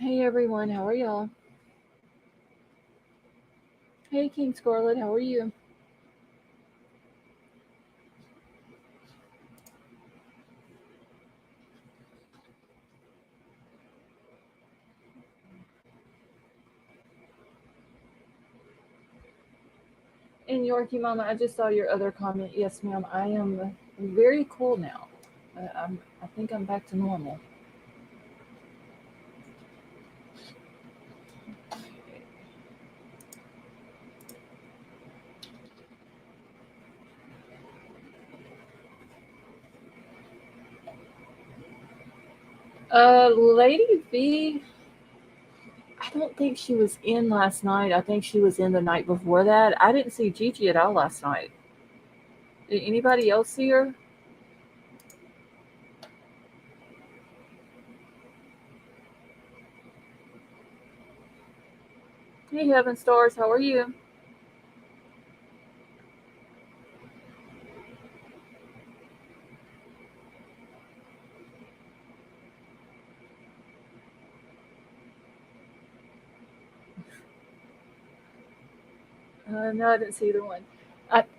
Hey everyone, how are y'all? Hey King Scarlet, how are you? And Yorkie Mama, I just saw your other comment. Yes, ma'am, I am very cool now. I think I'm back to normal. Lady V, I don't think she was in last night. I think she was in the night before that. I didn't see Gigi at all last night. Did anybody else see her? Hey Heaven Stars, how are you? No, I didn't see either one.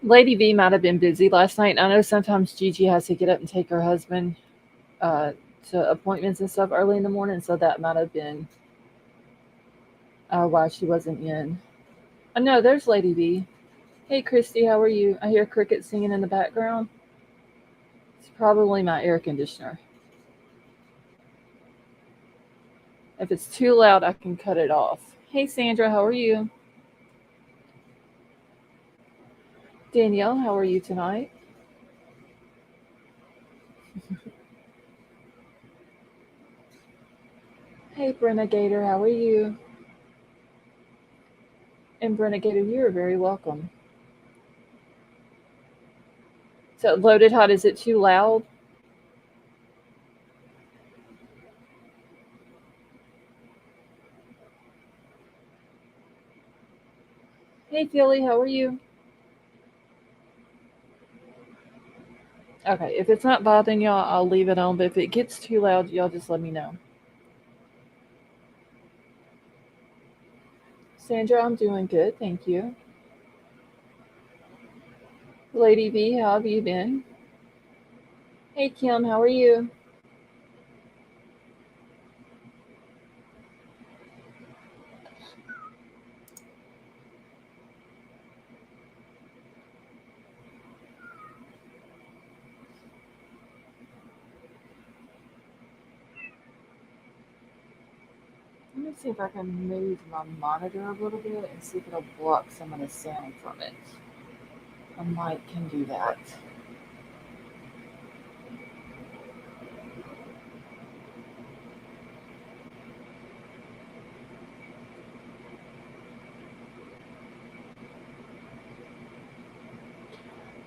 Lady V might have been busy last night. I know sometimes Gigi has to get up and take her husband uh, to appointments and stuff early in the morning, so that might have been why she wasn't in. No, there's Lady V. Hey, Christy, how are you? I hear crickets singing in the background. It's probably my air conditioner. If it's too loud, I can cut it off. Hey, Sandra, how are you? Danielle, how are you tonight? Hey, Brenna Gator, how are you? And Brenna Gator, you are very welcome. So, loaded hot, is it too loud? Hey, Philly, how are you? Okay, if it's not bothering y'all, I'll leave it on. But if it gets too loud, y'all just let me know. Sandra, I'm doing good, thank you. Lady V, how have you been? Hey, Kim, how are you? Let me see if I can move my monitor a little bit and see if it'll block some of the sound from it. A mic can do that.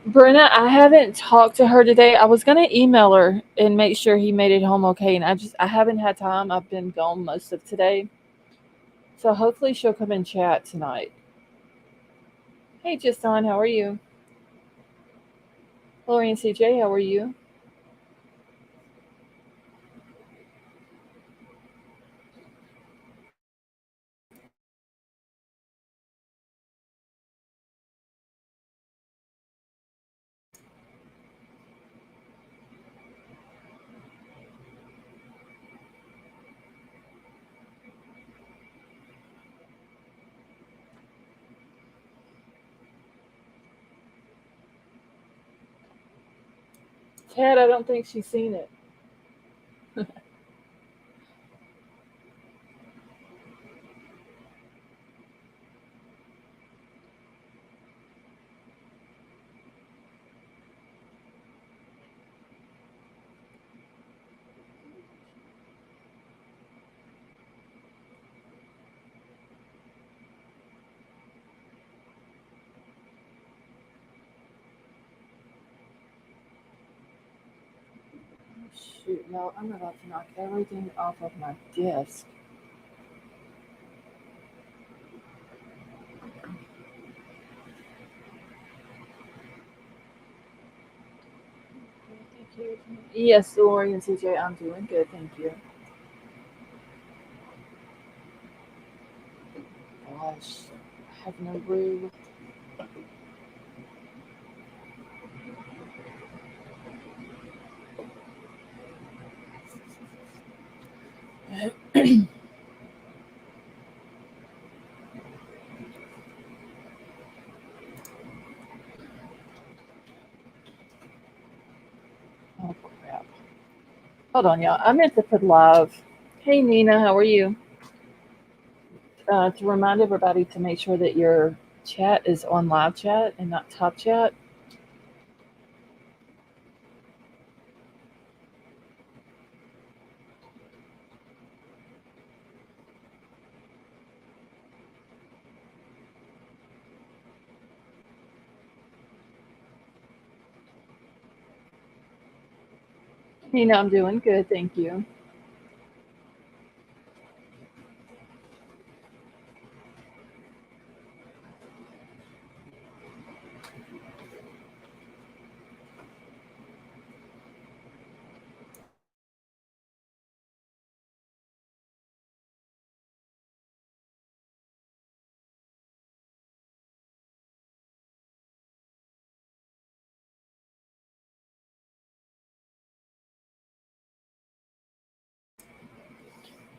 Brenna, I haven't talked to her today. I was gonna email her and make sure he made it home okay, and I haven't had time. I've been gone most of today, so hopefully she'll come and chat tonight. Hey, Justin, how are you? Lori and CJ, how are you? Ted, I don't think she's seen it. Shoot, no, I'm about to knock everything off of my desk. Thank you. Yes, Lori and CJ, I'm doing good, thank you. gosh, I have no room. Oh crap. Hold on, y'all. I meant to put live. Hey Nina, how are you? To remind everybody to make sure that your chat is on live chat and not top chat. Nina, I'm doing good, thank you.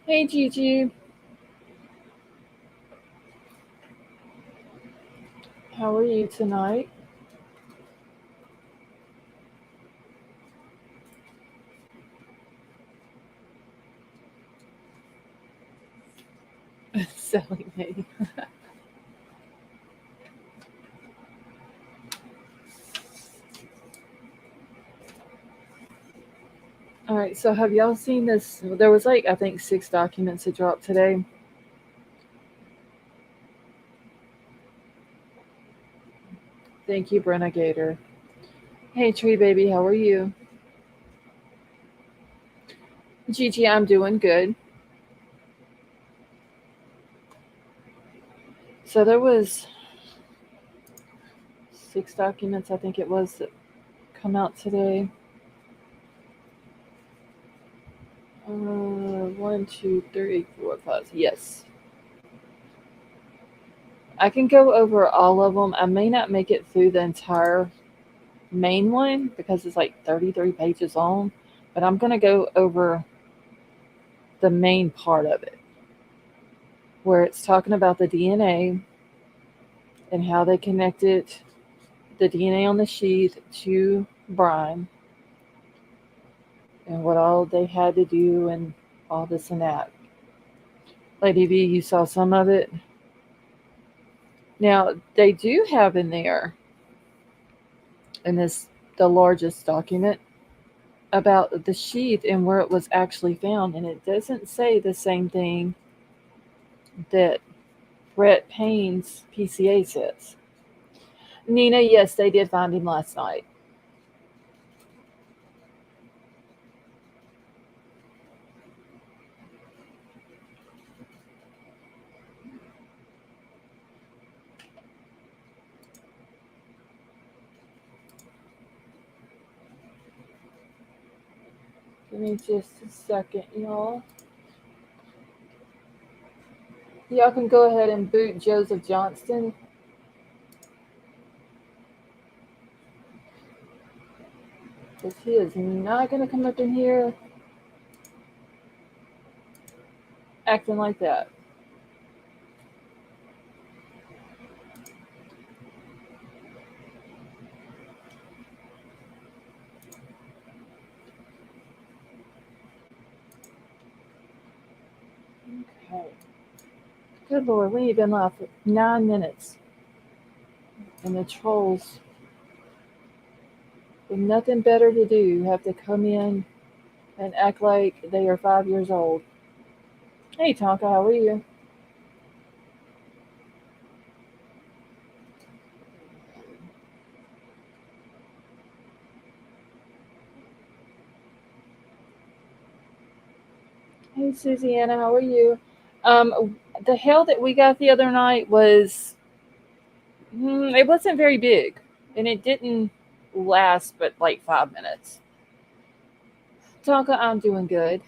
Hey Gigi, how are you tonight? Silly me. All right, so have y'all seen this? There was like, I think, 6 documents that dropped today. Thank you, Brenna Gator. Hey Tree Baby, how are you? Gigi, I'm doing good. So there was 6 documents, I think it was, that come out today. One, two, three, four, five. Yes. I can go over all of them. I may not make it through the entire main one because it's like 33 pages long, but I'm going to go over the main part of it where it's talking about the DNA and how they connected the DNA on the sheath to Bryan and what all they had to do and all this and that. Lady V, you saw some of it. Now, they do have in there, in this, the largest document, about the sheath and where it was actually found, and it doesn't say the same thing that Brett Payne's PCA says. Nina, yes, they did find him last night. Give me just a second, y'all. Y'all can go ahead and boot Joseph Johnston. Because he is not going to come up in here acting like that. Okay. Good Lord, we ain't been live for 9 minutes. And the trolls, with nothing better to do, have to come in and act like they are 5 years old. Hey, Tonka, how are you? Hey, Susiana, how are you? The hail that we got the other night was, it wasn't very big, and it didn't last but like 5 minutes. Tonka, I'm doing good.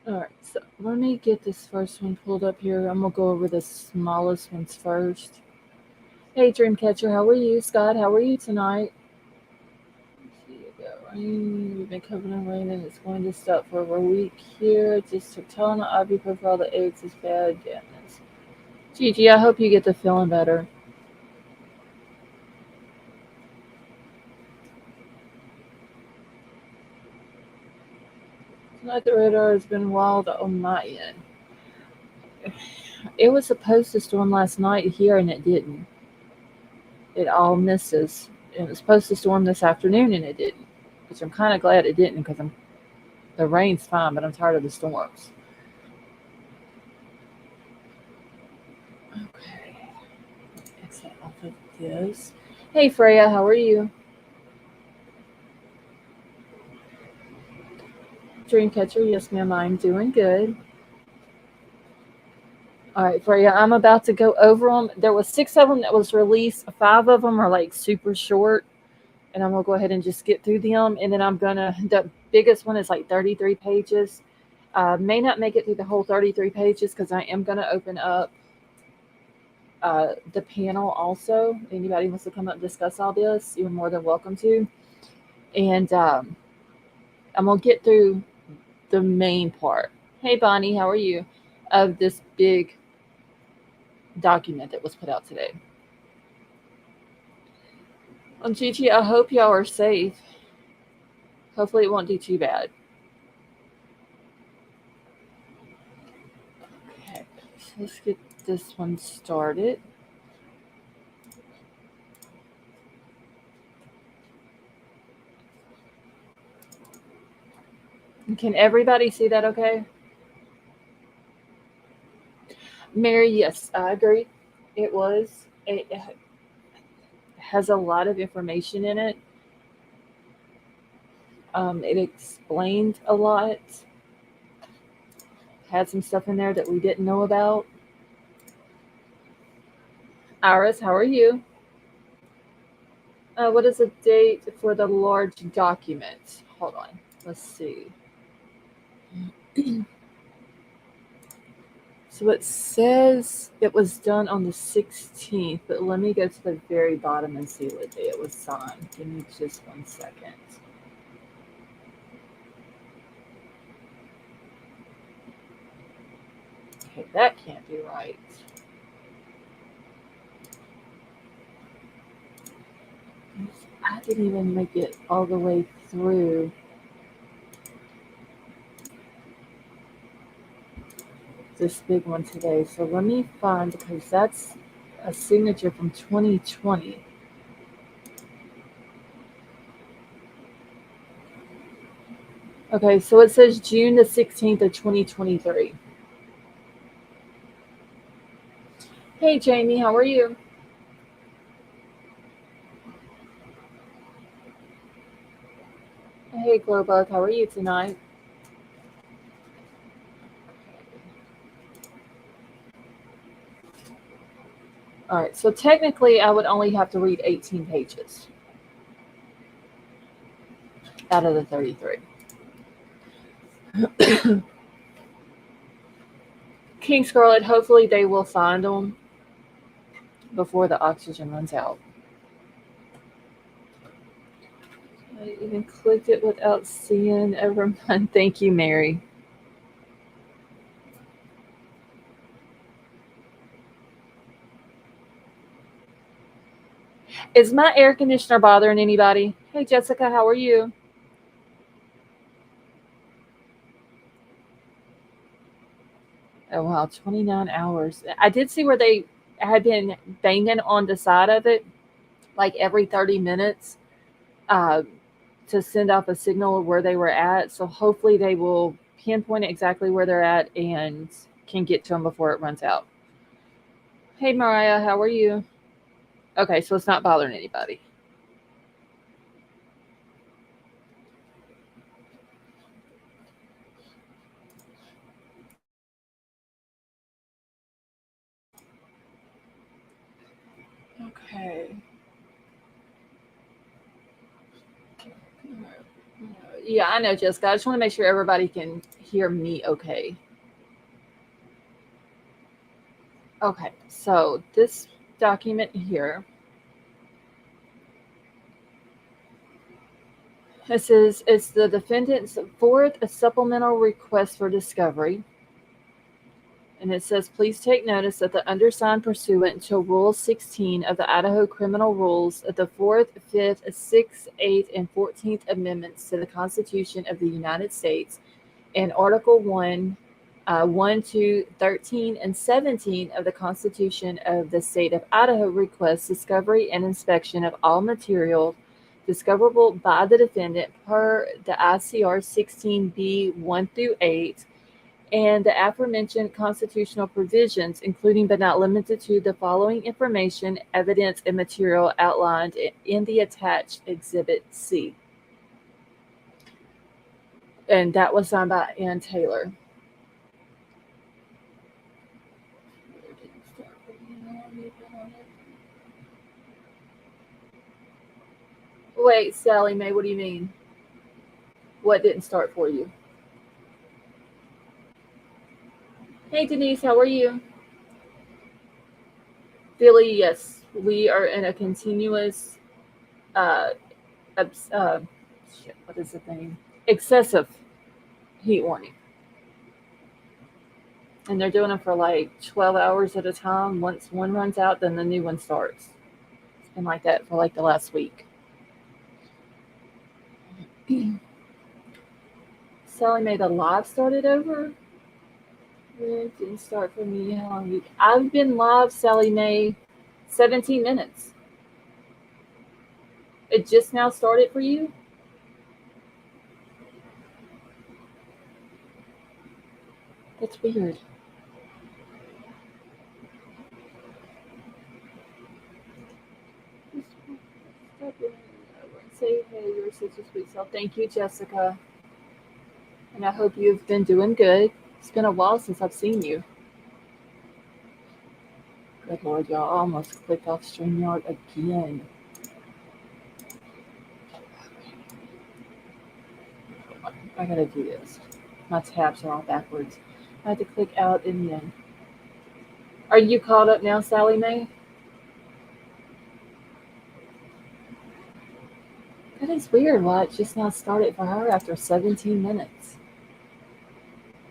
All right, so let me get this first one pulled up here. I'm gonna go over the smallest ones first. Hey, Dreamcatcher, how are you? Scott, how are you tonight? Here you go. Rain. We've been covered in rain and it's going to stop for over a week here. Just took Tylenol, ibuprofen, the eggs is bad. Goodness. Gigi, I hope you get to feeling better. Tonight the radar has been wild on my end. It was supposed to storm last night here and it didn't. It all misses. It was supposed to storm this afternoon and it didn't. Which I'm kind of glad it didn't because the rain's fine, but I'm tired of the storms. Okay, exit off of this. Hey Freya, how are you? Dreamcatcher, yes ma'am, I'm doing good. All right, Freya, I'm about to go over them. There was 6 of them that was released. 5 of them are like super short, and I'm gonna go ahead and just get through them. And then the biggest one is like 33 pages. May not make it through the whole 33 pages because I am gonna open up the panel also. Anybody wants to come up and discuss all this, you're more than welcome to. And I'm gonna get through the main part. Hey Bonnie, how are you? Of this big document that was put out today. Gigi, I hope y'all are safe. Hopefully, it won't do too bad. Okay, so let's get this one started. Can everybody see that okay? Mary, yes, I agree. It was. It has a lot of information in it. It explained a lot. Had some stuff in there that we didn't know about. Iris, how are you? What is the date for the large document? Hold on. Let's see. So it says it was done on the 16th, but let me go to the very bottom and see what day it was signed. Give me just 1 second. Okay, that can't be right. I didn't even make it all the way through. This big one today. So let me find, because that's a signature from 2020. Okay, so it says June the 16th of 2023. Hey Jamie, how are you? Hey Glowbug, how are you tonight? All right, so technically I would only have to read 18 pages out of the 33. King Scarlet, hopefully they will find them before the oxygen runs out. I even clicked it without seeing. Ever mind. Thank you, Mary. Is my air conditioner bothering anybody? Hey, Jessica, how are you? Oh, wow, 29 hours. I did see where they had been banging on the side of it like every 30 minutes uh, to send off a signal of where they were at. So hopefully they will pinpoint exactly where they're at and can get to them before it runs out. Hey, Mariah, how are you? Okay, so it's not bothering anybody. Okay. Yeah, I know, Jessica. I just want to make sure everybody can hear me okay. Okay, so this document here, it says it's the defendant's fourth supplemental request for discovery. And it says, please take notice that the undersigned pursuant to Rule 16 of the Idaho Criminal Rules of the 4th, 5th, 6th, 8th, and 14th Amendments to the Constitution of the United States and Article 1, 1, 2, 13, and 17 of the Constitution of the State of Idaho requests discovery and inspection of all material discoverable by the defendant per the ICR 16B 1 through 8 and the aforementioned constitutional provisions, including but not limited to the following information, evidence, and material outlined in the attached Exhibit C. And that was signed by Ann Taylor. Wait, Sally Mae, what do you mean? What didn't start for you? Hey, Denise, how are you? Billy, yes, we are in a continuous, uh, what is the thing? Excessive heat warning. And they're doing them for like 12 hours at a time. Once one runs out, then the new one starts. It's been like that for like the last week. Sally Mae, the live started over. It didn't start for me. How long? I've been live, Sally Mae, 17 minutes. It just now started for you? That's weird. Say hey, you're such a sweet self. Thank you, Jessica. And I hope you've been doing good. It's been a while since I've seen you. Good Lord, y'all. I almost clicked off StreamYard again. I gotta do this. My tabs are all backwards. I had to click out and in. Are you caught up now, Sally Mae? That is weird why it just now started for her after 17 minutes.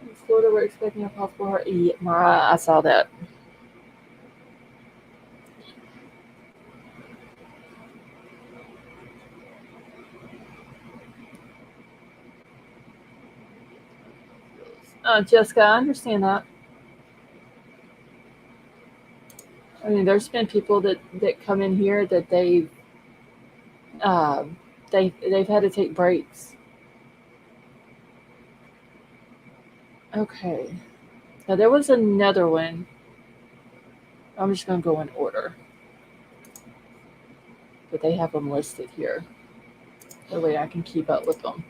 In Florida, we're expecting a call for her. Yeah, Mara, I saw that. Jessica, I understand that. I mean, there's been people that come in here that they've had to take breaks. Okay. Now there was another one. I'm just gonna go in order, but they have them listed here. That way I can keep up with them.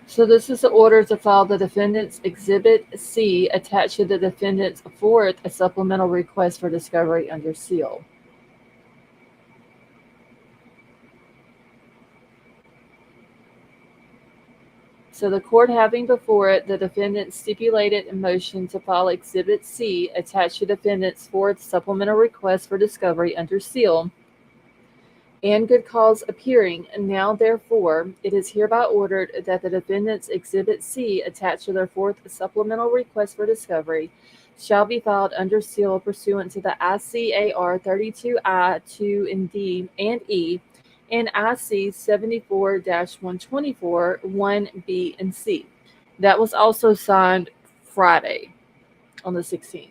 So this is the order to file the defendant's Exhibit C attached to the defendant's fourth supplemental request for discovery under seal. So the court having before it the defendant's stipulated motion to file Exhibit C attached to the defendant's fourth supplemental request for discovery under seal, and good cause appearing, and now therefore it is hereby ordered that the defendant's Exhibit C attached to their fourth supplemental request for discovery shall be filed under seal pursuant to the ICAR 32I2 and D and E and IC 74-124 1B and C. That was also signed Friday on the 16th.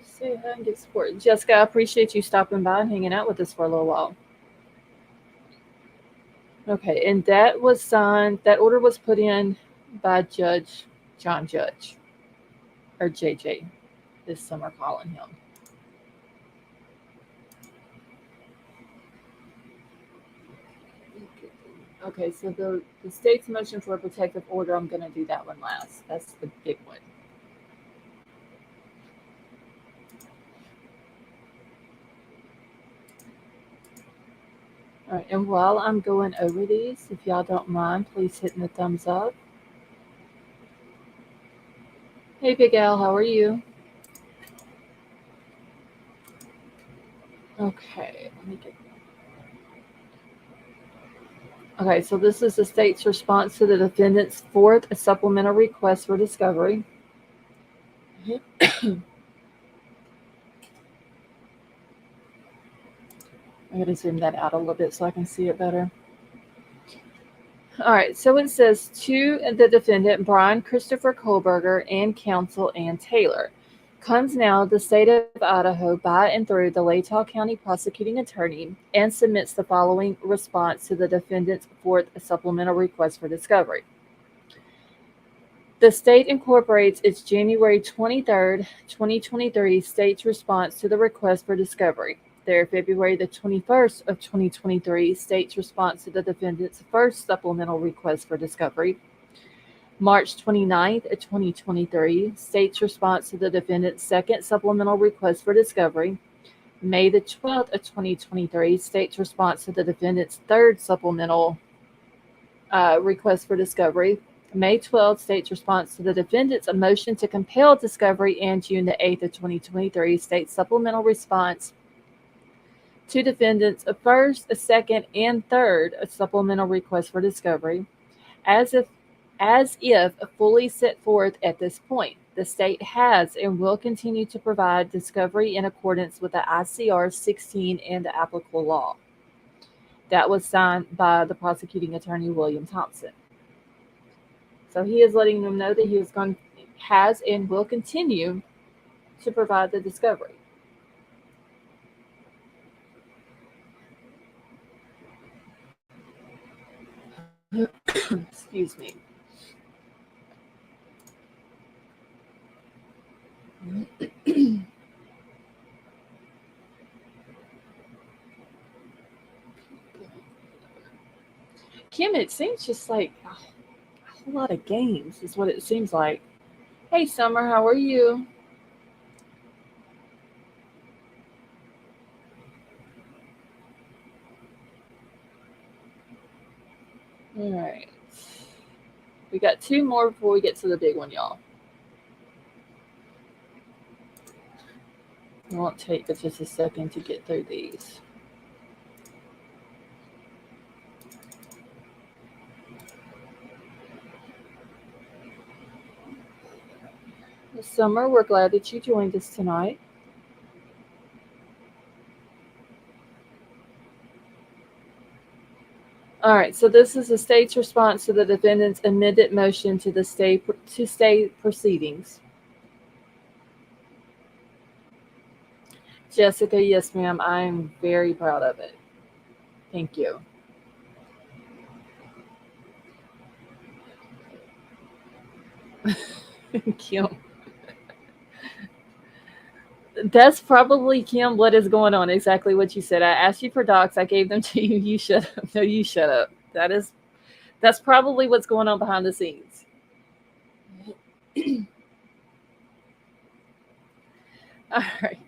Say hi and get support. Jessica, I appreciate you stopping by and hanging out with us for a little while. Okay, and that was signed, that order was put in by Judge John Judge, or JJ, this summer calling him. Okay, so the state's motion for a protective order, I'm going to do that one last. That's the big one. All right, and while I'm going over these, if y'all don't mind, please hitting the thumbs up. Hey, Big Al, how are you? Okay, let me get. Okay, so this is the state's response to the defendant's fourth supplemental request for discovery. I gotta zoom that out a little bit so I can see it better. All right, so it says to the defendant, Bryan Christopher Kohberger, and counsel Ann Taylor. Comes now the state of Idaho by and through the Latah County prosecuting attorney and submits the following response to the defendant's fourth supplemental request for discovery. The state incorporates its January 23rd, 2023 state's response to the request for discovery. Their February the 21st of 2023 state's response to the defendant's first supplemental request for discovery. March 29th of 2023 state's response to the defendant's second supplemental request for discovery. May the 12th of 2023 state's response to the defendant's third supplemental request for discovery. May 12th state's response to the defendant's motion to compel discovery, and June the 8th of 2023 state's supplemental response to defendants' first, second, and third supplemental request for discovery. As if fully set forth at this point, the state has and will continue to provide discovery in accordance with the ICR 16 and the applicable law. That was signed by the prosecuting attorney, William Thompson. So he is letting them know that he has and will continue to provide the discovery. Excuse me. Kim, it seems just like a whole lot of games is what it seems like. Hey, Summer, how are you? All right. We got two more before we get to the big one, y'all. It won't take but just a second to get through these. Summer, we're glad that you joined us tonight. All right, so this is the state's response to the defendant's amended motion to stay proceedings. Jessica, yes, ma'am. I'm very proud of it. Thank you. Kim. That's probably, Kim, what is going on. Exactly what you said. I asked you for docs. I gave them to you. You shut up. No, you shut up. That's probably what's going on behind the scenes. All right.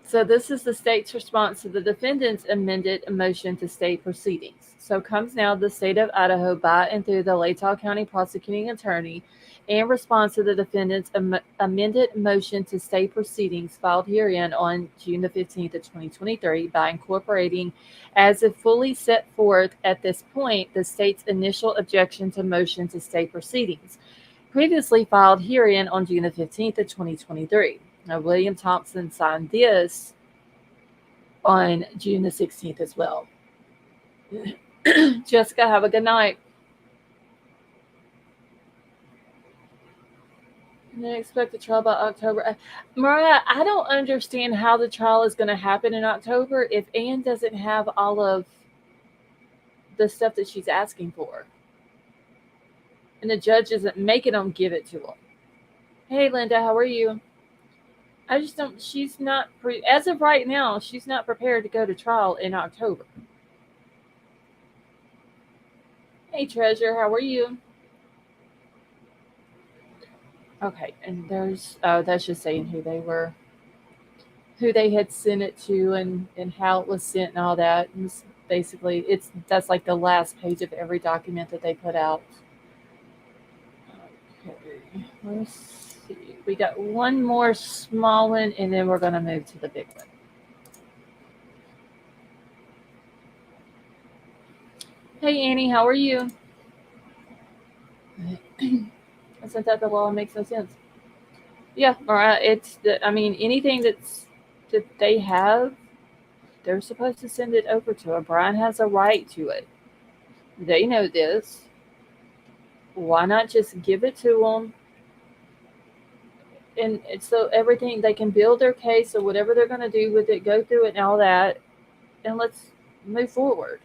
So this is the state's response to the defendant's amended motion to stay proceedings. So comes now the state of Idaho by and through the Latah County prosecuting attorney in response to the defendant's amended motion to stay proceedings filed herein on June the 15th of 2023 by incorporating as if fully set forth at this point the state's initial objection to motion to stay proceedings, previously filed herein on June the 15th of 2023. Now, William Thompson signed this on June the 16th as well. Jessica, have a good night. And then expect the trial by October. Mariah, I don't understand how the trial is going to happen in October if Anne doesn't have all of the stuff that she's asking for. And the judge isn't making them give it to them. Hey, Linda, how are you? I just don't, she's not, as of right now, she's not prepared to go to trial in October. Hey, Treasure, how are you? Okay, and there's that's just saying who they were, who they had sent it to, and how it was sent and all that. And basically, it's that's like the last page of every document that they put out. Okay, let's see. We got one more small one, and then we're gonna move to the big one. Hey, Annie, how are you? Isn't that the law? Makes no sense. Yeah, all right. It's the, I mean, anything that they have, they're supposed to send it over to her. Brian has a right to it. They know this. Why not just give it to them? And it's so everything they can build their case or whatever they're going to do with it, go through it and all that, and let's move forward.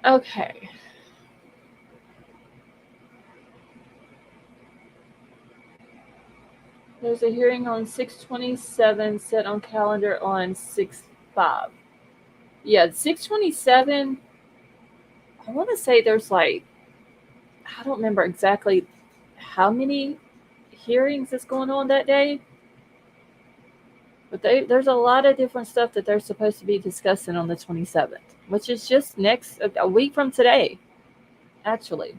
Okay. There's a hearing on 6/27 set on calendar on 6/5. Yeah, 6/27. I want to say there's like I don't remember exactly how many hearings is going on that day, but there's a lot of different stuff that they're supposed to be discussing on the 27th, which is just next a week from today, actually.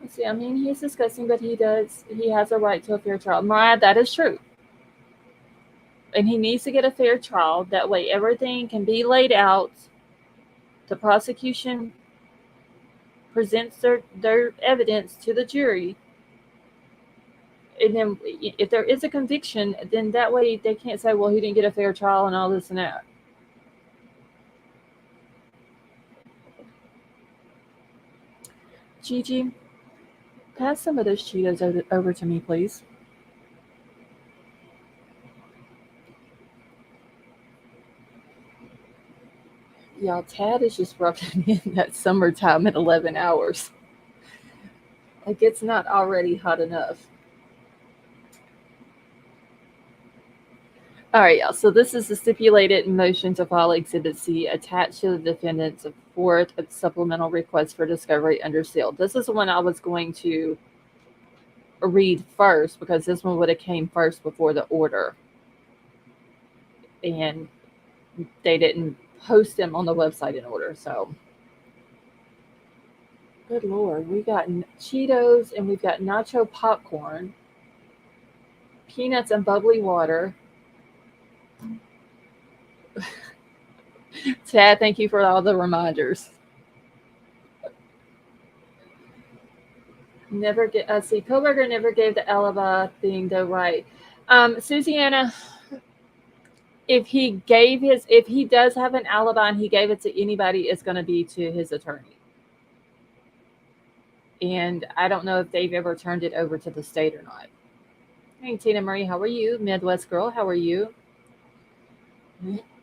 Let's see. I mean, he's discussing, but he has a right to a fair trial. Mariah, that is true, and he needs to get a fair trial. That way, everything can be laid out. The prosecution presents their evidence to the jury, and then if there is a conviction, then that way they can't say, well, he didn't get a fair trial and all this and that. Gigi, pass some of those Cheetos over to me, please. Y'all, Tad is just rubbing in that summertime at 11 hours. Like it's not already hot enough. All right, y'all. So this is the stipulated motion to file Exhibit C attached to the defendant's fourth supplemental request for discovery under seal. This is the one I was going to read first because this one would have came first before the order, and they didn't post them on the website in order. So, good lord, we got Cheetos and we've got nacho popcorn, peanuts and bubbly water. Tad, thank you for all the reminders. Never get. See, Kohberger never gave the alibi thing though, right? Susiana, if he does have an alibi and he gave it to anybody, it's going to be to his attorney. And I don't know if they've ever turned it over to the state or not. Hey, Tina Marie, how are you? Midwest girl, how are you?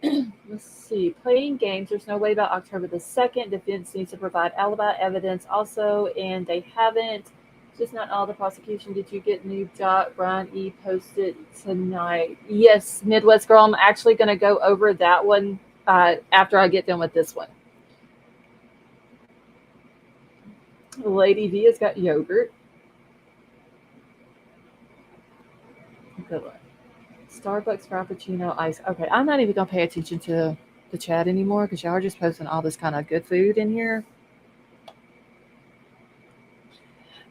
Let's see. Playing games. There's no way about October the 2nd. Defense needs to provide alibi evidence also, and they haven't. Just not all the prosecution. Did you get new doc? Brian E. posted tonight. Yes, Midwest girl. I'm actually going to go over that one after I get done with this one. Lady V has got yogurt. Good one. Starbucks Frappuccino ice. Okay, I'm not even going to pay attention to the chat anymore because y'all are just posting all this kind of good food in here.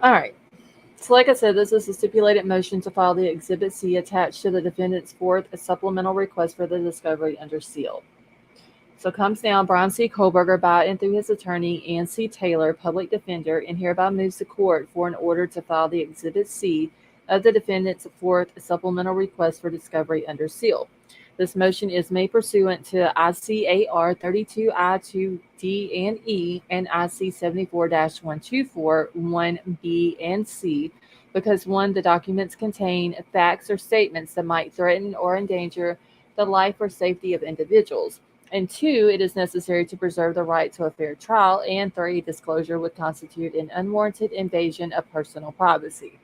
All right. So, like I said, this is a stipulated motion to file the Exhibit C attached to the defendant's fourth supplemental request for the discovery under seal. So comes now Bryan C. Kohberger by and through his attorney, Ann C. Taylor, public defender, and hereby moves the court for an order to file the Exhibit C of the defendant's fourth supplemental request for discovery under seal. This motion is made pursuant to ICAR 32I2D and E and IC 74-124, 1B and C, because 1, the documents contain facts or statements that might threaten or endanger the life or safety of individuals, and 2, it is necessary to preserve the right to a fair trial, and 3, disclosure would constitute an unwarranted invasion of personal privacy.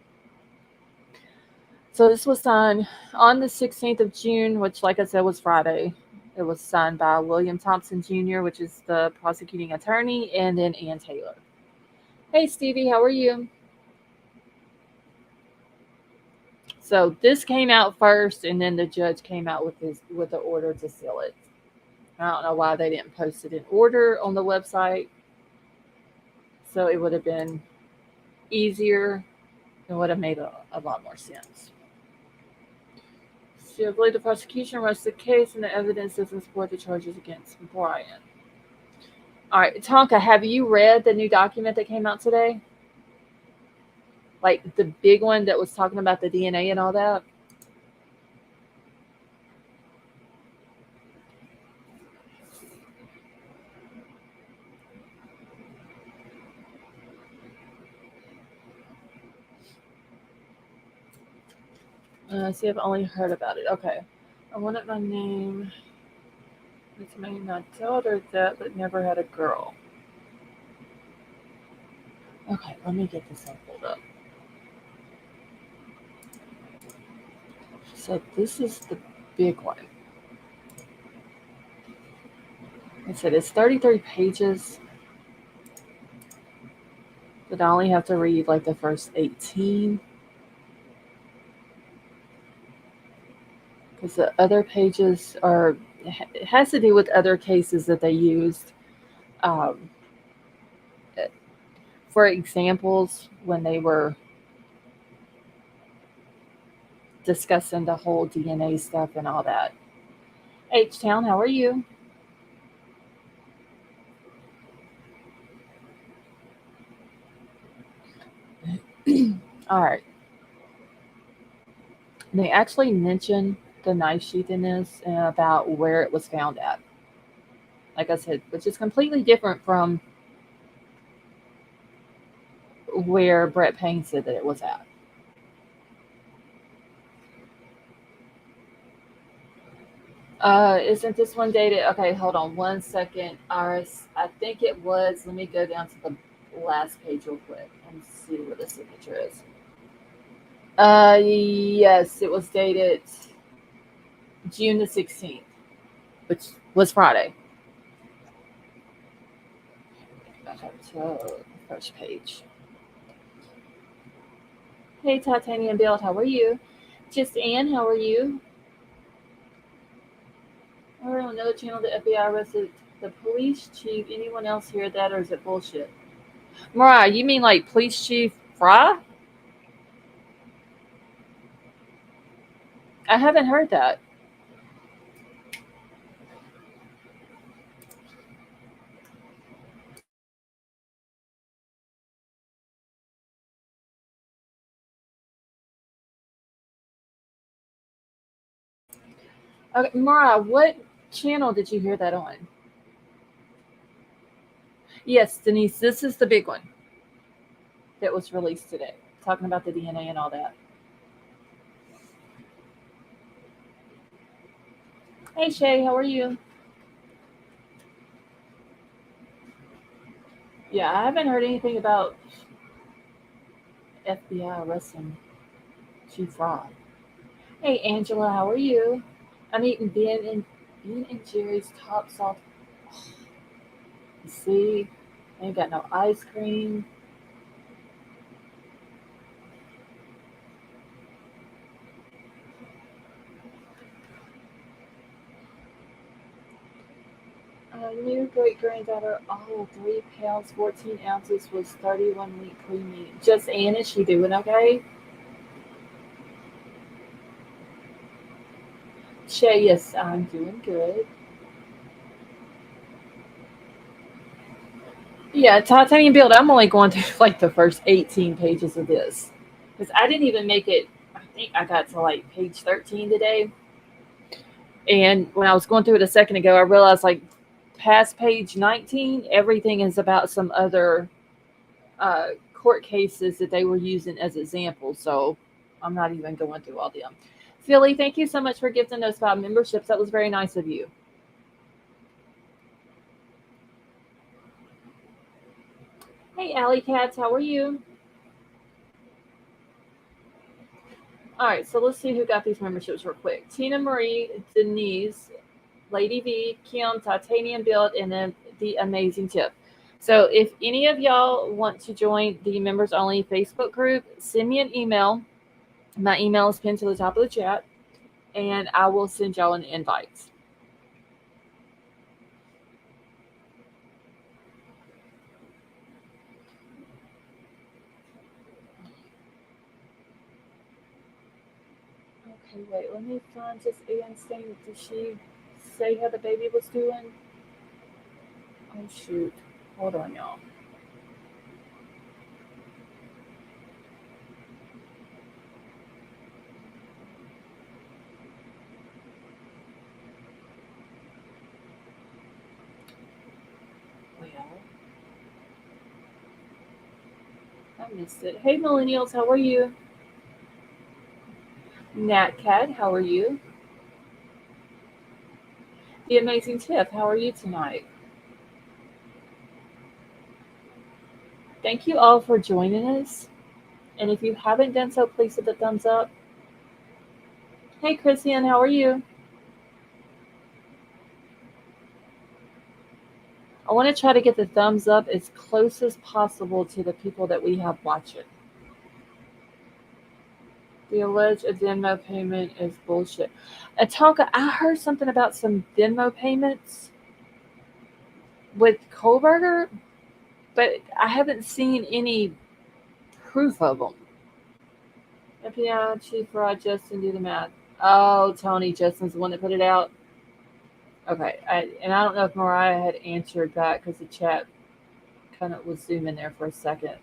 So this was signed on the 16th of June, which, like I said, was Friday. It was signed by William Thompson Jr., which is the prosecuting attorney, and then Ann Taylor. Hey, Stevie, how are you? So this came out first, and then the judge came out with the order to seal it. I don't know why they didn't post it in order on the website, so it would have been easier. It would have made a lot more sense. So I believe the prosecution rests the case, and the evidence doesn't support the charges against Bryan. All right, Tonka, have you read the new document that came out today? Like the big one that was talking about the DNA and all that? See, I've only heard about it. Okay. I wanted my name. It's my daughter that, but never had a girl. Okay, let me get this all pulled up. So this is the big one. I said it's 33 pages, but I only have to read like the first 18. Because the other pages are, it has to do with other cases that they used um, for examples when they were discussing the whole DNA stuff and all that. H Town, how are you? All right. They actually mention the knife sheath in this and about where it was found at. Like I said, which is completely different from where Brett Payne said that it was at. Isn't this one dated? Okay, hold on one second. Iris, I think it was. Let me go down to the last page real quick and see where the signature is. Yes, it was dated June the 16th, which was Friday. Okay, so first page. Hey, Titanium Build, how are you? Just Ann, how are you? Or on another channel, the FBI arrested the police chief. Anyone else hear that, or is it bullshit? Mariah, you mean like police chief Fry? I haven't heard that. Okay, Mariah, what channel did you hear that on? Yes, Denise, this is the big one that was released today, talking about the DNA and all that. Hey, Shay, how are you? Yeah, I haven't heard anything about FBI arresting Chief Fry. Hey, Angela, how are you? I'm eating Ben and Jerry's top soft. See, ain't got no ice cream. New great granddaughter, oh, 3 pounds, 14 ounces was 31-week preemie. Just Ann, is she doing okay? Shay, yes, I'm doing good. Yeah, Titanium Build, I'm only going through like the first 18 pages of this. Because I didn't even make it, I think I got to like page 13 today. And when I was going through it a second ago, I realized like past page 19, everything is about some other court cases that they were using as examples. So I'm not even going through all them. Philly, thank you so much for gifting those 5 memberships. That was very nice of you. Hey, Alley Cats, how are you? All right, so let's see who got these memberships real quick. Tina Marie, Denise, Lady V, Kim, Titanium Build, and then the amazing Tip. So if any of y'all want to join the members only Facebook group, send me an email. My email is pinned to the top of the chat, and I will send y'all an invite. Okay, wait, let me find just Anne's thing. Did she say how the baby was doing? Oh, shoot. Hold on, y'all. Well, I missed it. Hey, millennials, how are you? Nat Cat, how are you? The amazing Tiff, how are you tonight? Thank you all for joining us. And if you haven't done so, please hit the thumbs up. Hey, Christian, how are you? I want to try to get the thumbs up as close as possible to the people that we have watching. The alleged Venmo payment is bullshit. Atonka, I heard something about some Venmo payments with Kohberger, but I haven't seen any proof of them. FBI Chief Rod Justin, do the math. Oh, Tony Justin's the one that put it out. Okay, and I don't know if Mariah had answered back because the chat kind of was zooming there for a second.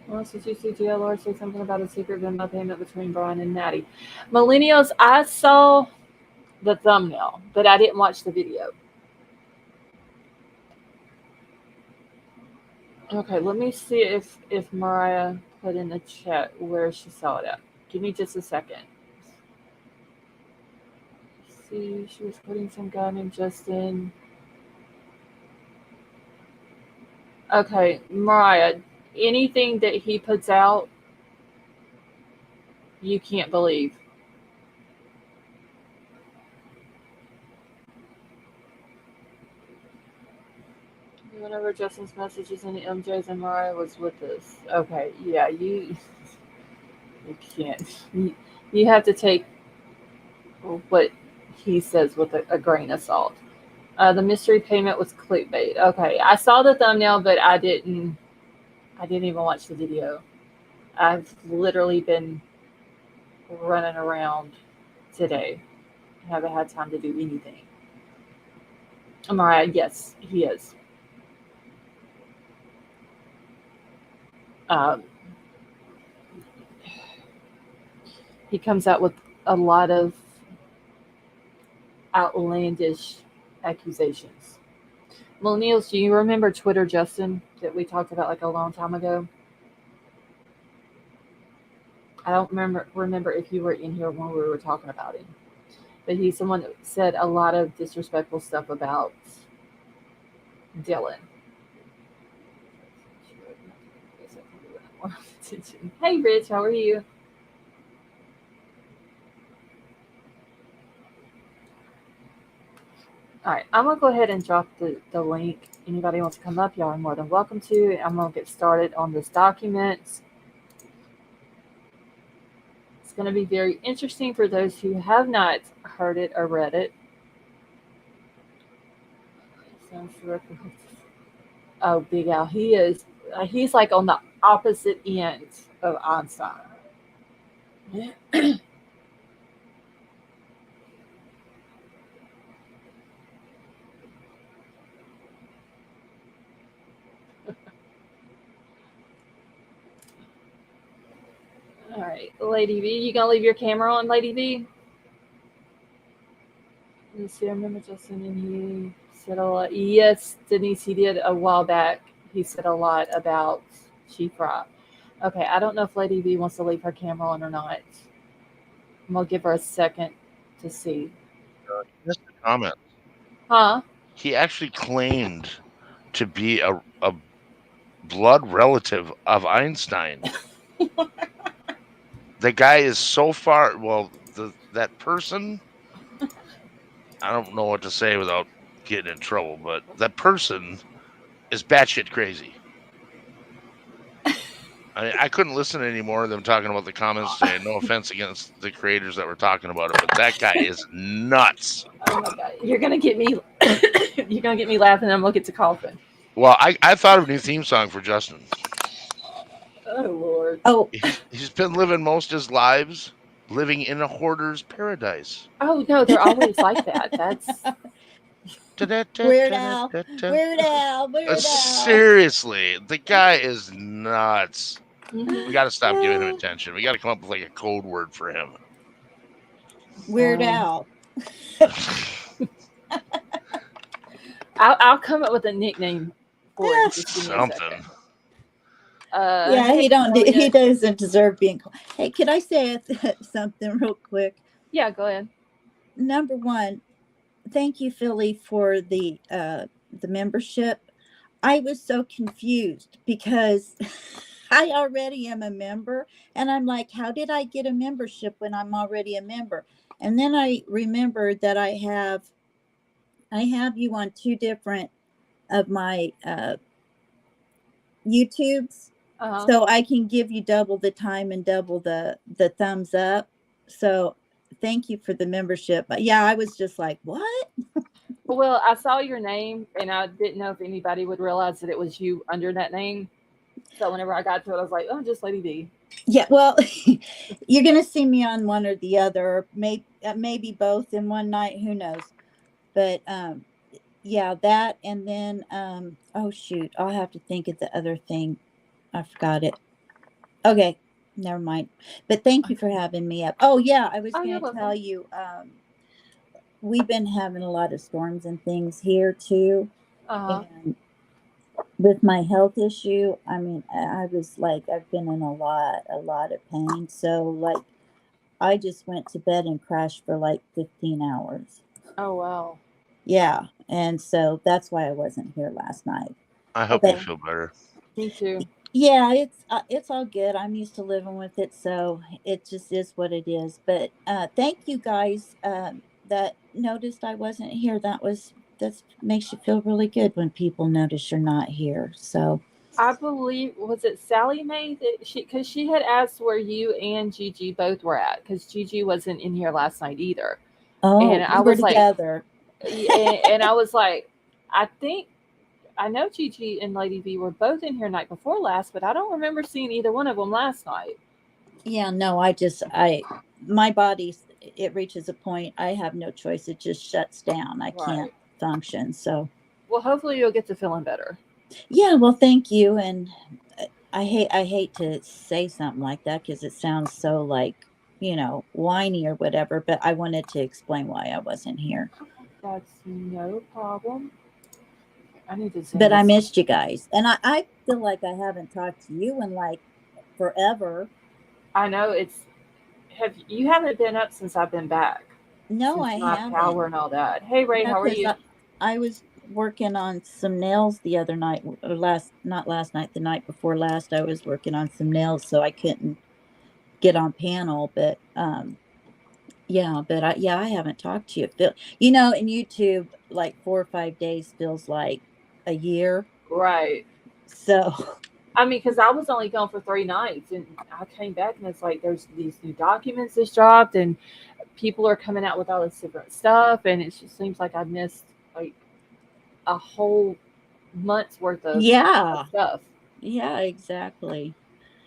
Well, did you see GLR say something about a secret Venmo payment between Bryan and Natty? Millennials, I saw the thumbnail, but I didn't watch the video. Okay, let me see if Mariah put in the chat where she saw it at. Give me just a second. See, she was putting some guy named Justin. Okay, Mariah, anything that he puts out, you can't believe. Whenever Justin's messages in the MJs and Mariah was with us. Okay, yeah, you can't. You have to take what he says with a grain of salt. The mystery payment was clickbait. Okay, I saw the thumbnail, but I didn't even watch the video. I've literally been running around today. I haven't had time to do anything. Mariah, yes, he is. Um, he comes out with a lot of outlandish accusations. Millennials, do you remember Twitter Justin that we talked about like a long time ago? I don't remember if you were in here when we were talking about him, but he's someone that said a lot of disrespectful stuff about Dylan. Hey, Rich, how are you? All right, I'm going to go ahead and drop the link. Anybody wants to come up, y'all are more than welcome to. I'm going to get started on this document. It's going to be very interesting for those who have not heard it or read it. Oh, Big Al, he's like on the opposite end of Einstein. All right, Lady V, you gonna leave your camera on, Lady V? You see, I remember Justin, and he said a lot. Yes, Denise, he did a while back. He said a lot about Chief Rock. Okay, I don't know if Lady V wants to leave her camera on or not. I'm gonna give her a second to see. Just a comment. Huh? He actually claimed to be a blood relative of Einstein. The guy is so far. Well, that person. I don't know what to say without getting in trouble, but that person is batshit crazy. I couldn't listen anymore of them talking about the comments today. No offense against the creators that were talking about it, but that guy is nuts. Oh my god, you're gonna get me. You're gonna get me laughing. I'm gonna get to coughing. Well, I thought of a new theme song for Justin. Oh Lord. Oh, He's been living most his lives living in a hoarder's paradise. Oh no, they're always like that. That's Weird Al. Weird Al. Weird Al. Seriously, the guy is nuts. mhm. We got to stop giving him attention. We got to come up with like a code word for him. Weird Al. I'll come up with a nickname for it. Just give me a Something. second. Yeah, hey, he doesn't deserve being called. Hey, could I say something real quick? Yeah, go ahead. Number one, thank you, Philly, for the membership. I was so confused because I already am a member, and I'm like, how did I get a membership when I'm already a member? And then I remembered that I have you on 2 different of my YouTubes. Uh-huh. So I can give you double the time and double the thumbs up. So thank you for the membership. But yeah, I was just like, what? Well, I saw your name, and I didn't know if anybody would realize that it was you under that name. So whenever I got to it, I was like, "Oh, just Lady D." Yeah, well, you're gonna see me on one or the other, maybe both in one night. Who knows? But yeah, that, and then oh shoot, I'll have to think of the other thing. I forgot it. Okay, never mind. But thank you for having me up. Oh yeah, I was Oh, you're going to tell welcome. you. We've been having a lot of storms and things here too, Uh-huh. and with my health issue, I mean, I was like, I've been in a lot of pain. So like, I just went to bed and crashed for like 15 hours. Oh wow. Yeah, and so that's why I wasn't here last night. I hope you But Okay. feel better. Me too. yeah, it's all good. I'm used to living with it, so it just is what it is. But thank you guys that noticed I wasn't here. That makes you feel really good when people notice you're not here. So I believe was it Sally Mae that because she had asked where you and Gigi both were at because Gigi wasn't in here last night either, and oh, I we were was like, together. and I was like, I think I know Gigi and Lady V were both in here night before last, but I don't remember seeing either one of them last night. Yeah, no, I my body, it reaches a point I have no choice. It just shuts down. I can't Right. function. So Well, hopefully you'll get to feeling better. yeah, well, thank you. And I hate to say something like that because it sounds so like, whiny or whatever, but I wanted to explain why I wasn't here. That's no problem. I need to send But I this. missed you guys. And I feel like I haven't talked to you in like forever. I know it's have you haven't been up since I've been back No, since I my haven't. power and all that. Hey Ray, Yeah, how are because you? I was working on some nails the other night, or not last night, the night before last. I was working on some nails, so I couldn't get on panel. But yeah, but I haven't talked to you. In YouTube, like 4 or 5 days feels like a year. Right. So I mean, because I was only gone for 3 nights, and I came back, and it's like there's these new documents that's dropped, and people are coming out with all this different stuff, and it just seems like I missed like a whole month's worth of yeah, stuff. yeah, exactly.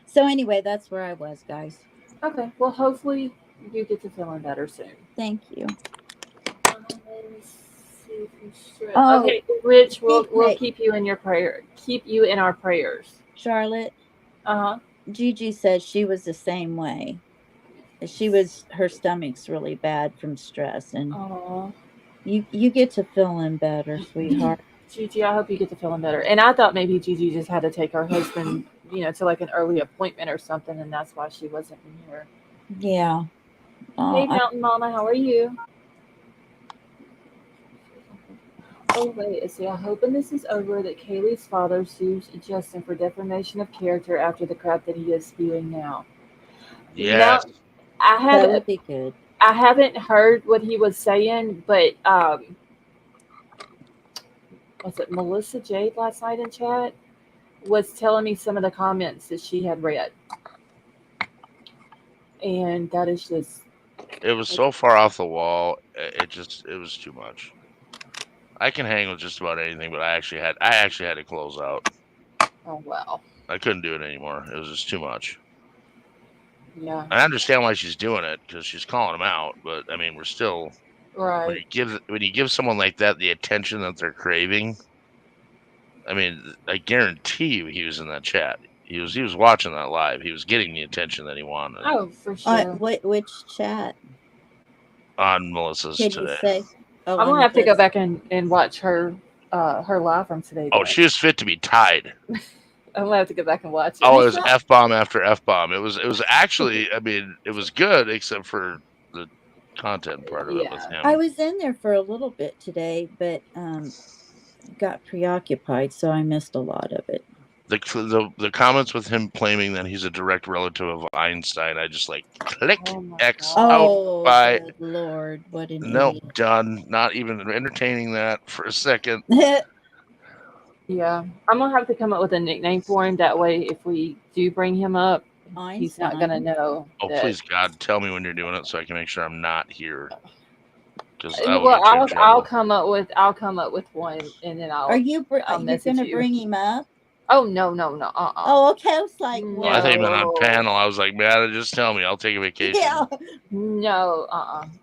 So anyway, that's where I was, guys. Okay, well, hopefully you get to feeling better soon. Thank you. Let's see if we should- Oh, Okay, Rich, we'll hey, keep you in your prayer. Keep you in our prayers. Charlotte, Uh huh. Gigi said she was the same way. Her stomach's really bad from stress, and Oh, you get to feeling better, sweetheart. Gigi, I hope you get to feeling better. And I thought maybe Gigi just had to take her husband, to like an early appointment or something, and that's why she wasn't in here. Yeah. Hey, I Mountain Mama, how are you? Oh wait, let's see. I'm hoping this is over that Kaylee's father sues Justin for defamation of character after the crap that he is spewing now. Yes. Now, I That had would be good. I haven't heard what he was saying, but was it Melissa Jade last night in chat was telling me some of the comments that she had read, and that is just It was so far off the wall. It was too much. I can hang with just about anything, but I actually had to close out. oh wow, I couldn't do it anymore. It was just too much. yeah, I understand why she's doing it because she's calling him out, but I mean, we're still when right. you give someone like that the attention that they're craving. I mean, I guarantee you he was in that chat. He was watching that live. He was getting the attention that he wanted Oh, for sure. Which chat on Melissa's can you today. say? Oh, I'm on gonna have to go Melissa. back and watch her live from today. Oh, Then she was fit to be tied. I'm gonna have to go back and watch it. Oh, it I was saw. F-bomb after F-bomb. It was actually, I mean, it was good except for the content part of it with Yeah. I him. was in there for a little bit today, but got preoccupied, so I missed a lot of it. The comments with him claiming that he's a direct relative of Einstein, I just like click Oh my X god. out Oh, by good Lord, what an nope, idiot! done. Not even entertaining that for a second. Yeah, I'm gonna have to come up with a nickname for him. That way, if we do bring him up, he's not gonna Einstein. know Oh, that. please God, tell me when you're doing it so I can make sure I'm not here because I will Well, get you in I'll trouble. come up with one, and then Are you I'll you're message gonna you. bring him up? Oh no. Oh, okay. I was like, Oh, I thought you meant on No. panel. I was like, man, just tell me. I'll take a vacation. yeah. No,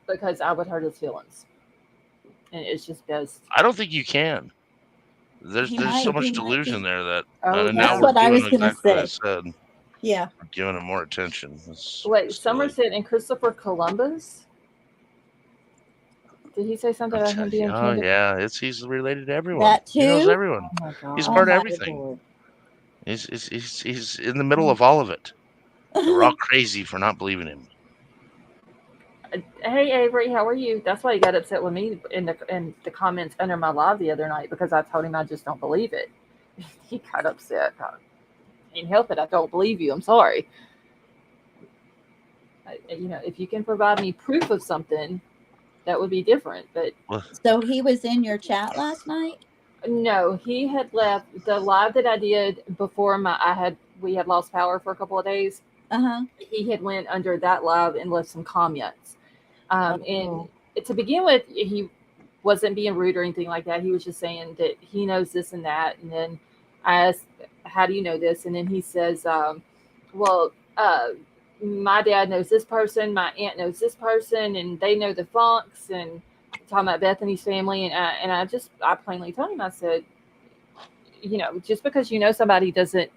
because I would hurt his feelings, and it's just best. I don't think you can. There's He so might much be. delusion there that Oh and now That's yeah. we're what I doing was gonna exactly what I say. said. Yeah. We're giving him more attention. It's Wait, silly. Somerset and Christopher Columbus. Did he say something about him being Oh king? yeah, he's related to everyone. That He knows too. everyone. Oh my He's god. Oh part of my everything. Lord. He's in the middle of all of it. And we're all crazy for not believing him. Hey Avery, how are you? That's why he got upset with me in the comments under my live the other night because I told him I just don't believe it. He got upset. I can't help it. I don't believe you. I'm sorry. If you can provide me proof of something, that would be different. But So he was in your chat last night? no, he had left the live that I did before we had lost power for a couple of days. Uh-huh. He had went under that live and left some comments. And Oh. to begin with, he wasn't being rude or anything like that. He was just saying that he knows this and that. And then I asked, "How do you know this?" And then he says, "Well, my dad knows this person, my aunt knows this person, and they know the Funks." And talking about Bethany's family, and I plainly told him, I said, just because you know somebody doesn't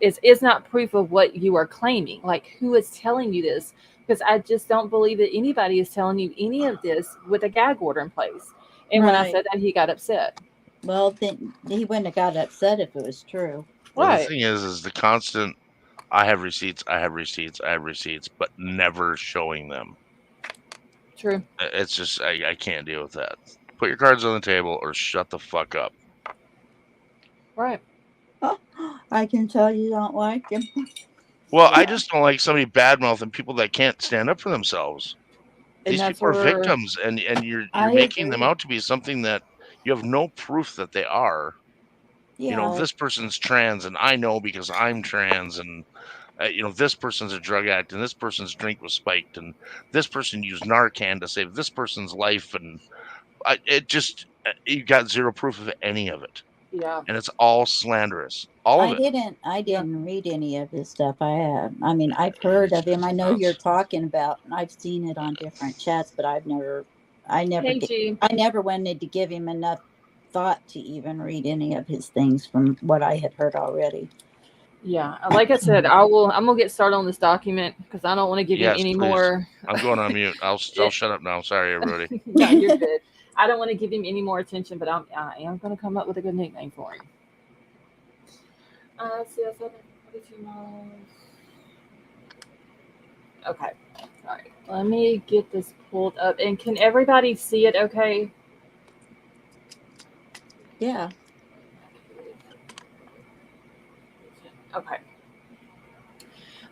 is not proof of what you are claiming. Like, who is telling you this? Because I just don't believe that anybody is telling you any of this with a gag order in place. And when I Right. said that, he got upset. Well, then he wouldn't have got upset if it was true. Well, Right. the thing is the constant. I have receipts. I have receipts. I have receipts, but never showing them. True. It's just I can't deal with that. Put your cards on the table or shut the fuck up. Right. I can tell you don't like him. Well, I just don't like somebody bad mouthing people that can't stand up for themselves. And These that's people are where victims, and you're I making them agree. out to be something that you have no proof that they are. Yeah. This person's trans, and I know because I'm trans, and this person's a drug addict, and this person's drink was spiked, and this person used Narcan to save this person's life, and you got zero proof of any of it, yeah. and it's all slanderous, all of I it. didn't read any of his stuff. I mean, I've heard It's of him. I just know nuts. you're talking about, and I've seen it on different chats, but I never Hey did. G. I never wanted to give him enough thought to even read any of his things from what I had heard already. Yeah. Like I said, I'm gonna get started on this document because I don't want to give him Yes, any please. more. I'm going on mute. I'll shut up now. Sorry, everybody. No, you're good. I don't want to give him any more attention, but I am going to come up with a good nickname for him. See, I said 42 miles. Okay. All right. Let me get this pulled up. And can everybody see it okay? Yeah. Okay.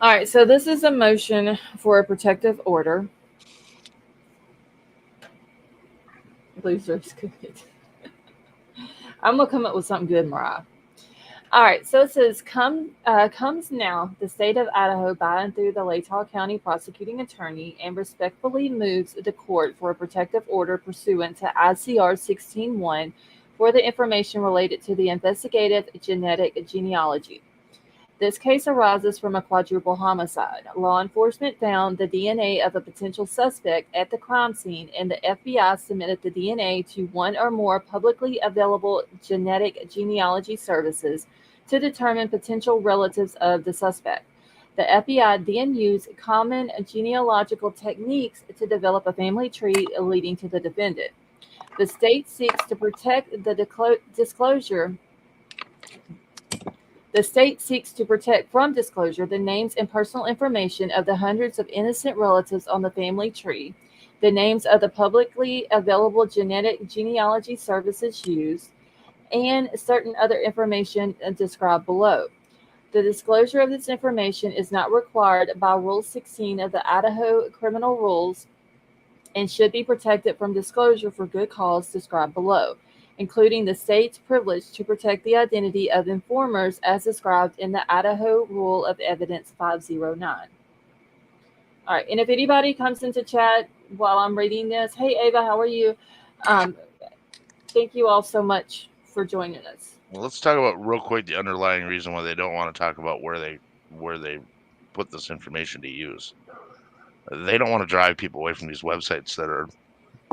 All right. So this is a motion for a protective order. Losers good. I'm gonna come up with something good, Mariah. All right, so it says, comes now the state of Idaho by and through the Latah County prosecuting attorney and respectfully moves the court for a protective order pursuant to ICR 16.1 for the information related to the investigative genetic genealogy. This case arises from a quadruple homicide. Law enforcement found the DNA of a potential suspect at the crime scene, and the FBI submitted the DNA to one or more publicly available genetic genealogy services to determine potential relatives of the suspect. The FBI then used common genealogical techniques to develop a family tree leading to the defendant. The state seeks to protect the disclosure The state seeks to protect from disclosure the names and personal information of the hundreds of innocent relatives on the family tree, the names of the publicly available genetic genealogy services used, and certain other information described below. The disclosure of this information is not required by Rule 16 of the Idaho Criminal Rules and should be protected from disclosure for good cause described below, including the state's privilege to protect the identity of informers as described in the Idaho Rule of Evidence 509. All right, and if anybody comes into chat while I'm reading this, hey Ava, how are you? Thank you all so much for joining us. Well, let's talk about real quick the underlying reason why they don't want to talk about where they put this information to use. They don't want to drive people away from these websites that are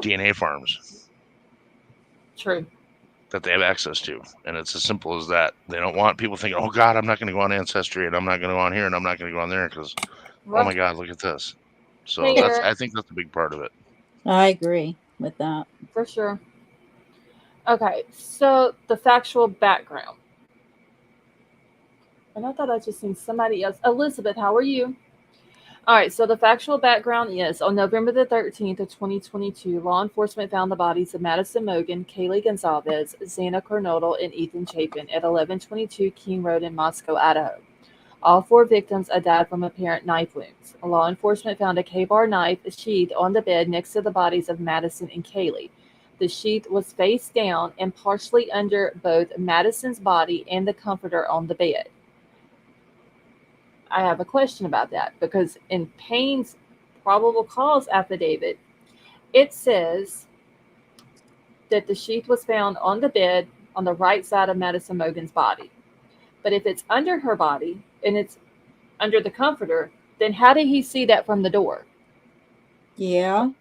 DNA farms True. that they have access to. And it's as simple as that. They don't want people thinking, oh God, I'm not going to go on Ancestry and I'm not going to go on here and I'm not going to go on there because, oh my God, look at this. So Hey, Eric. I think that's a big part of it. I agree with that. For sure. Okay, so the factual background. And I thought I just seen somebody else. Elizabeth, how are you? All right, so the factual background is on November the 13th of 2022, law enforcement found the bodies of Madison Mogan, Kaylee Gonzalez, Xana Cornodal, and Ethan Chapin at 1122 King Road in Moscow, Idaho. All four victims had died from apparent knife wounds. Law enforcement found a K-bar knife sheath on the bed next to the bodies of Madison and Kaylee. The sheath was face down and partially under both Madison's body and the comforter on the bed. I have a question about that because in Payne's probable cause affidavit, it says that the sheath was found on the bed on the right side of Madison Mogan's body. But if it's under her body and it's under the comforter, then how did he see that from the door? Yeah.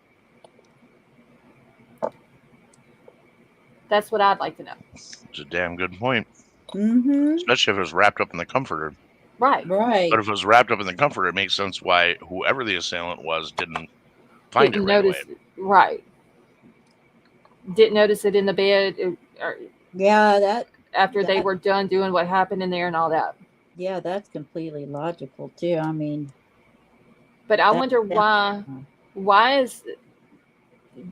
That's what I'd like to know. It's a damn good point. Mm-hmm. Especially if it was wrapped up in the comforter. Right. Right. But if it was wrapped up in the comforter, it makes sense why whoever the assailant was didn't find it right away. Right. Didn't notice it in the bed. Yeah, that after they were done doing what happened in there and all that. Yeah, that's completely logical too. I mean, but I wonder why is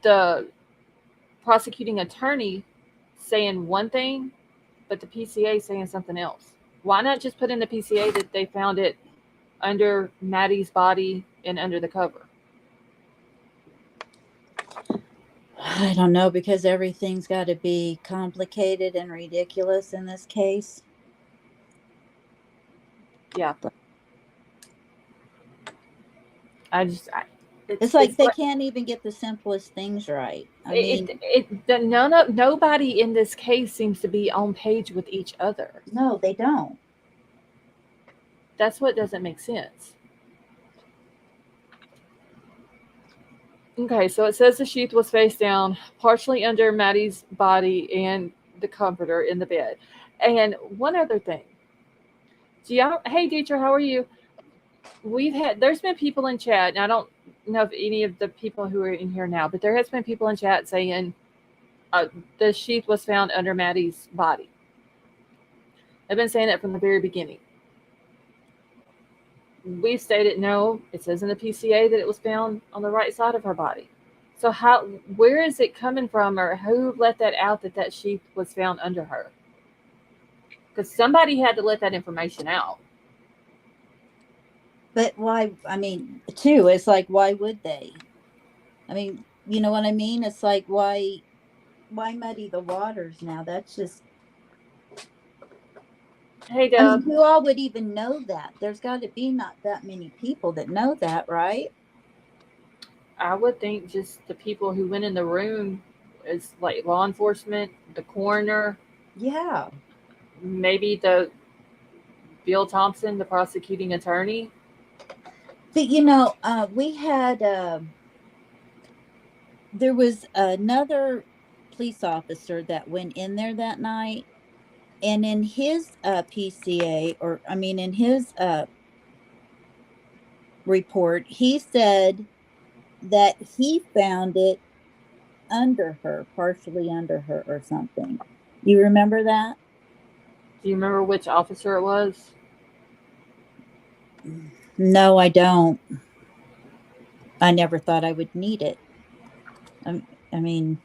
the prosecuting attorney saying one thing, but the PCA saying something else? Why not just put in the PCA that they found it under Maddie's body and under the cover? I don't know, because everything's got to be complicated and ridiculous in this case. Yeah. It's like they can't even get the simplest things right. I mean, nobody in this case seems to be on page with each other. No, they don't. That's what doesn't make sense. Okay, so it says the sheath was face down, partially under Maddie's body and the comforter in the bed. And one other thing. Hey, Dietrich, how are you? There's been people in chat, and I don't know if any of the people who are in here now, but there has been people in chat saying the sheath was found under Maddie's body. I've been saying that from the very beginning. We stated no, it says in the PCA that it was found on the right side of her body. So where is it coming from, or who let that out that sheath was found under her? Because somebody had to let that information out. But why? I mean, too, it's like, why would they? I mean, you know what I mean? It's like, why muddy the waters now? That's just, Hey, I mean, Deb. who all would even know that? There's got to be not that many people that know that, right? I would think just the people who went in the room is like law enforcement, the coroner, Yeah. maybe the Bill Thompson, the prosecuting attorney. But we had there was another police officer that went in there that night, and in his PCA, or I mean, in his report, he said that he found it under her, partially under her, or something. You remember that? Do you remember which officer it was? No, I don't. I never thought I would need it. I mean,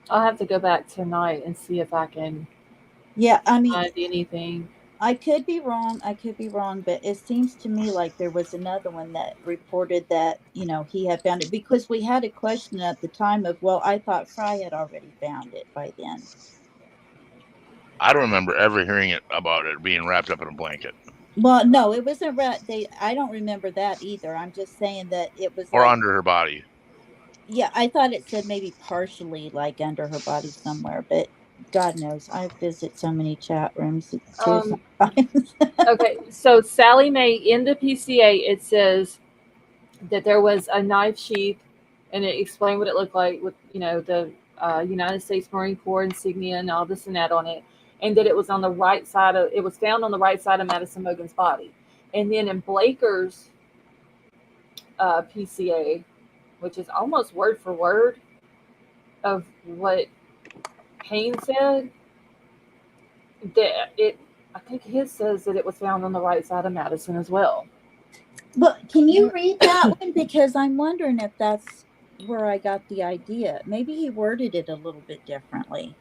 I'll have to go back tonight and see if I can yeah, I mean, find anything. I could be wrong. I could be wrong, but it seems to me like there was another one that reported that, he had found it, because we had a question at the time of, well, I thought Fry had already found it by then. I don't remember ever hearing about it being wrapped up in a blanket. Well, no, it wasn't I don't remember that either. I'm just saying that it was or like, under her body. yeah, I thought it said maybe partially like under her body somewhere, but God knows, I visit so many chat rooms too sometimes. Okay, so Sally Mae in the PCA, it says that there was a knife sheath, and it explained what it looked like with the United States Marine Corps insignia and all this and that on it, and that it was on the right side of it was found on the right side of Madison Mogan's body, and then in Blaker's PCA, which is almost word for word of what Payne said, that I think his says that it was found on the right side of Madison as well. Well, can you read that one? Because I'm wondering if that's where I got the idea. Maybe he worded it a little bit differently.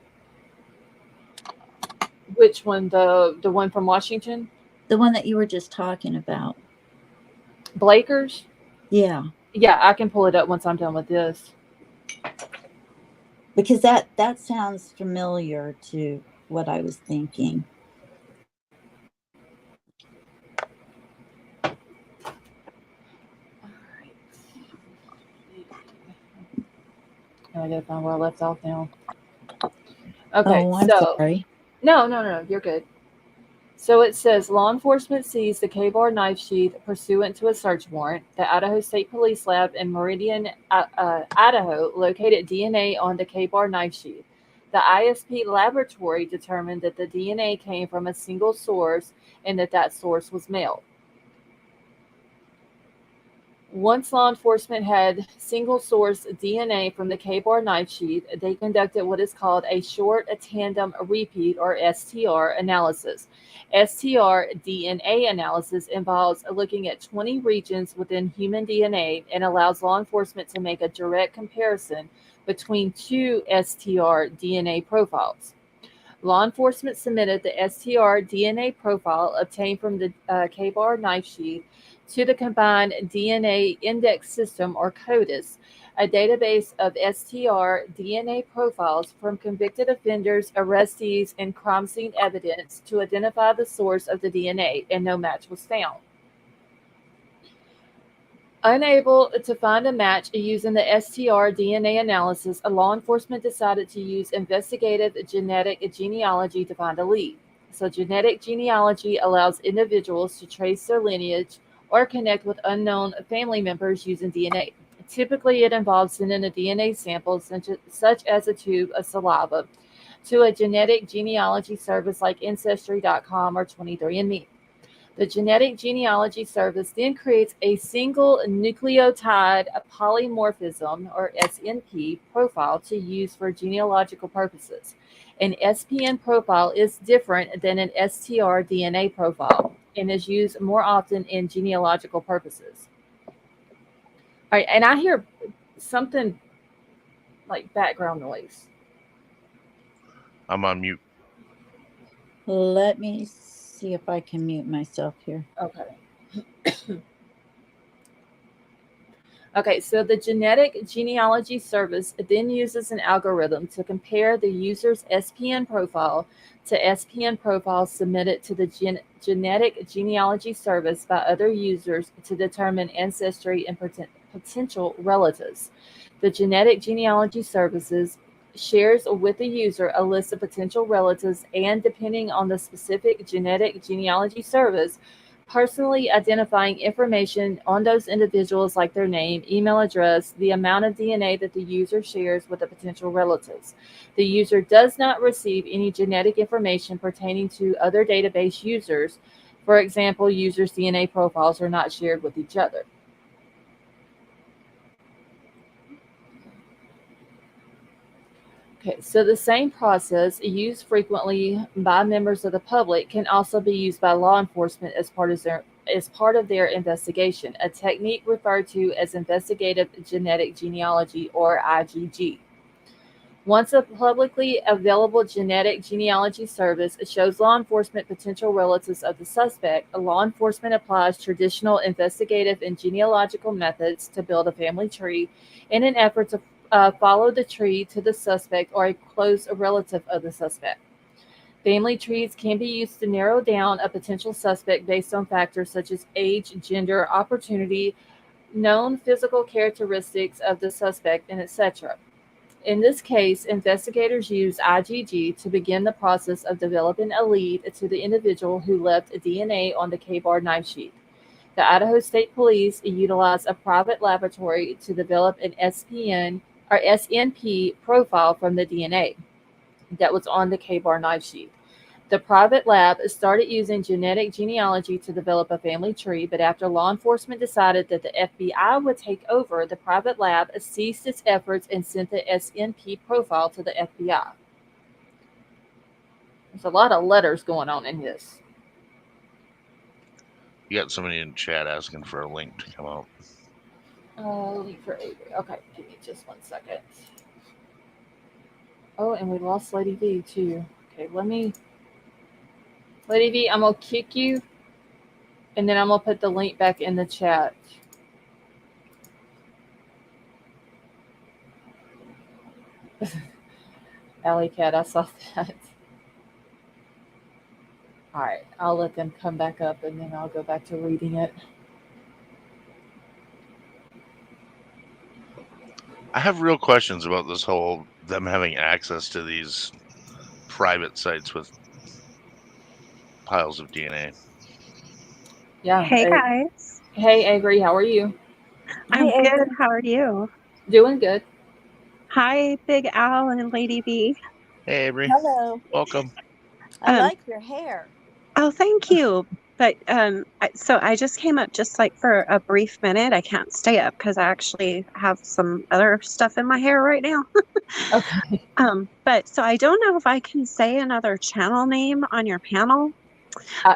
Which one? The one from Washington? The one that you were just talking about. Blaker's? Yeah. Yeah, I can pull it up once I'm done with this. Because that sounds familiar to what I was thinking. I gotta find where I left off now. Okay, I'm sorry. No, you're good. So it says law enforcement seized the K-bar knife sheath pursuant to a search warrant. The Idaho State Police Lab in Meridian, Idaho, located DNA on the K-bar knife sheath. The ISP laboratory determined that the DNA came from a single source and that source was male. Once law enforcement had single source DNA from the K-bar knife sheath, they conducted what is called a short tandem repeat, or STR, analysis. STR DNA analysis involves looking at 20 regions within human DNA and allows law enforcement to make a direct comparison between two STR DNA profiles. Law enforcement submitted the STR DNA profile obtained from the K-bar knife sheath to the Combined DNA Index System, or CODIS, a database of STR DNA profiles from convicted offenders, arrestees, and crime scene evidence to identify the source of the DNA, and no match was found. Unable to find a match using the STR DNA analysis, law enforcement decided to use investigative genetic genealogy to find a lead. So genetic genealogy allows individuals to trace their lineage or connect with unknown family members using DNA. Typically, it involves sending a DNA sample, such as a tube of saliva, to a genetic genealogy service like Ancestry.com or 23andMe. The genetic genealogy service then creates a single nucleotide polymorphism, or SNP, profile to use for genealogical purposes. An SPN profile is different than an STR DNA profile and is used more often in genealogical purposes. All right, and I hear something like background noise. I'm on mute. Let me see if I can mute myself here. Okay. Okay, so the genetic genealogy service then uses an algorithm to compare the user's SPN profile to SPN profiles submitted to the genetic genealogy service by other users to determine ancestry and potential relatives. The genetic genealogy services shares with the user a list of potential relatives and, depending on the specific genetic genealogy service, personally identifying information on those individuals like their name, email address, the amount of DNA that the user shares with the potential relatives. The user does not receive any genetic information pertaining to other database users. For example, users' DNA profiles are not shared with each other. Okay, so the same process used frequently by members of the public can also be used by law enforcement as part of their investigation, a technique referred to as investigative genetic genealogy, or IGG. Once a publicly available genetic genealogy service shows law enforcement potential relatives of the suspect, law enforcement applies traditional investigative and genealogical methods to build a family tree in an effort to follow the tree to the suspect or a close relative of the suspect. Family trees can be used to narrow down a potential suspect based on factors such as age, gender, opportunity, known physical characteristics of the suspect, and etc. In this case, investigators use IGG to begin the process of developing a lead to the individual who left DNA on the K-bar knife sheath. The Idaho State Police utilize a private laboratory to develop an SPN or SNP profile from the DNA that was on the K-bar knife sheath. The private lab started using genetic genealogy to develop a family tree, but after law enforcement decided that the FBI would take over, the private lab ceased its efforts and sent the SNP profile to the FBI. There's a lot of letters going on in this. You got somebody in chat asking for a link to come out. Link for Avery. Okay, give me just 1 second. Oh, and we lost Lady V too. Okay, Lady V, I'm gonna kick you, and then I'm gonna put the link back in the chat. Alley Cat, I saw that. All right, I'll let them come back up, and then I'll go back to reading it. I have real questions about this whole them having access to these private sites with piles of DNA. Yeah. Hey guys. Hey Avery, how are you? I'm Hi, good. Avery. How are you? Doing good. Hi, Big Al and Lady B. Hey, Avery. Hello. Welcome. I like your hair. Oh, thank you. But so I just came up just like for a brief minute. I can't stay up because I actually have some other stuff in my hair right now. Okay. But so I don't know if I can say another channel name on your panel.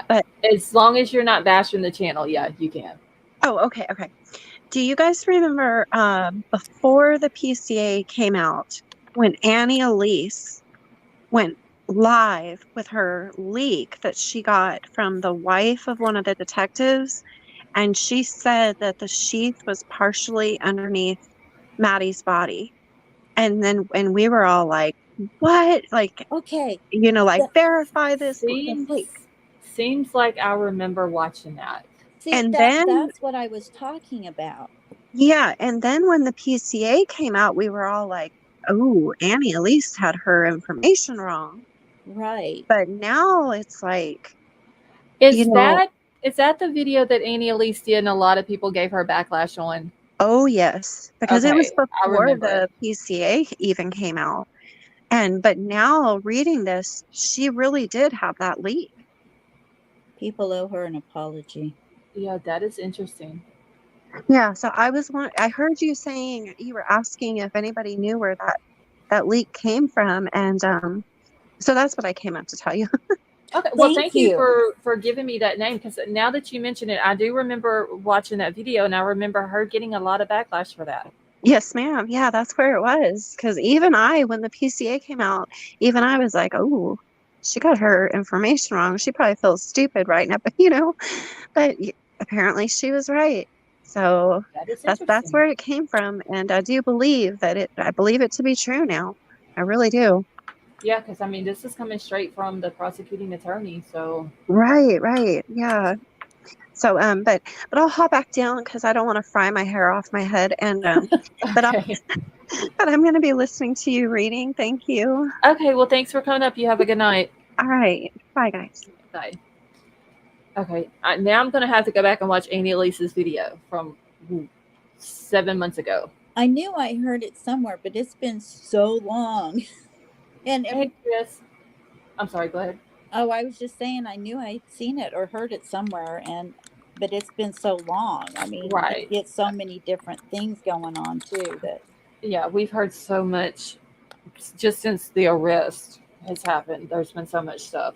But as long as you're not bashing the channel, yeah, you can. Oh, okay. Do you guys remember before the PCA came out when Annie Elise went live with her leak that she got from the wife of one of the detectives, and she said that the sheath was partially underneath Maddie's body, and we were all like, what? Like, Okay. like verify this. Seems like I remember watching that. See, And that's what I was talking about. Yeah, and then when the PCA came out, we were all like, oh, Annie Elise had her information wrong. Right. But now it's like, is that the video that Annie Elise did and a lot of people gave her backlash on? Oh, yes, because it was before the it. PCA even came out. But now reading this, she really did have that leak. People owe her an apology. Yeah, that is interesting. Yeah, so I heard you saying, you were asking if anybody knew where that leak came from, and so that's what I came up to tell you. Okay, well, thank you for giving me that name, because now that you mention it, I do remember watching that video, and I remember her getting a lot of backlash for that. Yes, ma'am. Yeah, that's where it was. Because even I, when the PCA came out, even I was like, oh, she got her information wrong. She probably feels stupid right now, but but apparently she was right. So That is that's interesting. where it came from, and I do believe I believe it to be true now. I really do. Yeah, because I mean, this is coming straight from the prosecuting attorney. So, Right, right. Yeah. So but I'll hop back down because I don't want to fry my hair off my head, and but I okay. but I'm going to be listening to you reading. Thank you. Okay. Well, thanks for coming up. You have a good night. All right. Bye, guys. Bye. Okay. Now I'm going to have to go back and watch Annie Elise's video from 7 months ago. I knew I heard it somewhere, but it's been so long. And Hey, Chris. I'm sorry. Go ahead. oh, I was just saying I knew I'd seen it or heard it somewhere, and but it's been so long. I mean, you Right. get so many different things going on too that Yeah, we've heard so much just since the arrest has happened. There's been so much stuff.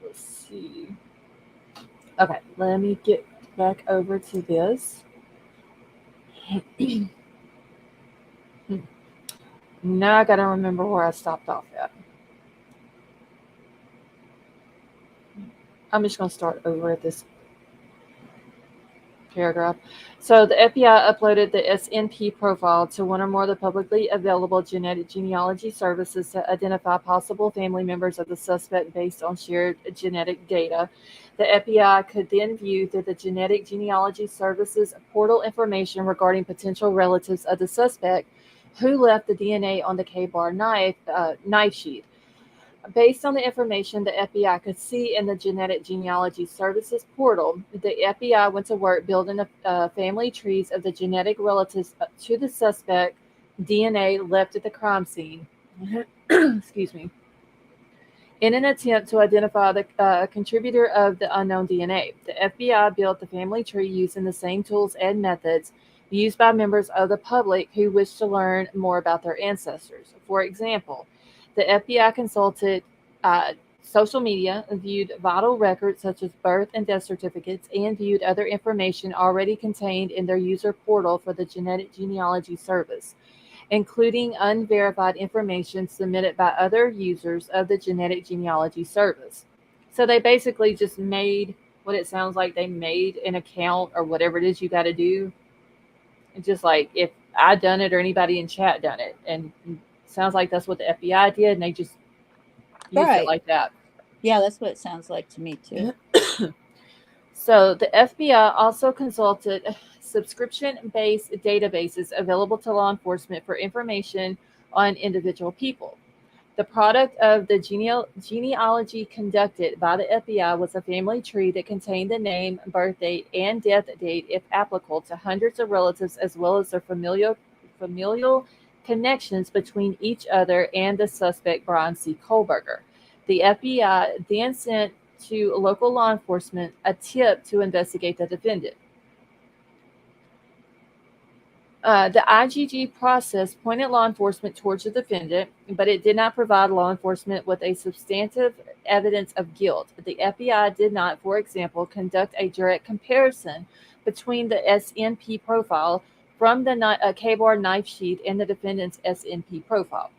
Let's see. Okay, let me get back over to this. Now I got to remember where I stopped off at. I'm just going to start over at this paragraph. So the FBI uploaded the SNP profile to one or more of the publicly available genetic genealogy services to identify possible family members of the suspect based on shared genetic data. The FBI could then view through the genetic genealogy services portal information regarding potential relatives of the suspect who left the DNA on the K-bar knife sheath. Based on the information the FBI could see in the Genetic Genealogy Services portal, the FBI went to work building family trees of the genetic relatives to the suspect DNA left at the crime scene. Excuse me. In an attempt to identify the contributor of the unknown DNA, the FBI built the family tree using the same tools and methods used by members of the public who wish to learn more about their ancestors. For example, the FBI consulted uh, social media, viewed vital records such as birth and death certificates, and viewed other information already contained in their user portal for the Genetic Genealogy Service, including unverified information submitted by other users of the Genetic Genealogy Service. So they basically just made what it sounds like they made an account or whatever it is you got to do. It's just like if I done it or anybody in chat done it. And it sounds like that's what the FBI did, and they just used it right. like that. Yeah, that's what it sounds like to me too. So the FBI also consulted subscription-based databases available to law enforcement for information on individual people. The product of the genealogy conducted by the FBI was a family tree that contained the name, birth date, and death date, if applicable, to hundreds of relatives, as well as their familial connections between each other and the suspect, Bryan C. Kohberger. The FBI then sent to local law enforcement a tip to investigate the defendant. The IGG process pointed law enforcement towards the defendant, but it did not provide law enforcement with a substantive evidence of guilt. The FBI did not, for example, conduct a direct comparison between the SNP profile from the K-bar knife sheath and the defendant's SNP profile.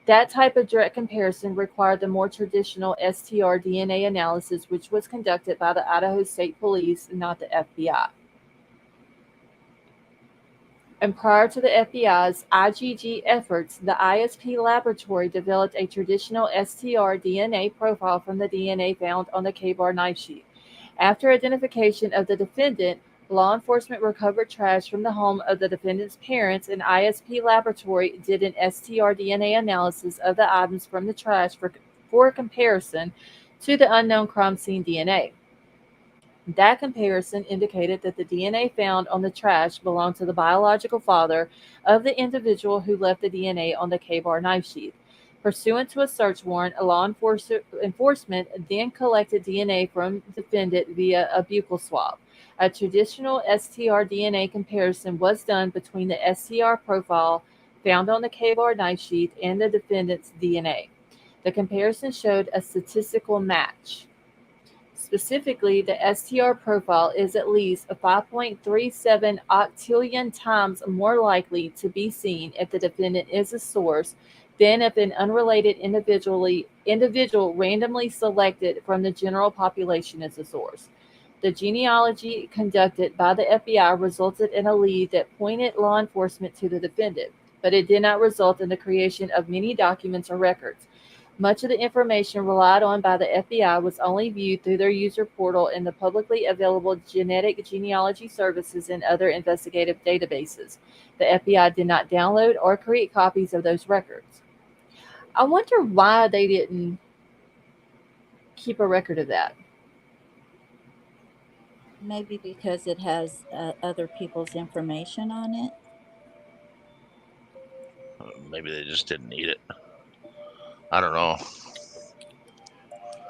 That type of direct comparison required the more traditional STR DNA analysis, which was conducted by the Idaho State Police, not the FBI. And prior to the FBI's IGG efforts, the ISP laboratory developed a traditional STR DNA profile from the DNA found on the K-bar knife sheath. After identification of the defendant, law enforcement recovered trash from the home of the defendant's parents, and ISP laboratory did an STR DNA analysis of the items from the trash for comparison to the unknown crime scene DNA. That comparison indicated that the DNA found on the trash belonged to the biological father of the individual who left the DNA on the K-bar knife sheath. Pursuant to a search warrant, law enforcement then collected DNA from the defendant via a buccal swab. A traditional STR DNA comparison was done between the STR profile found on the K-bar knife sheath and the defendant's DNA. The comparison showed a statistical match. Specifically, the STR profile is at least 5.37 octillion times more likely to be seen if the defendant is a source than if an unrelated individual randomly selected from the general population is a source. The genealogy conducted by the FBI resulted in a lead that pointed law enforcement to the defendant, but it did not result in the creation of many documents or records. Much of the information relied on by the FBI was only viewed through their user portal and the publicly available genetic genealogy services and other investigative databases. The FBI did not download or create copies of those records. I wonder why they didn't keep a record of that. Maybe because it has other people's information on it. Maybe they just didn't need it. I don't know. It's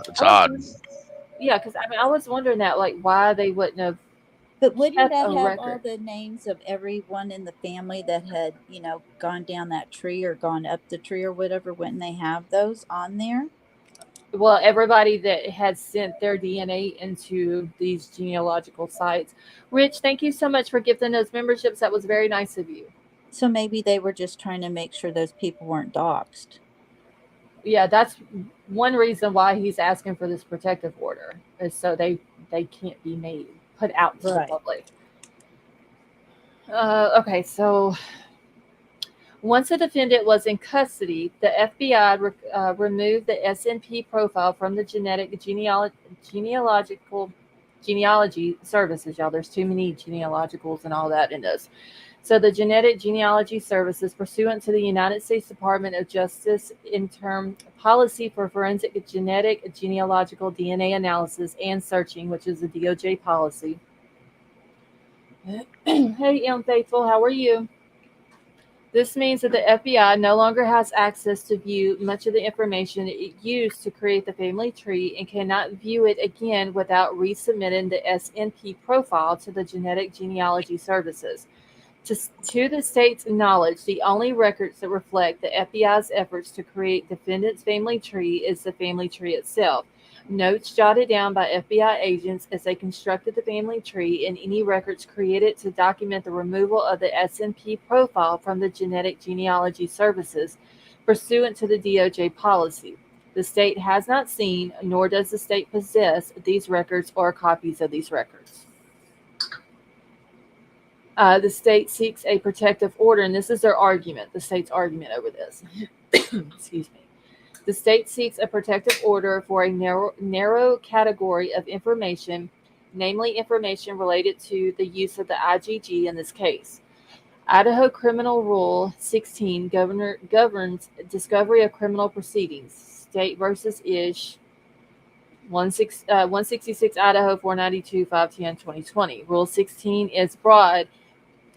I was odd. wondering- Yeah, because I was wondering that, like, why they wouldn't have. But wouldn't Kept that a have all record. the names of everyone in the family that had, gone down that tree or gone up the tree or whatever? Wouldn't they have those on there? Well, everybody that had sent their DNA into these genealogical sites. Rich, thank you so much for gifting those memberships. That was very nice of you. So maybe they were just trying to make sure those people weren't doxxed. Yeah, that's one reason why he's asking for this protective order, is so they can't be put out to the Right. public. Okay, so once the defendant was in custody, the FBI removed the SNP profile from the genealogy services. Y'all, there's too many genealogicals and all that in this. So the genetic genealogy services, pursuant to the United States Department of Justice interim policy for forensic genetic genealogical DNA analysis and searching, which is the DOJ policy. Hey, M. Faithful, how are you? This means that the FBI no longer has access to view much of the information it used to create the family tree and cannot view it again without resubmitting the SNP profile to the genetic genealogy services. To the state's knowledge, the only records that reflect the FBI's efforts to create defendant's family tree is the family tree itself. Notes jotted down by FBI agents as they constructed the family tree and any records created to document the removal of the SNP profile from the genetic genealogy services pursuant to the DOJ policy. The state has not seen, nor does the state possess, these records or copies of these records. The state seeks a protective order, and this is their argument, the state's argument over this. Excuse me. The state seeks a protective order for a narrow category of information, namely information related to the use of the IgG in this case. Idaho Criminal Rule 16 governs discovery of criminal proceedings. State versus Ish 166 Idaho 492 510 2020. Rule 16 is broad,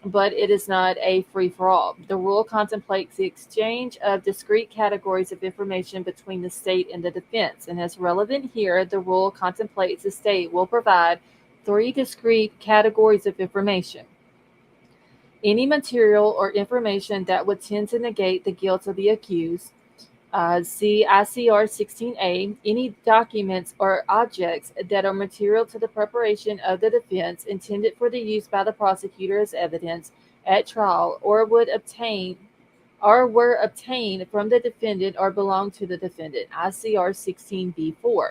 but it is not a free-for-all. The rule contemplates the exchange of discrete categories of information between the state and the defense. And as relevant here, the rule contemplates the state will provide 3 discrete categories of information. Any material or information that would tend to negate the guilt of the accused. See ICR 16A, any documents or objects that are material to the preparation of the defense intended for the use by the prosecutor as evidence at trial or were obtained from the defendant or belong to the defendant, ICR 16B4,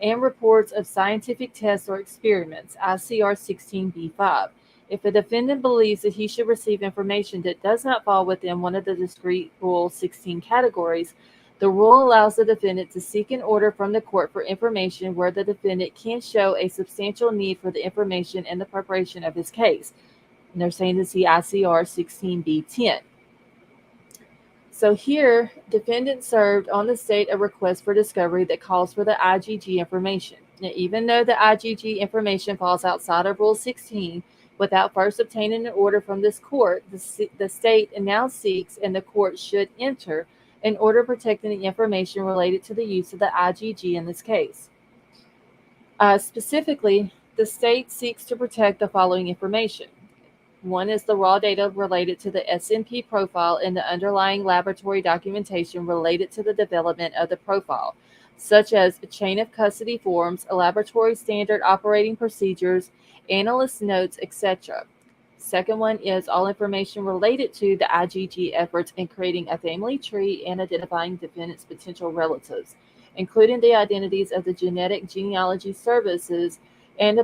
and reports of scientific tests or experiments, ICR 16B5. If a defendant believes that he should receive information that does not fall within one of the discrete Rule 16 categories, the rule allows the defendant to seek an order from the court for information where the defendant can show a substantial need for the information in the preparation of his case. And they're saying to see ICR 16B10. So here, defendant served on the state a request for discovery that calls for the IgG information. Now, even though the IgG information falls outside of Rule 16, without first obtaining an order from this court, the state now seeks, and the court should enter, an order protecting the information related to the use of the IgG in this case. Specifically, the state seeks to protect the following information. One is the raw data related to the SNP profile and the underlying laboratory documentation related to the development of the profile. such as chain of custody forms, laboratory standard operating procedures, analyst notes, etc. Second one is all information related to the IGG efforts in creating a family tree and identifying defendants' potential relatives, including the identities of the genetic genealogy services and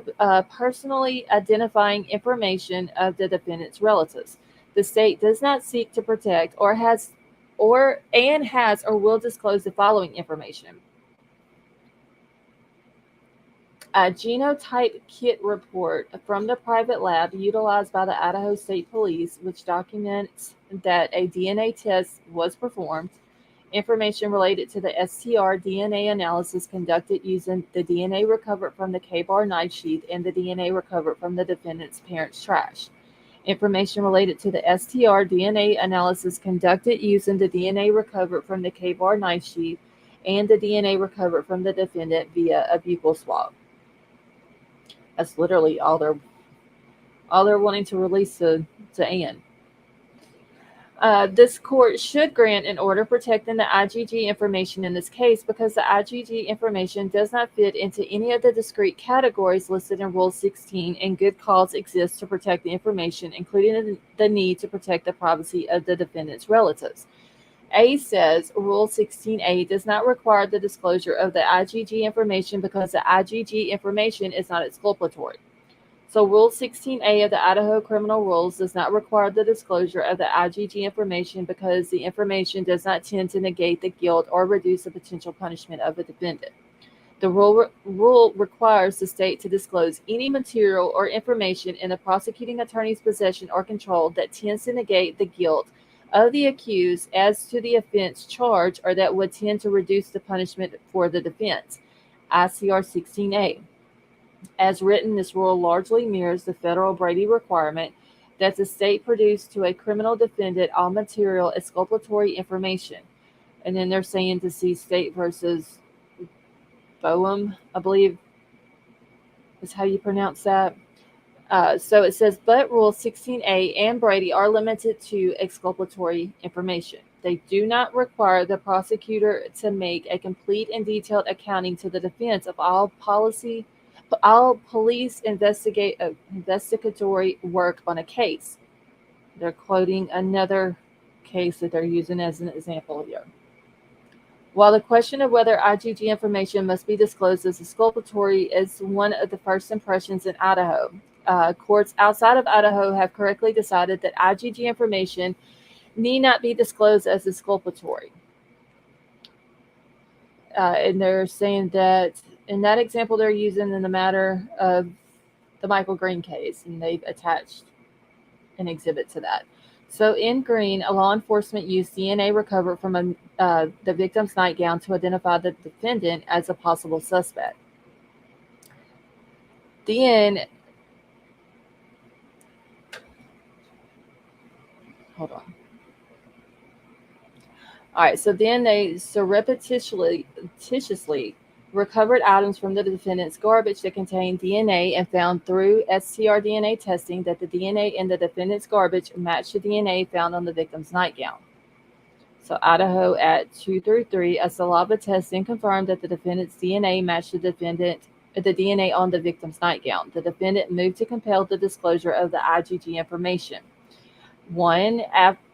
personally identifying information of the defendant's relatives. The state does not seek to protect or has or will disclose the following information: a genotype kit report from the private lab utilized by the Idaho State Police, which documents that a DNA test was performed, information related to the STR DNA analysis conducted using the DNA recovered from the K-bar knife sheath and the DNA recovered from the defendant's parents' trash, information related to the STR DNA analysis conducted using the DNA recovered from the K-bar knife sheath and the DNA recovered from the defendant via a buccal swab. That's literally all they're wanting to release to Ann. This court should grant an order protecting the IGG information in this case because the IGG information does not fit into any of the discrete categories listed in Rule 16, and good cause exists to protect the information, including the need to protect the privacy of the defendant's relatives. A says Rule 16A does not require the disclosure of the IGG information because the IGG information is not exculpatory. So Rule 16A of the Idaho Criminal Rules does not require the disclosure of the IGG information because the information does not tend to negate the guilt or reduce the potential punishment of a defendant. The rule requires the state to disclose any material or information in the prosecuting attorney's possession or control that tends to negate the guilt of the accused as to the offense charged or that would tend to reduce the punishment for the defense. ICR 16A. As written, this rule largely mirrors the federal Brady requirement that the state produce to a criminal defendant all material exculpatory information. And then they're saying to see State versus Boehm, I believe is how you pronounce that. So it says, but Rule 16A and Brady are limited to exculpatory information. They do not require the prosecutor to make a complete and detailed accounting to the defense of all police investigatory work on a case. They're quoting another case that they're using as an example here. While the question of whether IGG information must be disclosed as exculpatory is one of the first impressions in Idaho, courts outside of Idaho have correctly decided that IGG information need not be disclosed as exculpatory. And they're saying that in that example they're using in the matter of the Michael Green case, and they've attached an exhibit to that. So in Green, a law enforcement used DNA recovered from the victim's nightgown to identify the defendant as a possible suspect. Then, hold on. All right, so then they surreptitiously recovered items from the defendant's garbage that contained DNA and found through STR DNA testing that the DNA in the defendant's garbage matched the DNA found on the victim's nightgown. So Idaho at 2-3, a saliva testing confirmed that the defendant's DNA matched the DNA on the victim's nightgown. The defendant moved to compel the disclosure of the IGG information.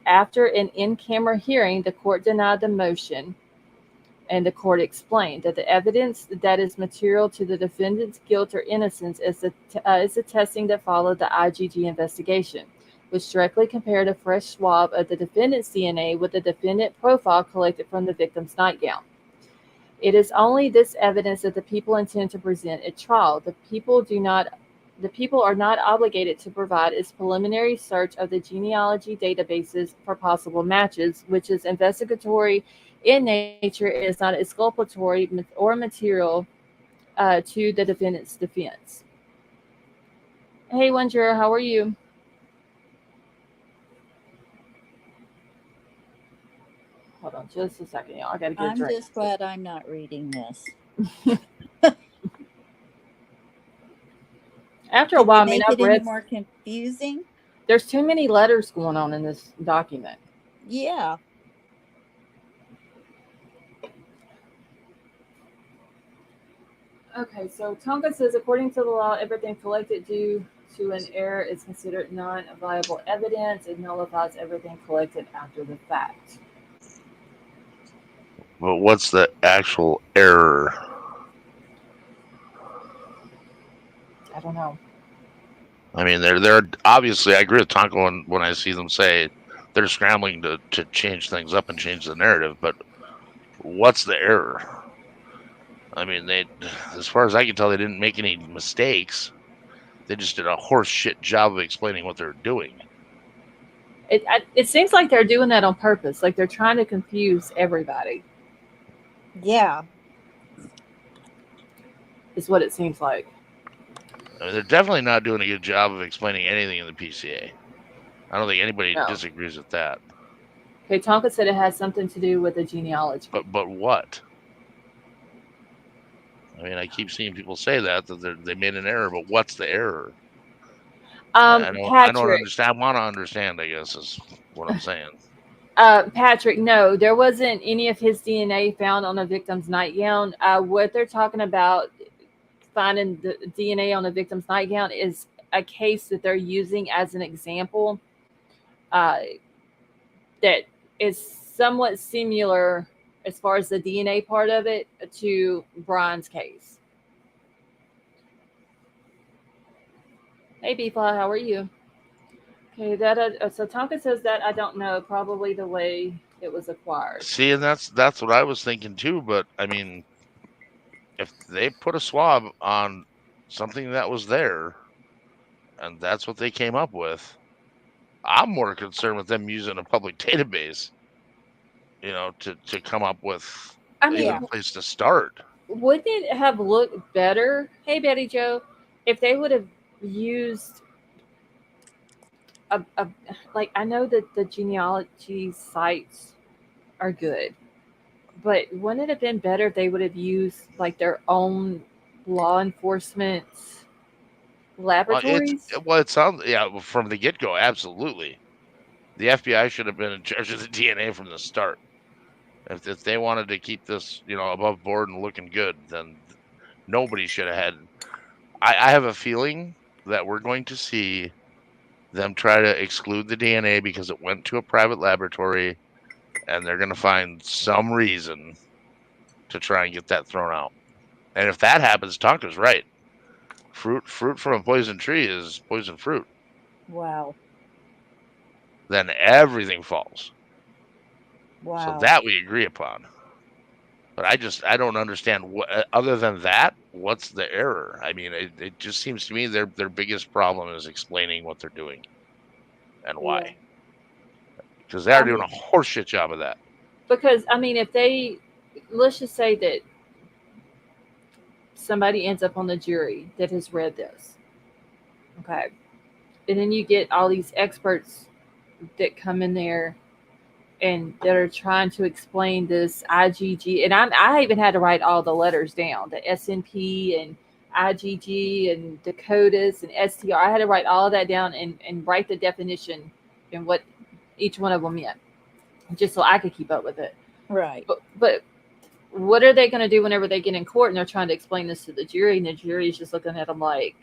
After an in-camera hearing, the court denied the motion, and the court explained that the evidence that is material to the defendant's guilt or innocence is the testing that followed the IGG investigation, which directly compared a fresh swab of the defendant's DNA with the defendant profile collected from the victim's nightgown. It is only this evidence that the people intend to present at trial. The people are not obligated to provide its preliminary search of the genealogy databases for possible matches, which is investigatory in nature and is not exculpatory or material to the defendant's defense. Hey, Wondra, how are you? Hold on just a second, y'all. I gotta get a drink. I'm just glad I'm not reading this. After a while, I mean, make I've it any read. more confusing? There's too many letters going on in this document. Yeah. Okay, so Tonka says, according to the law, everything collected due to an error is considered non-viable evidence. It nullifies everything collected after the fact. But what's the actual error? I don't know. I mean, they're obviously. I agree with Tonko when I see them say they're scrambling to change things up and change the narrative. But what's the error? I mean, as far as I can tell, they didn't make any mistakes. They just did a horse shit job of explaining what they're doing. It seems like they're doing that on purpose. Like they're trying to confuse everybody. Yeah. Is what it seems like. I mean, they're definitely not doing a good job of explaining anything in the PCA. I don't think anybody No. disagrees with that. Okay, Tonka said it has something to do with the genealogy. But what? I mean, I keep seeing people say that they made an error, but what's the error? I don't understand. I want to understand, I guess, is what I'm saying. Patrick, no, there wasn't any of his DNA found on a victim's nightgown. What they're talking about finding the DNA on a victim's nightgown is a case that they're using as an example that is somewhat similar as far as the DNA part of it to Bryan's case. Hey, B-Fly, how are you? Okay, so Tonka says that I don't know, probably the way it was acquired. See, and that's what I was thinking too. But I mean, if they put a swab on something that was there, and that's what they came up with, I'm more concerned with them using a public database, to come up with a place to start. Wouldn't it have looked better? Hey, Betty Joe, if they would have used like, I know that the genealogy sites are good, but wouldn't it have been better if they would have used like their own law enforcement laboratories? It sounds, from the get-go, absolutely. The FBI should have been in charge of the DNA from the start. If they wanted to keep this, above board and looking good, then nobody should have had. I have a feeling that we're going to see them try to exclude the DNA because it went to a private laboratory, and they're going to find some reason to try and get that thrown out. And if that happens, Tonka's right. Fruit from a poison tree is poison fruit. Wow. Then everything falls. Wow. So that we agree upon. But I don't understand what, other than that, what's the error? I mean, it just seems to me their biggest problem is explaining what they're doing and why. Because they're doing a horseshit job of that. Because, I mean, let's just say that somebody ends up on the jury that has read this. Okay. And then you get all these experts that come in there and that are trying to explain this IgG. And I even had to write all the letters down, the SNP and IgG and Dakotas and STR. I had to write all of that down and write the definition and what each one of them meant, just so I could keep up with it. Right. But what are they going to do whenever they get in court and they're trying to explain this to the jury, and the jury is just looking at them like,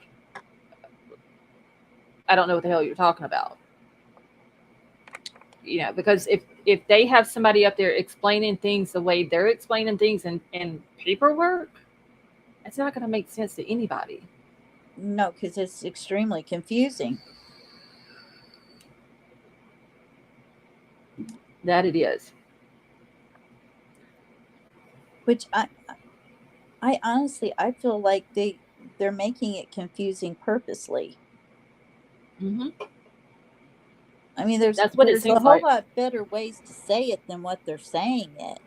I don't know what the hell you're talking about. Because if they have somebody up there explaining things the way they're explaining things in paperwork, it's not going to make sense to anybody. No, because it's extremely confusing. That it is. Which I honestly, I feel like they're making it confusing purposely. Mm-hmm. I mean, there's a whole lot better ways to say it than what they're saying it.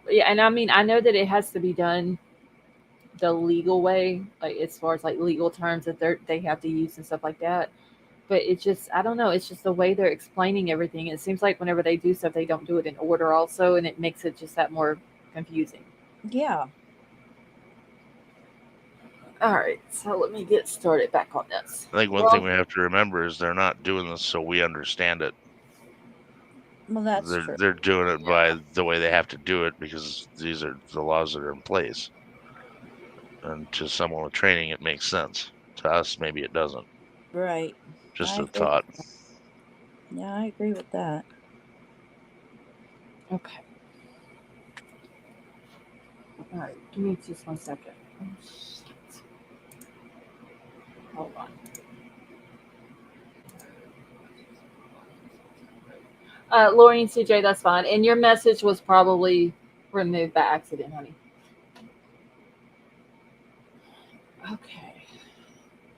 Yeah, and I mean, I know that it has to be done the legal way, like as far as like legal terms that they have to use and stuff like that. But it's just, I don't know, it's just the way they're explaining everything. It seems like whenever they do stuff, they don't do it in order also, and it makes it just that more confusing. Yeah. All right, so let me get started back on this. I think one thing we have to remember is they're not doing this so we understand it. Well, that's true. They're doing it by the way they have to do it because these are the laws that are in place. And to someone with training, it makes sense. To us, maybe it doesn't. Right. Just I a agree. thought. Yeah, I agree with that. Okay. All right. Give me just 1 second. Oh, shit. Hold on. Lori and CJ, that's fine. And your message was probably removed by accident, honey. Okay.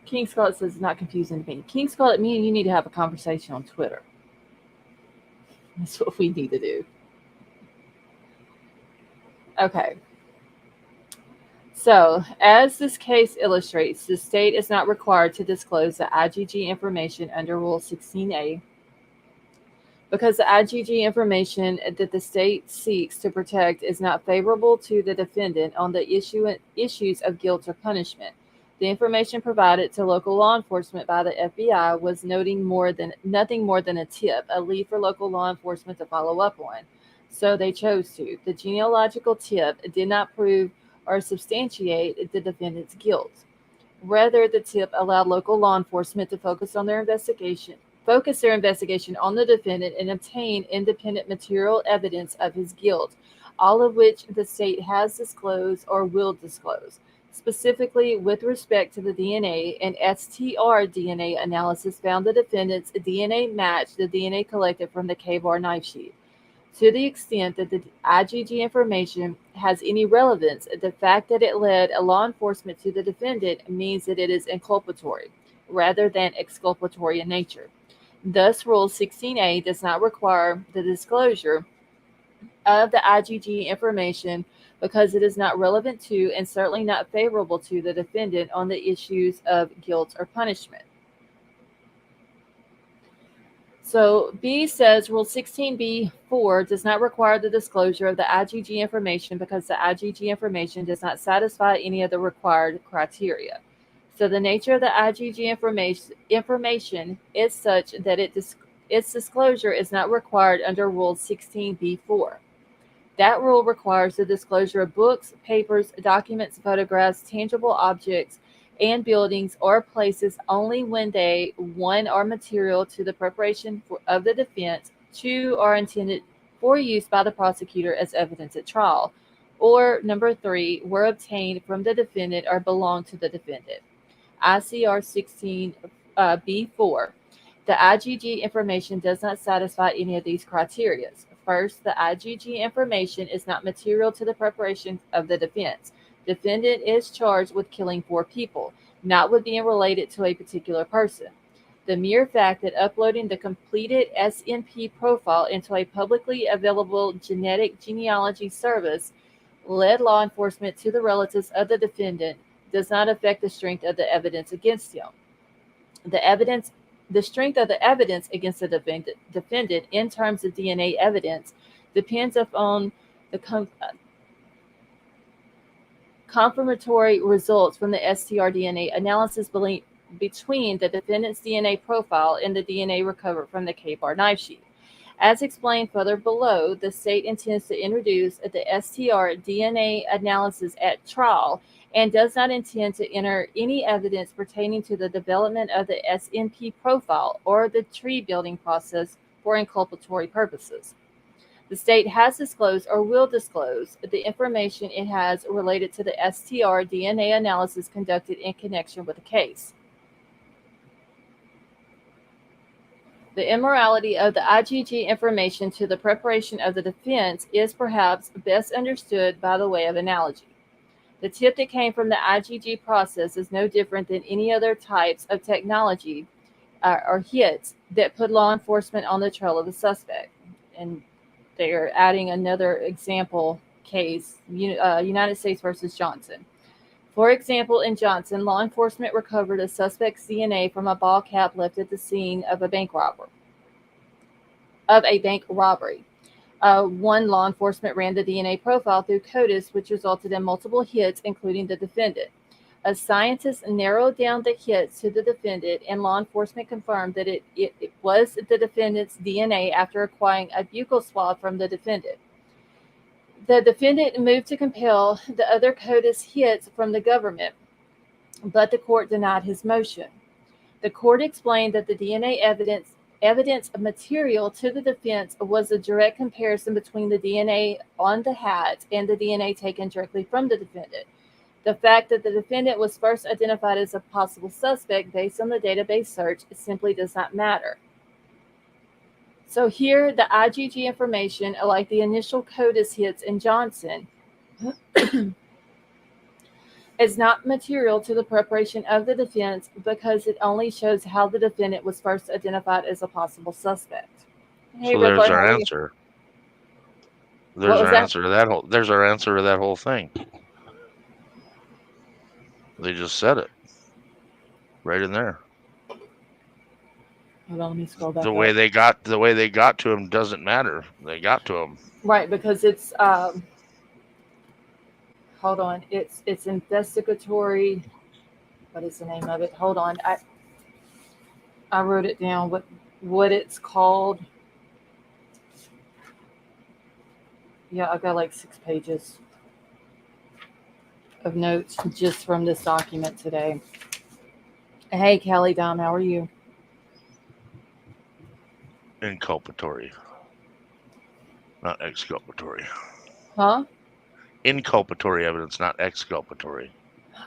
King Scarlet says it's not confusing to me. King Scarlet, me and you need to have a conversation on Twitter. That's what we need to do. Okay. So, as this case illustrates, the state is not required to disclose the IGG information under Rule 16A because the IGG information that the state seeks to protect is not favorable to the defendant on the issues of guilt or punishment. The information provided to local law enforcement by the FBI was nothing more than a tip, a lead for local law enforcement to follow up on. So they chose to. The genealogical tip did not prove or substantiate the defendant's guilt. Rather, the tip allowed local law enforcement to focus their investigation on the defendant and obtain independent material evidence of his guilt, all of which the state has disclosed or will disclose. Specifically, with respect to the DNA, an STR DNA analysis found the defendant's DNA matched the DNA collected from the K-bar knife sheath. To the extent that the IGG information has any relevance, the fact that it led law enforcement to the defendant means that it is inculpatory rather than exculpatory in nature. Thus, Rule 16A does not require the disclosure of the IGG information because it is not relevant to and certainly not favorable to the defendant on the issues of guilt or punishment. So B says Rule 16B-4 does not require the disclosure of the IGG information because the IGG information does not satisfy any of the required criteria. So the nature of the IGG information is such that its disclosure is not required under Rule 16B-4. That rule requires the disclosure of books, papers, documents, photographs, tangible objects, and buildings or places only when they, 1, are material to the preparation of the defense, 2, are intended for use by the prosecutor as evidence at trial, or number 3, were obtained from the defendant or belong to the defendant. ICR 16B4. The IGG information does not satisfy any of these criteria. First, the IGG information is not material to the preparation of the defense. Defendant is charged with killing 4 people, not with being related to a particular person. The mere fact that uploading the completed SNP profile into a publicly available genetic genealogy service led law enforcement to the relatives of the defendant does not affect the strength of the evidence against him. The strength of the evidence against the defendant in terms of DNA evidence depends upon the confirmatory results from the STR DNA analysis between the defendant's DNA profile and the DNA recovered from the K-bar knife sheath. As explained further below, the state intends to introduce the STR DNA analysis at trial and does not intend to enter any evidence pertaining to the development of the SNP profile or the tree building process for inculpatory purposes. The state has disclosed or will disclose the information it has related to the STR DNA analysis conducted in connection with the case. The immorality of the IGG information to the preparation of the defense is perhaps best understood by the way of analogy. The tip that came from the IGG process is no different than any other types of technology or hits that put law enforcement on the trail of the suspect. And they are adding another example case, United States versus Johnson. For example, in Johnson, law enforcement recovered a suspect's DNA from a ball cap left at the scene of a bank robbery. One law enforcement ran the DNA profile through CODIS, which resulted in multiple hits, including the defendant. A scientist narrowed down the hits to the defendant, and law enforcement confirmed that it was the defendant's DNA after acquiring a buccal swab from the defendant. The defendant moved to compel the other CODIS hits from the government, but the court denied his motion. The court explained that the DNA evidence material to the defense was a direct comparison between the DNA on the hat and the DNA taken directly from the defendant. The fact that the defendant was first identified as a possible suspect based on the database search simply does not matter. So here, the IgG information, like the initial CODIS hits in Johnson, is not material to the preparation of the defense because it only shows how the defendant was first identified as a possible suspect. Hey, So Riddler, there's how our are you? answer. What There's was our that? answer to that whole. There's our answer to that whole thing. They just said it right in there. Hold on, let me scroll back The up. way they got to him doesn't matter. They got to him. Right, because it's hold on, it's investigatory. What is the name of it? Hold on, I wrote it down. What it's called? Yeah, I've got like 6 pages of notes just from this document today. Hey, Callie Dom, how are you? Inculpatory, not exculpatory. Huh? Inculpatory evidence, not exculpatory.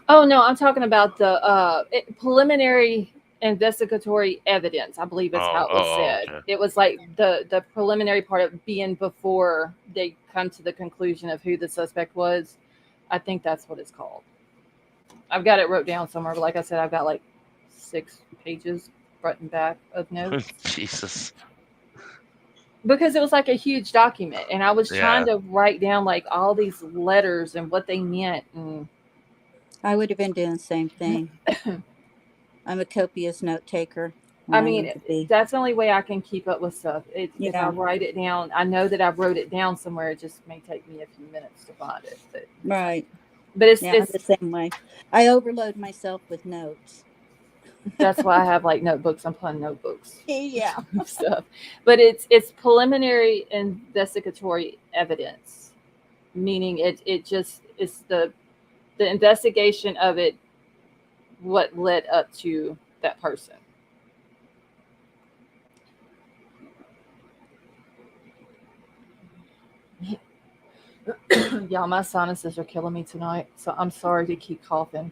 Oh no, I'm talking about the preliminary investigatory evidence. I believe is how it was said. Okay. It was like the preliminary part of being before they come to the conclusion of who the suspect was. I think that's what it's called. I've got it wrote down somewhere, but like I said, I've got like 6 pages front and back of notes. Jesus. Because it was like a huge document, and I was trying Yeah. to write down like all these letters and what they meant. And I would have been doing the same thing. I'm a copious note taker. I mean, need to be. that's the only way I can keep up with stuff. If I Yeah. write it down, I know that I wrote it down somewhere. It just may take me a few minutes to find it. Right. But it's Yeah, I'm the same way. I overload myself with notes. that's why I have like notebooks. I'm playing notebooks. Yeah. Stuff. But it's preliminary investigatory evidence, meaning it just is the investigation of it, what led up to that person. Y'all, my sinuses are killing me tonight, so I'm sorry to keep coughing.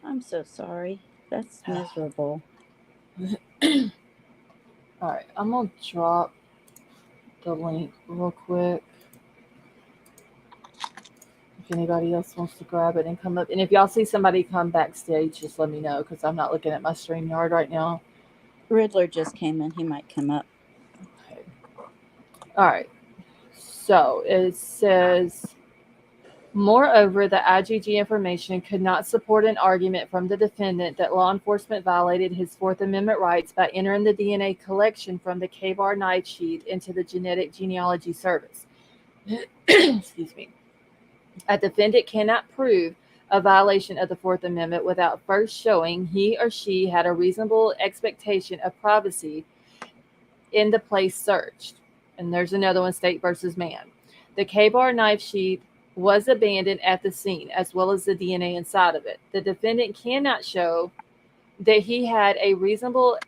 I'm so sorry. That's miserable. All right, I'm gonna drop the link real quick. If anybody else wants to grab it and come up, and if y'all see somebody come backstage, just let me know because I'm not looking at my StreamYard right now. Riddler just came in. He might come up. Okay. All right. So it says, moreover, the IgG information could not support an argument from the defendant that law enforcement violated his Fourth Amendment rights by entering the DNA collection from the K-bar knife sheath into the genetic genealogy service. Excuse me. A defendant cannot prove a violation of the Fourth Amendment without first showing he or she had a reasonable expectation of privacy in the place searched. And there's another one, State versus Mann. The K-bar knife sheath was abandoned at the scene, as well as the DNA inside of it. The defendant cannot show that he had a reasonable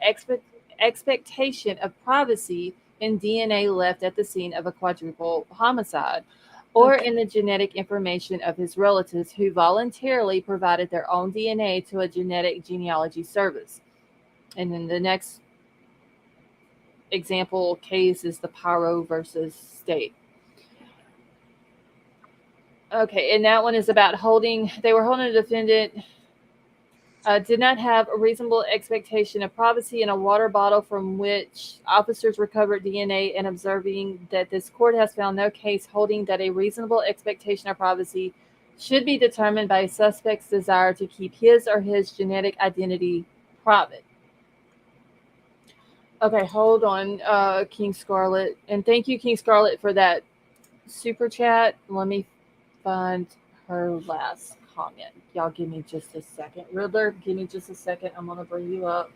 expectation of privacy in DNA left at the scene of a quadruple homicide, or in the genetic information of his relatives who voluntarily provided their own DNA to a genetic genealogy service. And then the next example case is the Pyro versus State. Okay, and that one is about they were holding a defendant, did not have a reasonable expectation of privacy in a water bottle from which officers recovered DNA, and observing that this court has found no case holding that a reasonable expectation of privacy should be determined by a suspect's desire to keep his or his genetic identity private. Okay, hold on, King Scarlet. And thank you, King Scarlet, for that super chat. Let me find her last comment. Y'all give me just a second. Riddler, give me just a second. I'm going to bring you up.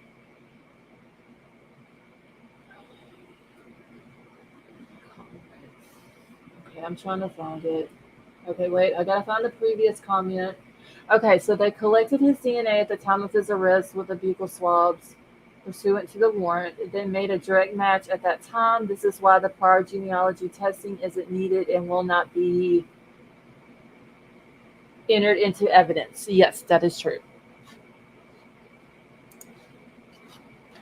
Okay, I'm trying to find it. Okay, wait. I gotta find the previous comment. Okay, so they collected his DNA at the time of his arrest with the buccal swabs pursuant to the warrant. It then made a direct match at that time. This is why the prior genealogy testing isn't needed and will not be entered into evidence. Yes, that is true.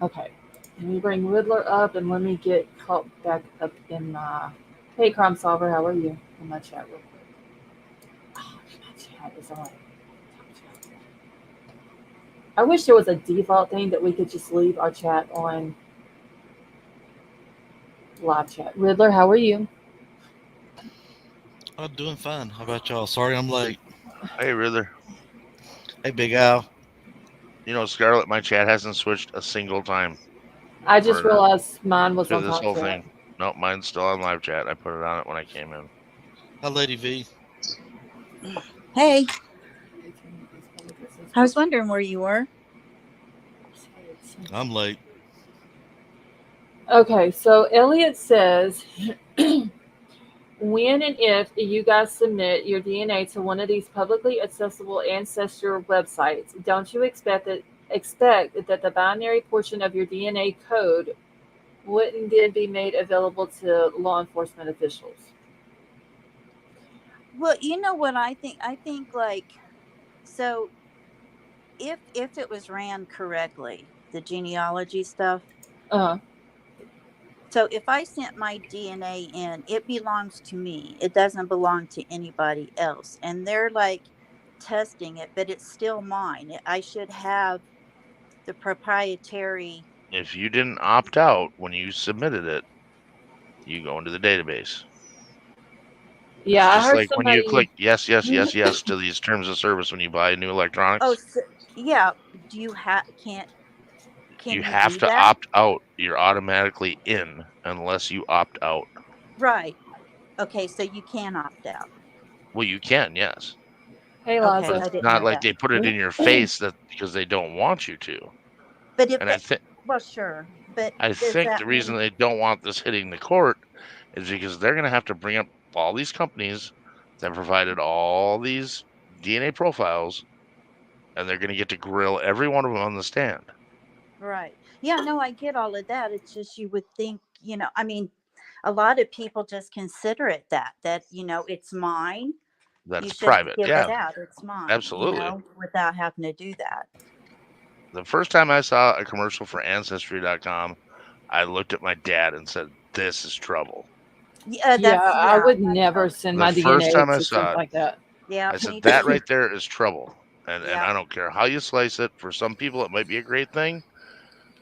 Okay. Let me bring Riddler up and let me get caught back up in my. Hey, Crime Solver, how are you? In my chat, real quick. Oh, my chat is on. I wish there was a default thing that we could just leave our chat on live chat. Riddler, how are you? I'm doing fine. How about y'all? Sorry I'm late. Hey, Riddler. Hey, Big Al. You know, Scarlett, my chat hasn't switched a single time I just for realized mine was through on this top whole chat. thing. Nope, mine's still on live chat. I put it on it when I came in. Hi, Lady V. Hey, I was wondering where you were. I'm late. Okay, so Elliot says, when and if you guys submit your DNA to one of these publicly accessible ancestral websites, don't you expect that the binary portion of your DNA code wouldn't then be made available to law enforcement officials? Well, you know what I think? I think like so if it was ran correctly, the genealogy stuff. Uh, So if I sent my DNA in, it belongs to me. It doesn't belong to anybody else. And they're like testing it, but it's still mine. I should have the proprietary. If you didn't opt out when you submitted it, you go into the database. yeah, It's I just heard like when you somebody. click yes, yes, yes, yes to these terms of service when you buy new electronics. Oh, so, yeah. Do you have? Can You you have do to that? opt out. You're automatically in unless you opt out. Right. Okay. So you can opt out. Well, you can, yes, Hey, Okay, but Liza. I it's didn't not know like that. they put it in your face that because they don't want you to. But if And I that, think well, sure. But I does think the that reason mean? they don't want this hitting the court is because they're going to have to bring up all these companies that provided all these DNA profiles, and they're going to get to grill every one of them on the stand. Right. Yeah, no, I get all of that. It's just you would think, I mean, a lot of people just consider it that, it's mine. You That's shouldn't private. give Yeah, it out. It's mine, absolutely. without having to do that. The first time I saw a commercial for Ancestry.com, I looked at my dad and said, "This is trouble." Yeah, Yeah, I would that's never totally. send The my first DNA time I to saw something it, like that. Yeah, I said, me "That too. right there is trouble." And Yeah, I don't care how you slice it. For some people, it might be a great thing,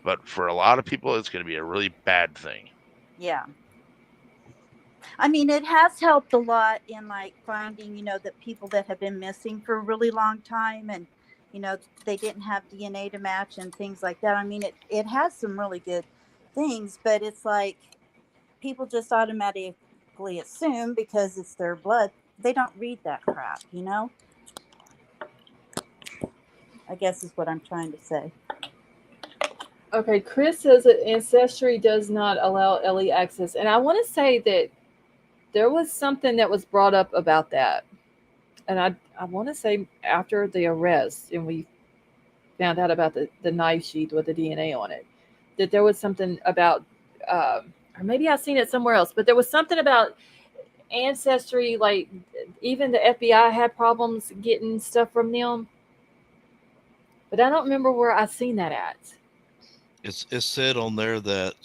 but for a lot of people, it's going to be a really bad thing. yeah. I mean, it has helped a lot in like finding, the people that have been missing for a really long time and, they didn't have DNA to match and things like that. I mean, it has some really good things, but it's like people just automatically assume because it's their blood, they don't read that crap. I guess is what I'm trying to say. Okay, Chris says that Ancestry does not allow Ellie access. And I want to say that there was something that was brought up about that. And I want to say after the arrest, and we found out about the knife sheath with the DNA on it, that there was something about, or maybe I've seen it somewhere else, but there was something about Ancestry, like even the FBI had problems getting stuff from them. But I don't remember where I seen that at. It's said on there that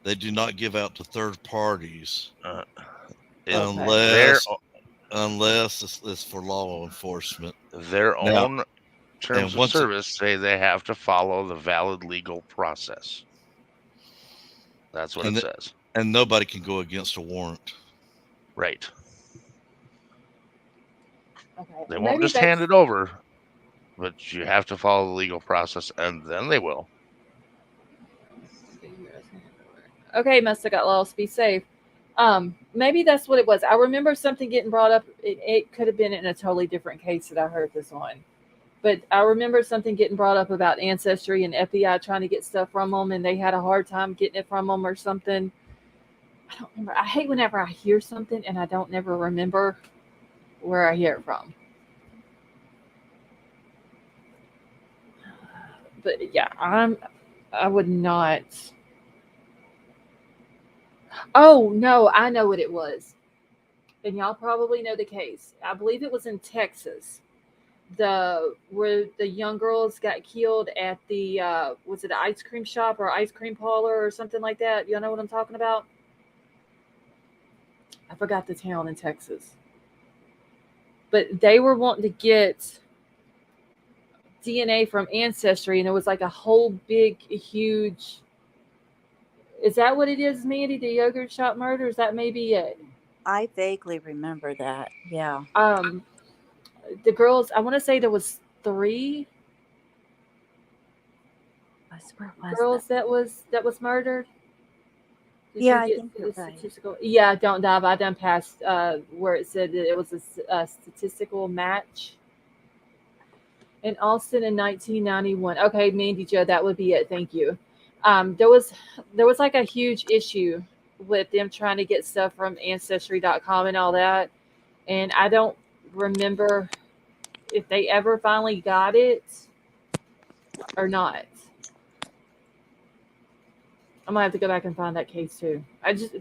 they do not give out to third parties Uh, Okay. unless it's for law enforcement. their Now, own terms and of once service say they have to follow the valid legal process. That's what it says. and nobody can go against a warrant. Right. Okay. They won't Maybe just hand that's it over, but you have to follow the legal process, and then they will. okay. Must have got lost. Be safe. Maybe that's what it was. I remember something getting brought up. It could have been in a totally different case that I heard this on. But I remember something getting brought up about Ancestry and FBI trying to get stuff from them, and they had a hard time getting it from them or something. I don't remember. I hate whenever I hear something and I don't never remember. where I hear it from. But yeah, I would not. Oh no, I know what it was, and y'all probably know the case. I believe it was in Texas. The where the young girls got killed at the was it an ice cream shop or ice cream parlor or something like that? Y'all know what I'm talking about? I forgot the town in Texas, but they were wanting to get DNA from ancestry, and it was like a whole big, huge. Is that what it is, Mandy? The yogurt shop murder? Is that maybe it? I vaguely remember that. Yeah. Um, the girls. I want to say there was three Where was girls that? that was murdered. Did Yeah, you I get think to you're the right. statistical? Yeah, don't dive. I done past where it said that it was a statistical match in Austin in 1991. Okay, Mandy Joe, that would be it. Thank you. There was like a huge issue with them trying to get stuff from ancestry.com and all that, and I don't remember if they ever finally got it or not. I'm gonna have to go back and find that case too. I just,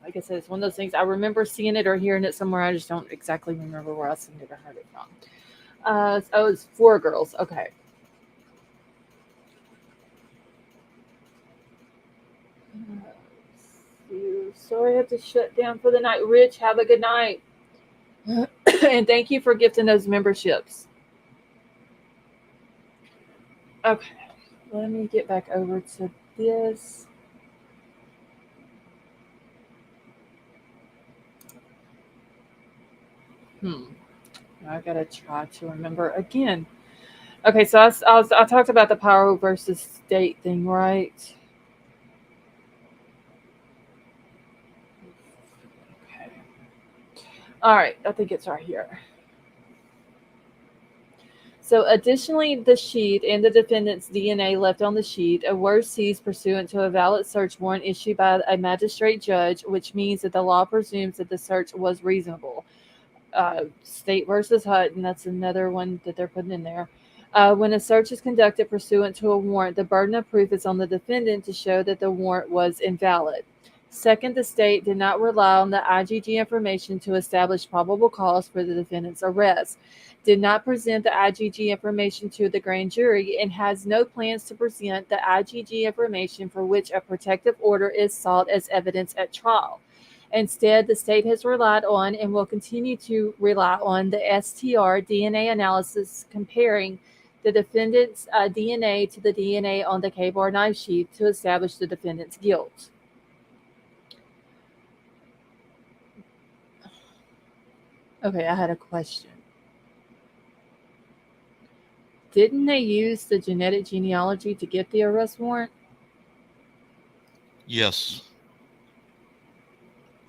like I said, it's one of those things. I remember seeing it or hearing it somewhere. I just don't exactly remember where I seen it or heard it from. Oh, it's four girls. Okay. Sorry, I have to shut down for the night. Rich, have a good night. And thank you for gifting those memberships. Okay. Let me get back over to this. Hmm. I gotta try to remember again. Okay, so I talked about the power versus state thing, right? Okay. All right, I think it's right here. So, additionally, the sheet and the defendant's DNA left on the sheet were seized pursuant to a valid search warrant issued by a magistrate judge, which means that the law presumes that the search was reasonable. State versus Hutton, that's another one that they're putting in there. When a search is conducted pursuant to a warrant, the burden of proof is on the defendant to show that the warrant was invalid. Second, the state did not rely on the IGG information to establish probable cause for the defendant's arrest, did not present the IGG information to the grand jury, and has no plans to present the IGG information for which a protective order is sought as evidence at trial. Instead, the state has relied on and will continue to rely on the STR DNA analysis comparing the defendant's DNA to the DNA on the K-bar knife sheath to establish the defendant's guilt. Okay, I had a question. Didn't they use the genetic genealogy to get the arrest warrant? Yes.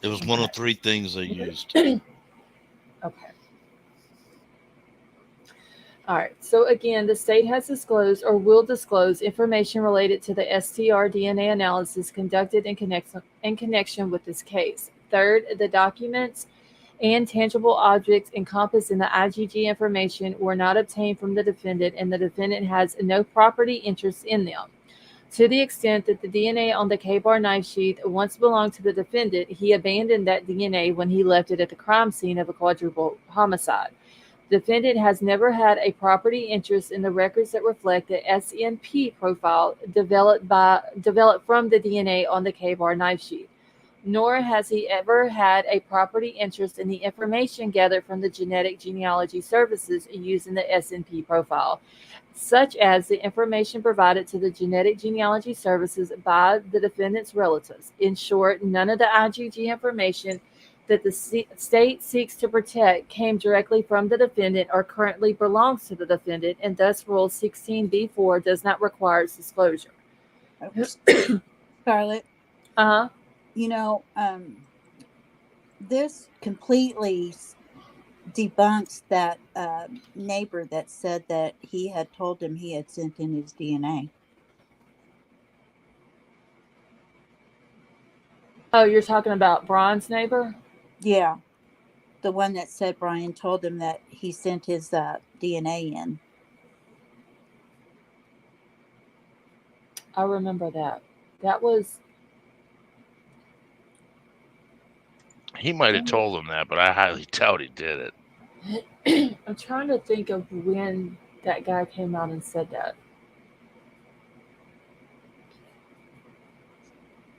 It was one of three things they used. Okay. All right. So again, the state has disclosed or will disclose information related to the STR DNA analysis conducted in connection with this case. Third, the documents and tangible objects encompassed in the IGG information were not obtained from the defendant, and the defendant has no property interest in them. To the extent that the DNA on the K-bar knife sheath once belonged to the defendant, he abandoned that DNA when he left it at the crime scene of a quadruple homicide. The defendant has never had a property interest in the records that reflect the SNP profile developed from the DNA on the K-bar knife sheath, nor has he ever had a property interest in the information gathered from the genetic genealogy services used in the SNP profile, such as the information provided to the genetic genealogy services by the defendant's relatives. In short, none of the IGG information that the state seeks to protect came directly from the defendant or currently belongs to the defendant, and thus Rule 16b-4 does not require its disclosure. Scarlett, Uh-huh. This completely debunks that neighbor that said that he had told him he had sent in his DNA. Oh, you're talking about Bryan's neighbor? Yeah. The one that said Bryan told him that he sent his DNA in. I remember that. That was. He might have told him that, but I highly doubt he did it. I'm trying to think of when that guy came out and said that.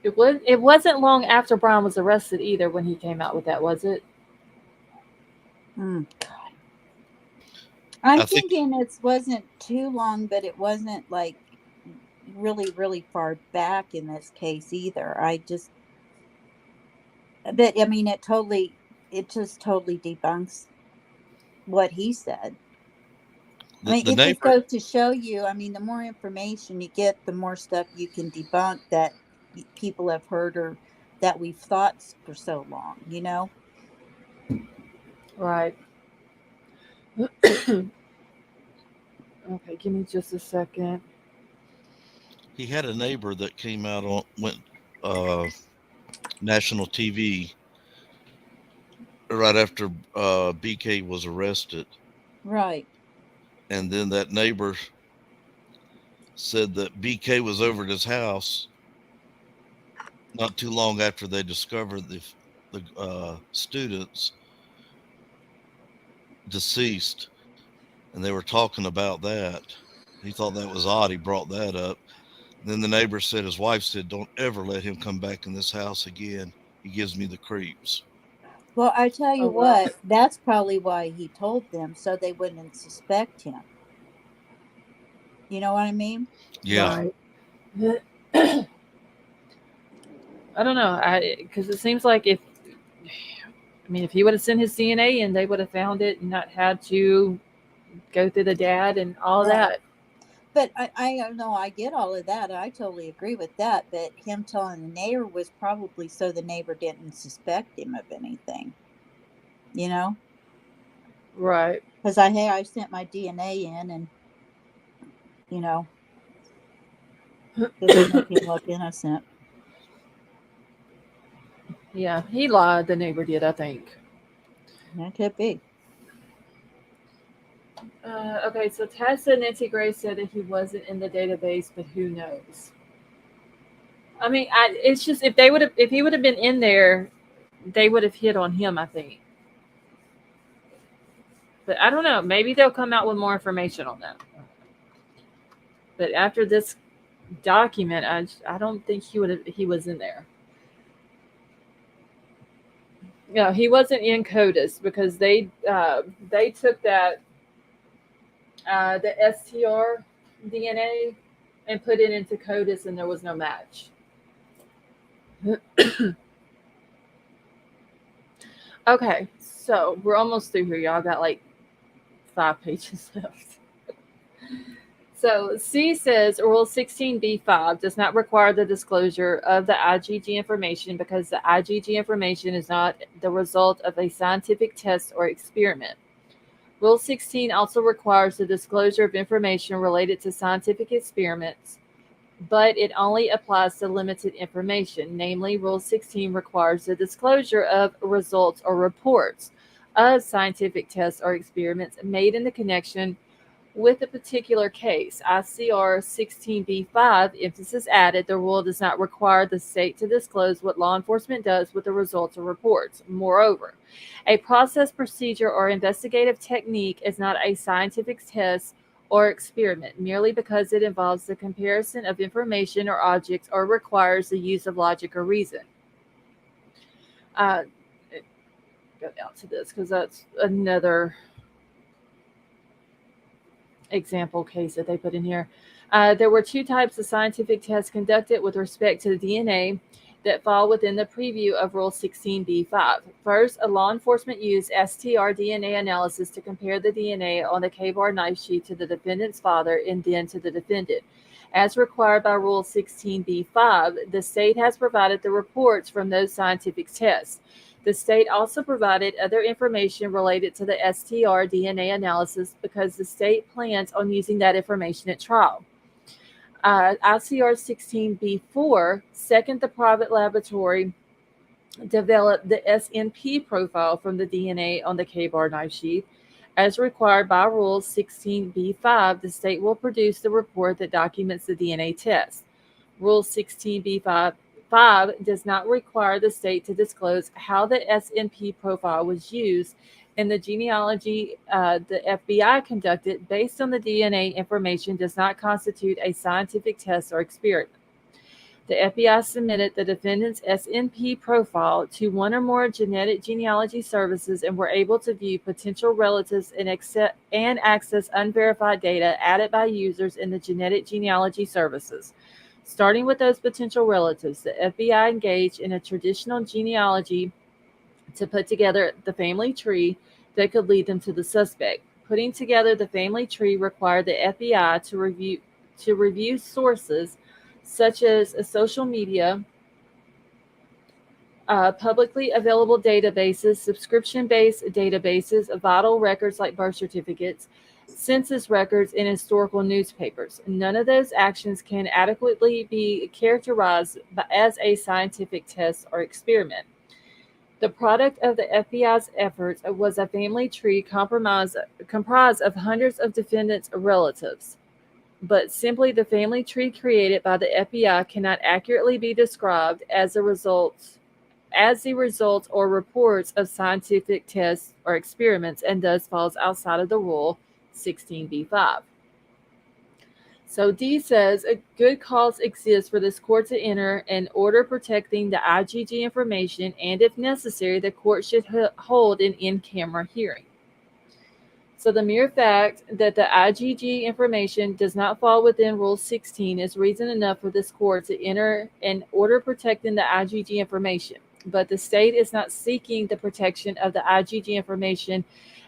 It wasn't long after Bryan was arrested either when he came out with that, was it? I'm I think- thinking it wasn't too long, but it wasn't like really, really far back in this case either. But I mean, it just totally debunks what he said. I mean, The it just neighbor, goes to show you, I mean, the more information you get, the more stuff you can debunk that people have heard or that we've thought for so long, you know? Right. Okay, give me just a second. he had a neighbor that came out on went national TV right after BK was arrested, Right. and then that neighbor said that BK was over at his house not too long after they discovered the students deceased, and they were talking about that. He thought that was odd. He brought that up. Then the neighbor said his wife said, "Don't ever let him come back in this house again. He gives me the creeps." Well, I tell you Oh, wow. what, that's probably why he told them, so they wouldn't suspect him. You know what I mean? Yeah. Right. I don't know. Because it seems like if he would have sent his DNA in, they would have found it and not had to go through the dad and all Right. that. But I don't know, I get all of that. I totally agree with that. But him telling the neighbor was probably so the neighbor didn't suspect him of anything. You know? Right. Because I sent my DNA in and, you know, just make him look innocent. Yeah, he lied. The neighbor did, I think. That could be. Okay, so Tessa and Nancy Grace said that he wasn't in the database, but who knows? I mean, it's just if he would have been in there, they would have hit on him, I think. But I don't know. Maybe they'll come out with more information on that. But after this document, I don't think he was in there. No, he wasn't in CODIS because they took that the STR DNA and put it into CODIS, and there was no match. Okay, so we're almost through here, y'all. Got like 5 pages left. So C says Rule 16b-5 does not require the disclosure of the IgG information because the IgG information is not the result of a scientific test or experiment. Rule 16 also requires the disclosure of information related to scientific experiments, but it only applies to limited information. Namely, Rule 16 requires the disclosure of results or reports of scientific tests or experiments made in the connection with a particular case. ICR 16b-5, emphasis added, the rule does not require the state to disclose what law enforcement does with the results or reports. Moreover, a process, procedure, or investigative technique is not a scientific test or experiment merely because it involves the comparison of information or objects or requires the use of logic or reason. Go down to this because that's another example case that they put in here. There were 2 types of scientific tests conducted with respect to the DNA that fall within the preview of Rule 16b-5. First, a law enforcement used STR DNA analysis to compare the DNA on the K-bar knife sheath to the defendant's father and then to the defendant. As required by Rule 16b-5, the state has provided the reports from those scientific tests. The state also provided other information related to the STR DNA analysis because the state plans on using that information at trial. ICR 16b-4, second, the private laboratory develop the SNP profile from the DNA on the K-bar knife sheath. As required by Rule 16b-5, the state will produce the report that documents the DNA test. Rule 16b-5 does not require the state to disclose how the SNP profile was used in the genealogy the FBI conducted based on the DNA information does not constitute a scientific test or experiment. The FBI submitted the defendant's SNP profile to one or more genetic genealogy services and were able to view potential relatives and access unverified data added by users in the genetic genealogy services. Starting with those potential relatives, the FBI engaged in a traditional genealogy to put together the family tree that could lead them to the suspect. Putting together the family tree required the FBI to review sources such as social media, publicly available databases, subscription-based databases, vital records like birth certificates, census records, and historical newspapers. None of those actions can adequately be characterized as a scientific test or experiment. The product of the FBI's efforts was a family tree comprised of hundreds of defendants' relatives. But simply the family tree created by the FBI cannot accurately be described as the results or reports of scientific tests or experiments and thus falls outside of the Rule 16b-5. So D says a good cause exists for this court to enter an order protecting the IgG information, and if necessary, the court should hold an in-camera hearing. So the mere fact that the IgG information does not fall within Rule 16 is reason enough for this court to enter an order protecting the IgG information. But the state is not seeking the protection of the IgG information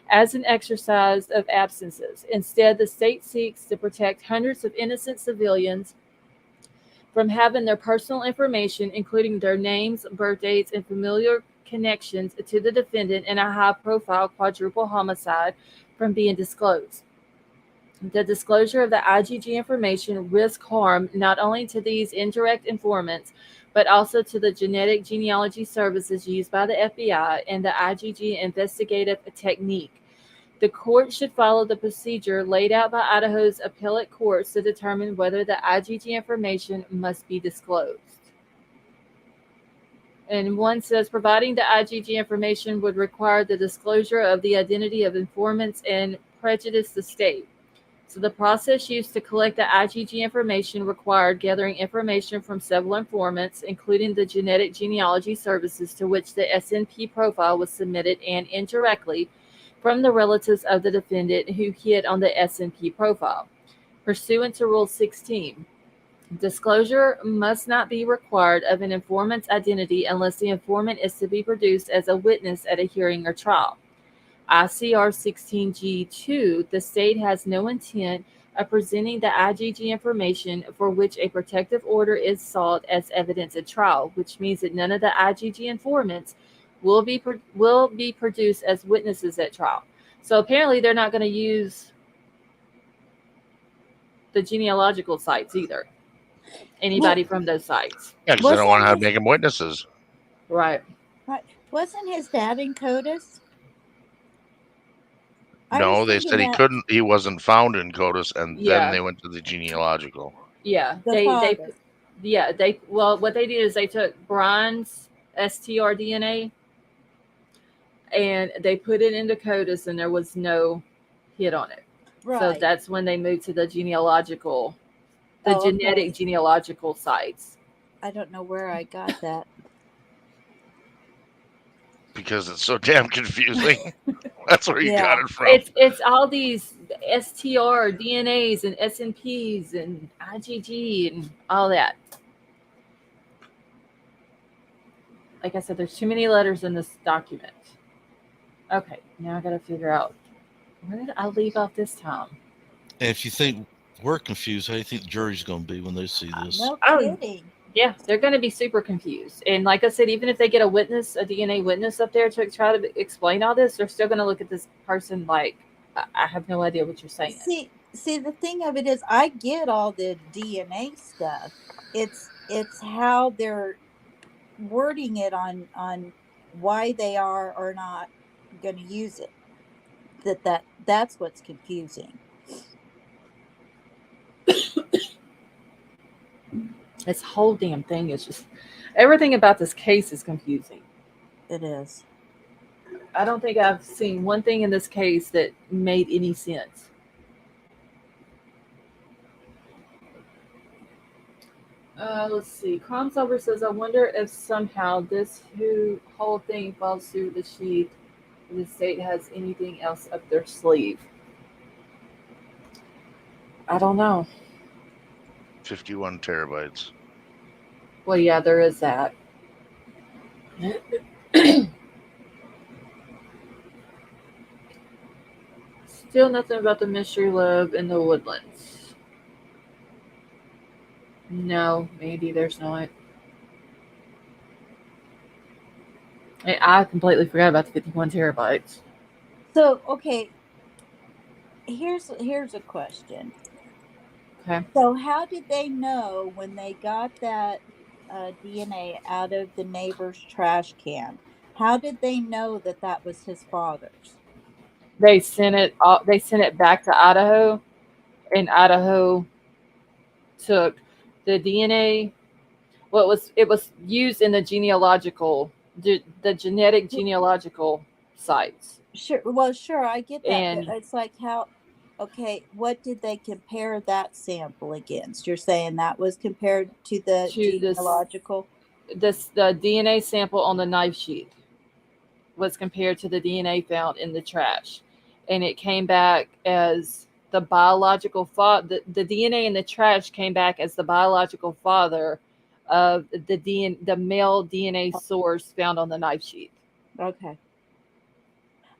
as an exercise of absences. Instead, the state seeks to protect hundreds of innocent civilians from having their personal information, including their names, birth dates, and familiar connections to the defendant in a high-profile quadruple homicide, from being disclosed. The disclosure of the IgG information risks harm not only to these indirect informants, but also to the genetic genealogy services used by the FBI and the IgG investigative technique. The court should follow the procedure laid out by Idaho's appellate courts to determine whether the IgG information must be disclosed. And one says, providing the IgG information would require the disclosure of the identity of informants and prejudice the state. So the process used to collect the IgG information required gathering information from several informants, including the genetic genealogy services to which the SNP profile was submitted, and indirectly from the relatives of the defendant who hit on the SNP profile. Pursuant to Rule 16, disclosure must not be required of an informant's identity unless the informant is to be produced as a witness at a hearing or trial. ICR 16G2, the state has no intent of presenting the IgG information for which a protective order is sought as evidence at trial, which means that none of the IgG informants will be produced as witnesses at trial. So apparently they're not going to use the genealogical sites either. Anybody from those sites. Yeah, because they don't want to make them witnesses. Right. Right. Wasn't his dad in CODIS? No, they said he wasn't found in CODIS, and then they went to the genealogical. Yeah. What they did is they took Bryan's STR DNA and they put it into CODIS, and there was no hit on it. Right. So that's when they moved to the genetic genealogical sites. I don't know where I got that. Because it's so damn confusing. That's where you got it from. It's all these STR DNAs and SNPs and IgG and all that. Like I said, there's too many letters in this document. Okay, now I got to figure out, where did I leave off this time? And if you think we're confused, how do you think the jury's going to be when they see this? No kidding. Yeah, they're going to be super confused. And like I said, even if they get a DNA witness up there to try to explain all this, they're still going to look at this person like, I have no idea what you're saying. See, the thing of it is, I get all the DNA stuff. It's how they're wording it on why they are or not going to use it. That's what's confusing. This whole damn thing is just everything about this case is confusing. It is. I don't think I've seen one thing in this case that made any sense. Let's see. Crime Solver says, I wonder if somehow this whole thing falls through the sheet. The state has anything else up their sleeve. I don't know. 51 terabytes. Well, yeah, there is that. Still nothing about the mystery lab in the woodlands. No, maybe there's not. I completely forgot about the 51 terabytes. So, okay, here's a question. Okay. So, how did they know when they got that DNA out of the neighbor's trash can? How did they know that that was his father's? They sent it. They sent it back to Idaho, and Idaho took the DNA. Well, it was used in the the genetic genealogical sites. Sure. Well, sure, I get that. And But it's like how. Okay, what did they compare that sample against? You're saying that was compared to the to genealogical. the DNA sample on the knife sheath was compared to the DNA found in the trash, and it came back as the biological father. The DNA in the trash came back as the biological father of the male DNA source found on the knife sheath. Okay.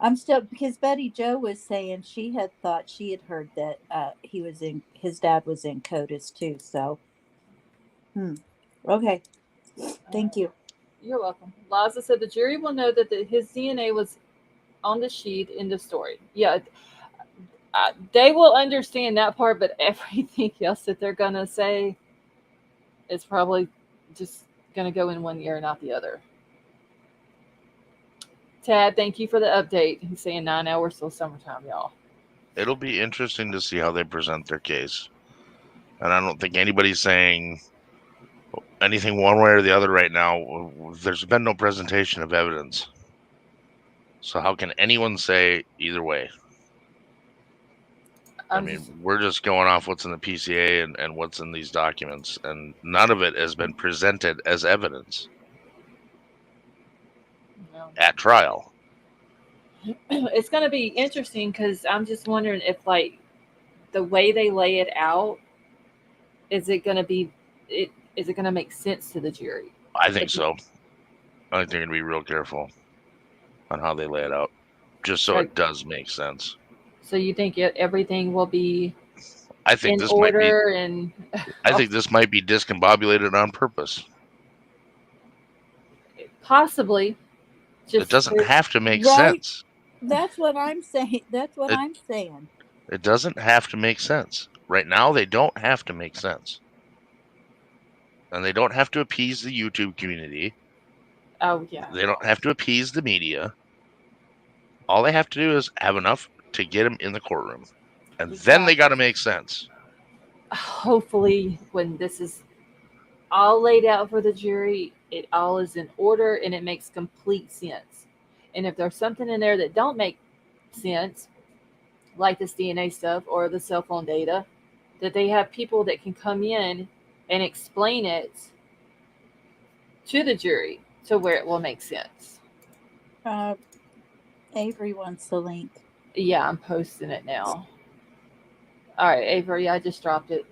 I'm still, because Betty Jo was saying she had thought she had heard that his dad was in CODIS too. So, okay. Thank you. You're welcome. Liza said the jury will know that his DNA was on the sheet in the story. Yeah, they will understand that part, but everything else that they're going to say is probably just going to go in one ear, not the other. Tad, thank you for the update. He's saying 9 hours till summertime, y'all. It'll be interesting to see how they present their case. And I don't think anybody's saying anything one way or the other right now. There's been no presentation of evidence. So how can anyone say either way? We're just going off what's in the PCA and what's in these documents, and none of it has been presented as evidence at trial. It's going to be interesting because I'm just wondering if, like, the way they lay it out, is it going to make sense to the jury? I think so. I think they're going to be real careful on how they lay it out, just so it does make sense. So you think everything will be I think in this order I think this might be discombobulated on purpose. Possibly. It doesn't have to make sense. That's what I'm saying. I'm saying. It doesn't have to make sense. Right now, they don't have to make sense. And they don't have to appease the YouTube community. Oh, yeah. They don't have to appease the media. All they have to do is have enough to get them in the courtroom. And then they got to make sense. Hopefully, when this is all laid out for the jury, it all is in order and it makes complete sense. And if there's something in there that don't make sense, like this DNA stuff or the cell phone data, that they have people that can come in and explain it to the jury to where it will make sense. Avery wants the link. Yeah, I'm posting it now. All right, Avery, I just dropped it.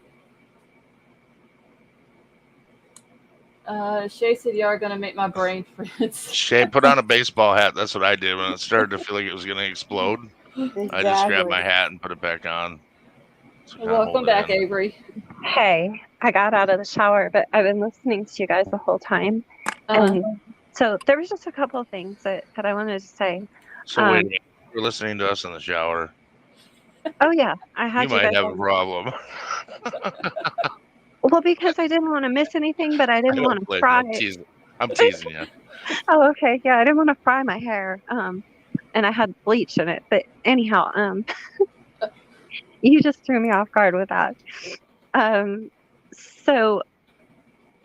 Shay said you are going to make my brain freeze. Shay, put on a baseball hat. That's what I did when it started to feel like it was going to explode. Exactly. I just grabbed my hat and put it back on. Welcome back, Avery. Hey, I got out of the shower, but I've been listening to you guys the whole time. And so there was just a couple of things that I wanted to say. So wait, you're listening to us in the shower. Oh, yeah. I had you might have a problem. Well, because I didn't want to miss anything, but I didn't want to pry. I'm teasing you. Oh, okay. Yeah, I didn't want to fry my hair. And I had bleach in it. But anyhow, you just threw me off guard with that. Um, so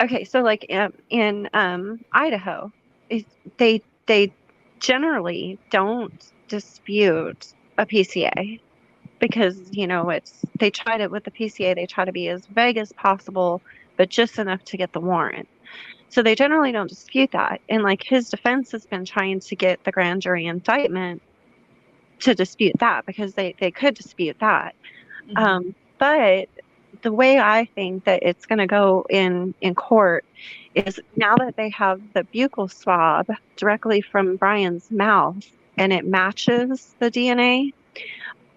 okay, so like in Idaho, they generally don't dispute a PCA because they tried it with the PCA. They try to be as vague as possible, but just enough to get the warrant. So they generally don't dispute that. And like his defense has been trying to get the grand jury indictment to dispute that because they could dispute that. But the way I think that it's going to go in court is now that they have the buccal swab directly from Bryan's mouth and it matches the DNA,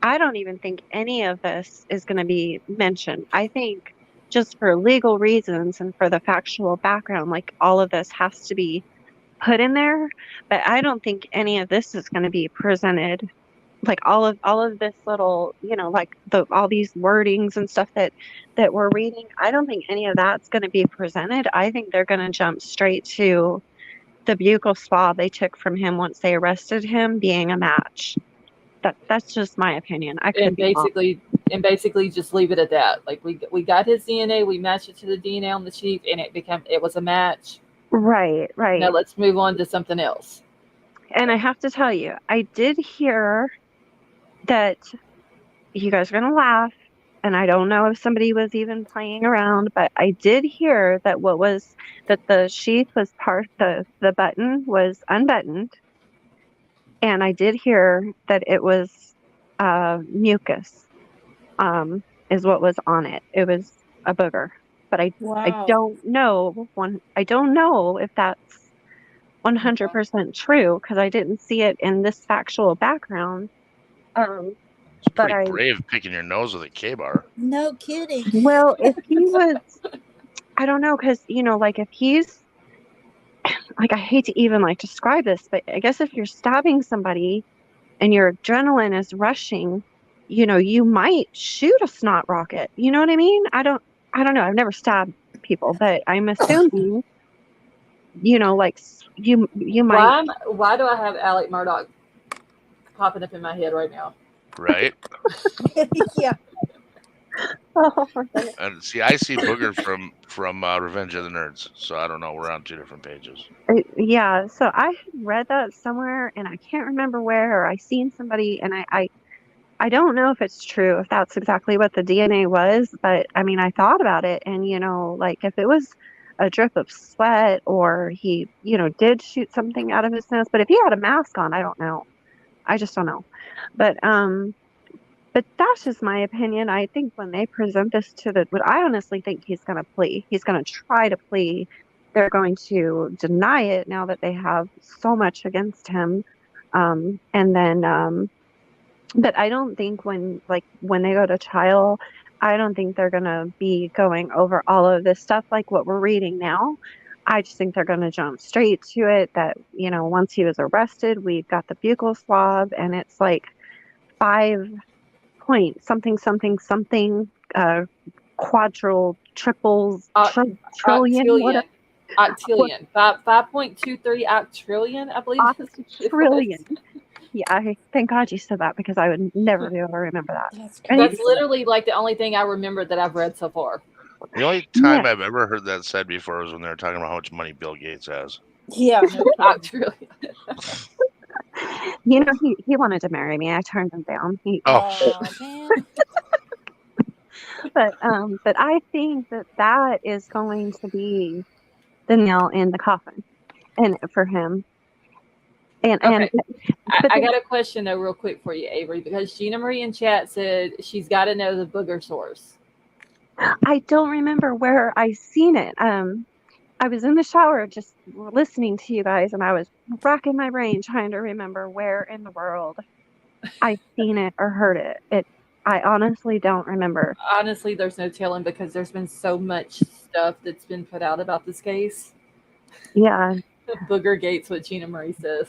I don't even think any of this is going to be mentioned. I think just for legal reasons and for the factual background, like all of this has to be put in there, but I don't think any of this is going to be presented. Like all of this little, like all these wordings and stuff that we're reading, I don't think any of that's going to be presented. I think they're going to jump straight to the buccal swab they took from him once they arrested him being a match. That's just my opinion. I could be wrong. basically just leave it at that. Like we got his DNA, we matched it to the DNA on the sheath, and it was a match. Right. Now let's move on to something else. And I have to tell you, I did hear that you guys are going to laugh, and I don't know if somebody was even playing around, but I did hear that the sheath was the button was unbuttoned, and I did hear that it was mucus is what was on it. It was a booger, but I don't know if that's 100% true because I didn't see it in this factual background. It's pretty brave picking your nose with a K-bar. No kidding. Well, if he was, I don't know, because, like if he's, like I hate to even like describe this, but I guess if you're stabbing somebody and your adrenaline is rushing, you might shoot a snot rocket. You know what I mean? I don't know. I've never stabbed people, but I'm assuming, like you might. Why do I have Alec Murdoch popping up in my head right now? Right? Yeah. Oh, and see, I see Booger from Revenge of the Nerds, so I don't know. We're on two different pages. Yeah, so I read that somewhere, and I can't remember where, or I seen somebody, and I don't know if it's true, if that's exactly what the DNA was, but I mean, I thought about it, and like if it was a drip of sweat, or he, did shoot something out of his nose, but if he had a mask on, I don't know. I just don't know. But that's just my opinion. I think when they present this I honestly think he's going to plea. He's going to try to plea. They're going to deny it now that they have so much against him. And then, but I don't think when they go to trial, I don't think they're going to be going over all of this stuff like what we're reading now. I just think they're going to jump straight to it that, once he was arrested, we've got the buccal swab, and it's like 5 point something quadrille triples trillion whatever. Octillion. 5.23 octillion, I believe. Trillion. Yeah, thank God you said that because I would never be able to remember that. That's literally like the only thing I remember that I've read so far. The only time I've ever heard that said before was when they were talking about how much money Bill Gates has. Yeah, octillion. He wanted to marry me. I turned him down. man. But I think that is going to be the nail in the coffin, and for him. And I got a question though, real quick for you, Avery, because Gina Marie in chat said she's got to know the booger source. I don't remember where I seen it. I was in the shower just listening to you guys, and I was racking my brain trying to remember where in the world I seen it or heard it. I honestly don't remember. Honestly, there's no telling because there's been so much stuff that's been put out about this case. Yeah. Booger Gates, what Gina Marie says.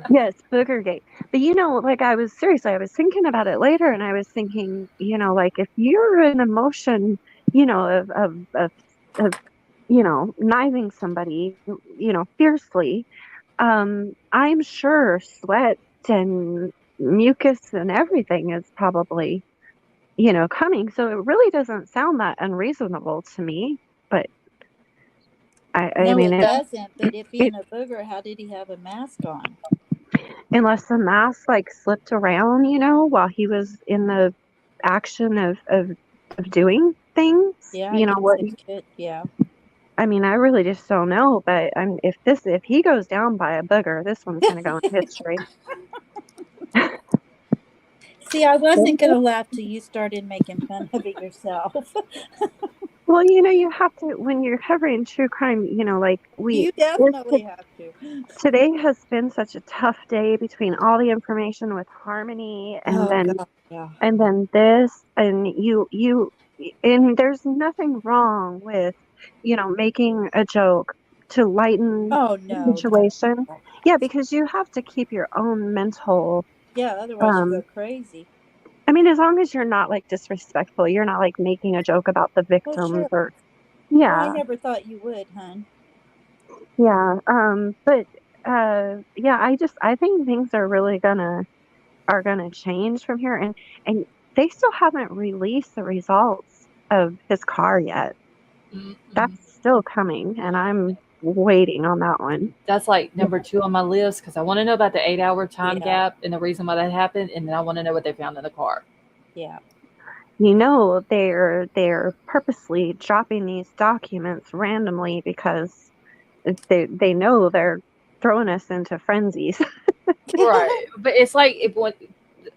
Yes, Boogergate. But I was thinking about it later, and I was thinking, like if you're in emotion, of knifing somebody, fiercely, I'm sure sweat and mucus and everything is probably, coming. So it really doesn't sound that unreasonable to me. But I No, mean, it doesn't. But if it being a booger, how did he have a mask on? unless the mask like slipped around, while he was in the action of doing things, Yeah, I guess what it could. Yeah. I mean, I really just don't know. But if he goes down by a booger, this one's gonna go in history. See, I wasn't going to laugh till you started making fun of it yourself. Well, you have to when you're covering true crime, like You definitely have to. today has been such a tough day between all the information with Harmony and Oh, then God. Yeah. and then this and and there's nothing wrong with, making a joke to lighten Oh, the no. situation. Yeah, because you have to keep your own mental Yeah, otherwise you go um crazy. I mean, as long as you're not like disrespectful, you're not like making a joke about the Well, victims sure. or Well, I yeah. never thought you would, hon. Yeah, but yeah, I think things are gonna change from here, and they still haven't released the results of his car yet. Mm-mm. That's still coming, and I'm waiting on that one. That's like number 2 on my list because I want to know about the 8-hour time Yeah. gap and the reason why that happened, and then I want to know what they found in the car. Yeah. They're purposely dropping these documents randomly because they know they're throwing us into frenzies. Right, but it's like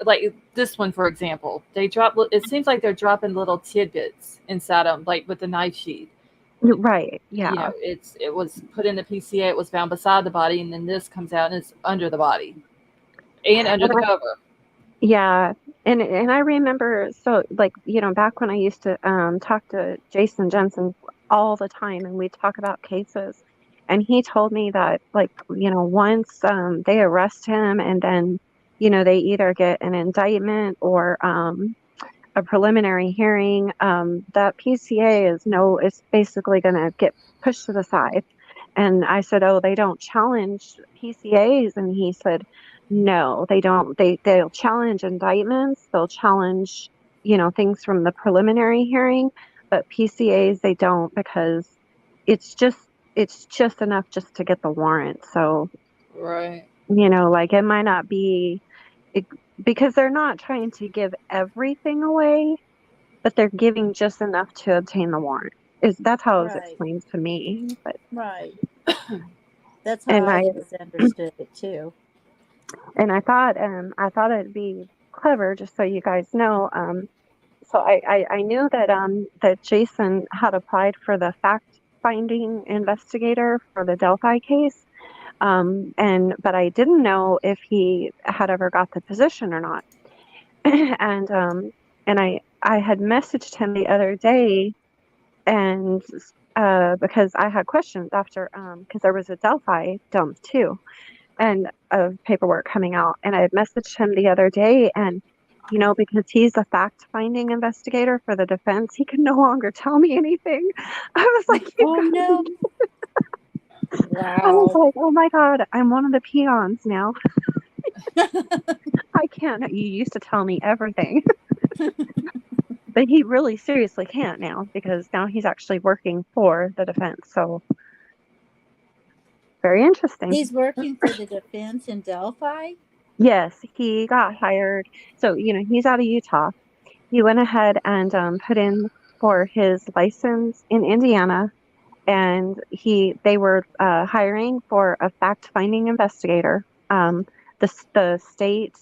like this one for example, they drop. It seems like they're dropping little tidbits inside them, like with the knife sheath. Right, yeah. It was put in the PCA. It was found beside the body, and then this comes out and it's under the body and under the cover. Yeah, and I remember so like back when I used to talk to Jason Jensen all the time and we'd talk about cases and he told me that like once they arrest him and then they either get an indictment or a preliminary hearing, that PCA is no it's basically going to get pushed to the side. And I said, "Oh, they don't challenge PCAs." And he said, "No, they don't. They'll challenge indictments. They'll challenge, things from the preliminary hearing, but PCAs they don't because it's just it's just enough just to get the warrant." So, Right. like it might not be it, because they're not trying to give everything away, but they're giving just enough to obtain the warrant. That's how it was Right. explained to me. But Right. That's how and I I always understood it too. And I thought it'd be clever, just so you guys know. So I knew that Jason had applied for the fact finding investigator for the Delphi case. But I didn't know if he had ever got the position or not. and I had messaged him the other day and because I had questions after because there was a Delphi dump too and of paperwork coming out. And I had messaged him the other day and because he's a fact-finding investigator for the defense, he could no longer tell me anything. I was like, Oh, no. I was Wow. like, oh my God, I'm one of the peons now. I can't. You used to tell me everything. But he really seriously can't now because now he's actually working for the defense. So very interesting. He's working for the defense in Delphi? Yes, he got hired. So, he's out of Utah. He went ahead and put in for his license in Indiana, and they were hiring for a fact-finding investigator. The state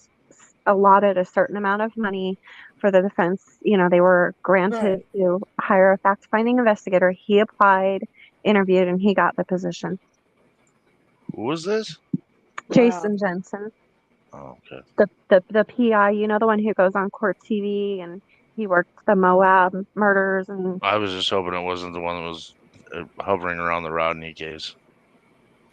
allotted a certain amount of money for the defense. They were granted Right. to hire a fact-finding investigator. He applied, interviewed, and he got the position. Who was this? Wow. Jason Jensen. Oh, okay. The PI, the one who goes on court TV and he worked the Moab murders and I was just hoping it wasn't the one that was hovering around the Rodney case.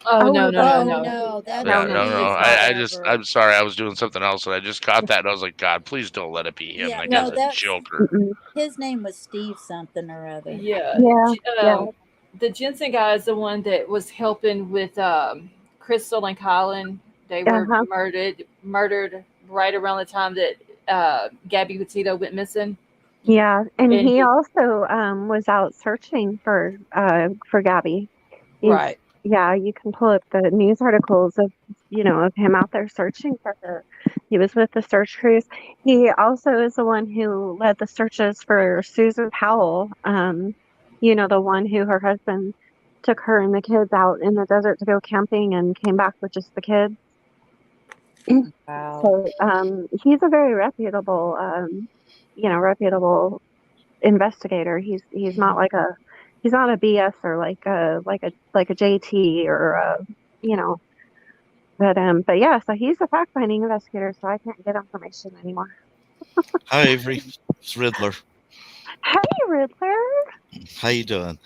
Oh, no. That Yeah, is no. whatever. I'm sorry. I was doing something else and I just caught that and I was like, God, please don't let it be him. Yeah, That no, guy's a joker. Mm-mm. his name was Steve something or other. Yeah. Yeah. the Jensen guy is the one that was helping with Crystal and Colin. They were Uh-huh. murdered right around the time that Gabby Petito went missing. Yeah, and And he also was out searching for Gabby. He's right. Yeah, you can pull up the news articles of of him out there searching for her. He was with the search crews. He also is the one who led the searches for Susan Powell. The one who her husband took her and the kids out in the desert to go camping and came back with just the kids. Wow. So he's a very reputable investigator. He's not like he's not a BS or like a JT or you know. But yeah, so he's a fact finding investigator, so I can't get information anymore. Hi, Avery. It's Riddler. Hey, Riddler. How you doing?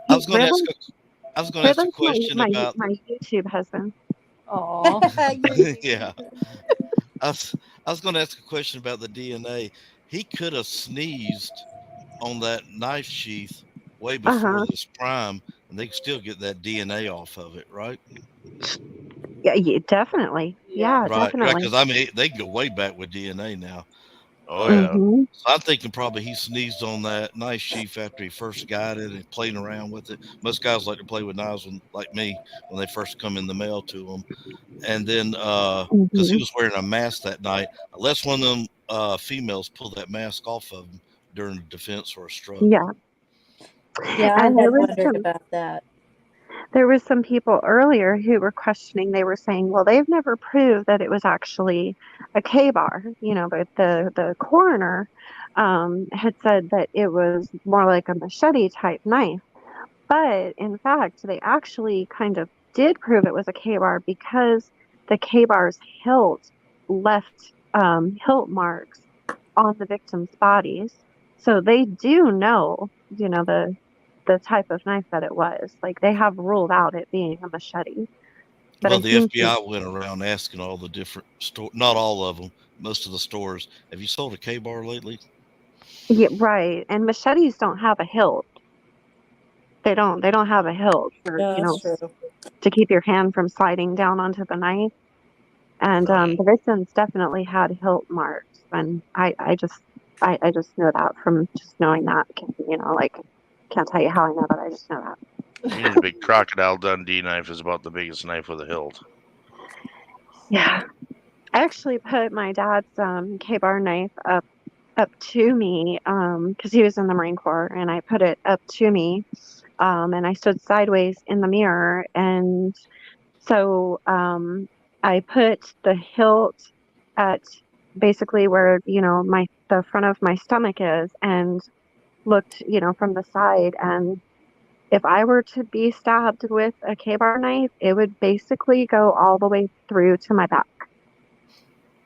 I was going to ask. I was going to ask a Riddler's question my about. my YouTube husband. Oh. Yeah. I was going to ask a question about the DNA. He could have sneezed on that knife sheath way before this crime, and they could still get that DNA off of it, right? Yeah, definitely. Yeah, Right, definitely. because I mean, they can go way back with DNA now. Oh yeah. So I'm thinking probably he sneezed on that knife sheath after he first got it and playing around with it. Most guys like to play with knives like me when they first come in the mail to them. And then because he was wearing a mask that night, unless one of them females pulled that mask off of him during a defense or a struggle. Yeah. Yeah, I And had wondered about that. There was some people earlier who were questioning. They were saying, well, they've never proved that it was actually a K-bar, but the coroner had said that it was more like a machete type knife. But in fact, they actually kind of did prove it was a K-bar because the K-bar's hilt left hilt marks on the victims' bodies. So they do know, the type of knife that it was. Like, they have ruled out it being a machete. But Well, the FBI went around asking all the different stores, not all of them, most of the stores, have you sold a K-bar lately? Yeah, right. And machetes don't have a hilt. They don't have a hilt for, That's true. to keep your hand from sliding down onto the knife. And the victims definitely had hilt marks. And I just know that from just knowing that, can't tell you how I know that. I just know that. You know, the big Crocodile Dundee knife is about the biggest knife with a hilt. Yeah. I actually put my dad's K-bar knife up to me because he was in the Marine Corps, and I put it up to me, and I stood sideways in the mirror, and so I put the hilt at basically where the front of my stomach is, and looked from the side, and if I were to be stabbed with a K-bar knife, it would basically go all the way through to my back.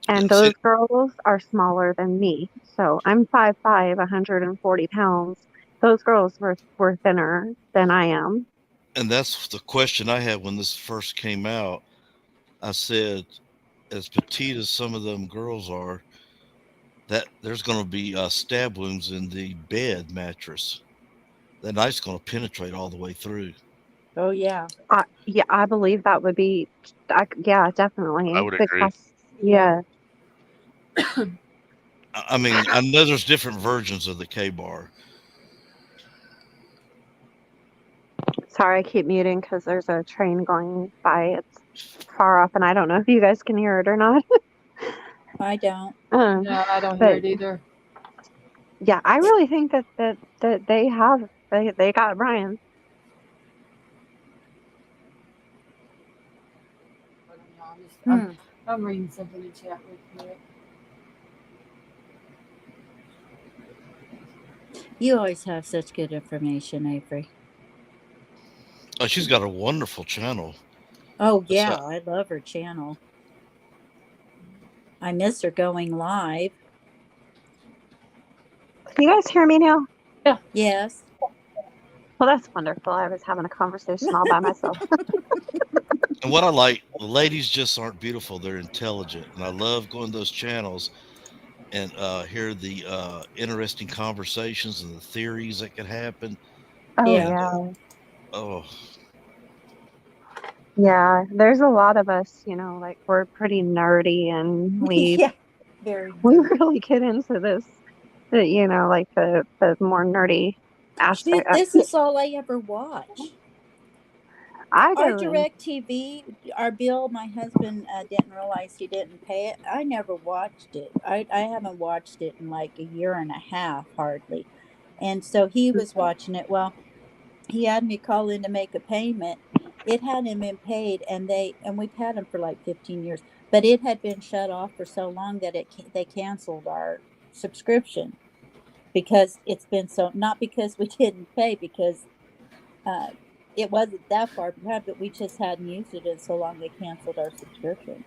And those girls are smaller than me. So I'm 5'5", 140 pounds. Those girls were thinner than I am. And that's the question I had when this first came out. I said, as petite as some of them girls are, that there's going to be stab wounds in the bed mattress. That knife's going to penetrate all the way through. Oh, yeah. Yeah, I believe that would be, yeah, definitely. I would agree. Yeah. I mean, I know there's different versions of the K-bar. Sorry, I keep muting because there's a train going by. It's far off, and I don't know if you guys can hear it or not. I don't. No, I don't hear it either. Yeah, I really think that they got Bryan. I'm reading something in chat real quick. You always have such good information, Avery. Oh, she's got a wonderful channel. Oh, yeah. I love her channel. I miss her going live. Can you guys hear me now? Yeah. Yes. Well, that's wonderful. I was having a conversation all by myself. And what I like, the ladies just aren't beautiful. They're intelligent. And I love going to those channels and hear the interesting conversations and the theories that could happen. Oh, and, yeah. Oh, Yeah, there's a lot of us, you know, like we're pretty nerdy and we Yeah, very we nerdy. really get into this, you know, like the more nerdy See, aspect. this is all I ever watch. I Our go in. direct TV, our bill, my husband didn't realize he didn't pay it. I never watched it. I haven't watched it in like a year and a half, hardly. And so he was watching it. Well, he had me call in to make a payment. It hadn't been paid, and we've had them for like 15 years, but it had been shut off for so long that they canceled our subscription because it's been so, not because we didn't pay, because uh, it wasn't that far behind, but we just hadn't used it in so long they canceled our subscription.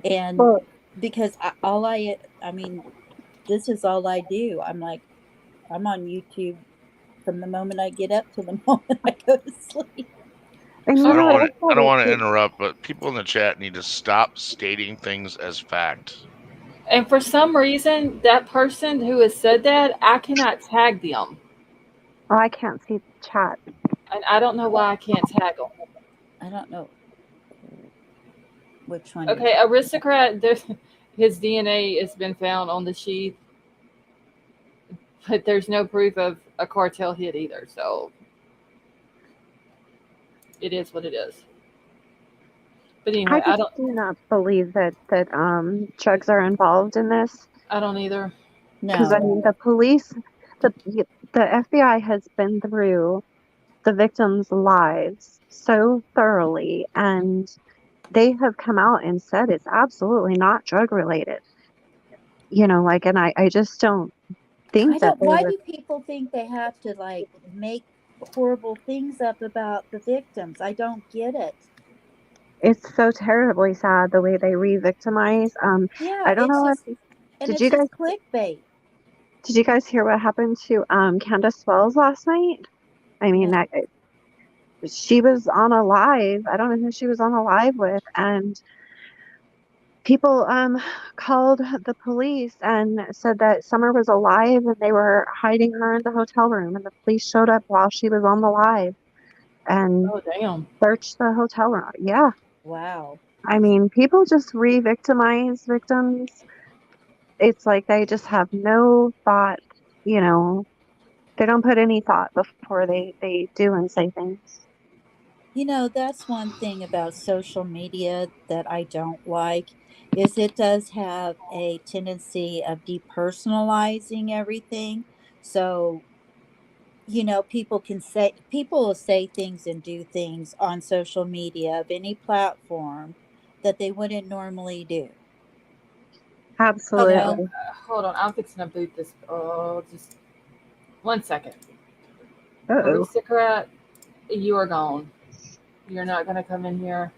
And Well, because I mean, this is all I do. I'm like, I'm on YouTube from the moment I get up to the moment I go to sleep. and So you I don't know, want it's to. I don't funny want to too. interrupt, but people in the chat need to stop stating things as fact. And for some reason, that person who has said that, I cannot tag them. Oh, I can't see the chat. And I don't know why I can't tag them. I don't know which one you're Okay, talking about. aristocrat. His DNA has been found on the sheath, but there's no proof of a cartel hit either. So it is what it is. But I anyway, just do not believe that drugs are involved in this. I don't either. Because I No, mean, the police, the FBI has been through the victims' lives so thoroughly, and they have come out and said it's absolutely not drug related. You know, like, and I just don't I think that don't. they Why would. do people think they have to like make horrible things up about the victims? I don't get it. It's so terribly sad the way they re-victimize. Yeah, I don't know if and did it's you guys just clickbait. hear what happened to Candace Wells last night? I mean, No, that she was on a live. I don't know who she was on a live with, and people called the police and said that Summer was alive and they were hiding her in the hotel room, and the police showed up while she was on the live and Oh damn. searched the hotel room. Yeah. wow. I mean, people just re-victimize victims. It's like they just have no thought, you know, they don't put any thought before they do and say things. You know, that's one thing about social media that I don't like is it does have a tendency of depersonalizing everything. So, people will say things and do things on social media of any platform that they wouldn't normally do. You Okay, know, Absolutely. hold on. I'm fixing to boot this. Oh, just 1 second. Uh-oh. Aristocrat, you are gone. You're not gonna come in here.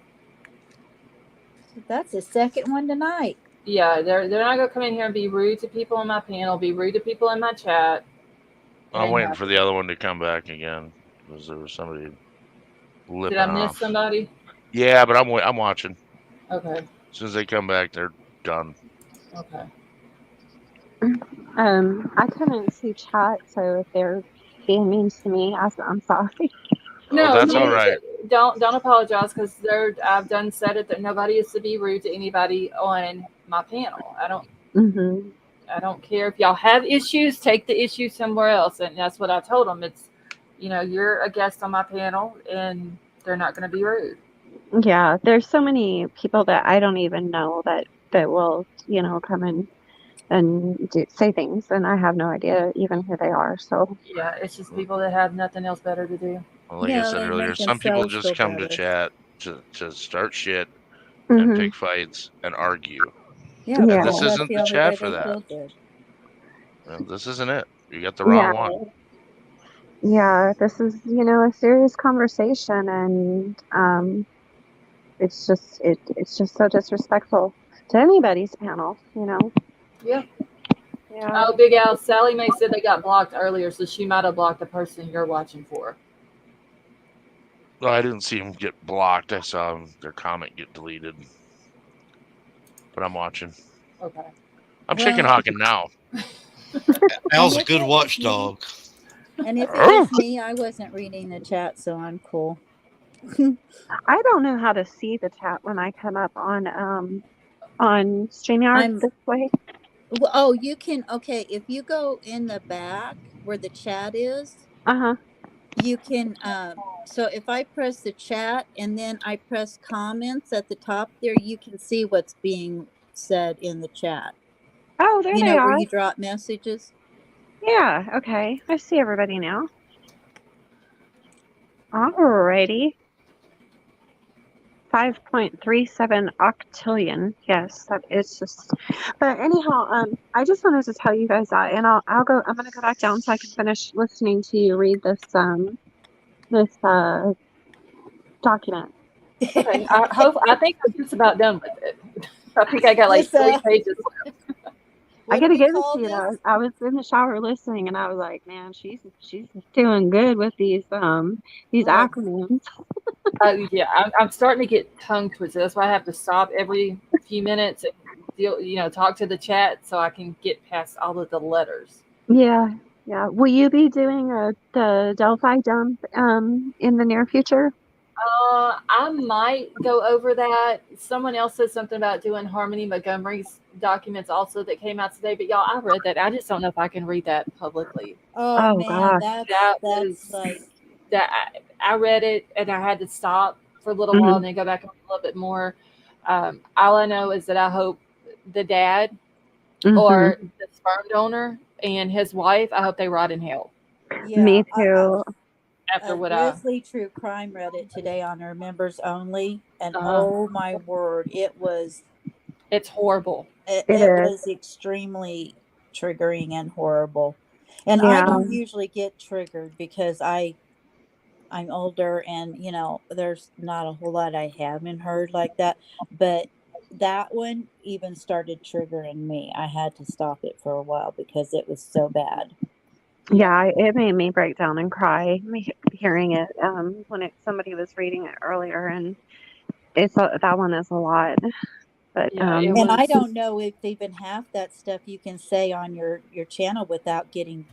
that's the second one tonight. Yeah, they're not gonna come in here and be rude to people on my panel, be rude to people in my chat. It I'm ain't waiting for the happening. other one to come back again because there was somebody Did lipping I miss off. somebody? Yeah, but I'm watching. Okay, As soon as they come back, they're done. okay. I couldn't see chat, so if they're being mean to me, I'm sorry. Oh, No, that's all right. don't apologize because I've done said it that nobody is to be rude to anybody on my panel. Hmm. I don't care if y'all have issues, take the issue somewhere else, and that's what I told them. It's you're a guest on my panel, and they're not going to be rude. Yeah, there's so many people that I don't even know that will, you know, come in and say things, and I have no idea even who they are. So, Yeah, it's just people that have nothing else better to do. Well, like I Yeah, said they earlier, make some people themselves just feel come to better. chat to start shit and hmm pick fights and argue. Yeah, And yeah, because this that's isn't the the only chat way for they that. feel good. Well, this isn't it. You got the yeah, wrong one. yeah. This is, you know, a serious conversation, and it's just so disrespectful to anybody's panel, you know. Yeah. Yeah. Oh, Big Al, Sally Mae said they got blocked earlier, so she might have blocked the person you're watching for. No, I didn't see them get blocked. I saw their comment get deleted. But I'm watching. Okay. I'm chicken Well, hawking now. and Al's a if good it was me, watchdog. And if it was me, I wasn't reading the chat, so I'm cool. I don't know how to see the chat when I come up on StreamYard I'm this way. oh, you can okay, if you go in the back where the chat is, Uh-huh. you can so if I press the chat and then I press comments at the top there, you can see what's being said in the chat. Oh, there You they know where are. you drop messages? Yeah, okay. I see everybody now. Alrighty. 5.37 octillion. Yes, that is just. But anyhow, I just wanted to tell you guys that, and I'm gonna go back down so I can finish listening to you read this document. Okay, I think I'm just about done with it. I think I got like This 3 pages left. I what do gotta we give it call to you this? though. I was in the shower listening, and I was like, man, she's doing good with these Oh, acronyms. Yeah, I'm starting to get tongue twisted. That's why I have to stop every few minutes and talk to the chat so I can get past all of the letters. Yeah, yeah. Will you be doing the Delphi dump in the near future? I might go over that. Someone else said something about doing Harmony Montgomery's documents also that came out today. But y'all, I read that. I just don't know if I can read that publicly. oh Oh man, gosh. That that's was like that I read it and I had to stop for a little while Hmm. and then go back and read a little bit more. All I know is that I hope the dad Hmm. or the sperm donor and his wife, I hope they rot in hell yeah, Me too. after what I. Grizzly True Crime read it today on her members only, and Uh, oh my word, it's horrible. It it is. was extremely triggering and horrible. And I Yeah. don't usually get triggered because I'm older and there's not a whole lot I haven't heard like that, but that one even started triggering me. I had to stop it for a while because it was so bad. Yeah, it made me break down and cry hearing it when somebody was reading it earlier, and that one is a lot. But Yeah, it And I was. don't know if even half that stuff you can say on your channel without getting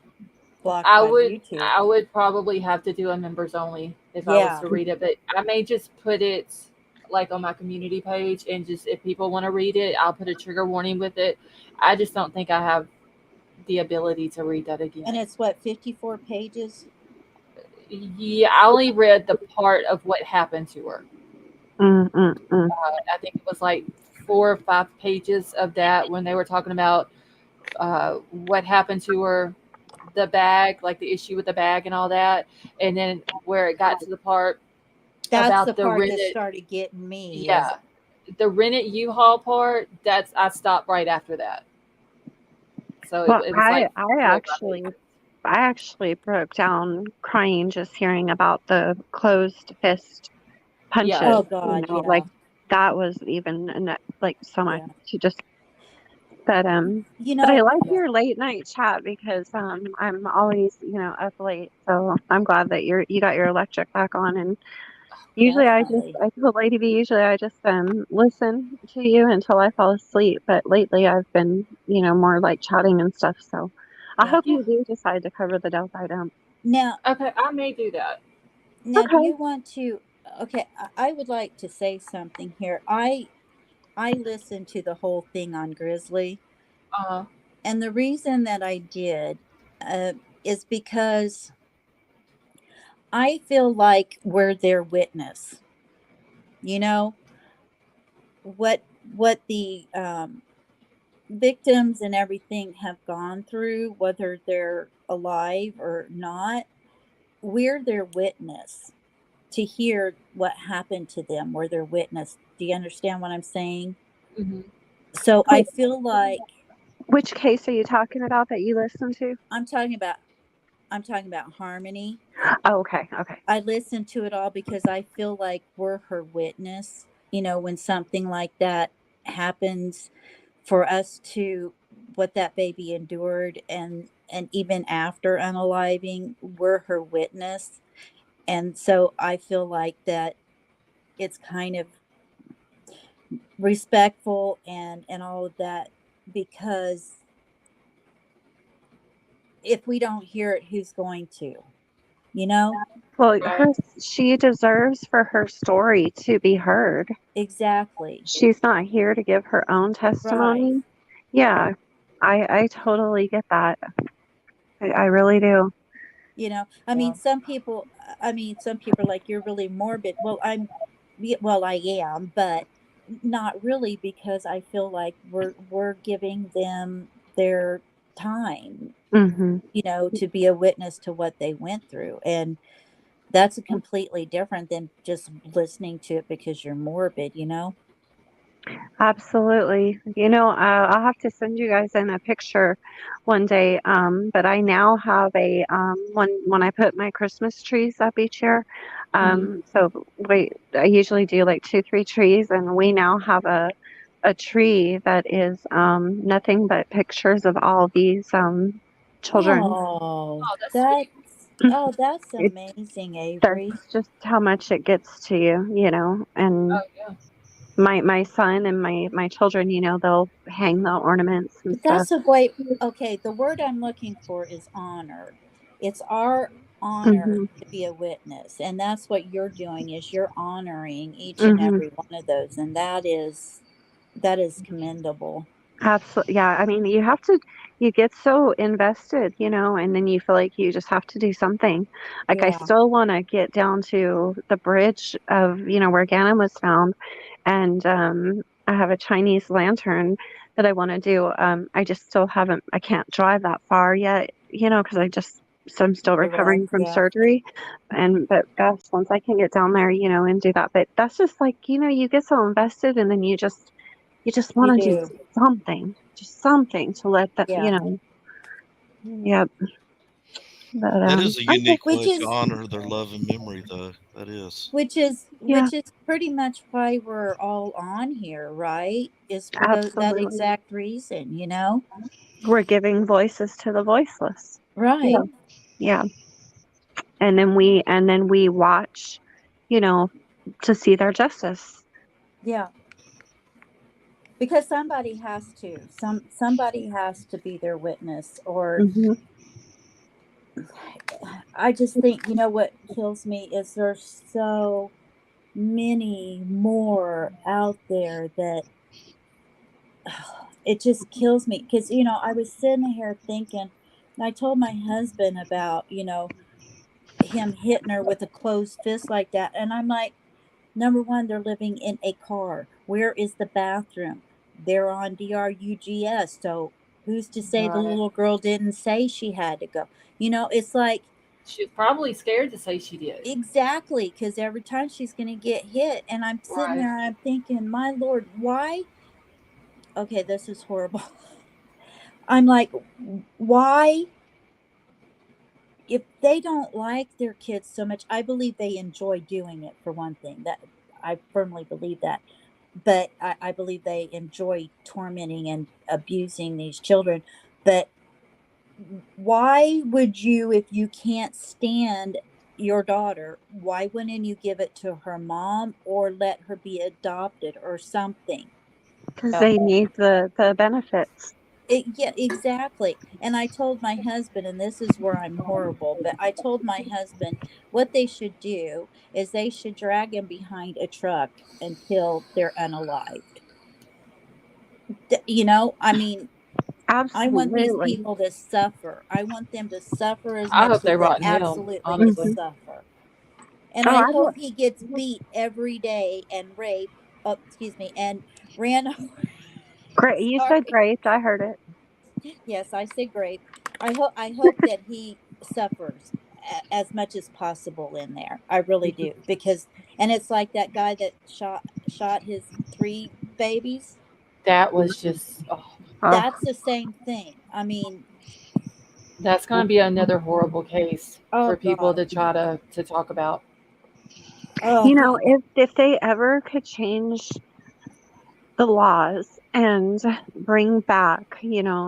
blocked I by would YouTube. I would probably have to do a members only if I was Yeah. to read it, but I may just put it like on my community page and just if people want to read it, I'll put a trigger warning with it. I just don't think I have the ability to read that And again. it's what, 54 pages? Yeah, I only read the part of what happened to her. mm, mm, mm. I think it was like 4 or 5 pages of that when they were talking about what happened to her, the bag, like the issue with the bag and all that, and then where it got to the part That's the about the part that rented, started getting me is yeah, the rented U-Haul part. That's I stopped right after that. So Well, it was I like I 4 or 5 pages. actually broke down crying just hearing about the closed fist Yeah, punches. oh God, Like yeah. that was even like so much Yeah. to just. But You but I know, like yeah, your late night chat because I'm always up late, so I'm glad that you got your electric back on. And usually definitely. I told Lady B usually I just listen to you until I fall asleep. But lately I've been more like chatting and stuff. So I Yeah. hope yeah. you do decide to cover the Delphi dump. Now, Okay, I may do that. do Okay. you want to okay, I would like to say something here. I listened to the whole thing on Grizzly, Uh, and the reason that I did uh, is because I feel like we're their witness. You know what the victims and everything have gone through, whether they're alive or not. We're their witness to hear what happened to them. We're their witness. Do you understand what I'm saying? mhm. So I feel like Which case are you talking about that you listened to? I'm talking about I'm talking about Harmony. Oh, okay, okay. I listen to it all because I feel like we're her witness. When something like that happens, for us to what that baby endured, and even after unaliving, we're her witness. And so I feel like that it's kind of respectful and all of that because if we don't hear it, who's going to? You know? Well, Right. she deserves for her story to be heard. Exactly. She's not here to give her own Right. testimony. Yeah, I totally get that. I really do. You know, Yeah. some people, some people are like, you're really morbid. Well, well, I am, but not really, because I feel like we're giving them their time, Hmm. to be a witness to what they went through. And that's completely different than just listening to it because you're morbid. Absolutely. I'll have to send you guys in a picture one day. But I now have a when I put my Christmas trees up each year. Mhm. So I usually do like 2, 3 trees, and we now have a tree that is nothing but pictures of all these children. Oh, Oh, that's sweet. that's It amazing, Avery. That's just how much it gets to you, Oh, and yeah. my son and my children, they'll hang the ornaments and But stuff. that's a way. Okay, the word I'm looking for is honor. It's our honor Hmm. to be a witness, and that's what you're doing, is you're honoring each and Hmm. every one of those, and that is commendable. Absolutely. Yeah. I mean, you get so invested, and then you feel like you just have to do something. Like, I Yeah. still want to get down to the bridge of, where Ganem was found. And I have a Chinese lantern that I want to do. I just still haven't, I can't drive that far yet, because so I'm still Right. recovering from Yeah. surgery. But gosh, once I can get down there, and do that. But that's just like, you get so invested, and then you just You want to do do. just something to let that, Yeah. yeah. But That is a okay, unique Which way to is honor their love and memory, though. That is. which is yeah, which is pretty much why we're all on here, right? Is for that absolutely. exact reason. We're giving voices to the voiceless. Yeah, Right. yeah. And then we watch, you know, to see their justice. Yeah. Because somebody has to be their witness. Or Hmm. I just think, what kills me is there's so many more out there that it just kills me. Because I was sitting here thinking, and I told my husband about him hitting her with a closed fist like that, and I'm like, number one, they're living in a car. Where is the bathroom? They're on DRUGS. So who's to say the Right. little girl didn't say she had to go? It's like, She's probably scared to say she did. exactly, because every time she's going to get hit. And I'm sitting Right. there, I'm thinking, my Lord, why? Okay, this is horrible. I'm like, why? If they don't like their kids so much, I believe they enjoy doing it, for one thing. That I firmly believe that. But I believe they enjoy tormenting and abusing these children. But why would you, if you can't stand your daughter, why wouldn't you give it to her mom, or let her be adopted or something? Because Yeah. they need the benefits. Yeah, exactly. And I told my husband, and this is where I'm horrible, but I told my husband what they should do is they should drag him behind a truck until they're unalived. I mean, I want these Absolutely. people to suffer. I want them to suffer as I much hope as they they rot in hell, absolutely honestly. Hmm. suffer. And Oh, I I hope would. he gets beat every day and raped. Oh, excuse me, and ran over. Great. You said Sorry. great. I heard it. Yes, I say great. I hope that he suffers as much as possible in there. I really do, because and it's like that guy that shot his 3 babies. That was just, oh, Oh, That's the same thing. I mean, that's going to be another horrible case oh for people God. to try to talk about. Oh, if they ever could change the laws and bring back,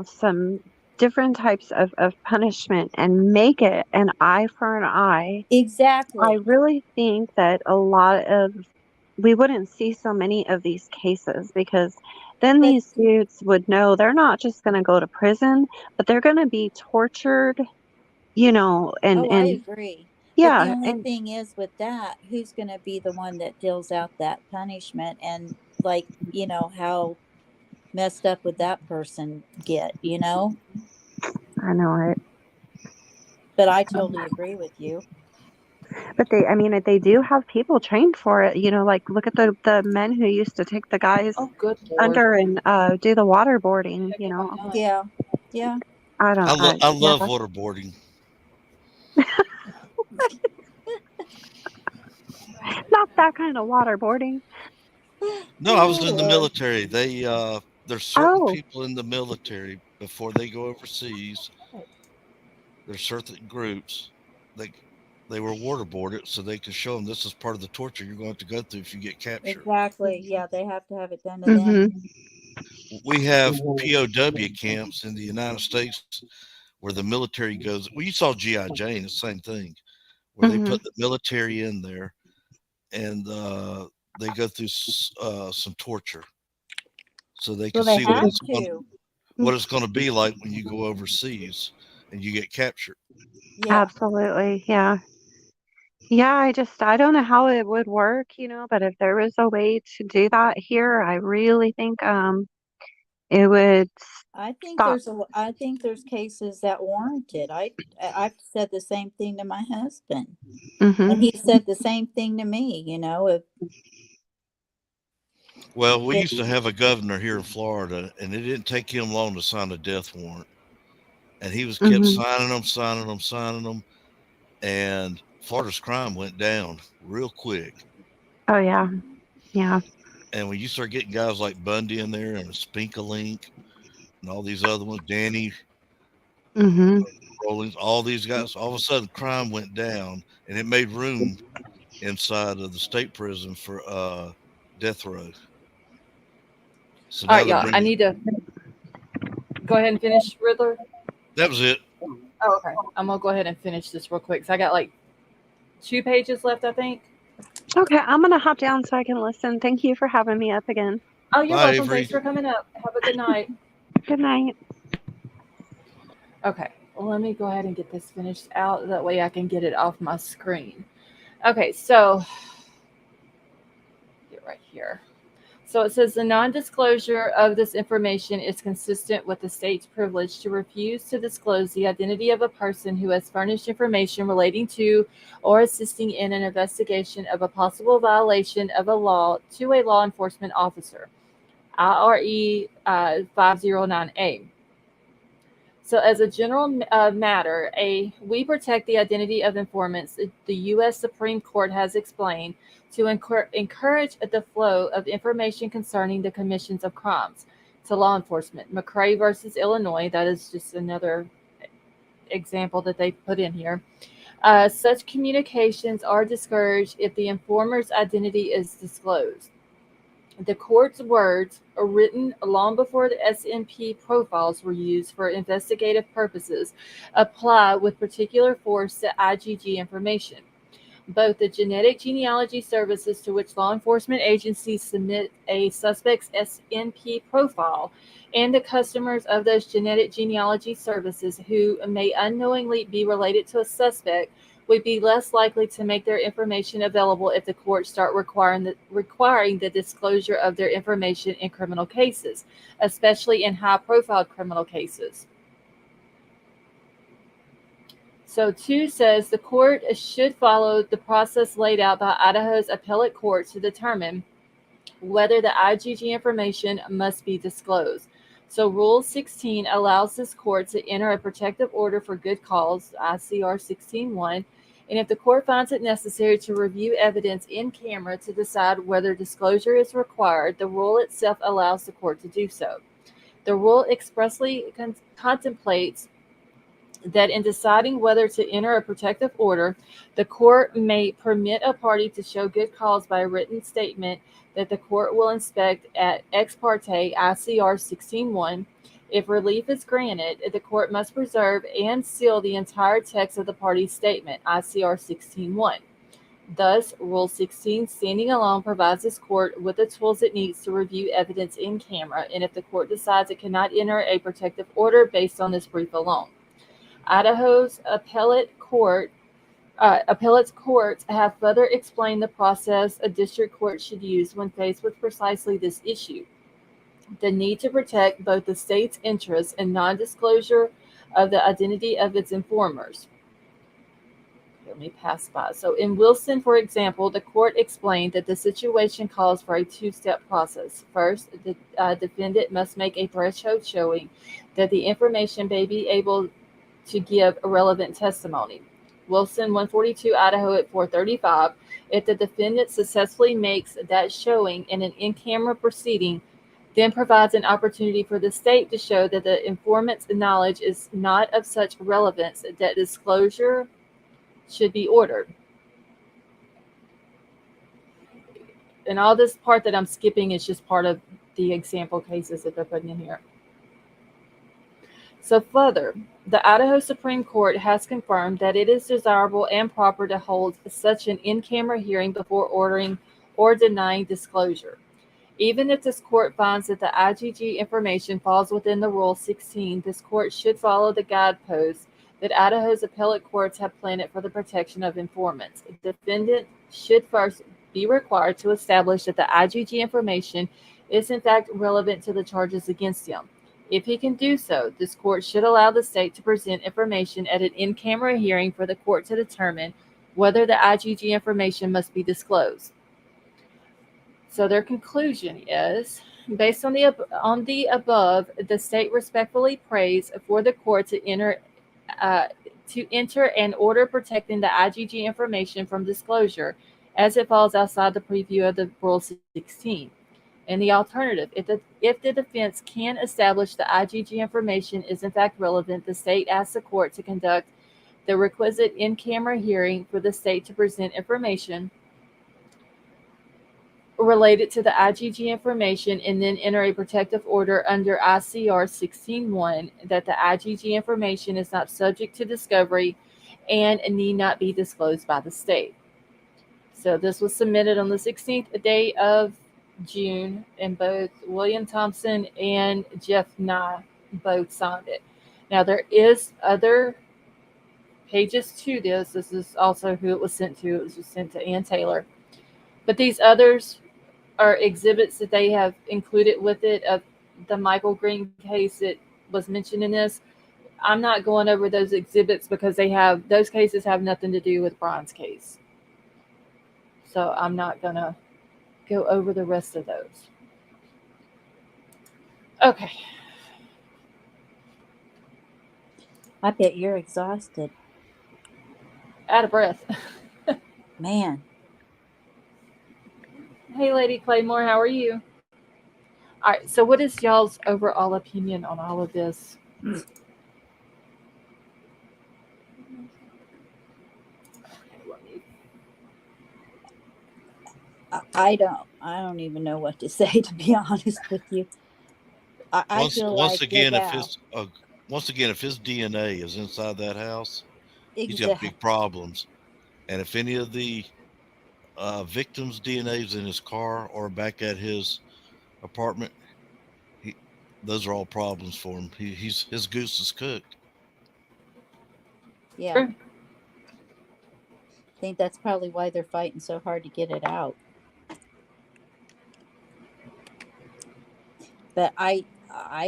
some different types of punishment and make it an eye for an eye, I exactly. really think that we wouldn't see so many of these cases, because then But these dudes would know they're not just going to go to prison, but they're going to be tortured, and I agree. But the yeah, only and thing is with that, who's going to be the one that deals out that punishment, and like, how messed up would that person get? I know it. But I totally agree with you. But they do have people trained for it. Like look at the men who used to take the guys Oh, good Lord. under and do the waterboarding. Get my nut. Yeah. Yeah. I don't. I Yeah, love waterboarding. not that kind of waterboarding. No, I was in the Oh, military. There's certain Oh. people in the military before they go overseas. There's certain groups that they were waterboarded so they could show them this is part of the torture you're going to go through if you get captured. exactly. Yeah, they have to have it done to Mm-hmm. them. We have POW camps in the United States where the military goes. Well, you saw G.I. Jane, the same thing, where they Mm-hmm. put the military in there and they go through some torture so they can Well, they see what have it's to. going to be like when you go overseas and you get captured. Yeah. Absolutely. Yeah. Yeah, I don't know how it would work, but if there was a way to do that here, I really think it would stop. I think there's cases that warrant it. I've said the same thing to my husband, Mm-hmm. and he said the same thing to me. Well, we If used to have a governor here in Florida, and it didn't take him long to sign a death warrant. And he was kept Mm-hmm. signing them. And Florida's crime went down real quick. Oh yeah. Yeah. And when you start getting guys like Bundy in there and Spinkalink and all these other ones, Danny Mm-hmm. Rollins, all these guys, all of a sudden crime went down and it made room inside of the state prison for death row. So All now right, they're y'all. I bringing. need to go ahead and finish, Riddler. That was it. Oh, okay. I'm gonna go ahead and finish this real quick. So I got like 2 pages left, I think. Okay, I'm gonna hop down so I can listen. Thank you for having me up again. Oh, you're Bye, welcome. Avery. Thanks for coming up. Have a good night. Good night. Okay, well, let me go ahead and get this finished out. That way I can get it off my screen. Okay, so get right here. So it says the non-disclosure of this information is consistent with the state's privilege to refuse to disclose the identity of a person who has furnished information relating to or assisting in an investigation of a possible violation of a law to a law enforcement officer. IRE 509A. So, as a general matter, we protect the identity of informants. The U.S. Supreme Court has explained to encourage the flow of information concerning the commissions of crimes to law enforcement. McCrae versus Illinois, that is just another example that they put in here. Such communications are discouraged if the informer's identity is disclosed. The court's words, written long before the SMP profiles were used for investigative purposes, apply with particular force to IgG information. Both the genetic genealogy services to which law enforcement agencies submit a suspect's SMP profile and the customers of those genetic genealogy services who may unknowingly be related to a suspect would be less likely to make their information available if the courts start requiring the disclosure of their information in criminal cases, especially in high-profile criminal cases. So 2 says the court should follow the process laid out by Idaho's appellate court to determine whether the IgG information must be disclosed. So Rule 16 allows this court to enter a protective order for good cause, ICR 16.1, and if the court finds it necessary to review evidence in camera to decide whether disclosure is required, the rule itself allows the court to do so. The rule expressly contemplates that in deciding whether to enter a protective order, the court may permit a party to show good cause by a written statement that the court will inspect at ex parte ICR 16.1. If relief is granted, the court must preserve and seal the entire text of the party's statement, ICR 16.1. Thus, Rule 16, standing alone, provides this court with the tools it needs to review evidence in camera, and if the court decides it cannot enter a protective order based on this brief alone. Idaho's appellate's courts have further explained the process a district court should use when faced with precisely this issue: the need to protect both the state's interests and non-disclosure of the identity of its informers. Let me pass by. So in Wilson, for example, the court explained that the situation calls for a two-step process. First, the defendant must make a threshold showing that the information may be able to give relevant testimony. Wilson 142 Idaho at 435. If the defendant successfully makes that showing in an in-camera proceeding, then provides an opportunity for the state to show that the informant's knowledge is not of such relevance that disclosure should be ordered. And all this part that I'm skipping is just part of the example cases that they're putting in here. So further, the Idaho Supreme Court has confirmed that it is desirable and proper to hold such an in-camera hearing before ordering or denying disclosure. Even if this court finds that the IGG information falls within the Rule 16, this court should follow the guideposts that Idaho's appellate courts have planted for the protection of informants. The defendant should first be required to establish that the IGG information is in fact relevant to the charges against him. If he can do so, this court should allow the state to present information at an in-camera hearing for the court to determine whether the IGG information must be disclosed. So their conclusion is, based on the above, the state respectfully prays for the court to enter an order protecting the IGG information from disclosure as it falls outside the preview of the Rule 16. In the alternative, if the defense can establish the IGG information is in fact relevant, the state asks the court to conduct the requisite in-camera hearing for the state to present information related to the IGG information and then enter a protective order under ICR 16.1 that the IGG information is not subject to discovery and need not be disclosed by the state. So this was submitted on the 16th day of June, and both William Thompson and Jeff Nye both signed it. Now there is other pages to this. This is also who it was sent to. It was just sent to Ann Taylor. But these others are exhibits that they have included with it of the Michael Green case that was mentioned in this. I'm not going over those exhibits because those cases have nothing to do with Bryan's case. So I'm not going to go over the rest of those. Okay. I bet you're exhausted. Out of breath. Man. Hey, Lady Claymore, how are you? All right, so what is y'all's overall opinion on all of this? I don't even know what to say, to be honest with you. I feel once like again, if his DNA is inside that house, he's got big problems. And if any of the victim's DNA is in his car or back at his apartment, those are all problems for him. His goose is cooked. Yeah. Sure. I think that's probably why they're fighting so hard to get it out. But I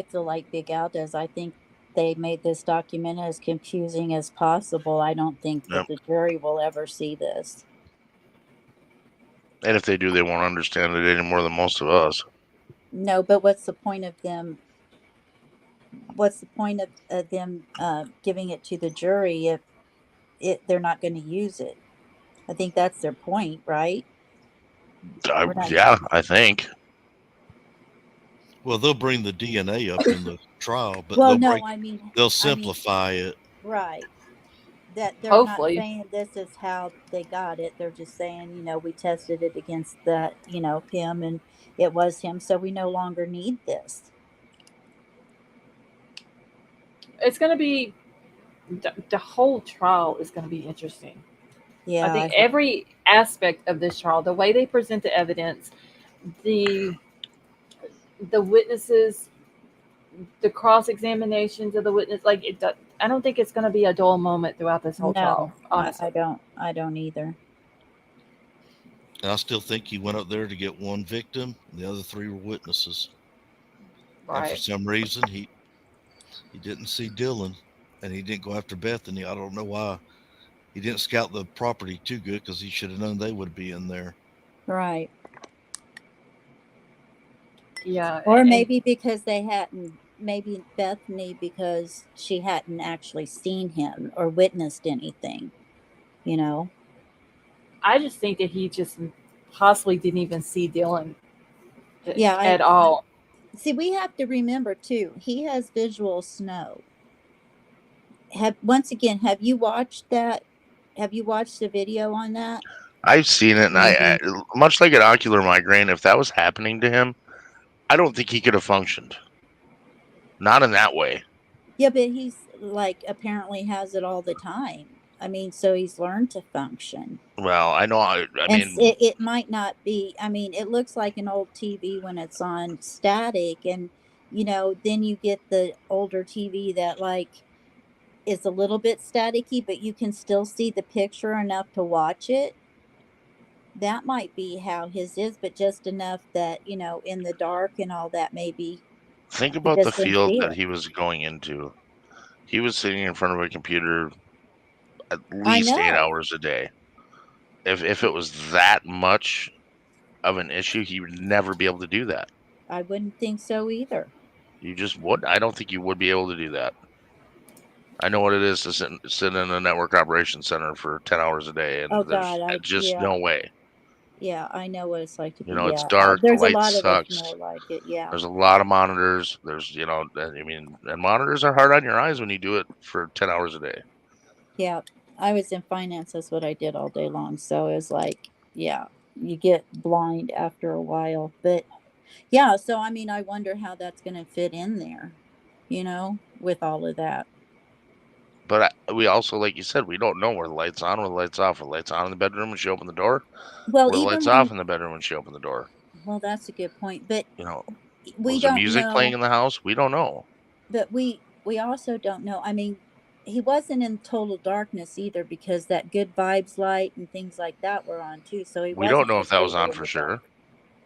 feel like Big Al does. I think they made this document as confusing as possible. I don't think that the jury will ever see this. And if they do, they won't understand it any more than most of us. No, but what's the point of them? What's the point of them giving it to the jury if they're not going to use it? I think that's their point, right? Yeah, I think. Well, they'll bring the DNA up in the trial, but they'll simplify it. Right. That they're Hopefully. not saying this is how they got it. They're just saying, we tested it against that, him, and it was him, so we no longer need this. It's going to be, the whole trial is going to be interesting. I think every aspect of this trial, the way they present the evidence, the witnesses, the cross examinations of the witness, like I don't think it's going to be a dull moment throughout this whole trial. Honestly, I don't either. And I still think he went up there to get one victim. And the other 3 were witnesses. right? And for some reason, he didn't see Dylan, and he didn't go after Bethany. I don't know why. He didn't scout the property too good, because he should have known they would be in there. Right. Yeah. Or maybe because they hadn't, maybe Bethany, because she hadn't actually seen him or witnessed anything, you know? I just think that he just possibly didn't even see Dylan Yeah, at all. See, we have to remember too, he has visual snow. Once again, have you watched that? Have you watched the video on that? I've seen it, and I much like an ocular migraine, if that was happening to him, I don't think he could have functioned. Not in that way. Yeah, but he's like apparently has it all the time. I mean, so he's learned to function. Well, I know. I And mean, it might not be, I mean, it looks like an old TV when it's on static. And, you know, then you get the older TV that like is a little bit staticky, but you can still see the picture enough to watch it. That might be how his is, but just enough that, you know, in the dark and all that, maybe think he about the just didn't field see that it. he was going into. He was sitting in front of a computer at I least 8 know. hours a day. If it was that much of an issue, he would never be able to do that. I wouldn't think so either. You just would. I don't think you would be able to do that. I know what it is to sit in a network operations center for 10 hours a day, and Oh there's God, just no way. yeah, I know what it's like to be. You know, it's Yeah, dark. The there's a light lot of us sucks. more like it. Yeah, There's a lot of monitors. There's, you know, I mean, and monitors are hard on your eyes when you do it for 10 hours a day. yeah. I was in finance. That's what I did all day long. So it was like, yeah, you get blind after a while. But yeah, so I mean, I wonder how that's going to fit in there, you know, with all of that. But we also, like you said, we don't know where the light's on, where the light's off. Where the light's on in the bedroom when she opened the door, Well, where the light's even off when, in the bedroom when she opened the door. well, that's a good point. But You know, we was there don't music playing know. in the house? We don't know. But we also don't know. I mean, he wasn't in total darkness either, because that good vibes light and things like that were on too. So he We don't wasn't know if that was completely on in for the sure. dark.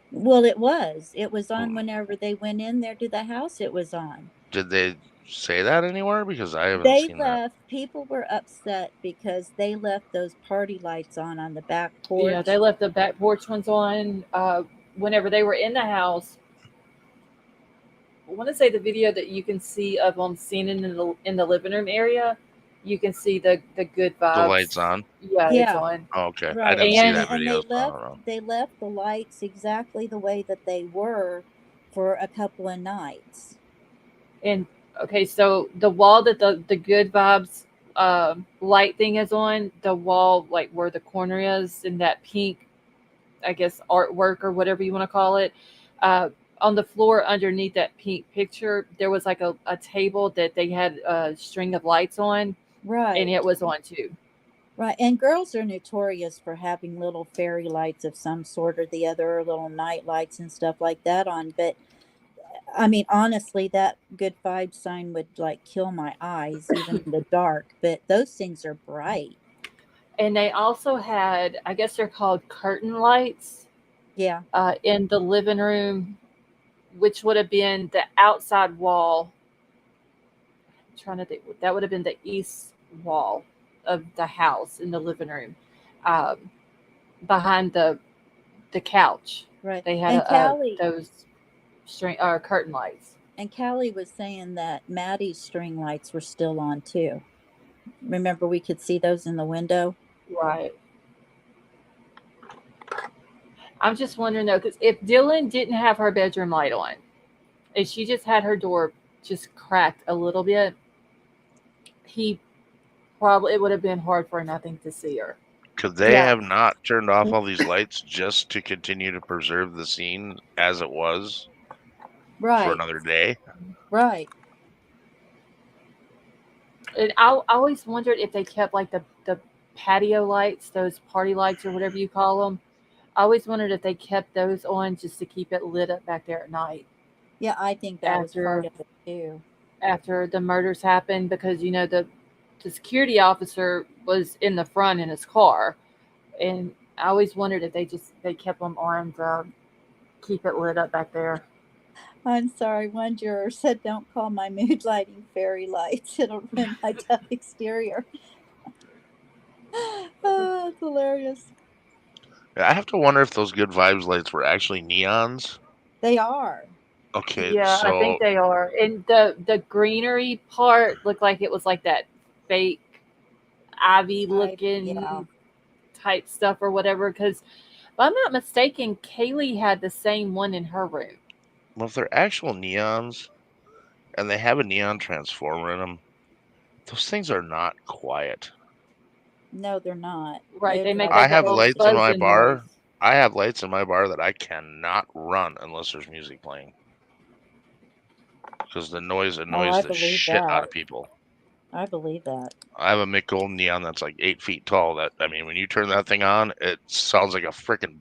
Well, it was. It was on Hmm. whenever they went in there to the house. It was on. Did they say that anywhere? Because I haven't They seen that. left. People were upset because they left those party lights on the back Yeah, porch. they left the back porch ones on whenever they were in the house. I want to say the video that you can see of them seen in the living room area. You can see the good vibes. The light's on. Yeah, it's Yeah, on. Oh, okay, I right. didn't see And that And video. So I don't know. they left the lights exactly the way that they were for a couple of nights. And okay, so the wall that the good vibes light thing is on, the wall like where the corner is in that pink, I guess artwork or whatever you want to call it. On the floor underneath that pink picture, there was like a table that they had a string of lights on, Right. and it was on too. Right. And girls are notorious for having little fairy lights of some sort or the other, or little night lights and stuff like that on. But I mean, honestly, that good vibe sign would like kill my eyes even in the dark. But those things are bright. And they also had, I guess they're called curtain lights, Yeah. in the living room, which would have been the outside wall. I'm trying to think, that would have been the east wall of the house in the living room, behind the couch. Right. They had And Callie, those string curtain lights. and Callie was saying that Maddie's string lights were still on too. Remember, we could see those in the window. Right. I'm just wondering though, because if Dylan didn't have her bedroom light on, if she just had her door just cracked a little bit, it would have been hard for nothing to see her. Could they Yeah. have not turned off all these lights just to continue to preserve the scene as it was for Right. another day? Right. And I always wondered if they kept like the patio lights, those party lights or whatever you call them. I always wondered if they kept those on just to keep it lit up back there at night Yeah, I think that was part after of it too. after the murders happened, because the security officer was in the front in his car, and I always wondered if they kept them on to keep it lit up back there. I'm sorry. One juror said, "Don't call my mood lighting fairy lights. It'll ruin my tough exterior." Oh, it's hilarious. I have to wonder if those good vibes lights were actually neons. They are. Okay, Yeah, I so think they are. And the greenery part looked like it was like that fake ivy Yeah. looking type stuff or whatever. Because if I'm not mistaken, Kaylee had the same one in her room. well, if they're actual neons and they have a neon transformer in them, those things are not quiet. No, they're not. Right, They're they make I like a have very little lights in my buzzing noise. bar. I have lights in my bar that I cannot run unless there's music playing because the noise Oh, annoys I the believe shit out that. of people. I believe that. I have a Mick Golden neon that's like 8 feet tall. That I mean, when you turn that thing on, it sounds like a freaking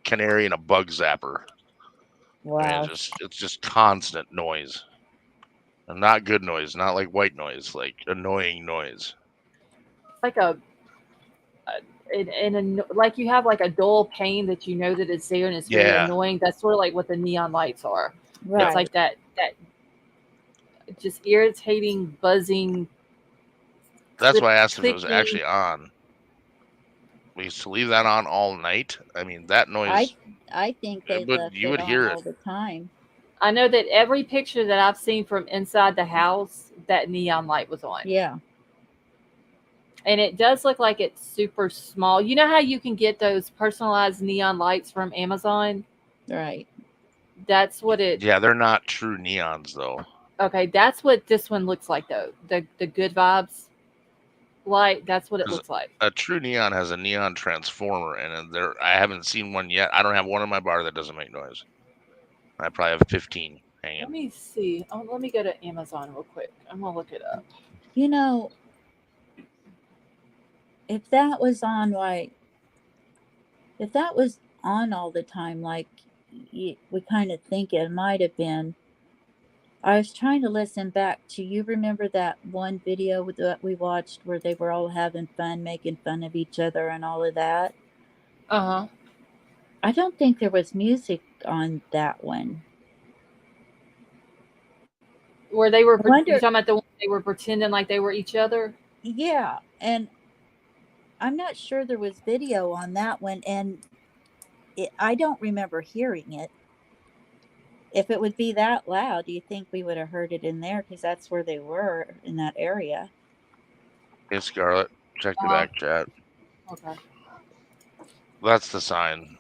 canary in a bug zapper. I mean, Wow. it's just constant noise, and not good noise, not like white noise, like annoying noise. It's like like you have like a dull pain that you know that it's there and it's very Yeah, annoying. That's sort of like what the neon lights are. yep. It's Right. like that just irritating buzzing That's why I asked if it was clicking. actually on. We used to leave that on all night. I mean, that I noise, I think they left you it would on hear all it. the time. I know that every picture that I've seen from inside the house, that neon light was on. Yeah. And it does look like it's super small. You know how you can get those personalized neon lights from Amazon? Right. That's what it Yeah, they're not true neons though. Okay, that's what this one looks like though. The good vibes light, that's what it 'Cause looks like. a true neon has a neon transformer, and there I haven't seen one yet. I don't have one in my bar that doesn't make noise. I probably have 15 Let hanging. me see. Oh, let me go to Amazon real quick. I'm gonna look it up. You know, if that was on like if that was on all the time, like we kind of think it might have been. I was trying to listen back to you. Remember that one video that we watched where they were all having fun, making fun of each other, and all of that? Uh huh. I don't think there was music on that one. Where I you wonder. talking about the one they were pretending like they were each other? Yeah, and I'm not sure there was video on that one, and I don't remember hearing it. If it would be that loud, do you think we would have heard it in there? Because that's where they were in that area. Hey Scarlett, check the Uh huh. back chat. Okay. That's the sign,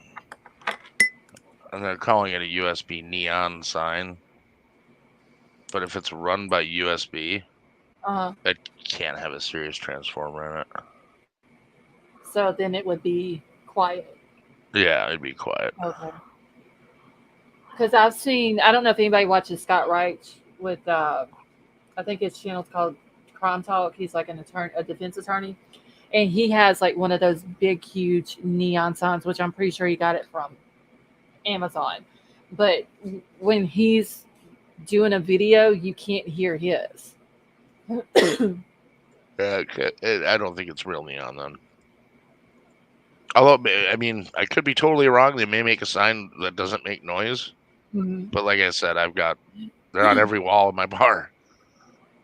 and they're calling it a USB neon sign. But if it's run by USB, Uh huh. it can't have a serious transformer in it. So then it would be quiet. Yeah, it'd be quiet. Okay. Because I've seen. I don't know if anybody watches Scott Reich with. I think his channel's called Crime Talk. He's like an attorney, a defense attorney, and he has like one of those big, huge neon signs, which I'm pretty sure he got it from Amazon. But when he's doing a video, you can't hear his. Okay. I don't think it's real neon then. Although, I mean, I could be totally wrong. They may make a sign that doesn't make noise. Mhm. But like I said, they're on every wall in my bar.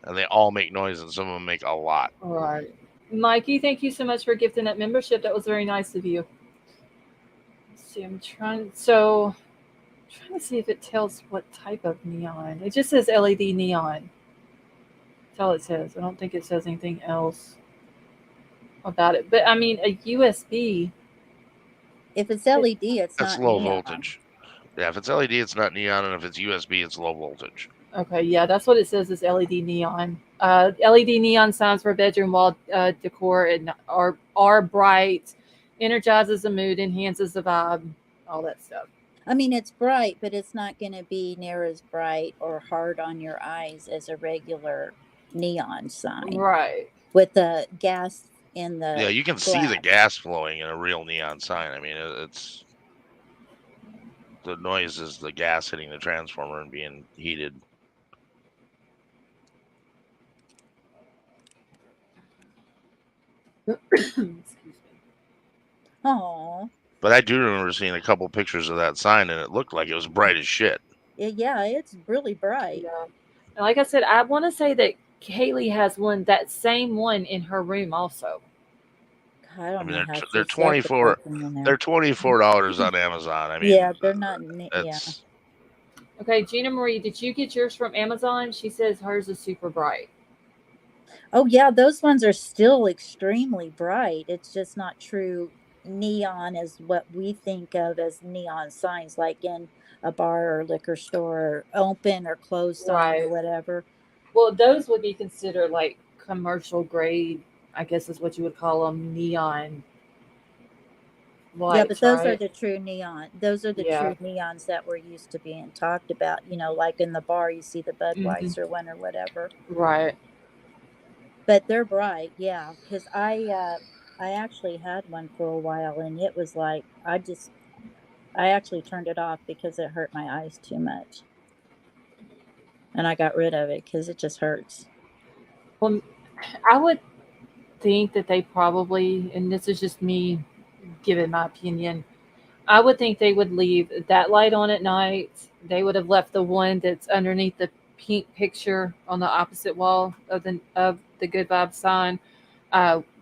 And they all make noise, and some of them make a lot. All right. Mikey, thank you so much for gifting that membership. That was very nice of you. Let's see, I'm trying to see if it tells what type of neon. It just says LED neon. That's all it says. I don't think it says anything else about it. But I mean, a USB. If it's LED, it's That's not low neon. voltage. Yeah, if it's LED, it's not neon, and if it's USB, it's low voltage. Okay, yeah, that's what it says is LED neon. LED neon signs for bedroom wall decor and are bright, energizes the mood, enhances the vibe, all that stuff. I mean, it's bright, but it's not going to be near as bright or hard on your eyes as a regular neon sign Right. with the gas in the Yeah, you can see the glass. gas flowing in a real neon sign. I mean, it's the noise is the gas hitting the transformer and being heated. Excuse me. Oh, But I do remember seeing a couple pictures of that sign, and it looked like it was bright as shit. yeah, it's really bright. Yeah. And like I said, I want to say that Kaylee has one, that same one in her room also. I I don't mean, know how they're she's left the fucking in they're there. $24 on Amazon. I mean, Yeah, they're not. Yeah. it's Okay, Gina Marie, did you get yours from Amazon? She says hers is super bright. Oh, yeah, those ones are still extremely bright. It's just not true neon as what we think of as neon signs, like in a bar or liquor store, open or closed sign or Right. whatever. Well, those would be considered like commercial grade, I guess is what you would call them, neon Yeah, but lights, those are right? the true neon. Those are the Yeah. true neons that were used to being talked about. Like in the bar, you see the Hmm. Budweiser one or whatever. Right. But they're bright, yeah. Because I actually had one for a while, and it was like I actually turned it off because it hurt my eyes too much, and I got rid of it because it just hurts. Well, I would think that they probably, and this is just me giving my opinion, I would think they would leave that light on at night. They would have left the one that's underneath the pink picture on the opposite wall of the good vibe sign.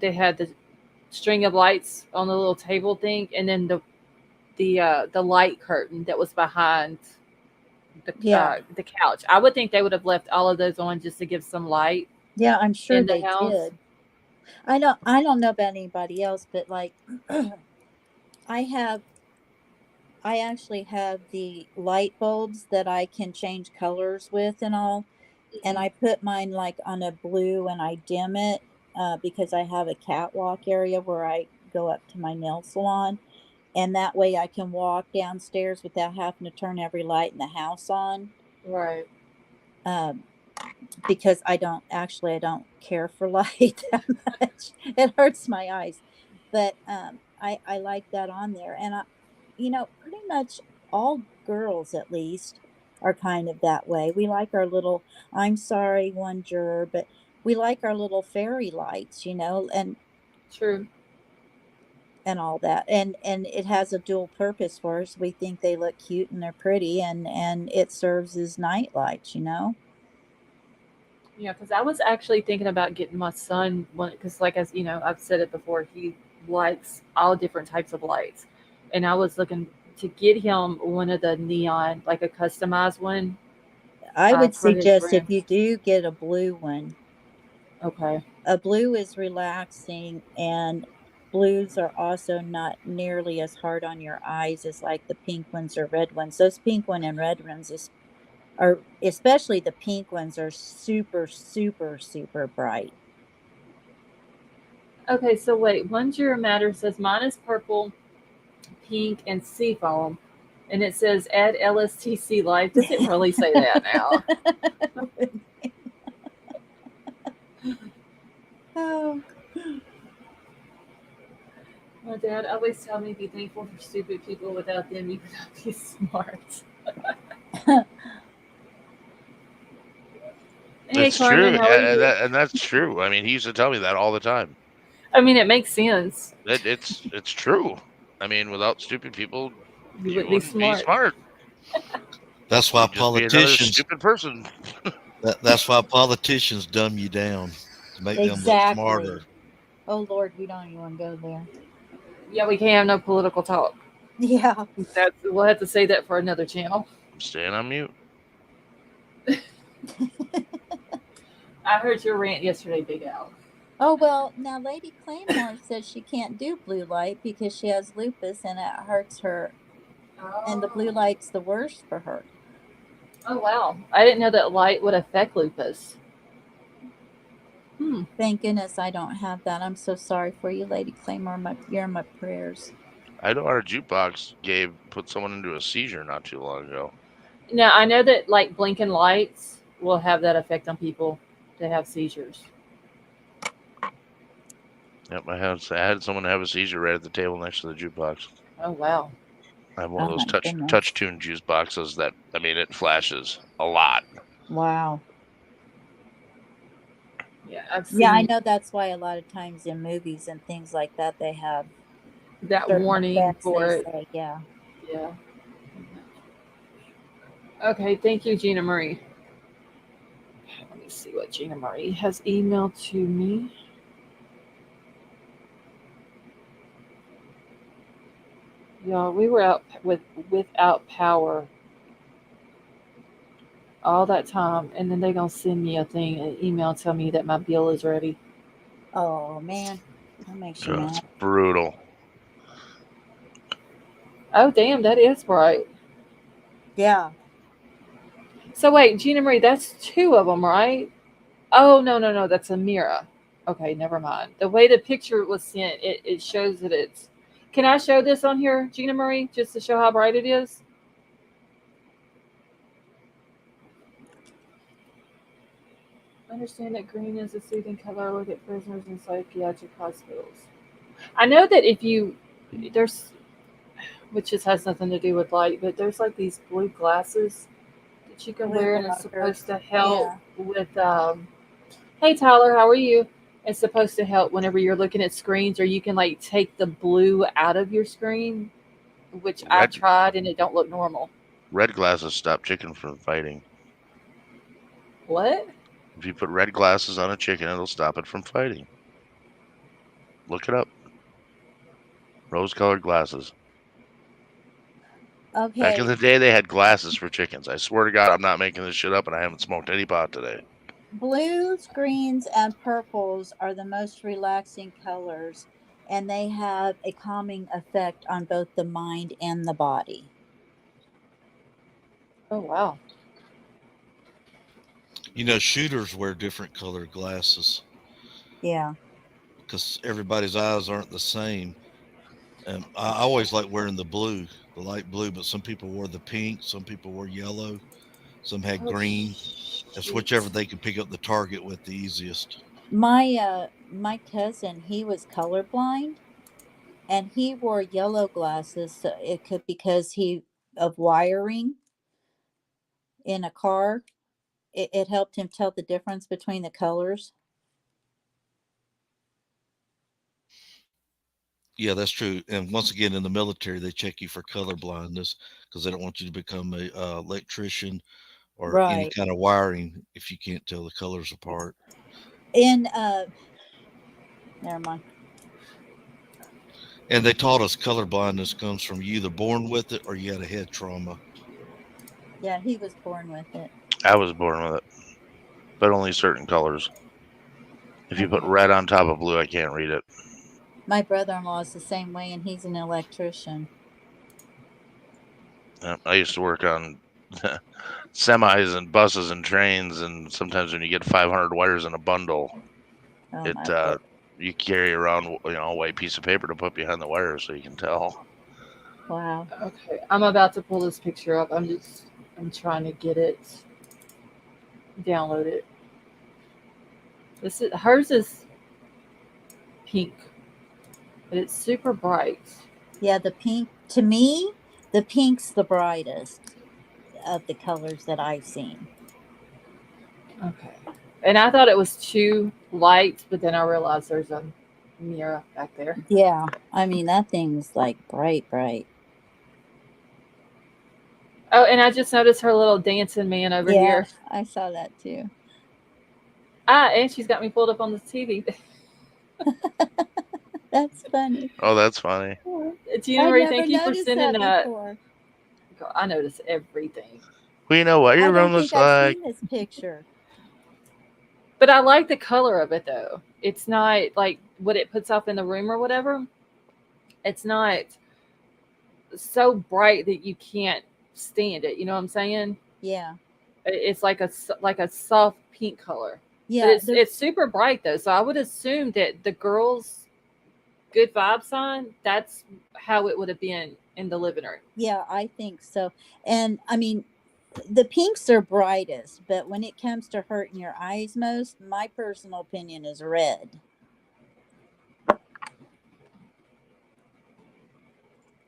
They had the string of lights on the little table thing, and then the light curtain that was behind Yeah, the couch. I would think they would have left all of those on just to give some light yeah, I'm sure in the they house. did. I don't know about anybody else, but like I have I actually have the light bulbs that I can change colors with and all. And I put mine like on a blue and I dim it because I have a catwalk area where I go up to my nail salon. And that way I can walk downstairs without having to turn every light in the house on. Right. Um, because I don't care for light that much. It hurts my eyes. But I like that on there. And pretty much all girls at least are kind of that way. We like our little, I'm sorry, one juror, but we like our little fairy lights, True. and all that. And it has a dual purpose for us. We think they look cute and they're pretty, and it serves as night lights. Yeah, because I was actually thinking about getting my son one, because, like, as you know, I've said it before, he likes all different types of lights, and I was looking to get him one of the neon, like a customized one, I would for his suggest if room. you do get a blue one, Okay. a blue is relaxing, and blues are also not nearly as hard on your eyes as like the pink ones or red ones. Those pink one and red ones are, especially the pink ones, are super, super, super bright. Okay, so wait, one juror matter says mine is purple, pink, and seafoam, and it says add LSTC light. Does it really say that now? Oh, My dad always tell me be thankful for stupid people. Without them, you could not be smart. Hey, it's true, Carmen, how are you? and that's true. I mean, he used to tell me that all the time. I mean, it makes sense. It's true. I mean, without stupid people, You you would be wouldn't be smart. smart. That's why You'd just be another politicians. stupid person. That's why politicians dumb you down to make them look exactly. smarter. Oh Lord, we don't even want to go there. Yeah, we can't have no political talk. Yeah. We'll have to say that for another channel. I'm staying on mute. I heard your rant yesterday, Big Al. Oh well, now Lady Claymore says she can't do blue light because she has lupus and it hurts her, and the blue light's the worst for her. Oh wow, I didn't know that light would affect lupus. Thank goodness I don't have that. I'm so sorry for you, Lady Claymore. You're in my prayers. I know our jukebox put someone into a seizure not too long ago. Now I know that like blinking lights will have that effect on people that have seizures. Yep, I had someone have a seizure right at the table next to the jukebox. Oh wow. I have one of Oh, those my goodness. touch tune juice boxes that, I mean, it flashes a lot. Wow. Yeah, I've Yeah, I seen know that's why a lot of times in movies and things like that, they have that certain warning effects for they it. say. Yeah. Yeah. Okay, thank you, Gina Marie. Let me see what Gina Marie has emailed to me. Y'all, we were out without power all that time, and then they gonna send me an email, tell me that my bill is ready. Oh, man. That makes you It's mad. brutal. Oh damn, that is bright. Yeah. So wait, Gina Marie, that's two of them, right? Oh no, that's a mirror. Okay, never mind. The way the picture was sent, it shows that it's. Can I show this on here, Gina Marie, just to show how bright it is? Understand that green is a soothing color. Look at prisoners in psychiatric hospitals. I know that if you there's, which just has nothing to do with light, but there's like these blue glasses that you can Blue wear, and it's blockers. supposed to help Yeah. with. Hey Tyler, how are you? It's supposed to help whenever you're looking at screens, or you can like take the blue out of your screen, which I Red tried and it don't look normal. red glasses stop chicken from fighting. What? If you put red glasses on a chicken, it'll stop it from fighting. Look it up. Rose-colored glasses. Back in Okay. the day, they had glasses for chickens. I swear to God, I'm not making this shit up, and I haven't smoked any pot today. Blues, greens, and purples are the most relaxing colors, and they have a calming effect on both the mind and the body. Oh wow. You know, shooters wear different colored glasses Yeah. because everybody's eyes aren't the same. I always like wearing the light blue, but some people wore the pink, some people wore yellow, some had Oh green. That's whichever shoot. they can pick up the target with the easiest. My cousin, he was colorblind, and he wore yellow glasses, so it could because he of wiring in a car. It helped him tell the difference between the colors. Yeah, that's true. And once again, in the military, they check you for color blindness because they don't want you to become a electrician or any Right. kind of wiring if you can't tell the colors apart. In never mind. And they taught us color blindness comes from you either born with it or you had a head trauma. Yeah, he was born with it. I was born with it, but only certain colors. If you put Okay. red on top of blue, I can't read it. My brother-in-law is the same way, and he's an electrician. I used to work on semis and buses and trains, and sometimes when you get 500 wires in a bundle, Oh it my word. you carry around a white piece of paper to put behind the wires so you can tell. Wow. Okay, I'm about to pull this picture up. I'm trying to get it, download it. This is hers is pink, but it's super bright. Yeah, the pink, to me, the pink's the brightest of the colors that I've seen. Okay. And I thought it was too light, but then I realized there's a mirror back there. Yeah, I mean, that thing's like bright, bright. Oh, and I just noticed her little dancing man over Yeah, here. I saw that too. Ah, and she's got me pulled up on the TV. That's funny. Oh, that's funny. Gina I Marie, never thank you for noticed sending that that. before. Girl, I notice everything. We know what your I room don't looks think I've like. seen this picture. But I like the color of it though. It's not like what it puts off in the room or whatever. It's not so bright that you can't stand it. You know what I'm saying? Yeah. It's like a soft pink color. But Yeah, it's super bright though. So I would assume that the girls' good vibe sign, that's how it would have been in the living room. yeah, I think so. And I mean, the pinks are brightest, but when it comes to hurting your eyes most, my personal opinion is red.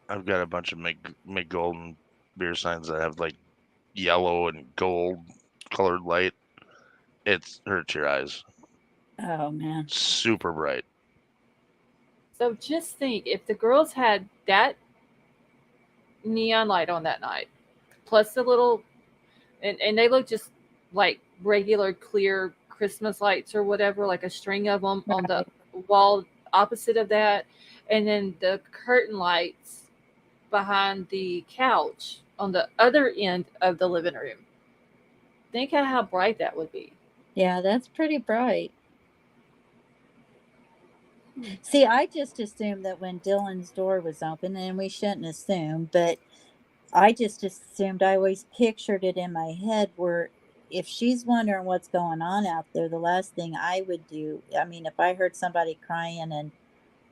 I've got a bunch of Mig Golden beer signs that have like yellow and gold colored light. It hurts your eyes. Oh man. Super bright. So just think if the girls had that neon light on that night, plus the little, and they look just like regular clear Christmas lights or whatever, like a string of them on the wall opposite of that, and then the curtain lights behind the couch on the other end of the living room. Think of how bright that would be. Yeah, that's pretty bright. See, I just assumed that when Dylan's door was open, and we shouldn't assume, but I just assumed, I always pictured it in my head where if she's wondering what's going on out there, the last thing I would do, I mean, if I heard somebody crying and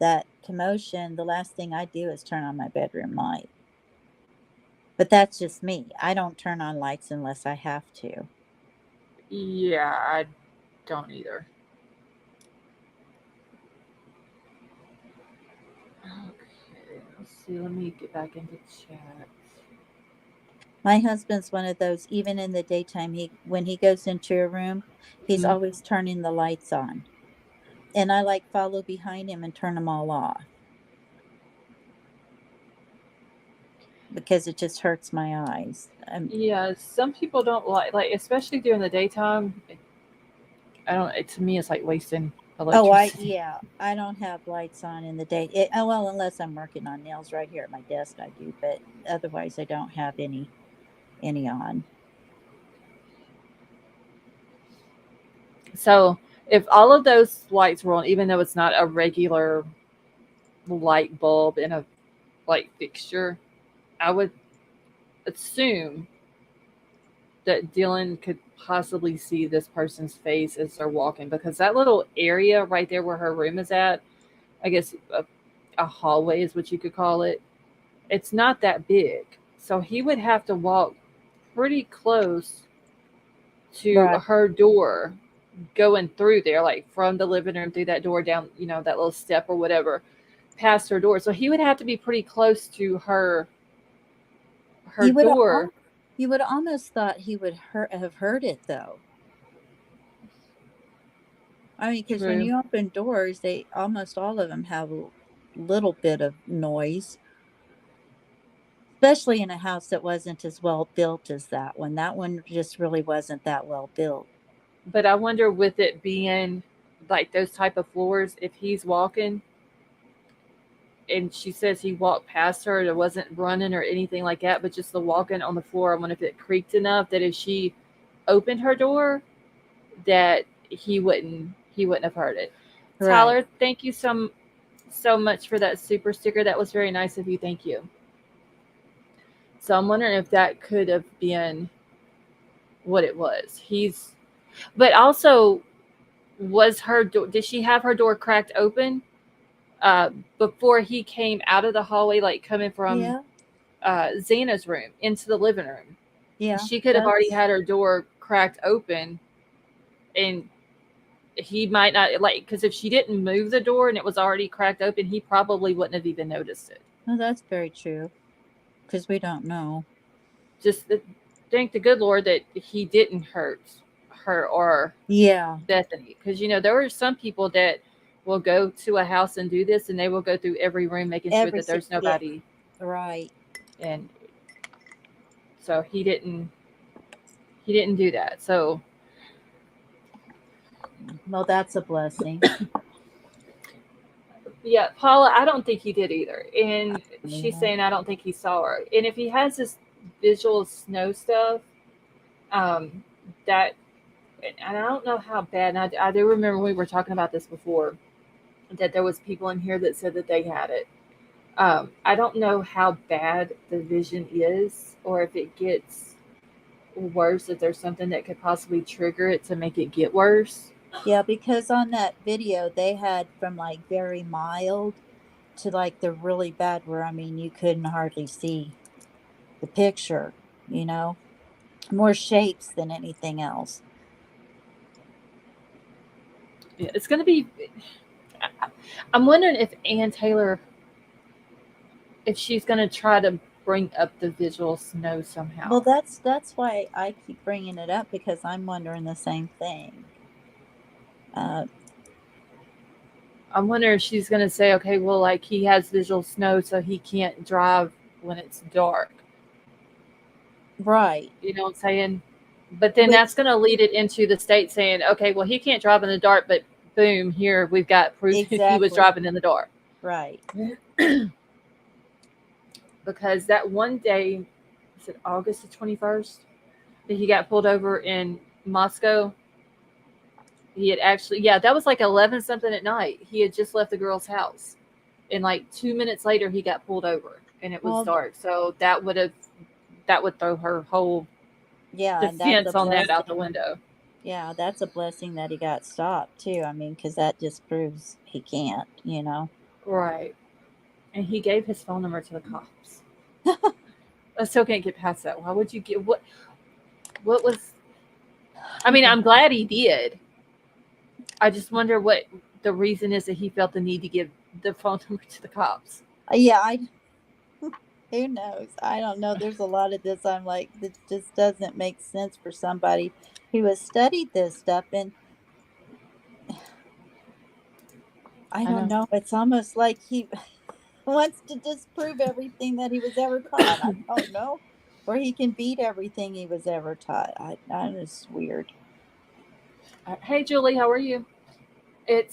that commotion, the last thing I do is turn on my bedroom light. But that's just me. I don't turn on lights unless I have to. Yeah, I don't either. Okay, let's see. Let me get back into chat. My husband's one of those, even in the daytime, when he goes into a room, he's Mhm. always turning the lights on. And I like follow behind him and turn them all off. Because it just hurts my eyes. Yeah, some people don't like especially during the daytime. I don't. To me, it's like wasting electricity. I don't have lights on in the day. Well, unless I'm working on nails right here at my desk, I do. But otherwise, I don't have any on. So if all of those lights were on, even though it's not a regular light bulb in a light fixture, I would assume that Dylan could possibly see this person's face as they're walking, because that little area right there where her room is at, I guess a hallway is what you could call it. It's not that big. So he would have to walk pretty close to Right. her door going through there, like from the living room through that door down, that little step or whatever, past her door. So he would have to be pretty close to her door. You would almost thought he would have heard it though. I mean, because when True. you open doors, they almost all of them have a little bit of noise, especially in a house that wasn't as well built as that one. That one just really wasn't that well built. But I wonder, with it being like those type of floors, if he's walking and she says he walked past her, it wasn't running or anything like that, but just the walking on the floor, I wonder if it creaked enough that if she opened her door, that he wouldn't have heard it. Right. Tyler, thank you so much for that super sticker. That was very nice of you. Thank you. So I'm wondering if that could have been what it was. But also, did she have her door cracked open before he came out of the hallway, like coming from Xana's room into the living room? Yeah. She could have already had her door cracked open, and he might not, because if she didn't move the door and it was already cracked open, he probably wouldn't have even noticed it. Oh, that's very true. Because we don't know. Just thank the good Lord that he didn't hurt her or Bethany. Because, there are some people that will go to a house and do this, and they will go through every room making sure that there's nobody. Yeah. Right. And so he didn't do that. So, well, that's a blessing. Yeah, Paula, I don't think he did either. And she's saying I don't think he saw her. And if he has this visual snow stuff, that, and I don't know how bad, and I do remember we were talking about this before, that there was people in here that said that they had it. I don't know how bad the vision is, or if it gets worse, if there's something that could possibly trigger it to make it get worse. Yeah, because on that video they had from like very mild to like the really bad, where I mean you couldn't hardly see the picture, more shapes than anything else. Yeah, it's going to be, I'm wondering if Ann Taylor if she's going to try to bring up the visual snow somehow. Well, that's why I keep bringing it up, because I'm wondering the same thing. I'm wondering if she's going to say, okay, well, like he has visual snow, so he can't drive when it's dark. Right. You know what I'm saying? But then Which, that's going to lead it into the state saying, okay, well, he can't drive in the dark, but boom, here we've got proof he was exactly. driving in the dark. Right. Because that one day, is it August the 21st, that he got pulled over in Moscow? He had actually, yeah, that was like 11 something at night. He had just left the girl's house. And like 2 minutes later, he got pulled over and it was Well, dark. So that would throw her whole yeah, and that's defense a on that blessing. out the window. Yeah, that's a blessing that he got stopped too. I mean, because that just proves he can't, you know. Right. And he gave his phone number to the cops. I still can't get past that. Why would you get what was? I mean, I'm glad he did. I just wonder what the reason is that he felt the need to give the phone number to the cops. Yeah, who knows? I don't know. There's a lot of this. I'm like, this just doesn't make sense for somebody who has studied this stuff. And I don't know. It's almost like he wants to disprove everything that he was ever taught. I don't know. Or he can beat everything he was ever taught. I it's weird. Hey, Julie, how are you? I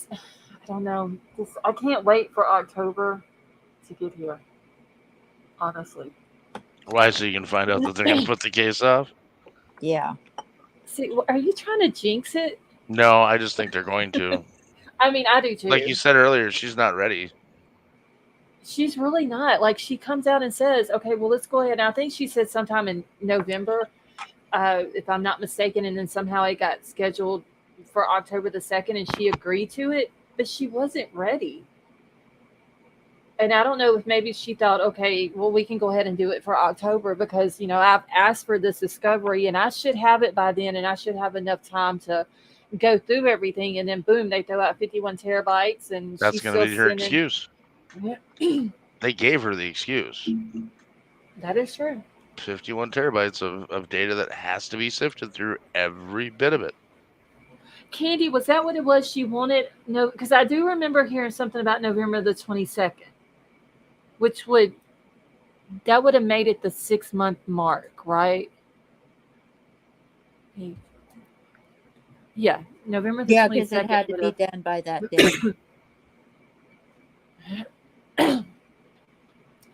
don't know. I can't wait for October to get here. Honestly. Why? So you can find out that they're going to put the case off? Yeah. See, are you trying to jinx it? No, I just think they're going to. I mean, I do too. Like you said earlier, she's not ready. She's really not. Like, she comes out and says, okay, well, let's go ahead. And I think she said sometime in November, if I'm not mistaken, and then somehow it got scheduled for October the 2nd, and she agreed to it, but she wasn't ready. And I don't know if maybe she thought, okay, well, we can go ahead and do it for October because, you know, I've asked for this discovery and I should have it by then and I should have enough time to go through everything. And then, boom, they throw out 51 terabytes and that's going to be her excuse. They gave her the excuse. That is true. 51 terabytes of data that has to be sifted through every bit of it. Candy, was that what it was she wanted? No, because I do remember hearing something about November the 22nd, which would have made it the 6-month mark, right? Yeah, November the 22nd. Yeah, because it had to be done by that day.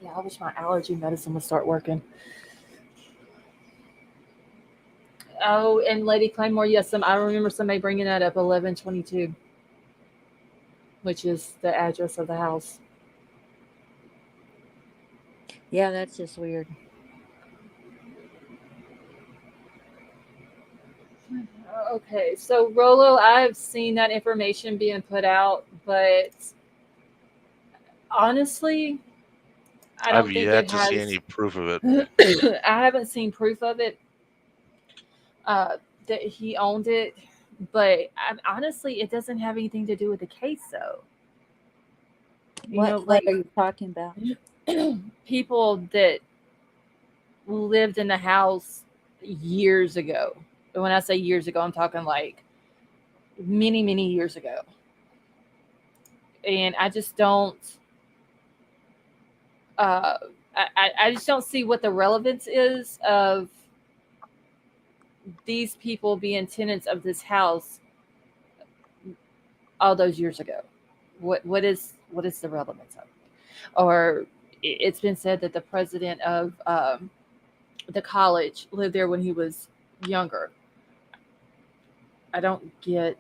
Yeah, I wish my allergy medicine would start working. Oh, and Lady Claymore, yes, I remember somebody bringing that up, 1122, which is the address of the house. Yeah, that's just weird. Okay, so Rolo, I've seen that information being put out, but honestly, I don't think yet to see any proof of it. I haven't seen proof of it. That he owned it, but honestly, it doesn't have anything to do with the case, though. What are you talking about? People that lived in the house years ago. When I say years ago, I'm talking like many, many years ago. And I just don't. I just don't see what the relevance is of these people being tenants of this house all those years ago. What is the relevance of it? Or it's been said that the president of the college lived there when he was younger. I don't get.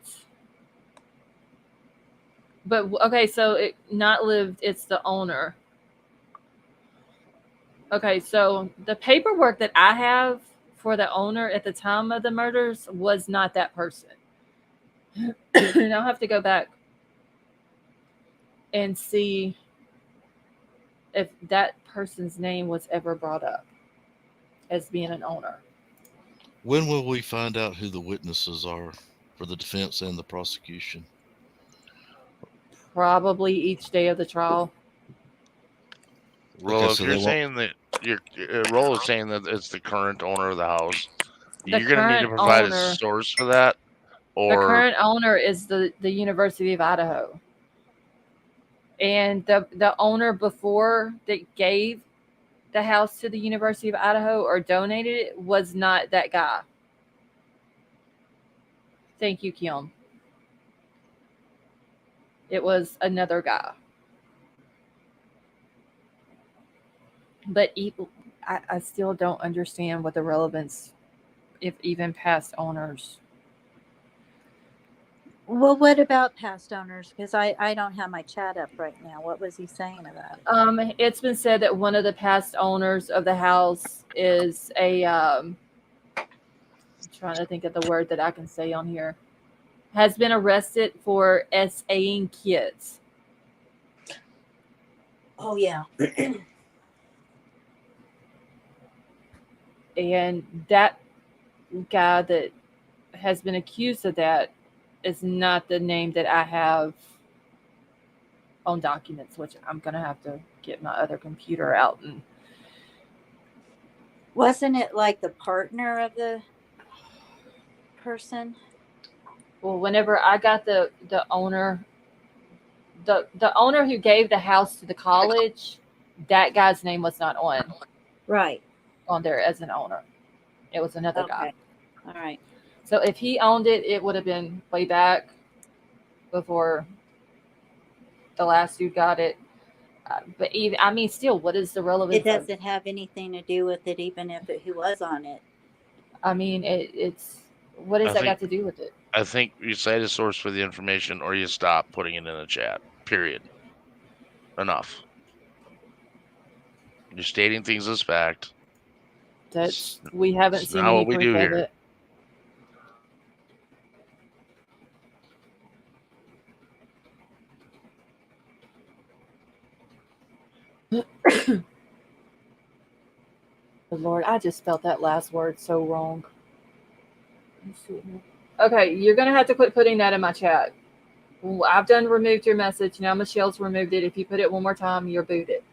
But okay, so it not lived, it's the owner. Okay, so the paperwork that I have for the owner at the time of the murders was not that person. And I'll have to go back and see if that person's name was ever brought up as being an owner. When will we find out who the witnesses are for the defense and the prosecution? Probably each day of the trial. Rollo, if so you're they won't. saying that Rollo's saying that it's the current owner of the house, The you're gonna need to current provide a owner, source for that, the or current owner is the University of Idaho, and the owner before that gave the house to the University of Idaho or donated it was not that guy. Thank you, Kim. It was another guy. But I still don't understand what the relevance, if even past owners. Well, what about past owners? Because I don't have my chat up right now. What was he saying about it? It's been said that one of the past owners of the house is a. I'm trying to think of the word that I can say on here. Has been arrested for SAing kids. Oh, yeah. And that guy that has been accused of that is not the name that I have on documents, which I'm going to have to get my other computer out. And Wasn't it like the partner of the person? well, whenever I got the owner, the owner who gave the house to the college, that guy's name was not Right. on there as an owner. It was another guy. Okay. All right. So if he owned it, it would have been way back before the last dude got it. But even, I mean, still, what is the relevance? It doesn't have anything to do with it, even if who was on it. I mean, it's what has that got to do with it? I think you cite a source for the information, or you stop putting it in the chat. Period. Enough. You're stating things as fact. That's we haven't It's seen not any what we proof do of here. it. Oh, Lord, I just felt that last word so wrong. Okay, you're gonna have to quit putting that in my chat. I've done removed your message. Now Michelle's removed it. If you put it one more time, you're booted.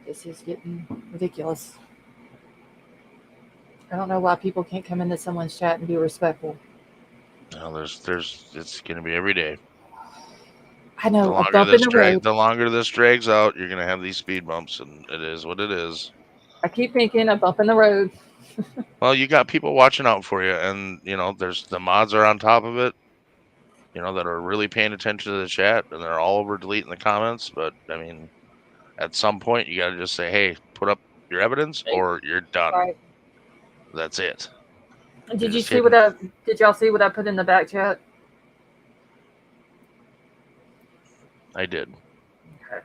This is getting ridiculous. I don't know why people can't come into someone's chat and be respectful. No, it's going to be every day. I know, a bump in the road. The longer this drags out, you're going to have these speed bumps, and it is what it is. I keep thinking a bump in the road. Well, you got people watching out for you, and there's the mods are on top of it. That are really paying attention to the chat, and they're all over deleting the comments. But I mean, at some point, you got to just say, "Hey, put up your evidence, or you're done." Right. That's it. Did you see what did y'all see what I put in the back chat? I did. Okay.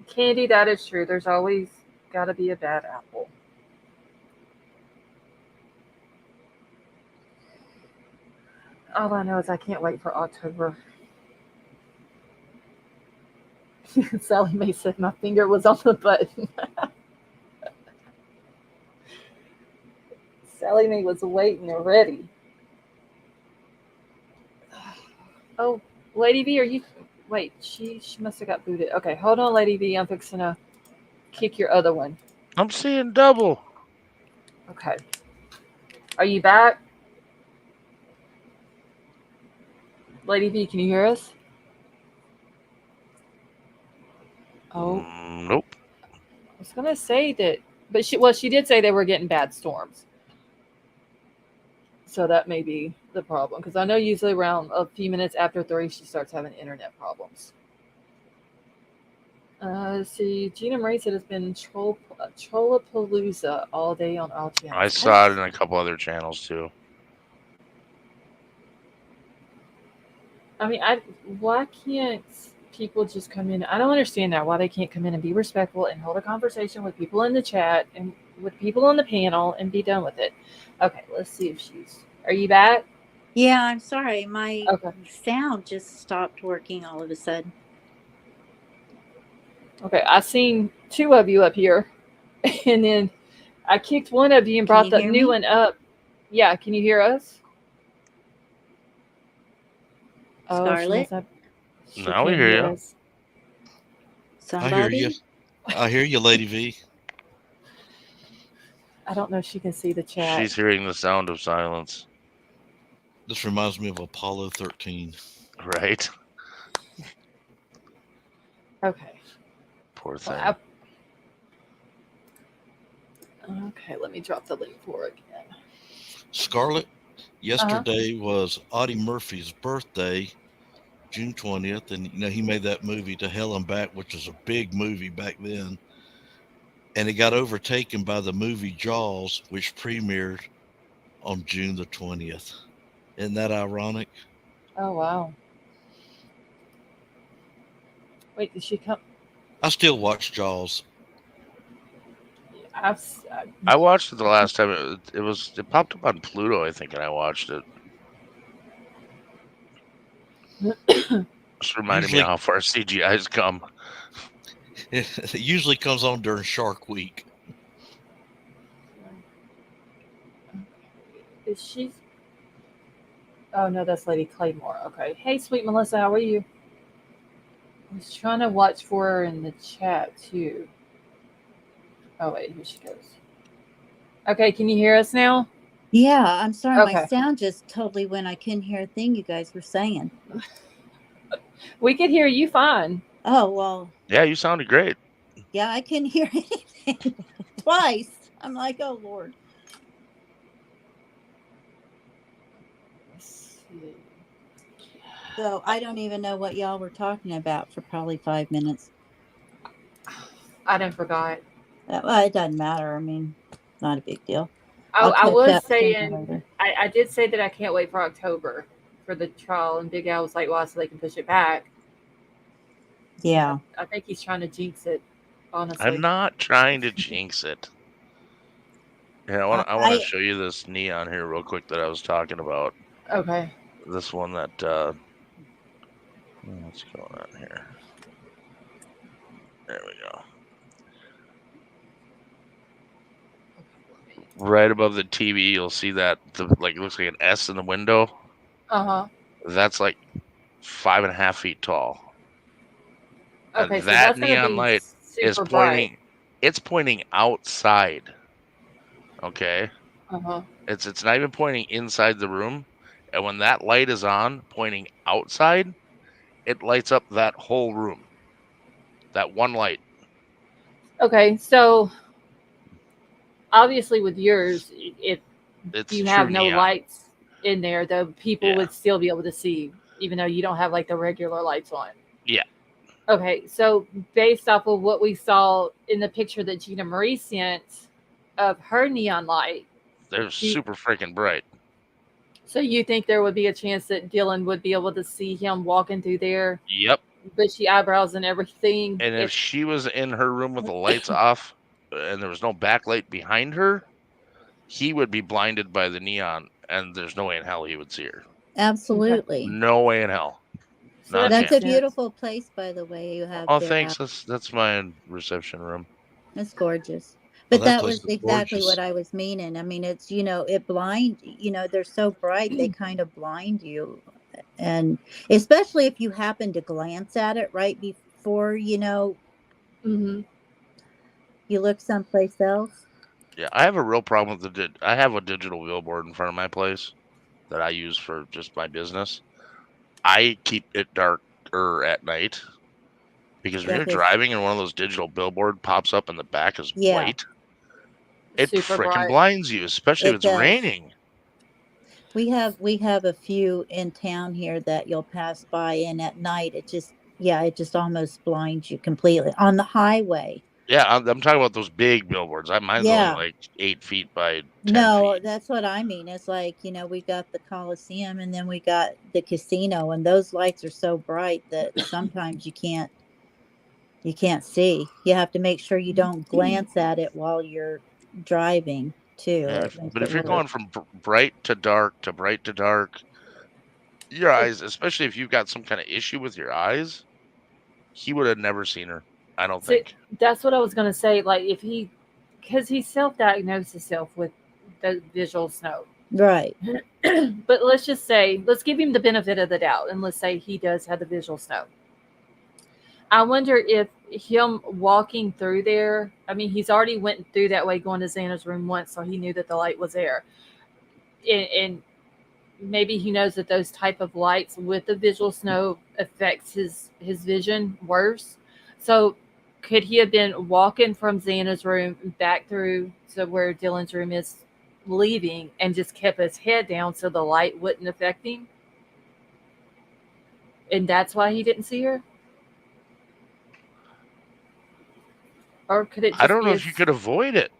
Candy, that is true. There's always got to be a bad apple. All I know is I can't wait for October. Sally Mae said my finger was on the button. Sally Mae was waiting and ready. Oh, Lady V, are you... Wait, she must have got booted. Okay, hold on, Lady V. I'm fixing to kick your other one. I'm seeing double. Okay. Are you back? Lady V, can you hear us? Oh. Nope. I was going to say that, but she did say they were getting bad storms. So that may be the problem, because I know usually around a few minutes after 3, she starts having internet problems. Let's see, Gina Marie said it's been Trollapalooza all day on all channels. I saw it in a couple other channels too. I mean, why can't people just come in? I don't understand that, why they can't come in and be respectful and hold a conversation with people in the chat and with people on the panel and be done with it. Okay, let's see if are you back? Yeah, I'm sorry. My sound just stopped working all of a sudden. Okay, I seen 2 of you up here, and then I kicked one of you and brought the new one up. Yeah, can you hear us? Oh, she Scarlett? must have. She Now we can't hear hear you. us. I hear you. Somebody? I hear you, Lady V. I don't know if she can see the chat. She's hearing the sound of silence. This reminds me of Apollo 13. Right? Okay. Poor Well, thing. okay, let me drop the link for it again. Scarlett, yesterday was Audie Murphy's birthday, June 20th, and he made that movie To Hell and Back, which was a big movie back then, and it got overtaken by the movie Jaws, which premiered on June the 20th. Isn't that ironic? Oh wow. Wait, did she come? I still watch Jaws. I watched it the last time. It popped up on Pluto, I think, and I watched it. Just reminded me Usually- of how far CGI's come. It usually comes on during Shark Week. Is she? Oh no, that's Lady Claymore. Okay. Hey, sweet Melissa, how are you? I was trying to watch for her in the chat too. Oh wait, here she goes. Okay, can you hear us now? Yeah, I'm sorry. My Okay. sound just totally went. I couldn't hear a thing you guys were saying. We could hear you fine. Oh, well, Yeah, you sounded great. yeah, I couldn't hear anything twice. I'm like, oh, Lord. Let's see. So I don't even know what y'all were talking about for probably 5 minutes. I done forgot. Well, it doesn't matter. I mean, not a big deal. I I'll catch was up sooner or saying, later. I did say that I can't wait for October for the trial, and Big Al was like, well, so they can push it back. Yeah. I think he's trying to jinx it, honestly. I'm not trying to jinx it. Yeah, I want to show you this neon here real quick that I was talking about. Okay. This one that what's going on here? There we go. Right above the TV, you'll see that it looks like an S in the window. Uh-huh. That's like 5.5 feet tall. Okay, And so that that's gonna neon be light is super pointing. bright. It's pointing outside. Okay. Uh-huh. It's not even pointing inside the room. And when that light is on, pointing outside, it lights up that whole room. That one light. Okay, so obviously with yours, if It's you true have no neon. lights in there, the people Yeah. would still be able to see, even though you don't have like the regular lights on. Yeah. Okay, so based off of what we saw in the picture that Gina Marie sent of her neon light, They're super freaking bright. so you think there would be a chance that Dylan would be able to see him walking through there, Yep. bushy eyebrows and everything? And if she was in her room with the lights off and there was no backlight behind her, he would be blinded by the neon, and there's no way in hell he would see her. Absolutely. No way in hell. So Not a That's chance. a beautiful place, by the way, you have Oh, there. thanks. That's my reception room. It's gorgeous. But that that place was is exactly gorgeous. what I was meaning. I mean, it's, it they're so bright, they kind of blind you. And especially if you happen to glance at it right before, Mhm. you look someplace else. Yeah, I have a real problem with I have a digital billboard in front of my place that I use for just my business. I keep it darker at night because when Yeah, you're 'cause- driving and one of those digital billboard pops up and the back is Yeah. white, it Super freaking bright. blinds you, especially if It it's does. raining. We have a few in town here that you'll pass by, and at night it just almost blinds you completely on the highway. Yeah, I'm talking about those big billboards. Mine's Yeah. only like 8 feet by 10 No, feet. that's what I mean. It's like, we got the Coliseum and then we got the casino, and those lights are so bright that sometimes you can't see. You have to make sure you don't glance at it while you're driving too. Yeah, It makes but if it you're worse. going from bright to dark to bright to dark, your eyes, especially if you've got some kind of issue with your eyes, he would have never seen her. I don't See, think. that's what I was gonna say. Like, if because he self-diagnosed himself with the visual snow. Right. But let's just say, let's give him the benefit of the doubt, and let's say he does have the visual snow. I wonder if him walking through there, I mean, he's already went through that way going to Xana's room once, so he knew that the light was there. And maybe he knows that those type of lights with the visual snow affects his vision worse. So could he have been walking from Xana's room back through to where Dylan's room is, leaving, and just kept his head down so the light wouldn't affect him? And that's why he didn't see her? Or could it just I don't be know his... if you could avoid it.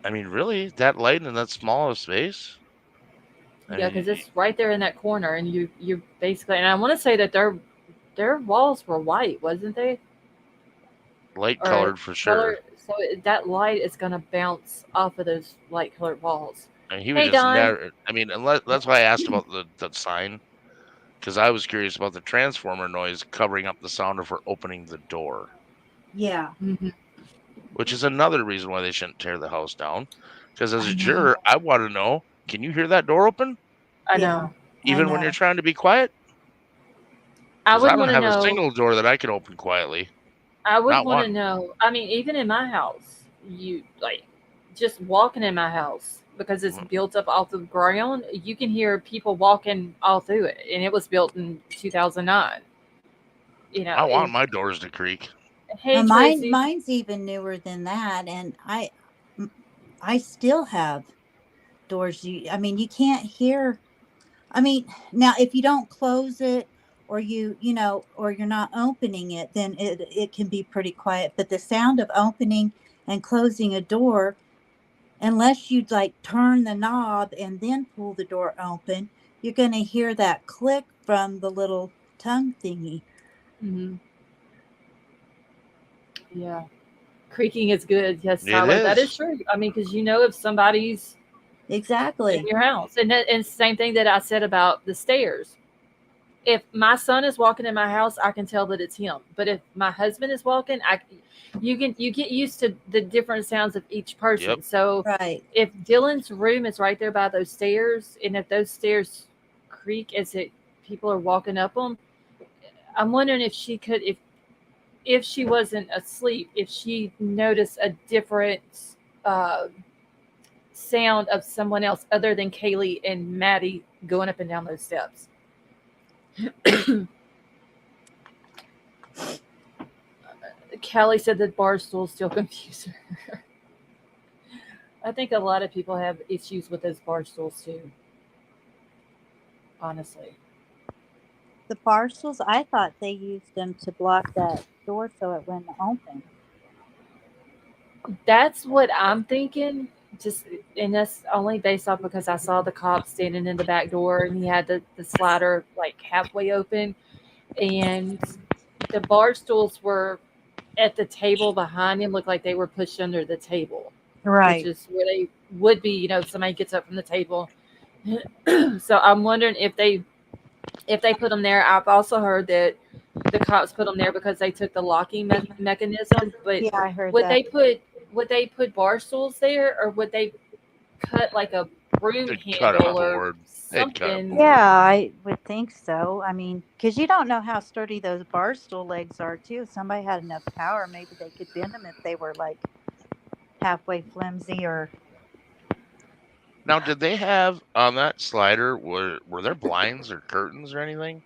I mean, really, that light in that small of space? Yeah, because it's right there in that corner, and you basically, and I want to say that their walls were white, wasn't they? Light Or colored for sure. so that light is going to bounce off of those light colored walls. And he was Hey, just Don. never. I mean, unless, that's why I asked about the sign, because I was curious about the transformer noise covering up the sound of her opening the door, Yeah. which is another reason why they shouldn't tear the house down. Because as I a know. juror, I want to know: can you hear that door open, I Yeah, know. even when you're trying to be quiet? I Because would I don't want to have a know. single door that I can open quietly. I would Not want to one. know. I mean, even in my house, you like just walking in my house because it's built up off the ground. You can hear people walking all through it, and it was built in 2009. You know, I want my doors to creak. Hey, Tracy. Mine's even newer than that, and I still have doors. I mean, you can't hear. I mean, now if you don't close it, or or you're not opening it, then it can be pretty quiet. But the sound of opening and closing a door, unless you like turn the knob and then pull the door open, you're going to hear that click from the little tongue thingy. Mm-hmm. Yeah. Creaking is good. Yes, It Tyler. That is is. true. I mean, because if somebody's Exactly. in your house. And same thing that I said about the stairs. If my son is walking in my house, I can tell that it's him. But if my husband is walking, you get used to the different sounds of each person. Yep. So Right. if Dylan's room is right there by those stairs, and if those stairs creak as people are walking up them, I'm wondering if she could, if she wasn't asleep, if she noticed a different uh, sound of someone else other than Kaylee and Maddie going up and down those steps. Callie said that bar stools still confuse her. I think a lot of people have issues with those bar stools too. Honestly. The bar stools, I thought they used them to block that door so it wouldn't open. That's what I'm thinking. And that's only based off because I saw the cop standing in the back door, and he had the slider like halfway open, and the bar stools were at the table behind him, looked like they were pushed under the table. Right. Which is where they would be, if somebody gets up from the table. So I'm wondering if they put them there. I've also heard that the cops put them there because they took the locking mechanism. But Yeah, I heard would that. they put bar stools there, or would they cut like a broom They'd cut a handle or board. They'd cut a something? board. Yeah, I would think so. I mean, because you don't know how sturdy those bar stool legs are, too. If somebody had enough power, maybe they could bend them if they were like halfway flimsy or. Now, did they have on that slider, were there blinds or curtains or anything?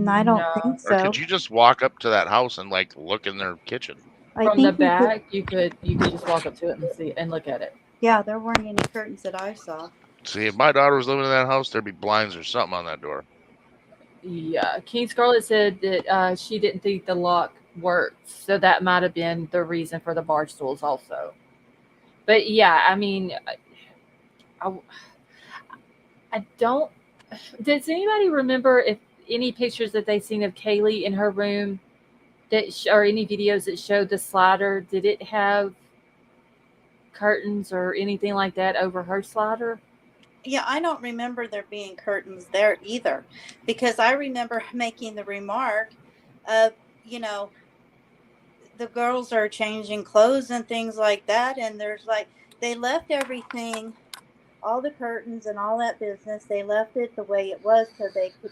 I don't No. think Or so. could you just walk up to that house and like look in their kitchen? From the back, you could just walk up to it and see and look at it. Yeah, there weren't any curtains that I saw. See, if my daughter was living in that house, there'd be blinds or something on that door. Yeah, King Scarlet said that she didn't think the lock worked, so that might have been the reason for the bar stools also. But yeah, I mean, I don't. Does anybody remember if any pictures that they seen of Kaylee in her room or any videos that showed the slider? Did it have curtains or anything like that over her slider? Yeah, I don't remember there being curtains there either, because I remember making the remark of, the girls are changing clothes and things like that, and there's like, they left everything, all the curtains and all that business. They left it the way it was so they could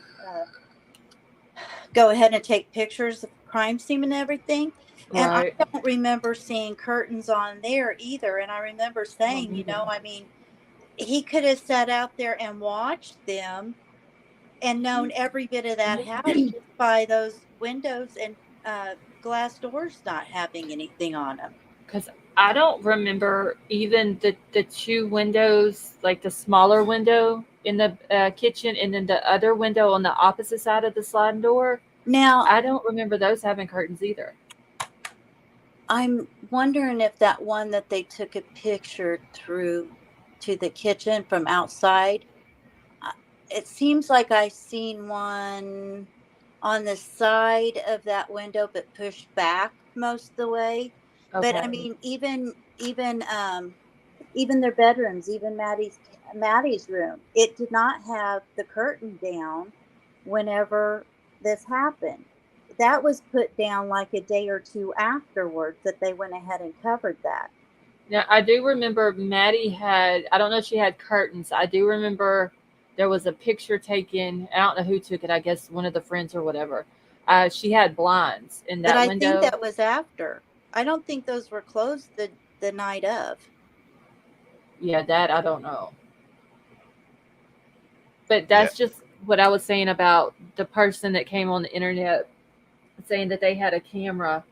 go ahead and take pictures of the crime scene and everything. And Right. I don't remember seeing curtains on there either. And I remember saying, either. I mean, he could have sat out there and watched them and known every bit of that house just by those windows and glass doors not having anything on them. Because I don't remember even the two windows, like the smaller window in the kitchen and then the other window on the opposite side of the sliding door. Now, I don't remember those having curtains either. I'm wondering if that one that they took a picture through to the kitchen from outside, it seems like I seen one on the side of that window, but pushed back most of the way. Okay. But I mean, even their bedrooms, even Maddie's room, it did not have the curtain down whenever this happened. That was put down like a day or two afterwards that they went ahead and covered that. Now, I do remember Maddie had, I don't know if she had curtains. I do remember there was a picture taken. I don't know who took it. I guess one of the friends or whatever. She had blinds in that But I window. think that was after. I don't think those were closed the night of. Yeah, that I don't know. But that's just what I was saying about the person that came on the internet saying that they had a camera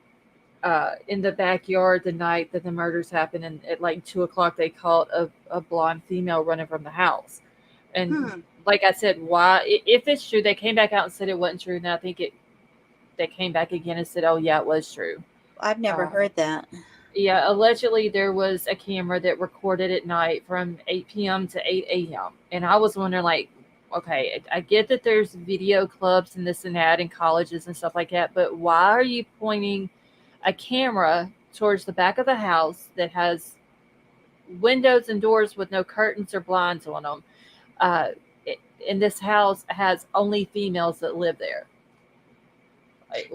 in the backyard the night that the murders happened, and at like 2:00 they caught a blonde female running from the house. And like I said, why? If it's true, they came back out and said it wasn't true, and I think they came back again and said, "Oh yeah, it was true." I've never heard that. Yeah, allegedly there was a camera that recorded at night from 8 p.m. to 8 a.m. And I was wondering, like, okay, I get that there's video clubs and this and that in colleges and stuff like that, but why are you pointing a camera towards the back of the house that has windows and doors with no curtains or blinds on them? And this house has only females that live there. Like,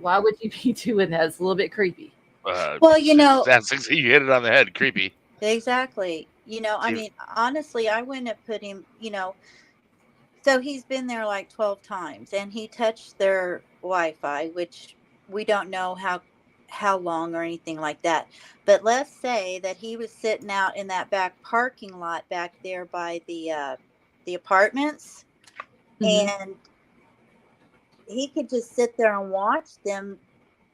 why would you be doing that? It's a little bit creepy. Well, you hit it on the head. Creepy. Exactly. I mean, honestly, I wouldn't have put him, so he's been there like 12 times and he touched their Wi-Fi, which we don't know how long or anything like that. But let's say that he was sitting out in that back parking lot back there by the apartments, and he could just sit there and watch them,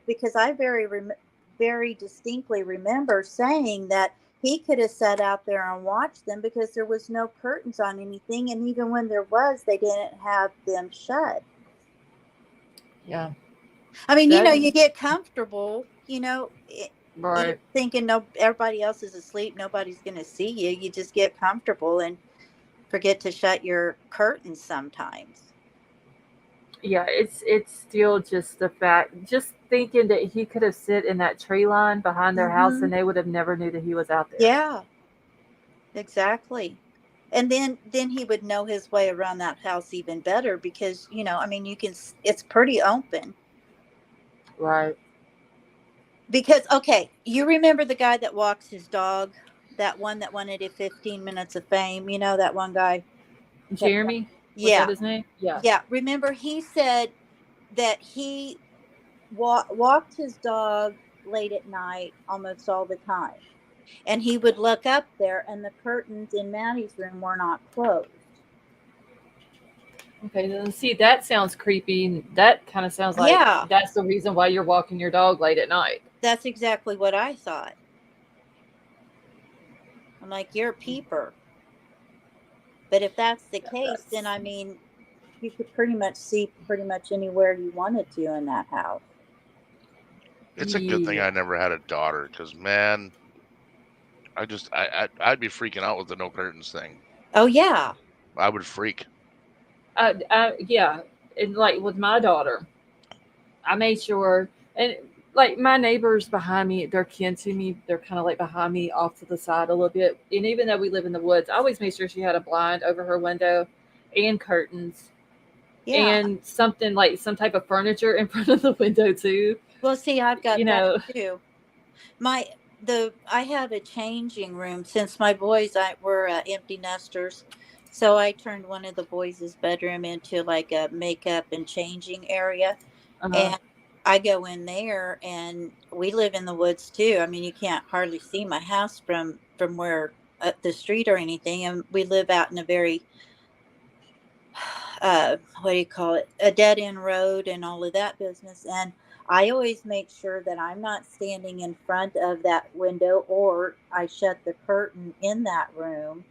because I very distinctly remember saying that he could have sat out there and watched them because there was no curtains on anything, and even when there was, they didn't have them shut. Yeah. I mean, you get comfortable, right, thinking everybody else is asleep, nobody's going to see you. You just get comfortable and forget to shut your curtains sometimes. Yeah, it's still just the fact, just thinking that he could have sit in that tree line behind their house and they would have never knew that he was out there. Yeah, exactly. And then he would know his way around that house even better because, I mean, it's pretty open. Right. Because, okay, you remember the guy that walks his dog, that one that wanted 15 minutes of fame, that one guy? Jeremy? Yeah. Was that his name? Yeah. Yeah. Remember, he said that he walked his dog late at night almost all the time. And he would look up there and the curtains in Maddie's room were not closed. Okay, then see, that sounds creepy. That kind of sounds like that's the reason why you're walking your dog late at night. That's exactly what I thought. I'm like, you're a peeper. But if that's the case, then I mean, you could pretty much see pretty much anywhere you wanted to in that house. It's a good thing I never had a daughter, because man, I'd be freaking out with the no curtains thing. Oh yeah, I would freak. Yeah, and like with my daughter, I made sure, and like my neighbors behind me, they're kin to me. They're kind of like behind me off to the side a little bit. And even though we live in the woods, I always made sure she had a blind over her window and curtains. Yeah. And something like some type of furniture in front of the window too. Well, see, I've got that too. My I have a changing room since my boys were empty nesters, so I turned one of the boys' bedroom into like a makeup and changing area, Uh-huh. and I go in there, and we live in the woods too. I mean, you can't hardly see my house from where the street or anything, and we live out in a very what do you call it, a dead end road and all of that business. And I always make sure that I'm not standing in front of that window, or I shut the curtain in that room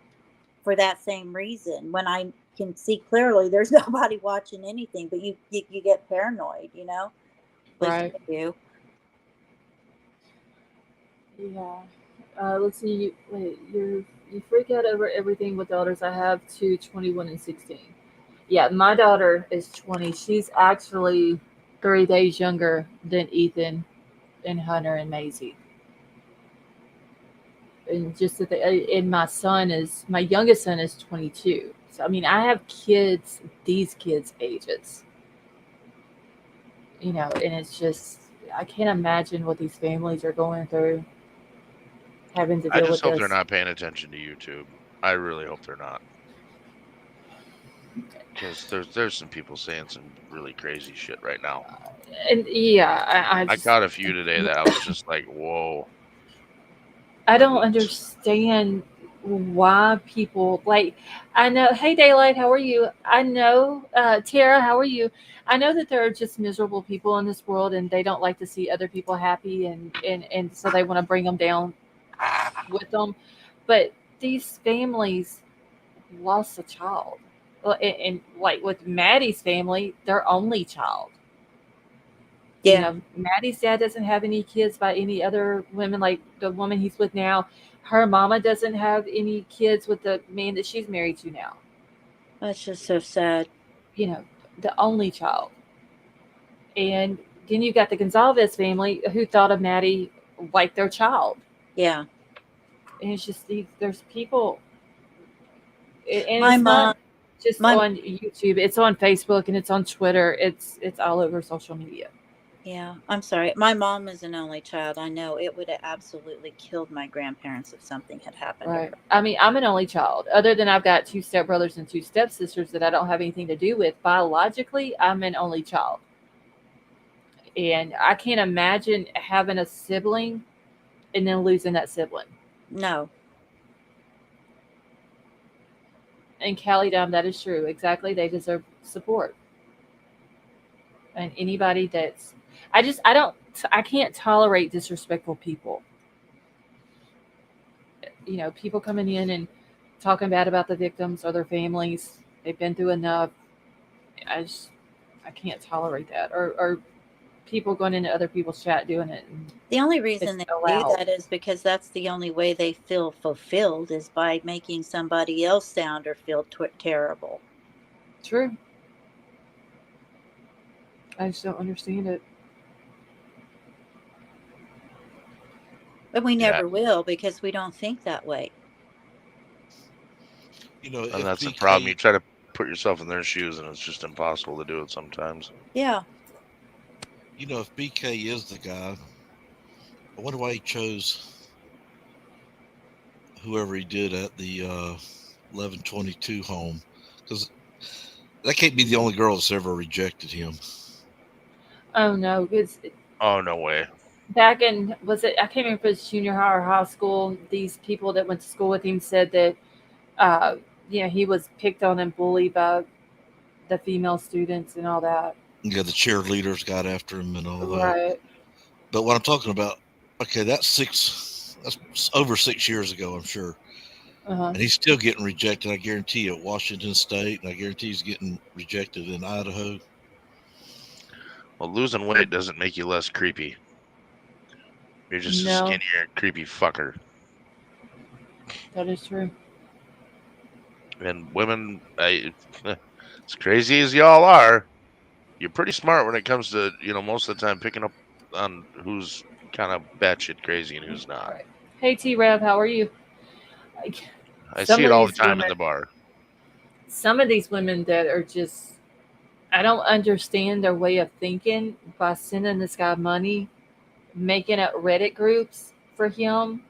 for that same reason. When I can see clearly there's nobody watching anything, but you get paranoid, at least Right. I do. Yeah. Let's see. Wait, you freak out over everything with daughters. I have two, 21 and 16. Yeah, my daughter is 20. She's actually 3 days younger than Ethan and Hunter and Maisie. And just that and my youngest son is 22. So I mean, I have kids these kids' ages. And it's just I can't imagine what these families are going through, having to I deal just with hope they're this. not paying attention to YouTube. I really hope they're not, because there's some people saying some really crazy shit right now. And yeah, I I just caught a few today that I was just like, whoa. I Like, don't understand why people like. I know. Hey, Daylight, how are you? I know, Tara, how are you? I know that there are just miserable people in this world, and they don't like to see other people happy, and so they want to bring them down with them. But these families lost a child. Well, and like with Maddie's family, their only child. Yeah, Maddie's dad doesn't have any kids by any other women, like the woman he's with now. Her mama doesn't have any kids with the man that she's married to now. that's just so sad. You know, the only child. And then you got the Gonzalez family who thought of Maddie like their child. Yeah, And it's just there's people, and my it's not mom, just my on YouTube. It's on Facebook and it's on Twitter. It's all over social media. Yeah, I'm sorry. My mom is an only child. I know it would have absolutely killed my grandparents if something had happened to Right. her. I mean, I'm an only child. Other than I've got two stepbrothers and two stepsisters that I don't have anything to do with, biologically, I'm an only child. And I can't imagine having a sibling and then losing that sibling. No, And Callie Dime, that is true. Exactly. They deserve support. And anybody that's, I can't tolerate disrespectful people. People coming in and talking bad about the victims or their families. They've been through enough. I just, I can't tolerate that. Or people going into other people's chat doing it. And the only reason it's they do allowed. that is because that's the only way they feel fulfilled is by making somebody else sound or feel terrible. True. I just don't understand it. But we yeah, never will because we don't think that way. and If that's the problem. You BK, try to put yourself in their shoes, and it's just impossible to do it sometimes. Yeah. if BK is the guy, I wonder why he chose whoever he did at the 1122 home, because that can't be the only girl that's ever rejected him. Oh no, because Oh, no way. back in was it I can't remember if it was junior high or high school. These people that went to school with him said that uh, he was picked on and bullied by the female students and all that. Yeah, the cheerleaders got after him and all that. Right. But what I'm talking about, okay, that's over 6 years ago, I'm sure. Uh-huh. And he's still getting rejected, I guarantee you, at Washington State, and I guarantee he's getting rejected in Idaho. Well, losing weight doesn't make you less creepy. You're just a No, skinnier, creepy fucker. that is true. And women, as crazy as y'all are, you're pretty smart when it comes to, most of the time picking up on who's kind of batshit crazy and who's not. Right. Hey T Rev, how are you? Like, I some see it of all the these time in women, the bar. some of these women that are just, I don't understand their way of thinking by sending this guy money, making up Reddit groups for him.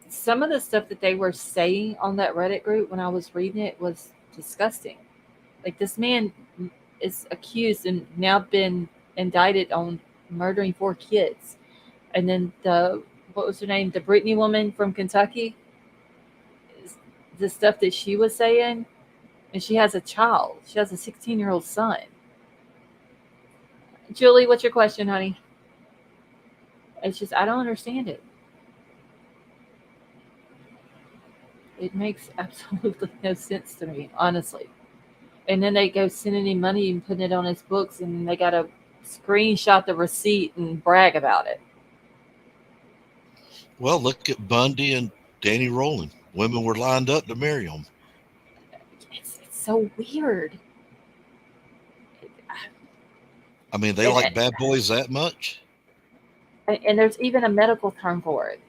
Some of the stuff that they were saying on that Reddit group when I was reading it was disgusting. Like this man is accused and now been indicted on murdering 4 kids. And then what was her name? The Brittany woman from Kentucky. The stuff that she was saying, and she has a child. She has a 16-year-old son. Julie, what's your question, honey? It's just I don't understand it. It makes absolutely no sense to me, honestly. And then they go sending him money and putting it on his books, and they got to screenshot the receipt and brag about it. Well, look at Bundy and Danny Rowland. Women were lined up to marry him. It's so weird. I mean, they like bad boys that much? And there's even a medical term for it.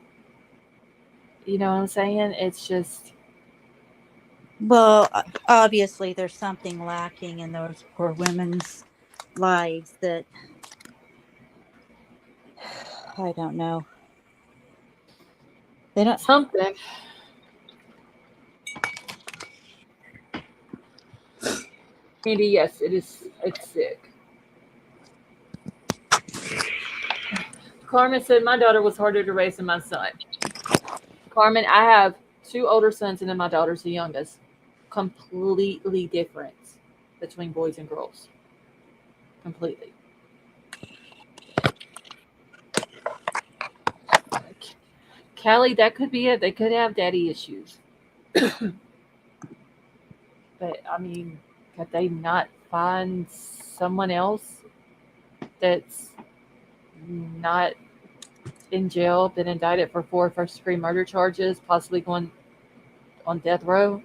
You know what I'm saying? It's just... Well, obviously there's something lacking in those poor women's lives that I don't know. They don't... Something. Andy, yes, it is. It's sick. Carmen said, my daughter was harder to raise than my son. Carmen, I have 2 older sons, and then my daughter's the youngest. Completely different between boys and girls. Completely. Callie, that could be it. They could have daddy issues. But, I mean, could they not find someone else that's not in jail, been indicted for 4 first-degree murder charges, possibly going on death row?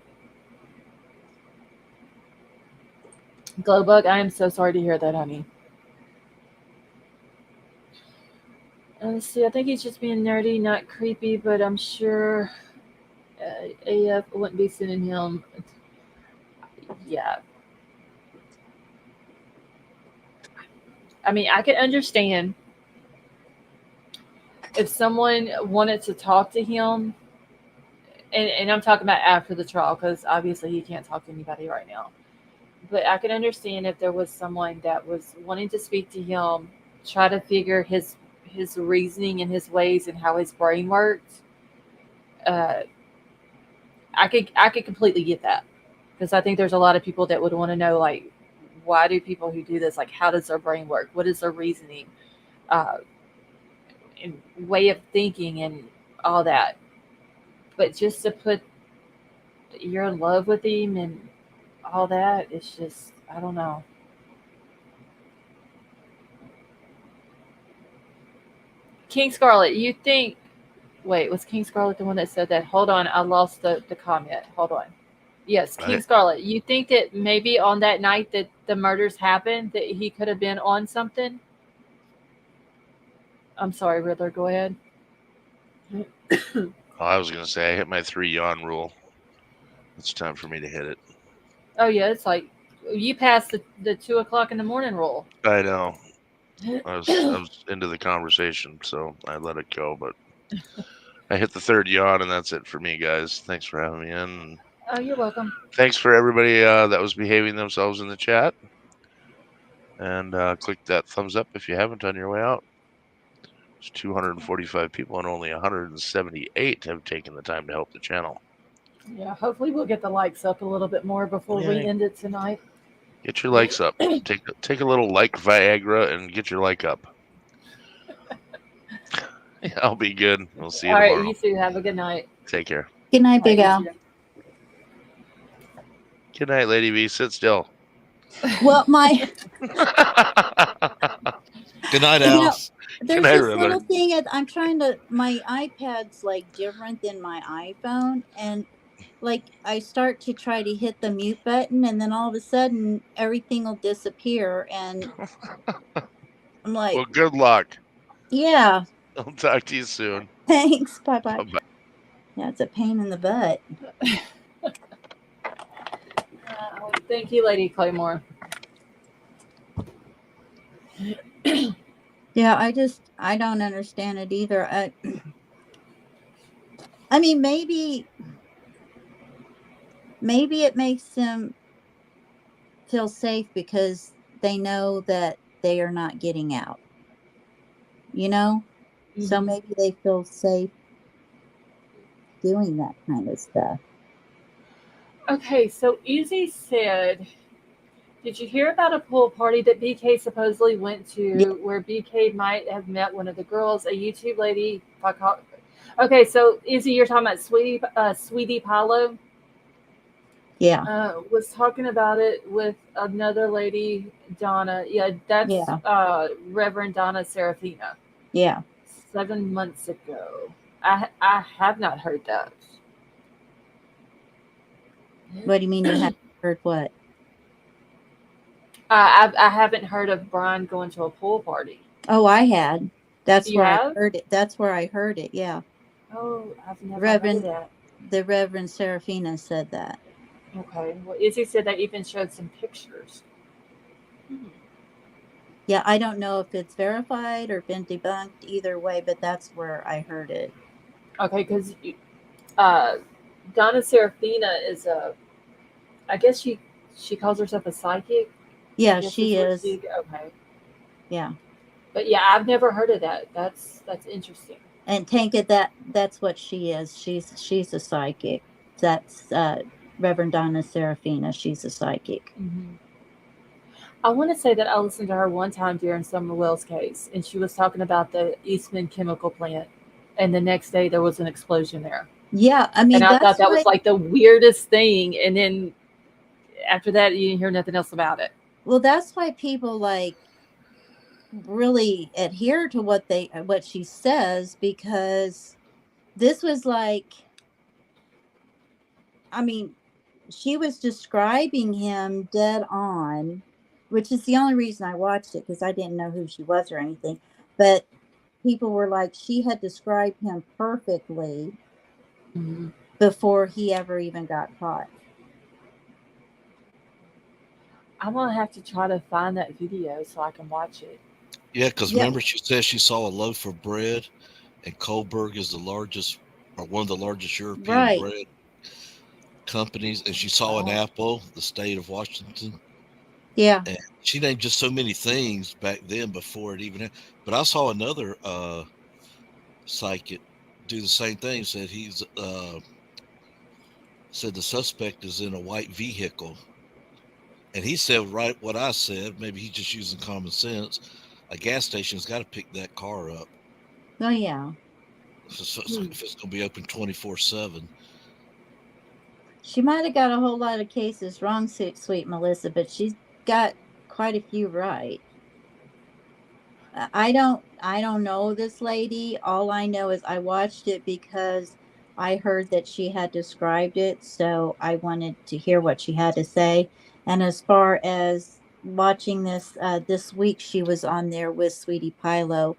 Glowbug, I am so sorry to hear that, honey. Let's see, I think he's just being nerdy, not creepy, but I'm sure AF wouldn't be sending him. Yeah. I mean, I could understand if someone wanted to talk to him, and I'm talking about after the trial, because obviously he can't talk to anybody right now. But I could understand if there was someone that was wanting to speak to him, try to figure his reasoning and his ways and how his brain worked. I could completely get that, because I think there's a lot of people that would want to know, like, why do people who do this, like, how does their brain work? What is their reasoning? And way of thinking and all that. But just to put you're in love with him and all that, it's just, I don't know. King Scarlet, you think... Wait, was King Scarlet the one that said that? Hold on, I lost the comment. Hold on. Yes, King Scarlet, you think that maybe on that night that the murders happened, that he could have been on something? I'm sorry, Riddler, go ahead. I was going to say I hit my 3 yawn rule. It's time for me to hit it. Oh, yeah, it's like you passed the 2 o'clock in the morning rule. I know. I was into the conversation, so I let it go, but I hit the 3rd yawn, and that's it for me, guys. Thanks for having me in. Oh, you're welcome. Thanks for everybody that was behaving themselves in the chat. And click that thumbs up if you haven't on your way out. There's 245 people, and only 178 have taken the time to help the channel. Yeah, hopefully we'll get the likes up a little bit more before we end it tonight. Get your likes up. Take a little like Viagra and get your like up. Yeah, I'll be good. We'll see you tomorrow. All right, you too. Have a good night. Take care. Good night, Big Al. Good night, Lady B. Sit still. Well, my... Good night, Al. There's this little thing. I'm trying to... My iPad's, like, different than my iPhone, and... Like, I start to try to hit the mute button, and then all of a sudden, everything will disappear, and I'm like... Well, good luck. Yeah. I'll talk to you soon. Thanks. Bye-bye. Bye-bye. Yeah, it's a pain in the butt. Thank you, Lady Claymore. Did Yeah, I don't understand it either. I mean, maybe it makes them feel safe because they know that they are not getting out, you know? So Mhm. maybe they feel safe doing that kind of stuff. Okay, so Easy said, did you hear about a pool party that BK supposedly went Yeah, to where BK might have met one of the girls, a YouTube lady? Okay, so Izzy, you're talking about Sweetie Palo yeah, was talking about it with another lady, Donna. Yeah, that's yeah, Reverend Donna Serafina. yeah. 7 months ago. I have not heard that. What do you mean you haven't heard what? I haven't heard of Brian going to a pool party. Oh, I had. That's You where I have? heard it. That's where I heard it. Yeah. Oh, I've never heard of Reverend, that. the Reverend Serafina said that. Okay. Well, Izzy said they even showed some pictures. Hmm. Yeah, I don't know if it's verified or been debunked either way, but that's where I heard it. Okay, because uh, Donna Serafina is a. I guess she calls herself a psychic. I Yeah, guess is she what is. she. Okay. Yeah. But yeah, I've never heard of that. That's interesting. And take it that's what she is. She's a psychic. That's Reverend Donna Serafina. She's a psychic. Hmm. I want to say that I listened to her one time during Summer Wells' case, and she was talking about the Eastman chemical plant, and the next day there was an explosion there, Yeah, I and mean I thought that's that was why. like the weirdest thing. And then after that, you didn't hear nothing else about it. Well, that's why people like really adhere to what she says because this was like, I mean, she was describing him dead on, which is the only reason I watched it because I didn't know who she was or anything. But people were like, she had described him perfectly Mhm. before he ever even got caught. I'm gonna have to try to find that video so I can watch it. Yeah, because Yep. remember she said she saw a loaf of bread, and Kohberger is the largest or one of the largest European Right. bread companies, and she saw an Oh. apple, the state of Washington, Yeah. and she named just so many things back then before it even. But I saw another psychic do the same thing. Said the suspect is in a white vehicle, and he said right what I said. Maybe he's just using common sense. A gas station's got to pick that car up Oh, yeah. Hmm. if it's going to be open 24/7. She might have got a whole lot of cases wrong, sweet Melissa, but she's got quite a few right. I don't know this lady. All I know is I watched it because I heard that she had described it, so I wanted to hear what she had to say. And as far as watching this week, she was on there with Sweetie Pilo.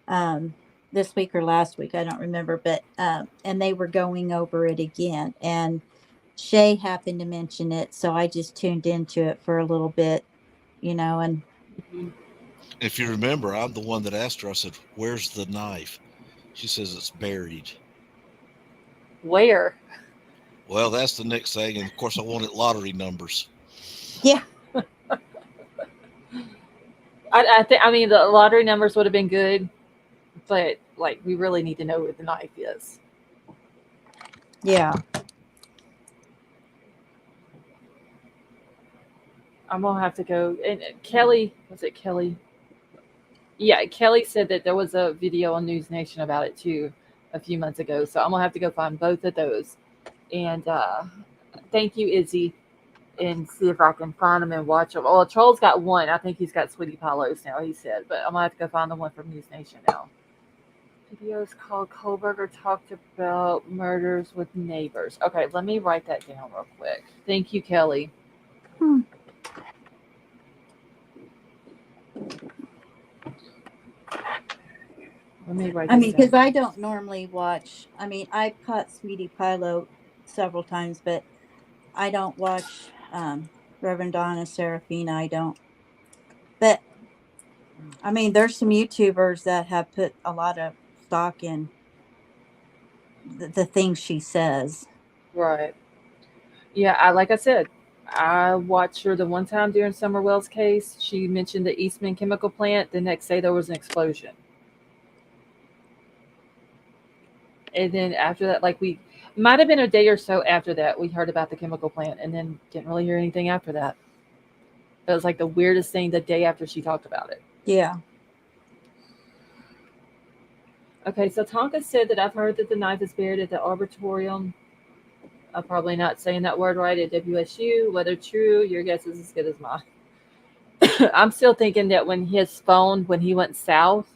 Um, this week or last week, I don't remember, but and they were going over it again, and Shay happened to mention it, so I just tuned into it for a little bit, and Mhm. If you remember, I'm the one that asked her. I said, "Where's the knife?" She says it's buried. Where? Well, that's the next thing, and of course, I wanted lottery numbers. yeah, I think. I mean, the lottery numbers would have been good, but like we really need to know where the knife is. yeah. I'm gonna have to go. And Kelly, was it Kelly? Yeah, Kelly said that there was a video on News Nation about it too a few months ago. So I'm gonna have to go find both of those. And thank you, Izzy, and see if I can find them and watch them. Well, Troll's got one. I think he's got Sweetie Palos now. He said, but I'm gonna have to go find the one from News Nation now. Videos called Kohberger talked about murders with neighbors. Okay, let me write that down real quick. Thank you, Kelly. Hmm. Let me write I this mean, because down. I don't normally watch. I mean, I've caught Sweetie Pilo several times, but I don't watch Reverend Donna Serafina. I don't. But I mean, there's some YouTubers that have put a lot of stock in the things she says. Right. Yeah, like I said, I watched her the one time during Summer Wells' case. She mentioned the Eastman chemical plant. The next day there was an explosion. And then after that, like we might have been a day or so after that, we heard about the chemical plant and then didn't really hear anything after that. It was like the weirdest thing the day after she talked about it. Yeah. Okay, so Tonka said that I've heard that the knife is buried at the Arboretum. I'm probably not saying that word right, at WSU. Whether true, your guess is as good as mine. I'm still thinking that when he went south,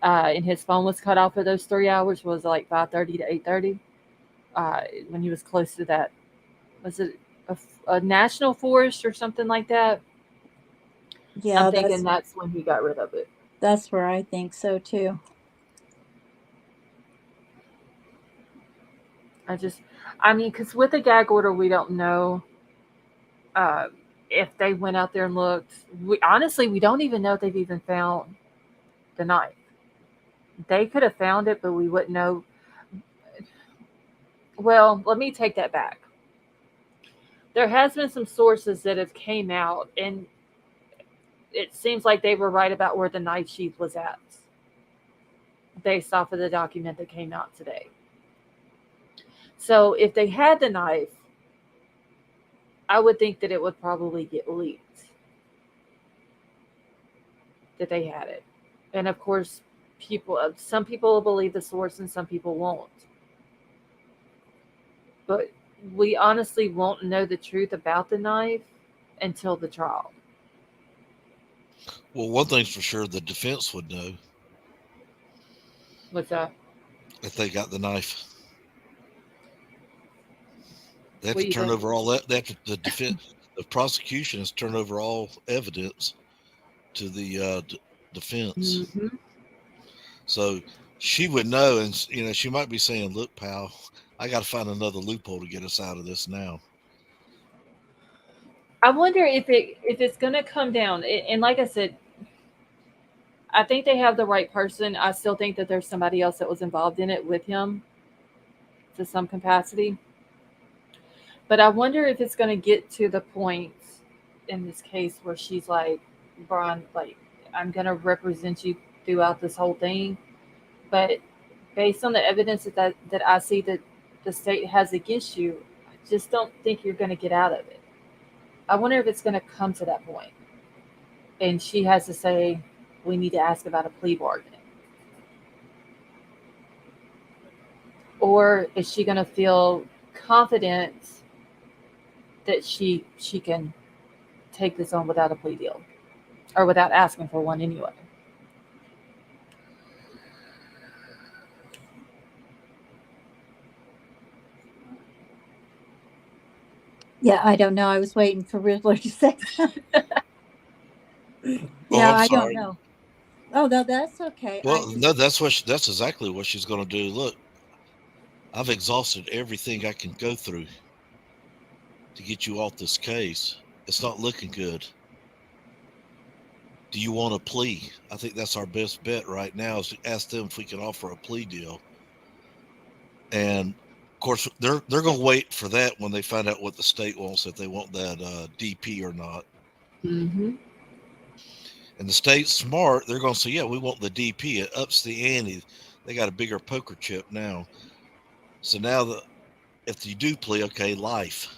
and his phone was cut off for those 3 hours, was like 5:30 to 8:30. When he was close to that, was it a national forest or something like that? Yeah, I'm thinking that's when he got rid of it. that's where I think so too. Because with a gag order, we don't know if they went out there and looked. We don't even know if they've even found the knife. They could have found it, but we wouldn't know. Well, let me take that back. There has been some sources that have came out, and it seems like they were right about where the knife sheath was at, based off of the document that came out today. So if they had the knife, I would think that it would probably get leaked, that they had it. And of course, some people will believe the source and some people won't. But we honestly won't know the truth about the knife until the trial. Well, one thing's for sure, the defense would know What's that? if they got the knife. They have What to do you turn think? over all that. They have to, the prosecution has turned over all evidence to the defense. Mm-hmm. So she would know, and she might be saying, "Look, pal, I got to find another loophole to get us out of this now." I wonder if it's going to come down. And like I said, I think they have the right person. I still think that there's somebody else that was involved in it with him to some capacity. But I wonder if it's going to get to the point in this case where she's like, Bryan, like, I'm going to represent you throughout this whole thing. But based on the evidence that I see that the state has against you, I just don't think you're going to get out of it. I wonder if it's going to come to that point. And she has to say, we need to ask about a plea bargain. Or is she going to feel confident that she can take this on without a plea deal? Or without asking for one anyway? Yeah, I don't know. I was waiting for Riddler to say something. Yeah, I'm I don't sorry. know. Oh, no, that's okay. Well, no, that's exactly what she's going to do. Look, I've exhausted everything I can go through to get you off this case. It's not looking good. Do you want a plea? I think that's our best bet right now, is to ask them if we can offer a plea deal. And of course, they're going to wait for that when they find out what the state wants, if they want that DP or not. Mm-hmm. And the state's smart. They're going to say, yeah, we want the DP. It ups the ante. They got a bigger poker chip now. So now, if you do plea, okay, life.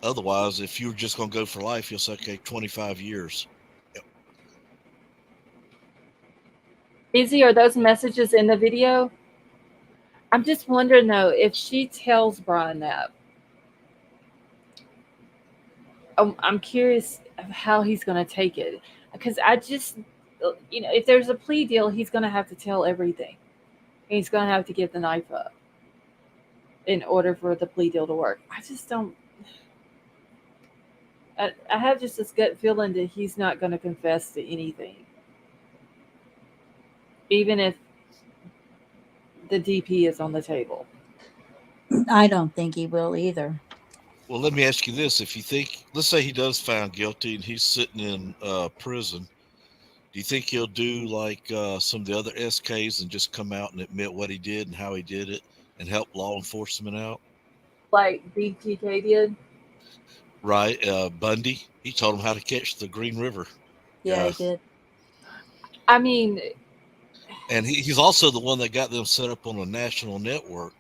Otherwise, if you're just going to go for life, you'll say, okay, 25 years. Izzy, are those messages in the video? I'm just wondering though, if she tells Bryan that, I'm curious of how he's going to take it. Because I just, if there's a plea deal, he's going to have to tell everything. He's going to have to give the knife up in order for the plea deal to work. I just don't. I have just this gut feeling that he's not going to confess to anything, even if the DP is on the table. I don't think he will either. Well, let me ask you this. If you think, let's say he does found guilty and he's sitting in prison, Do you think he'll do like some of the other SKs and just come out and admit what he did and how he did it and help law enforcement out? Like BTK did. Right. Bundy, he told him how to catch the Green River. Yeah, he did. I mean, And he's also the one that got them set up on a national network.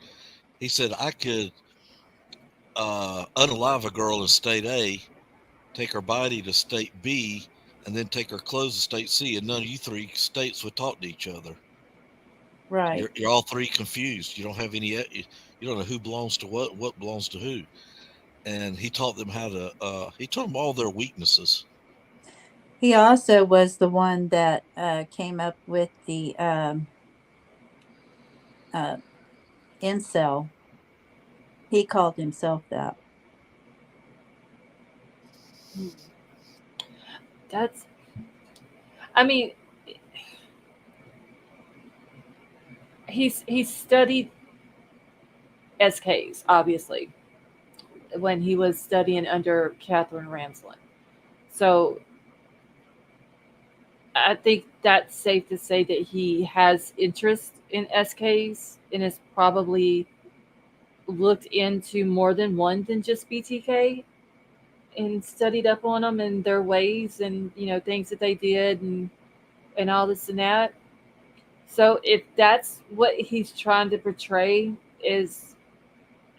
He said, I could unalive a girl in state A, take her body to state B, and then take her clothes to state C, and none of you three states would talk to each other. Right. You're all three confused. You don't have any, you don't know who belongs to what belongs to who. And he taught them how to, he taught them all their weaknesses. He also was the one that came up with the incel. He called himself that. that's. I mean, he's studied SKs obviously when he was studying under Catherine Ramsland. So I think that's safe to say that he has interest in SKs and has probably looked into more than one than just BTK and studied up on them and their ways and things that they did and all this and that. So if that's what he's trying to portray is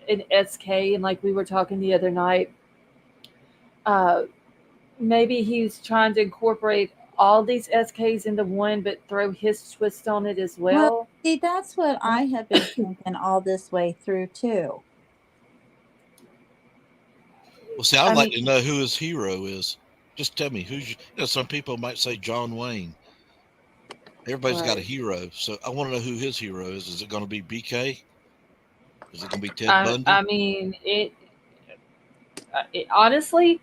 an SK, and like we were talking the other night, uh, maybe he's trying to incorporate all these SKs into one, but throw his twist on it as well. Well, see, that's what I have been thinking all this way through too. Well, see, I'd like to know who his hero is. Just tell me who's. Some people might say John Wayne. Everybody's got a hero, so I want to know who his hero is. Is it going to be BK? Is it going to be Ted Bundy? I mean, it honestly,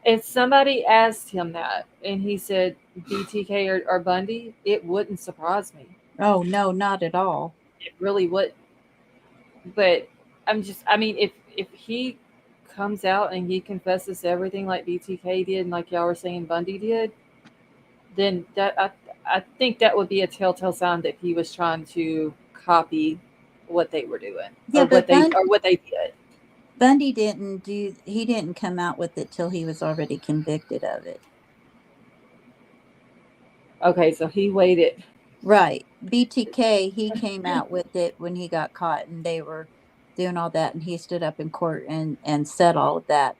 if somebody asked him that and he said BTK or Bundy, it wouldn't surprise me. Oh no, not at all. It really would. But I mean, if he comes out and he confesses everything like BTK did and like y'all were saying Bundy did, then I think that would be a telltale sign that he was trying to copy what they were doing, yeah, or what they did. Bundy he didn't come out with it till he was already convicted of it. Okay, so he waited. Right. BTK, he came out with it when he got caught and they were doing all that and he stood up in court and said all of that.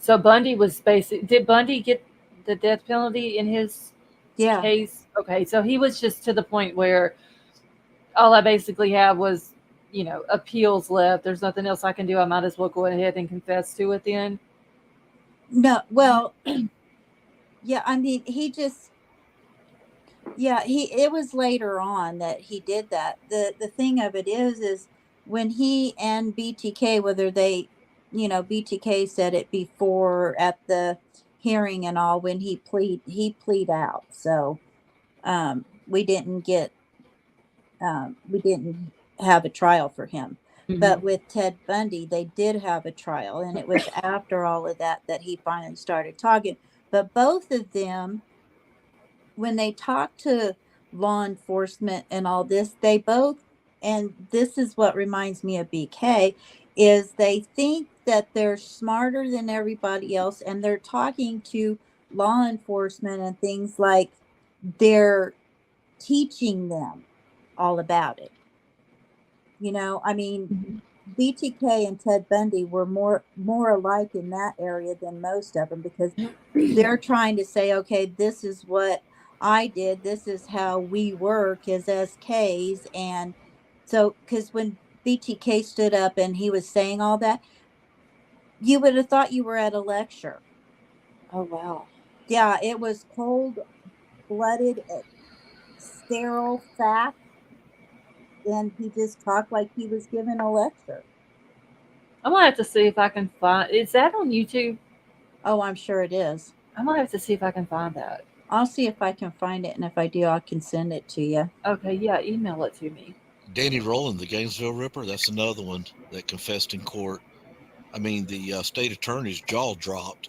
So Bundy was did Bundy get the death penalty in his case? Okay, so he was just to the point where all I basically have was, appeals left. There's nothing else I can do. I might as well go ahead and confess to it then. No, well, yeah, I mean, it was later on that he did that. The thing of it is when he and BTK, whether they, BTK said it before at the hearing and all, when he plead out. So we didn't have a trial for him. Mm-hmm. But with Ted Bundy, they did have a trial, and it was after all of that he finally started talking. But both of them, when they talk to law enforcement and all this, they both, and this is what reminds me of BK, is they think that they're smarter than everybody else, and they're talking to law enforcement and things like they're teaching them all about it. I mean, BTK and Ted Bundy were more alike in that area than most of them, because they're trying to say, okay, this is what I did. This is how we work as SKs. And so, because when BTK stood up and he was saying all that, you would have thought you were at a lecture. Oh, wow. Yeah, it was cold-blooded, sterile fact. And he just talked like he was giving a lecture. I'm going to have to see if I can find... Is that on YouTube? Oh, I'm sure it is. I'm going to have to see if I can find that. I'll see if I can find it, and if I do, I can send it to you. Okay, yeah, email it to me. Danny Rowland, the Gainesville Ripper, that's another one that confessed in court. I mean, the state attorney's jaw dropped.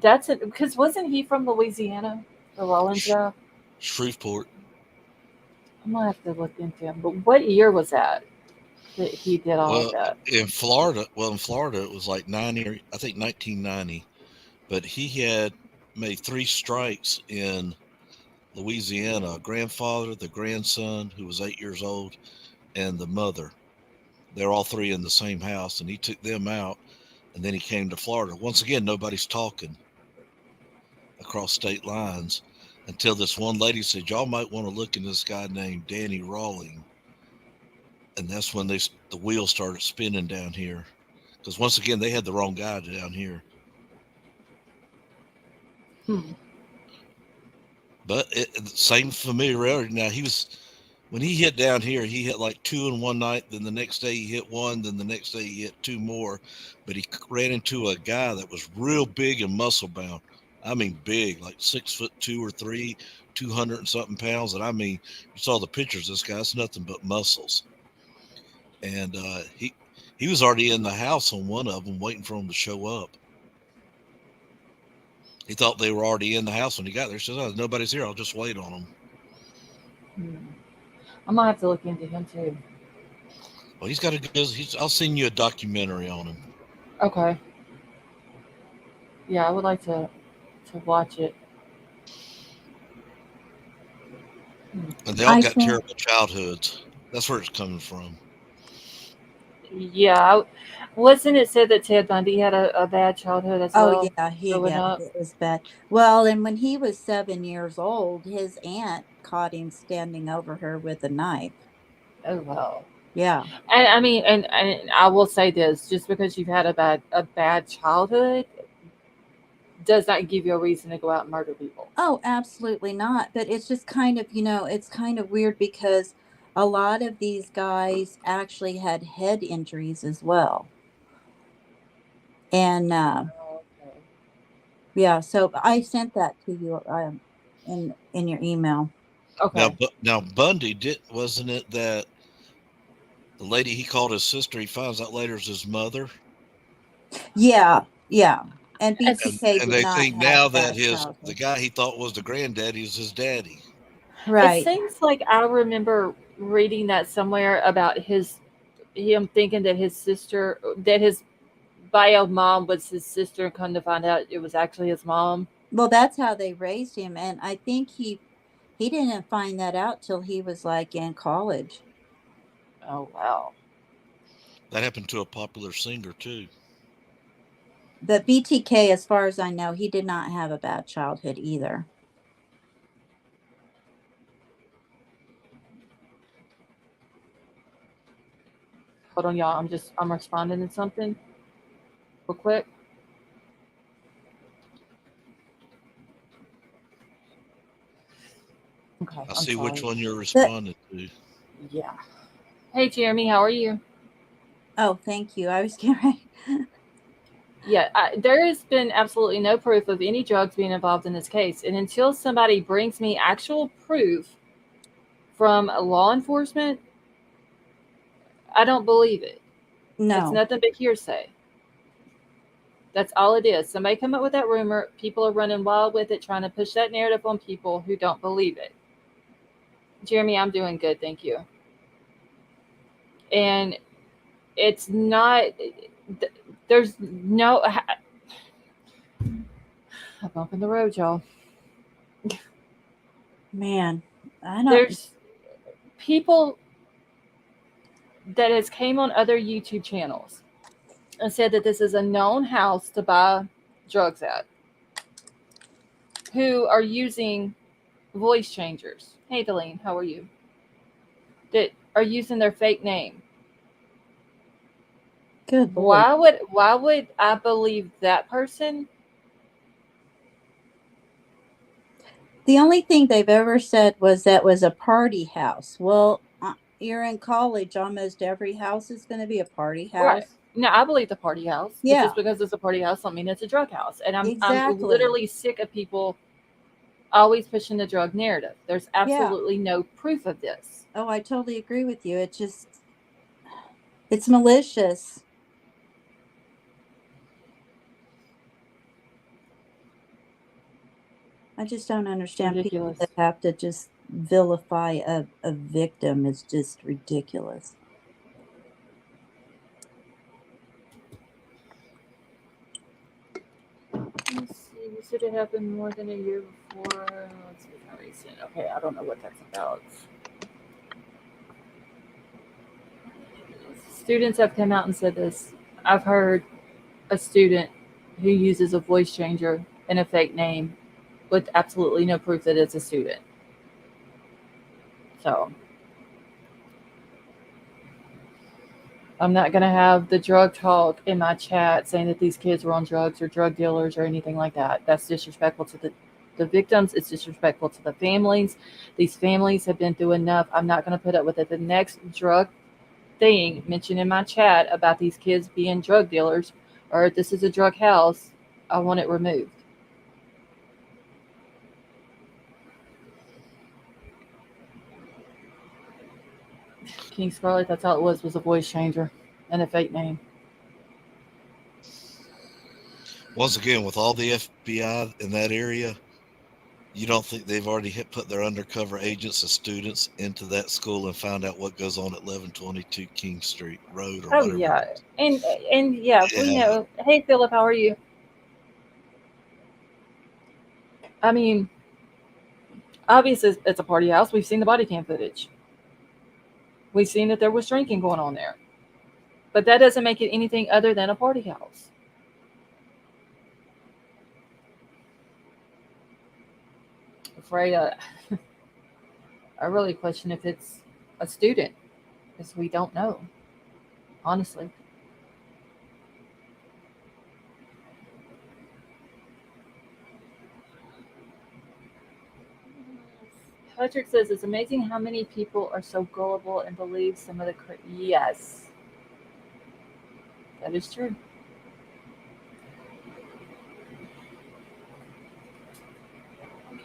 That's it. Because wasn't he from Louisiana? The Rollins Sh- guy? Shreveport. I'm gonna have to look into him. But what year was that he did all of Well, that? in Florida, it was like 90, I think 1990. But he had made 3 strikes in Louisiana: a grandfather, the grandson, who was 8 years old, and the mother. They're all 3 in the same house, and he took them out. And then he came to Florida. Once again, nobody's talking across state lines until this one lady said, "Y'all might want to look into this guy named Danny Rawling." And that's when the wheels started spinning down here, because once again they had the wrong guy down here. Hmm. But same familiarity. Now when he hit down here, he hit like 2 in one night. Then the next day he hit 1. Then the next day he hit 2 more. But he ran into a guy that was real big and muscle bound. I mean, big, like 6'2" or 3, 200 and something pounds. And I mean, you saw the pictures. This guy's nothing but muscles. And he was already in the house on one of them, waiting for him to show up. He thought they were already in the house when he got there. He said, "Oh, nobody's here. I'll just wait on them." Hmm. I'm gonna have to look into him too. Well, he's got a good. I'll send you a documentary on him. Okay. Yeah, I would like to watch it. Hmm. And they all I got think. terrible childhoods. That's where it's coming from. Yeah, wasn't it said that Ted Bundy had a bad childhood as Oh well, yeah, growing up? it was bad. Well, and when he was 7 years old, his aunt caught him standing over her with a knife. Oh well. Yeah. And I mean, and I will say this: just because you've had a bad childhood, does not give you a reason to go out and murder people. Oh, absolutely not. But it's just kind of, it's kind of weird because a lot of these guys actually had head injuries as well. And Okay. yeah, so I sent that to you in your email. Okay. Now Bundy wasn't it that the lady he called his sister? He finds out later is his mother, Yeah, yeah. And and It's BTK and did they not think have now a that bad the childhood. guy he thought was the granddaddy is his daddy. it Right. seems like I remember reading that somewhere about him thinking that his bio mom was his sister, and come to find out it was actually his mom. Well, that's how they raised him, and I think he didn't find that out till he was like in college. Oh wow. That happened to a popular singer too. But BTK, as far as I know, he did not have a bad childhood either. Hold on, y'all. I'm responding to something real quick. Okay, I I'm see which sorry. one you're But responding to. Yeah. Hey Jeremy, how are you? oh, thank you. I was getting ready. Yeah, there has been absolutely no proof of any drugs being involved in this case, and until somebody brings me actual proof from law enforcement, I don't believe it. It's No. nothing but hearsay. That's all it is. Somebody come up with that rumor. People are running wild with it, trying to push that narrative on people who don't believe it. Jeremy, I'm doing good, thank you. And it's not. There's no a bump in the road, y'all. Man, I don't. There's people that has came on other YouTube channels and said that this is a known house to buy drugs at, who are using voice changers. Hey, Deline, how are you? That are using their fake name. Good Lord. Why would I believe that person? The only thing they've ever said was that was a party house. Well, you're in college. Almost every house is going to be a party Right. house. No, I believe the party house, but Yeah, just because it's a party house, don't mean it's a drug house. And I'm exactly. literally sick of people always pushing the drug narrative. There's Yeah. absolutely no proof of this. Oh, I totally agree with you. It's malicious. I just don't understand people Ridiculous. that have to just vilify a victim. It's just ridiculous. Let's see. You said it happened more than a year before. Let's see how recent. Okay, I don't know what that's about. Students have come out and said this. I've heard a student who uses a voice changer and a fake name with absolutely no proof that it's a student. So I'm not going to have the drug talk in my chat saying that these kids were on drugs or drug dealers or anything like that. That's disrespectful to the victims. It's disrespectful to the families. These families have been through enough. I'm not going to put up with it. The next drug thing mentioned in my chat about these kids being drug dealers or this is a drug house, I want it removed. King Scarlet, that's all it was a voice changer and a fake name. Once again, with all the FBI in that area, you don't think they've already put their undercover agents and students into that school and found out what goes on at 1122 King Street Road or Oh whatever? yeah, and yeah, we know. Hey Philip, how are you? I mean, obviously it's a party house. We've seen the body cam footage. We've seen that there was drinking going on there, but that doesn't make it anything other than a party house. Afraid, I really question if it's a student, because we don't know, honestly. Patrick says it's amazing how many people are so gullible and believe some of the yes, that is true.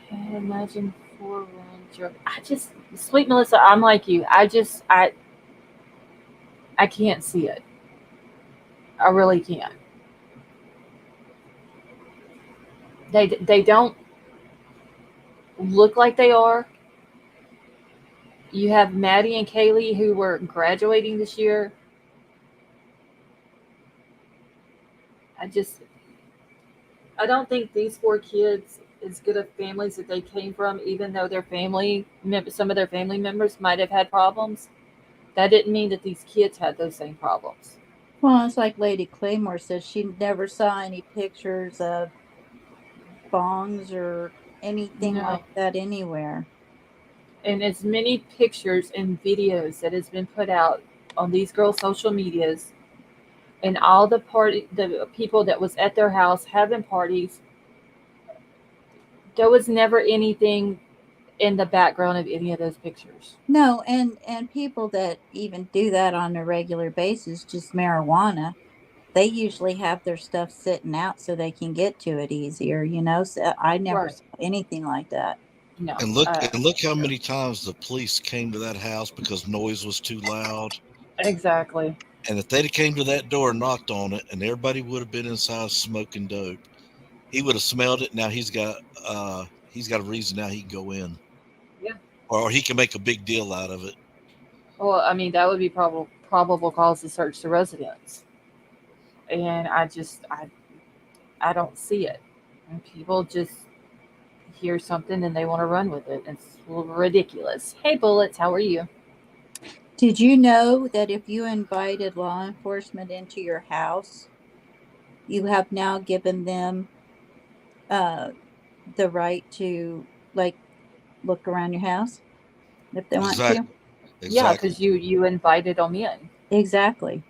Can't imagine 4 round drug. Sweet Melissa, I'm like you. I can't see it. I really can't. They don't look like they are. You have Maddie and Kaylee who were graduating this year. I don't think these 4 kids, as good of families that they came from, even though some of their family members might have had problems, that didn't mean that these kids had those same problems. Well, it's like Lady Claymore says she never saw any pictures of bongs or anything like that anywhere. And as many pictures and videos that has been put out on these girls' social medias, and all the people that was at their house having parties, there was never anything in the background of any of those pictures. No, and people that even do that on a regular basis, just marijuana, they usually have their stuff sitting out so they can get to it easier, so I never saw anything like that. No. And look how many times the police came to that house because noise was too loud. Exactly. And if they'd came to that door and knocked on it, and everybody would have been inside smoking dope, he would have smelled it. Now he's got a reason. Now he can go in. Yeah. Or he can make a big deal out of it. Well, I mean, that would be probable cause to search the residence. And I don't see it. And people just hear something and they want to run with it. It's ridiculous. Hey, Bullets, how are you? Did you know that if you invited law enforcement into your house, you have now given them the right to look around your house if they want to? Yeah, because you invited them in. Exactly.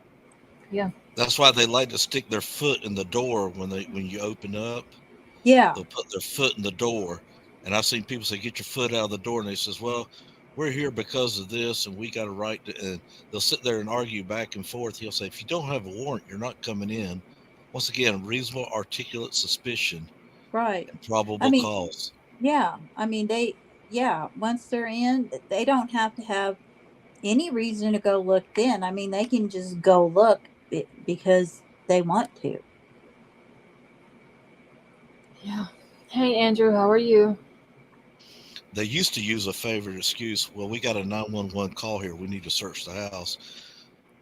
Yeah. That's why they like to stick their foot in the door when you open up. Yeah. They'll put their foot in the door. And I've seen people say, get your foot out of the door. And they says, well, we're here because of this, and we got a right to, and they'll sit there and argue back and forth. He'll say, if you don't have a warrant, you're not coming in. Once again, reasonable, articulate suspicion. Right. Probable cause. Yeah. I mean, once they're in, they don't have to have any reason to go look then. I mean, they can just go look because they want to. Yeah. Hey, Andrew, how are you? They used to use a favorite excuse. Well, we got a 911 call here. We need to search the house.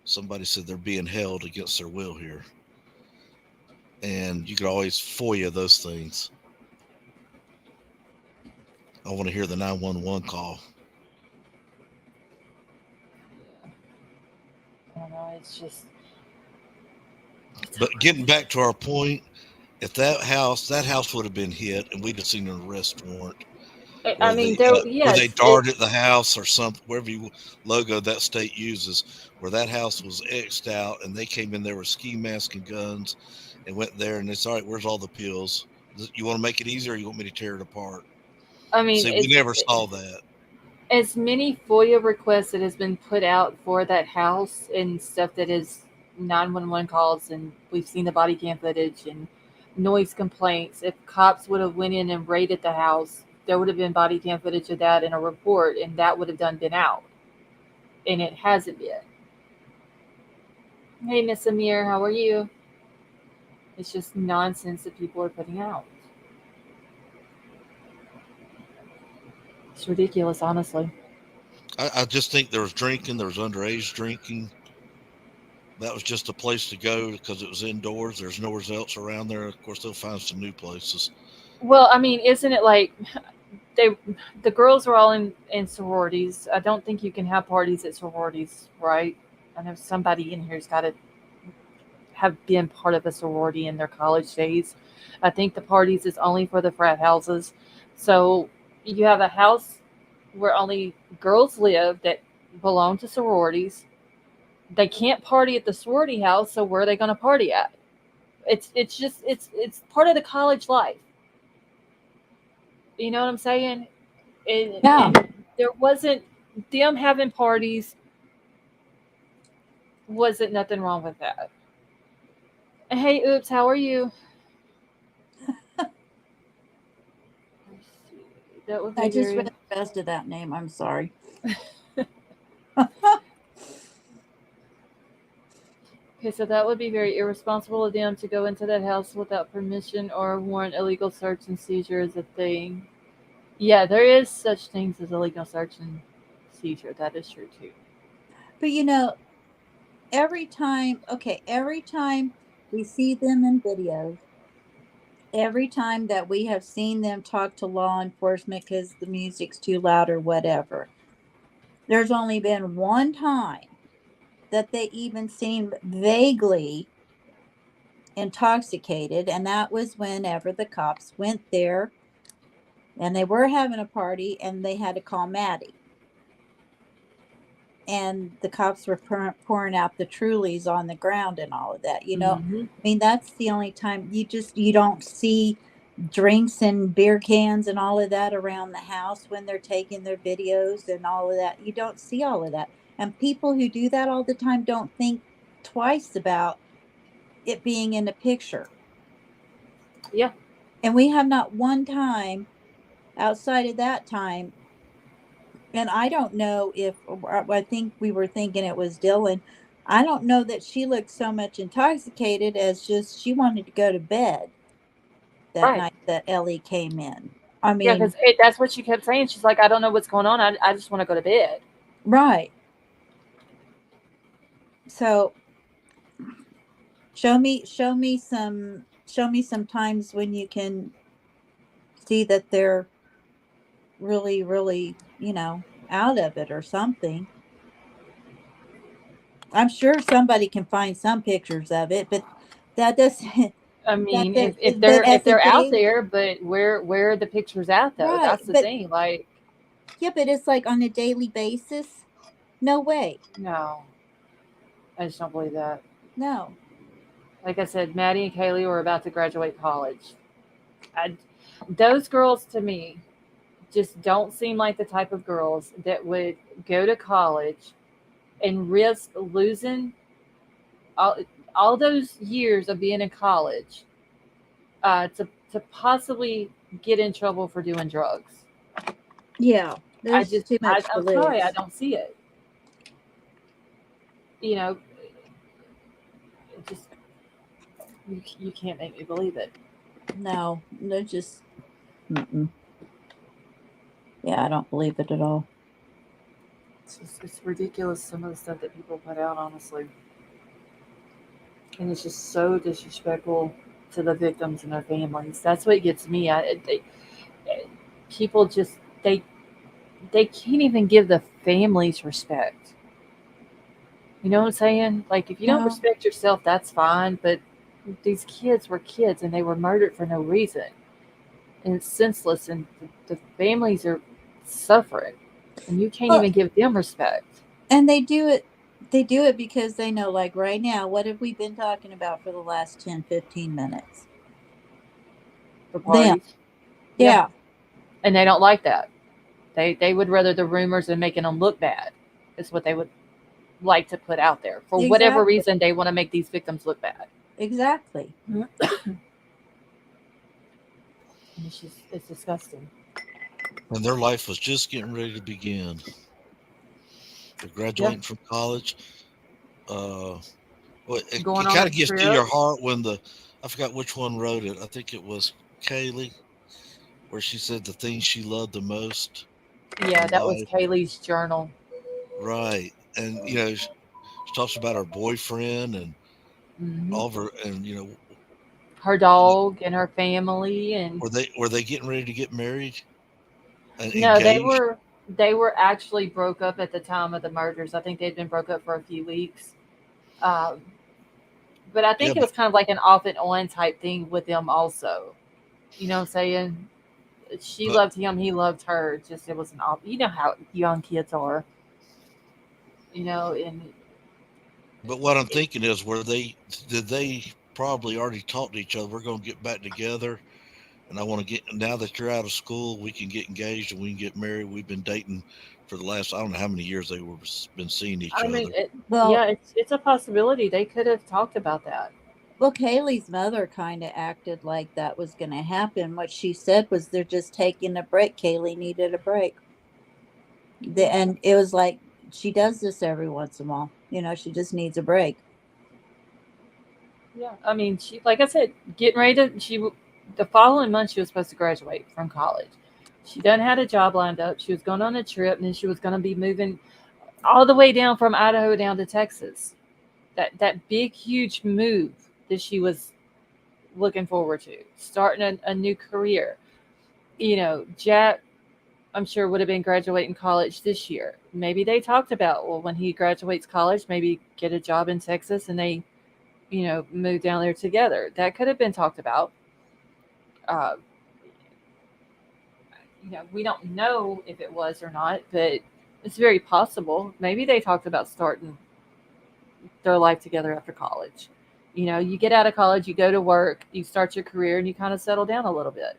Somebody said they're being held against their will here. And you could always FOIA those things. I want to hear the 911 call. I don't know. It's just. But getting back to our point, if that house would have been hit and we'd have seen an arrest warrant I mean, there. where they Yes. darted the house or something, wherever logo that state uses, where that house was X'd out and they came in there with ski masks and guns and went there and it's all right, where's all the pills? You want to make it easier or you want me to tear it apart? I mean, See, we never saw that. as many FOIA requests that has been put out for that house and stuff that is 911 calls, and we've seen the body cam footage and noise complaints. If cops would have went in and raided the house, there would have been body cam footage of that in a report, and that would have been out. And it hasn't been. Hey, Miss Amir, how are you? It's just nonsense that people are putting out. It's ridiculous, honestly. I just think there was drinking, there was underage drinking. That was just a place to go because it was indoors. There's nowhere else around there. Of course, they'll find some new places. Well, I mean, isn't it like they the girls are all in sororities? I don't think you can have parties at sororities, right? I know somebody in here's got to have been part of a sorority in their college days. I think the parties is only for the frat houses. So you have a house where only girls live that belong to sororities. They can't party at the sorority house, so where are they going to party at? It's just it's part of the college life. You know what I'm saying? Yeah. And there wasn't them having parties. Wasn't nothing wrong with that. Hey, oops, how are you? That would I be just read very. the rest of that name. I'm sorry. Okay, so that would be very irresponsible of them to go into that house without permission or warrant. Illegal search and seizure is a thing. Yeah, there is such things as illegal search and seizure. That is true too. But every time, every time we see them in videos, every time that we have seen them talk to law enforcement because the music's too loud or whatever, there's only been one time that they even seemed vaguely intoxicated, and that was whenever the cops went there and they were having a party and they had to call Maddie. And the cops were pouring out the Trulies on the ground and all of that. Hmm. I mean, that's the only time you don't see drinks and beer cans and all of that around the house when they're taking their videos and all of that. You don't see all of that. And people who do that all the time don't think twice about it being in the picture. Yeah. And we have not one time outside of that time. And I don't know if I think we were thinking it was Dylan. I don't know that she looked so much intoxicated as just she wanted to go to bed that Right. night that Ellie came in. I Yeah, mean, because that's what she kept saying. She's like, I don't know what's going on. I just want to go to bed. right. So show me some times when you can see that they're really, really, out of it or something. I'm sure somebody can find some pictures of it, but that doesn't I that mean, that if but if as a they're out day, there, but where are the pictures at though? right, That's the but thing. Like, yeah, but it's like on a daily basis. No way. no, I just don't believe that. No. Like I said, Maddie and Kaylee were about to graduate college. I, those girls to me just don't seem like the type of girls that would go to college and risk losing all, all those years of being in college to possibly get in trouble for doing drugs. Yeah. There's too much to I'm sorry, I lose. don't see it. You know, it just you can't make me believe it. No. They're just Mm-mm. Yeah, I don't believe it at all. It's ridiculous some of the stuff that people put out, honestly, and it's just so disrespectful to the victims and their families. That's what gets me. People just they they can't even give the families respect. You know what I'm saying? Like, if you don't No. respect yourself, that's fine. But these kids were kids, and they were murdered for no reason, and it's senseless, and the families are suffering, and you can't Well, even give them respect. and they do it. They do it because they know, like right now, what have we been talking about for the last 10, 15 minutes? The Them. parties, yeah, Yeah, and they don't like that. They would rather the rumors and making them look bad is what they would like to put out there. For whatever exactly. reason, they want to make these victims look bad. Exactly. And it's disgusting. And their life was just getting ready to begin. They're Yeah, graduating from college. Well, going it on kind a of gets to your trip. heart when I forgot which one wrote it. I think it was Kaylee, where she said the thing she loved the most Yeah, in that was life. Kaylee's journal. Right. And, she talks about her boyfriend and Hmm. all of her, and, Her dog and her family, and were they getting ready to get married and no, engaged? they were actually broke up at the time of the murders. I think they'd been broke up for a few weeks. Um, but I Yeah, think it was kind of like an off and on type thing with them also. You know what I'm saying? She but loved him, he loved her. Just it was an off. You know how young kids are. And but what I'm it, thinking is, did they probably already talk to each other? We're going to get back together, and I want to get now that you're out of school, we can get engaged and we can get married. We've been dating for the last I don't know how many years they were been seeing each I mean, other. Well, yeah, it's a possibility they could have talked about that. well, Kaylee's mother kind of acted like that was going to happen. What she said was they're just taking a break. Kaylee needed a break. Yeah, And it was like she does this every once in a while. She just needs a break. yeah. I mean, she, like I said, getting ready to the following month she was supposed to graduate from college. She done had a job lined up. She was going on a trip, and then she was going to be moving all the way down from Idaho down to Texas. That big huge move that she was looking forward to, starting a new career. Jack, I'm sure, would have been graduating college this year. Maybe they talked about, well, when he graduates college, maybe get a job in Texas, and they move down there together. That could have been talked about. Uh, we don't know if it was or not, but it's very possible. Maybe they talked about starting their life together after college. You get out of college, you go to work, you start your career, and you kind of settle down a little bit.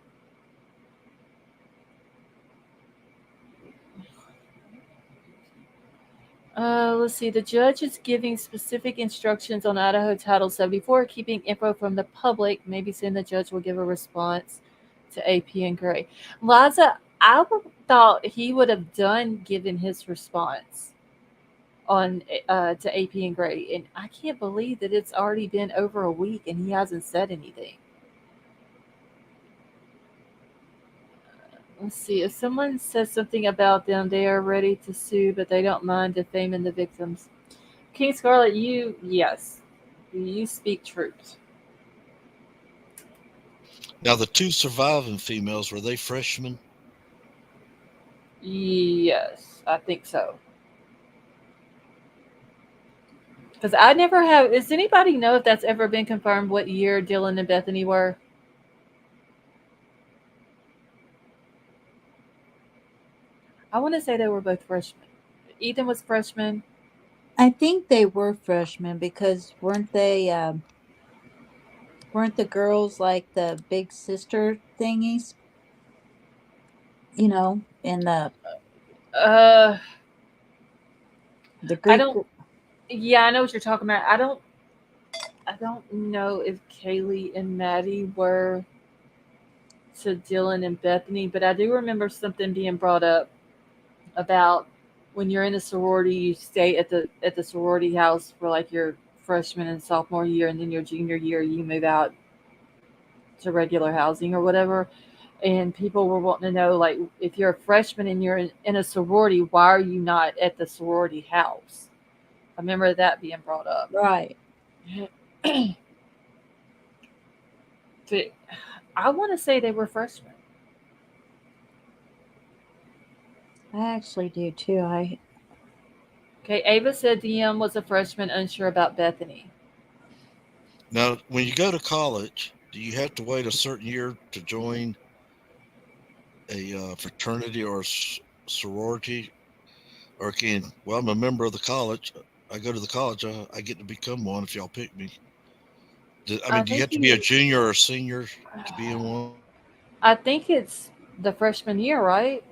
Let's see. The judge is giving specific instructions on Idaho Title 74, keeping info from the public. Maybe soon the judge will give a response to AP and Gray. Liza, thought he would have done given his response on to AP and Gray, and I can't believe that it's already been over a week and he hasn't said anything. Let's see. If someone says something about them, they are ready to sue, but they don't mind defaming the victims. King Scarlet, yes, you speak truth. Now the two surviving females, were they freshmen? Yes, I think so. Because I never have. Does anybody know if that's ever been confirmed what year Dylan and Bethany were? I want to say they were both freshmen. Ethan was freshman. I think they were freshmen because weren't the girls like the big sister thingies? In Uh, the I Greek. don't. Yeah, I know what you're talking about. I don't know if Kaylee and Maddie were to Dylan and Bethany, but I do remember something being brought up about when you're in a sorority, you stay at the sorority house for like your freshman and sophomore year, and then your junior year you move out to regular housing or whatever. and people were wanting to know, like, if you're a freshman and you're in a sorority, why are you not at the sorority house? I remember that being brought up. Right. But I want to say they were freshmen. I actually do too. Okay, Ava said DM was a freshman, unsure about Bethany. Now, when you go to college, do you have to wait a certain year to join a fraternity or sorority? Or well, I'm a member of the college. I go to the college. I get to become one if y'all pick me. I Do you think have to be a you. junior or a senior to be in one? I think it's the freshman year, right?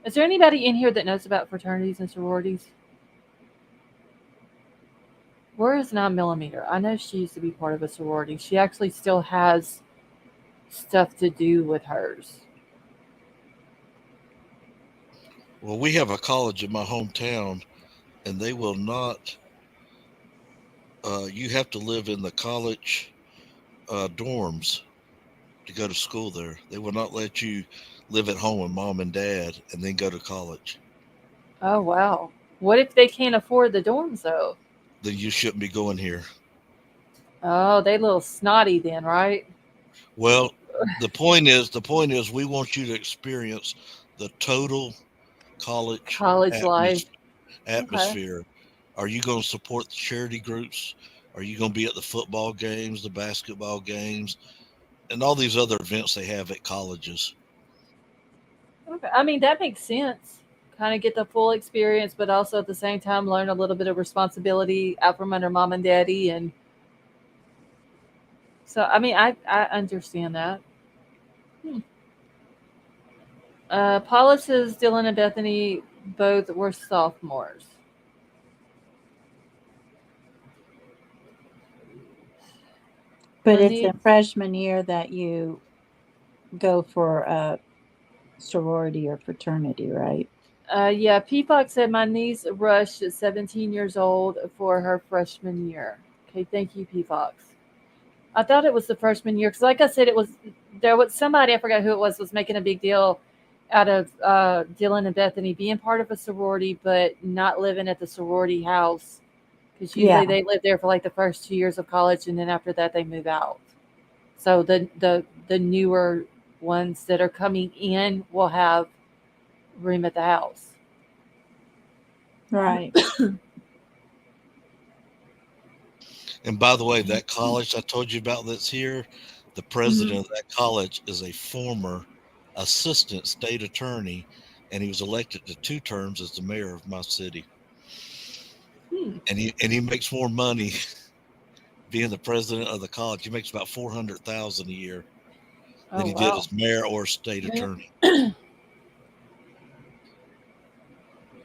Is there anybody in here that knows about fraternities and sororities? Where is 9mm? I know she used to be part of a sorority. She actually still has stuff to do with hers. Well, we have a college in my hometown, and they will not. You have to live in the college dorms to go to school there. They will not let you live at home with mom and dad and then go to college. Oh, wow. What if they can't afford the dorms, though? Then you shouldn't be going here. Oh, they a little snotty then, right? Well, the point is, we want you to experience the total college College life. Okay. atmosphere. Are you going to support the charity groups? Are you going to be at the football games, the basketball games, and all these other events they have at colleges? Okay. I mean, that makes sense. Kind of get the full experience, but also at the same time learn a little bit of responsibility out from under mom and daddy. And so, I mean, I understand that. Hmm. Paula says Dylan and Bethany both were sophomores. But My it's a niece, freshman year that you go for a sorority or fraternity, right? yeah, P Fox said my niece rushed at 17 years old for her freshman year. Okay, thank you, P Fox. I thought it was the freshman year because, like I said, it was there was somebody, I forgot who it was making a big deal out of Dylan and Bethany being part of a sorority, but not living at the sorority house because Yeah. usually they live there for like the first 2 years of college, and then after that they move out. So the newer ones that are coming in will have room at the house. Right. And by the way, that college I told you about that's here, the president Mhm. of that college is a former assistant state attorney, and he was elected to 2 terms as the mayor of my city. Hmm. And he makes more money being the president of the college. He makes about 400,000 a year than Oh he did wow. as mayor or state attorney.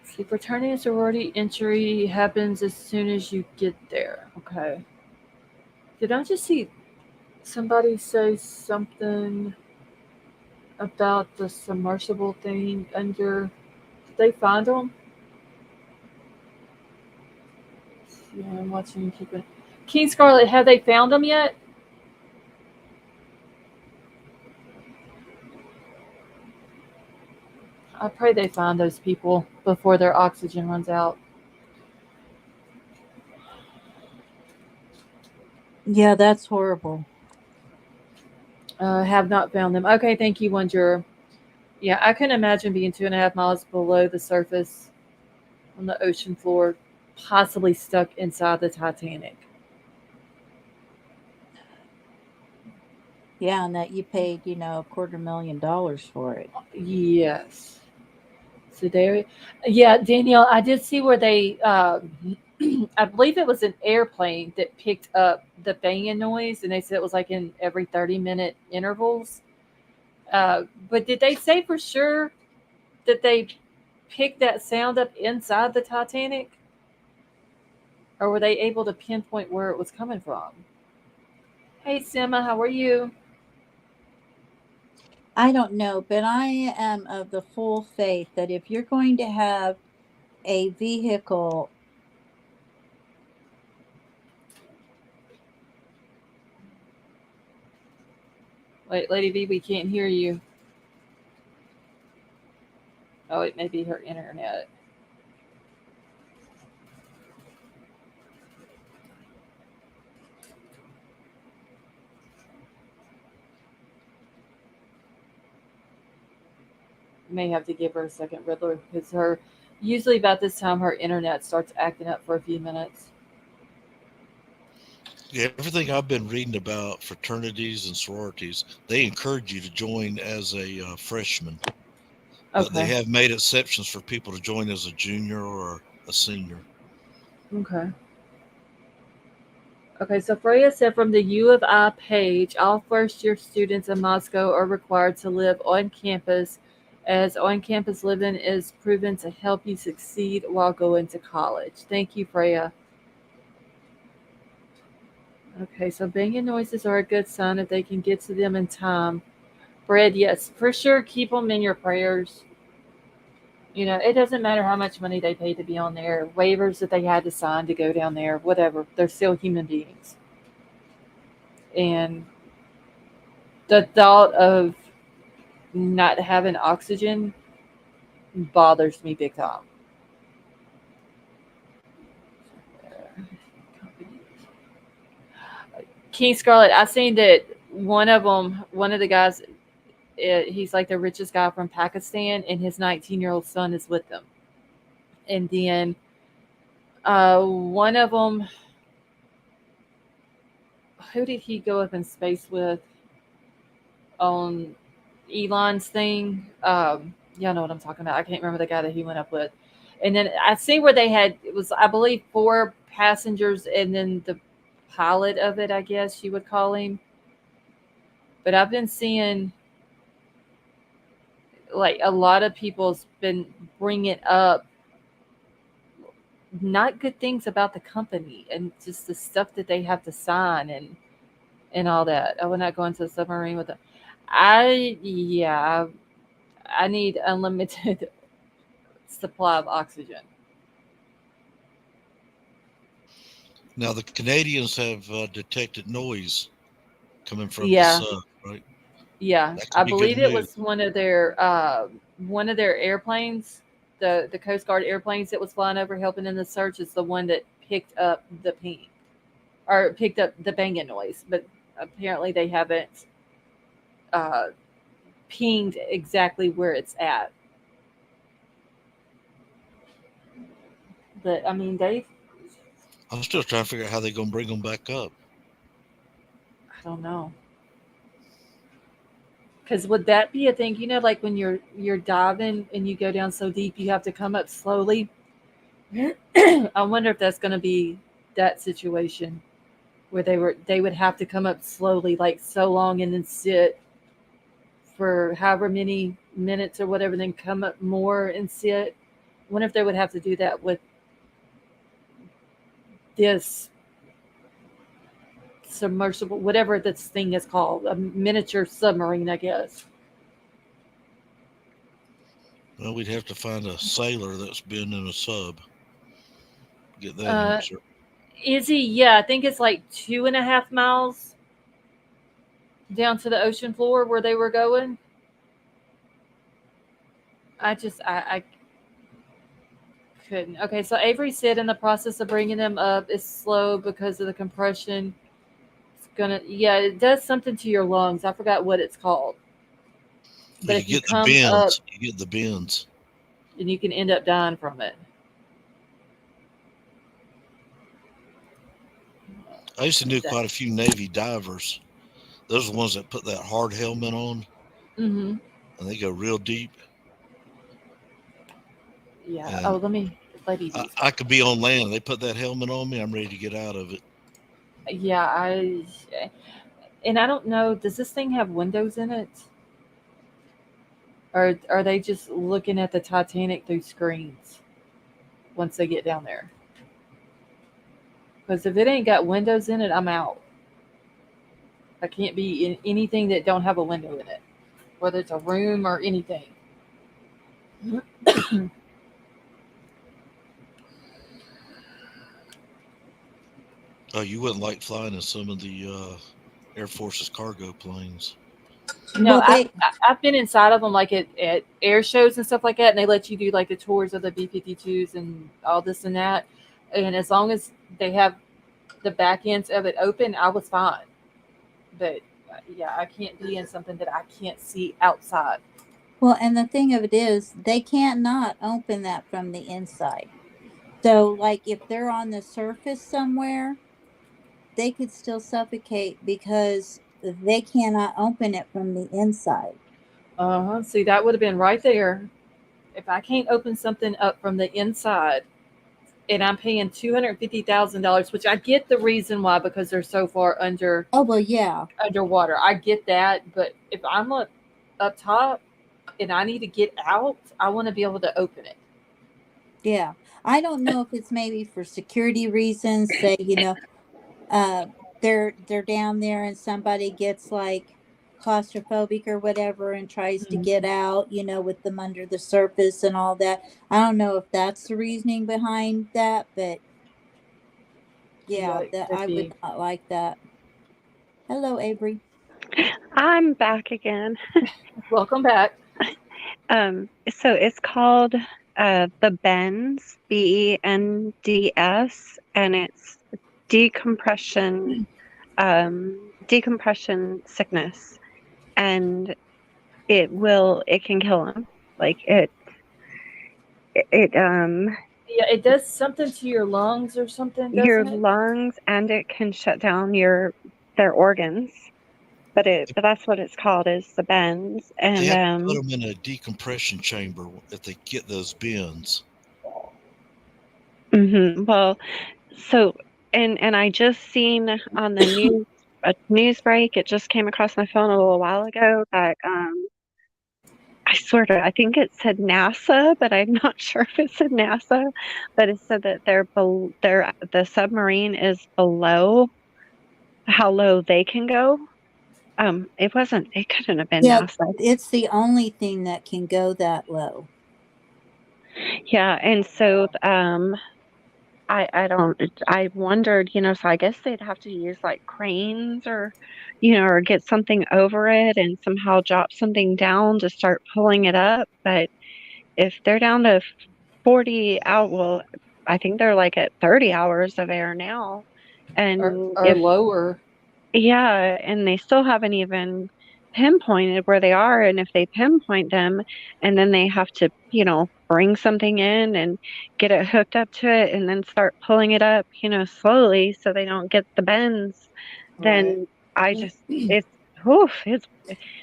See, fraternity and sorority entry happens as soon as you get there. Okay. Did I just see somebody say something about the submersible thing under? Did they find them? Yeah, I'm watching. Keeping King Scarlet. Have they found them yet? I pray they find those people before their oxygen runs out. Yeah, that's horrible. Have not found them. Okay, thank you, one juror. Yeah, I couldn't imagine being 2.5 miles below the surface on the ocean floor, possibly stuck inside the Titanic. Yeah, and that you paid, $250,000 for it. Yes. So there, yeah, Danielle, I did see where they, I believe it was an airplane that picked up the banging noise, and they said it was like in every 30-minute intervals. But did they say for sure that they picked that sound up inside the Titanic, or were they able to pinpoint where it was coming from? Hey, Sima, how are you? I don't know, but I am of the full faith that if you're going to have a vehicle, Wait, Lady V, we can't hear you. Oh, it may be her internet. May have to give her a second, Riddler, because her usually about this time her internet starts acting up for a few minutes. Yeah, everything I've been reading about fraternities and sororities, they encourage you to join as a freshman, but they Okay. have made exceptions for people to join as a junior or a senior. Okay. Okay, so Freya said from the U of I page, all first year students in Moscow are required to live on campus, as on campus living is proven to help you succeed while going to college. Thank you, Freya. Okay, so banging noises are a good sign if they can get to them in time. Fred, yes, for sure, keep them in your prayers. You know, it doesn't matter how much money they paid to be on there, waivers that they had to sign to go down there, whatever. They're still human beings. And the thought of not having oxygen bothers me big time. King Scarlet, I seen that one of them, one of the guys, he's like the richest guy from Pakistan, and his 19-year-old son is with them. And then one of them, who did he go up in space with on Elon's thing? Y'all know what I'm talking about. I can't remember the guy that he went up with. And then I see where they had, it was, I believe, 4 passengers and then the pilot of it, I guess you would call him. But I've been seeing like a lot of people's been bringing up not good things about the company and just the stuff that they have to sign and all that. I would not go into a submarine with them. Yeah, I need unlimited supply of oxygen. Now, the Canadians have detected noise coming from the Yeah, sub, right? yeah. That I could be good believe it news. was one of their airplanes, the Coast Guard airplanes that was flying over helping in the search is the one that picked up the ping or picked up the banging noise, but apparently they haven't uh, pinged exactly where it's at. But I mean, I'm still trying to figure out how they're going to bring them back up. I don't know. Because would that be a thing? You know, like when you're diving and you go down so deep, you have to come up slowly. I wonder if that's going to be that situation where they would have to come up slowly, like so long, and then sit for however many minutes or whatever, then come up more and sit. I wonder if they would have to do that with this submersible, whatever this thing is called, a miniature submarine, I guess. Well, we'd have to find a sailor that's been in a sub. Get that Uh, answer. is he? Yeah, I think it's like 2.5 miles down to the ocean floor where they were going. I couldn't. Okay, so Avery said in the process of bringing them up is slow because of the compression. It's gonna, yeah, it does something to your lungs. I forgot what it's called. Well, But you if you get the come up, bends. You get the bends. then you can end up dying from it. I used to know That, quite a few Navy divers. Those are the ones that put that hard helmet on mm-hmm. and they go real deep. Yeah. Oh, And let me, lady I, D's I calling. could be on land. They put that helmet on me. I'm ready to get out of it. Yeah, and I don't know. Does this thing have windows in it, or are they just looking at the Titanic through screens once they get down there? Because if it ain't got windows in it, I'm out. I can't be in anything that don't have a window in it, whether it's a room or anything. Oh, you wouldn't like flying in some of the Air Force's cargo planes. No, Well, they I've been inside of them like at air shows and stuff like that, and they let you do like the tours of the B-52s and all this and that. And as long as they have the back ends of it open, I was fine. But yeah, I can't be in something that I can't see outside. well, and the thing of it is, they can't not open that from the inside. So, like, if they're on the surface somewhere, they could still suffocate because they cannot open it from the inside. Uh-huh. See, that would have been right there. If I can't open something up from the inside, and I'm paying $250,000, which I get the reason why, because they're so far Oh, well, yeah. underwater. I get that, but if I'm up top and I need to get out, I want to be able to open it. Yeah. I don't know if it's maybe for security reasons, say, uh they're down there and somebody gets like claustrophobic or whatever and tries to get out, with them under the surface and all that. I don't know if that's the reasoning behind that, but Yeah, yeah, it that could I would be. not like that. Hello, Avery. I'm back again. Welcome back. So it's called the Bends, BENDS, and it's decompression, decompression sickness, and it can kill them. Like it Yeah, it does something to your lungs or something, your doesn't it? lungs, and it can shut down their organs. But that's what it's called, is the Bends, They and have to put them in a decompression chamber if they get those bends. well, so and I just seen on the news, a news break. It just came across my phone a little while ago that I swear to, I think it said NASA, but I'm not sure if it said NASA. But it said that the submarine is below how low they can go. It wasn't. It couldn't have been Yeah, NASA. it's the only thing that can go that low. Yeah, and so I don't, I wondered, so I guess they'd have to use like cranes or, or get something over it and somehow drop something down to start pulling it up. But if they're down to 40 out, well, I think they're like at 30 hours of air now. And Or if, lower. yeah, and they still haven't even pinpointed where they are. And if they pinpoint them and then they have to, bring something in and get it hooked up to it and then start pulling it up, slowly so they don't get the bends, Right. then I just, it's, oof, it's,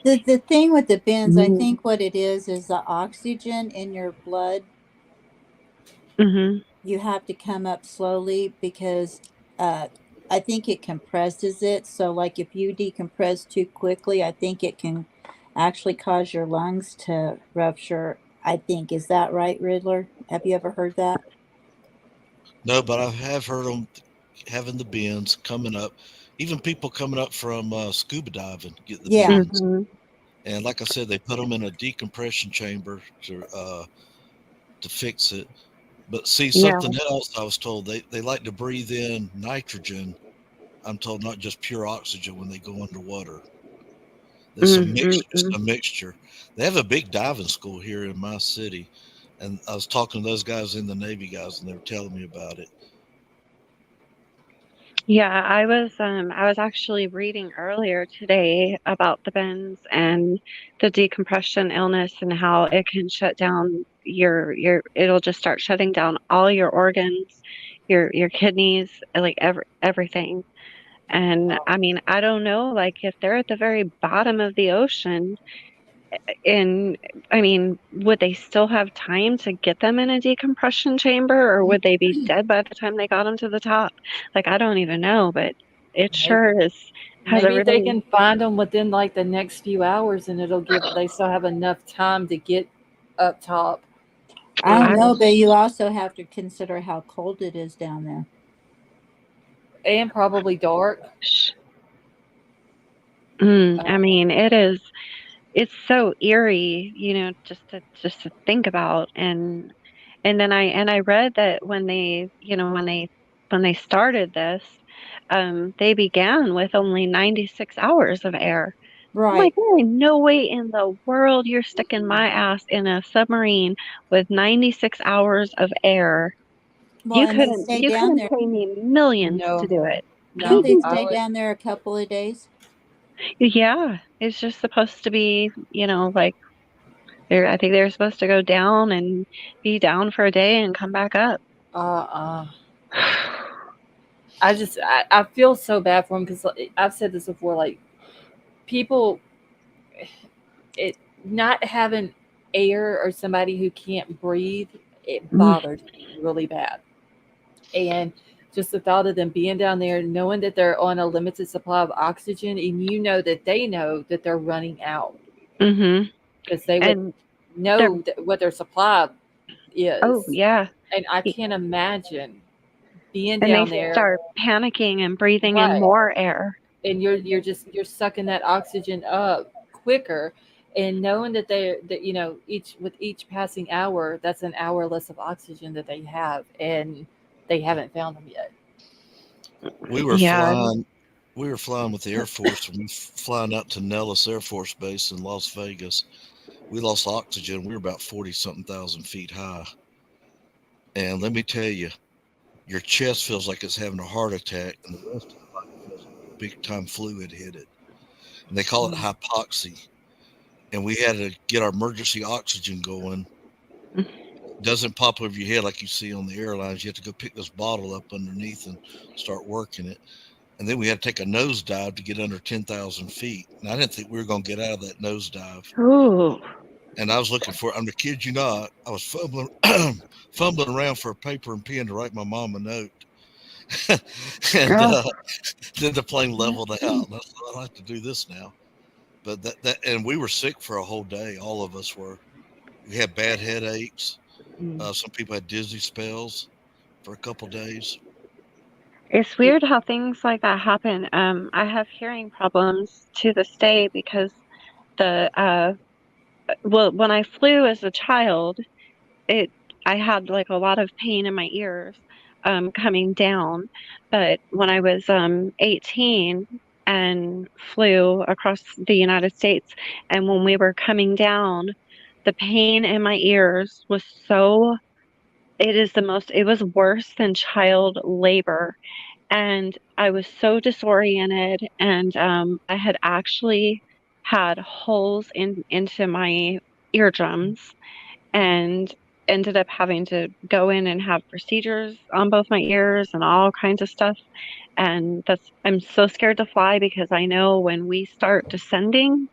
The thing with the bends, I mm-hmm, think what it is the oxygen in your blood. mm-hmm, You have to come up slowly because uh, I think it compresses it. So, like if you decompress too quickly, I think it can actually cause your lungs to rupture. I think. Is that right, Riddler? Have you ever heard that? No, but I have heard them having the bends coming up. Even people coming up from scuba diving get the Yeah. bends. mm-hmm. And like I said, they put them in a decompression chamber to fix it. But see, Yeah. something else I was told, they like to breathe in nitrogen. I'm told not just pure oxygen when they go underwater. There's some mix. It's Mm-hmm. a mixture. They have a big diving school here in my city, and I was talking to those guys in the Navy guys, and they were telling me about it. Yeah, I was actually reading earlier today about the bends and the decompression illness and how it can shut down it'll just start shutting down all your organs, your kidneys, like everything. And I mean, I don't know, like if they're at the very bottom of the ocean, and I mean, would they still have time to get them in a decompression chamber, or would they be dead by the time they got them to the top? Like, I don't even know, but it Maybe, sure is has maybe they everything. can find them within like the next few hours, and they still have enough time to get up top. I don't I, And know, but you also have to consider how cold it is down there. and probably dark. I Uh, mean, it's so eerie, just to think about. And then I read that when they started this, they began with only 96 hours of air. I'm like, Right. there ain't no way in the world you're sticking my ass in a submarine with 96 hours of air. Well, and they stay You down couldn't there. pay me millions to No, do it. Don't no, they I stay would. down there a couple of days? Yeah, it's just supposed to be, like I think they're supposed to go down and be down for a day and come back up. Uh, I feel so bad for him because I've said this before. Like people, it not having air or somebody who can't breathe, it Mm, bothered me really bad. And just the thought of them being down there, knowing that they're on a limited supply of oxygen, and you know that they're running out mm-hmm. because they would And they're, know what their supply oh is. yeah. And I Y- can't imagine being And they down there, start panicking and breathing in right? more air. And you're sucking that oxygen up quicker, and knowing that each with each passing hour, that's an hour less of oxygen that they have, and they haven't found them yet. We were Yeah. flying. We were flying with the Air Force, and we flying out to Nellis Air Force Base in Las Vegas. We lost oxygen. We were about 40 something thousand feet high. And let me tell you, your chest feels like it's having a heart attack, and the rest of your body feels like big time fluid hit it. And they call it Mm. hypoxia. And we had to get our emergency oxygen going. It doesn't pop over your head like you see on the airlines. You have to go pick this bottle up underneath and start working it. And then we had to take a nosedive to get under 10,000 feet. And I didn't think we were going to get out of that nosedive. Ooh. And I was looking for, I'm the kid you not, I was fumbling, fumbling around for a paper and pen to write my mom a note. And Oh, then the plane leveled out. And I said, I like to do this now. But and we were sick for a whole day. All of us were. We had bad headaches. Mm. Some people had dizzy spells for a couple days. it's It, weird how things like that happen. I have hearing problems to this day because the well, when I flew as a child, it I had like a lot of pain in my ears coming down. But when I was 18 and flew across the United States, and when we were coming down, the pain in my ears was so it was worse than child labor. And I was so disoriented, and I had actually had holes into my eardrums, and ended up having to go in and have procedures on both my ears and all kinds of stuff. And I'm so scared to fly because I know when we start descending,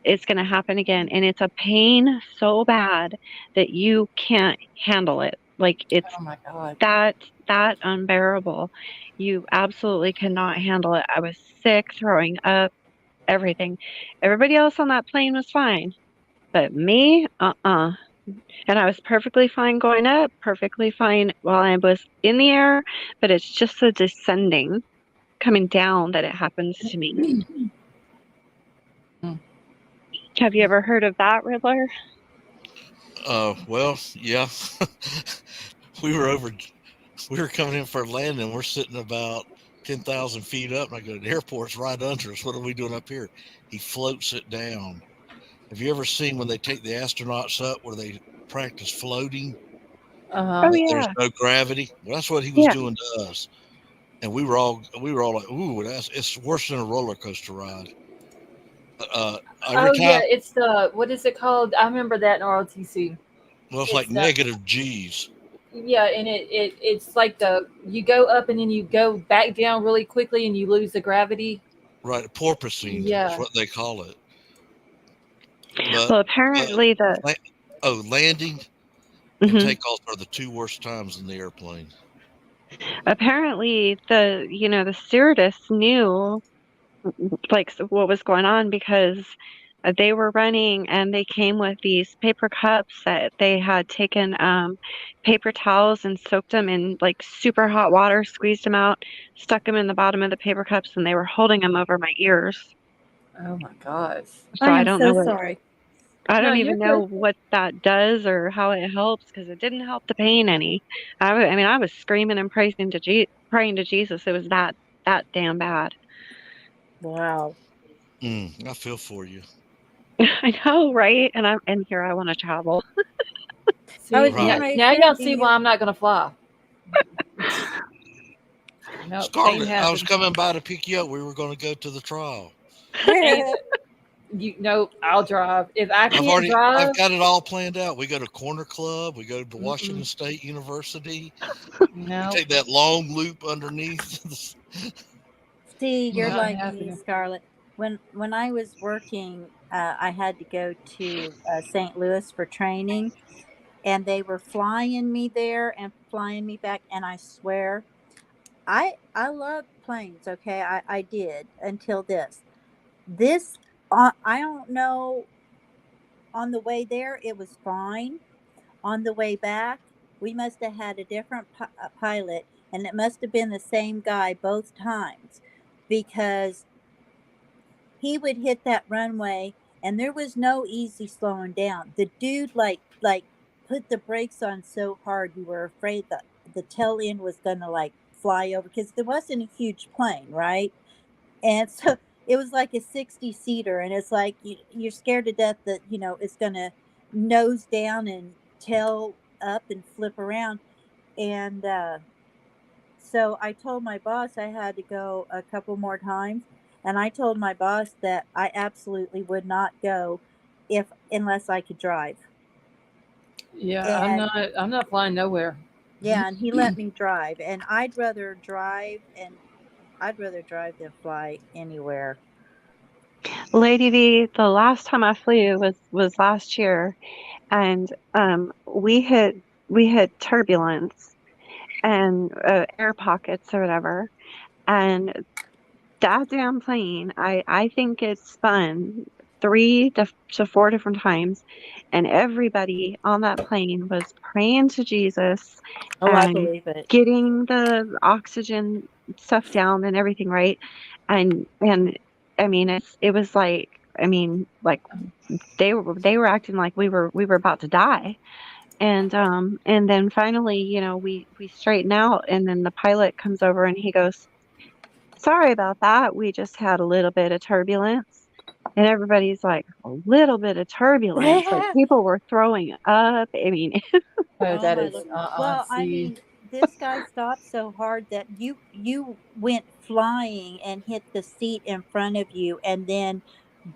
it's going to happen again. And it's a pain so bad that you can't handle it. Like it's oh my god. that that unbearable. You absolutely cannot handle it. I was sick, throwing up, everything. Everybody else on that plane was fine, but me, and I was perfectly fine going up, perfectly fine while I was in the air, but it's just the descending, coming down that it happens to me. Mm. Have you ever heard of that, Riddler? Well, yeah. we were over, we were coming in for a landing. We're sitting about 10,000 feet up. And I go, the airport's right under us. What are we doing up here? He floats it down. Have you ever seen when they take the astronauts up where they practice floating? Uh-huh. Oh There's yeah, no gravity. Well, that's what he was yeah. doing to us. And we were all like, ooh, it's worse than a roller coaster ride. Every Oh yeah, time, it's the what is it called? I remember that in ROTC. well, it's It's like the negative G's, Yeah, and it's like the you go up and then you go back down really quickly and you lose the gravity. right? Porpoising is Yeah. what they call it. But Well, uh, apparently the la- landing and mhm. takeoff are the two worst times in the airplane. Apparently the stewardess knew like what was going on because they were running and they came with these paper cups that they had taken paper towels and soaked them in like super hot water, squeezed them out, stuck them in the bottom of the paper cups, and they were holding them over my ears. Oh my gosh. So I am so sorry. I No, don't you're even know good. what that does or how it helps because it didn't help the pain any. I mean, I was screaming and praying to Jesus. It was that damn bad. Wow. I feel for you. I know, right? And here I want to travel. See, I was Right. getting ready to now say, y'all do see you? why I'm not going to fly. No, ain't Scarlett, I was happening. coming by to pick you up. We were going to go to the trial. Ain't you? No, I'll drive. If I can't I've drive, got it all planned out. We go to Corner Club. We go to Washington mm-mm, State University. We no, take that long loop underneath. See, you're not like me, happening. Scarlett. When I was working, I had to go to St. Louis for training, and they were flying me there and flying me back. And I swear, I love planes. Okay, I did until this. This I don't know. On the way there, it was fine. On the way back, we must have had a different pilot, and it must have been the same guy both times, because he would hit that runway and there was no easy slowing down. The dude like put the brakes on so hard you were afraid that the tail end was gonna like fly over, because there wasn't a huge plane, right? And so it was like a 60 seater, and it's like you're scared to death that it's gonna nose down and tail up and flip around. And so I told my boss I had to go a couple more times, and I told my boss that I absolutely would not go if unless I could drive. Yeah, I'm And not. I'm not flying nowhere. yeah, and he let me drive, and I'd rather drive than fly anywhere. Lady V, the last time I flew was last year, and we hit turbulence and air pockets or whatever, and that damn plane, I think it spun to four different times, and everybody on that plane was praying to Jesus Oh, I and believe it. getting the oxygen stuff down and everything right. And I mean, it was like, I mean, like they were acting like we were about to die. And then finally, we straighten out, and then the pilot comes over and he goes, "Sorry about that. We just had a little bit of turbulence." And everybody's like, "A little bit of turbulence." Like people were throwing up. I mean, Oh, Oh that my is lord. Well, I see. mean, this guy stopped so hard that you went flying and hit the seat in front of you, and then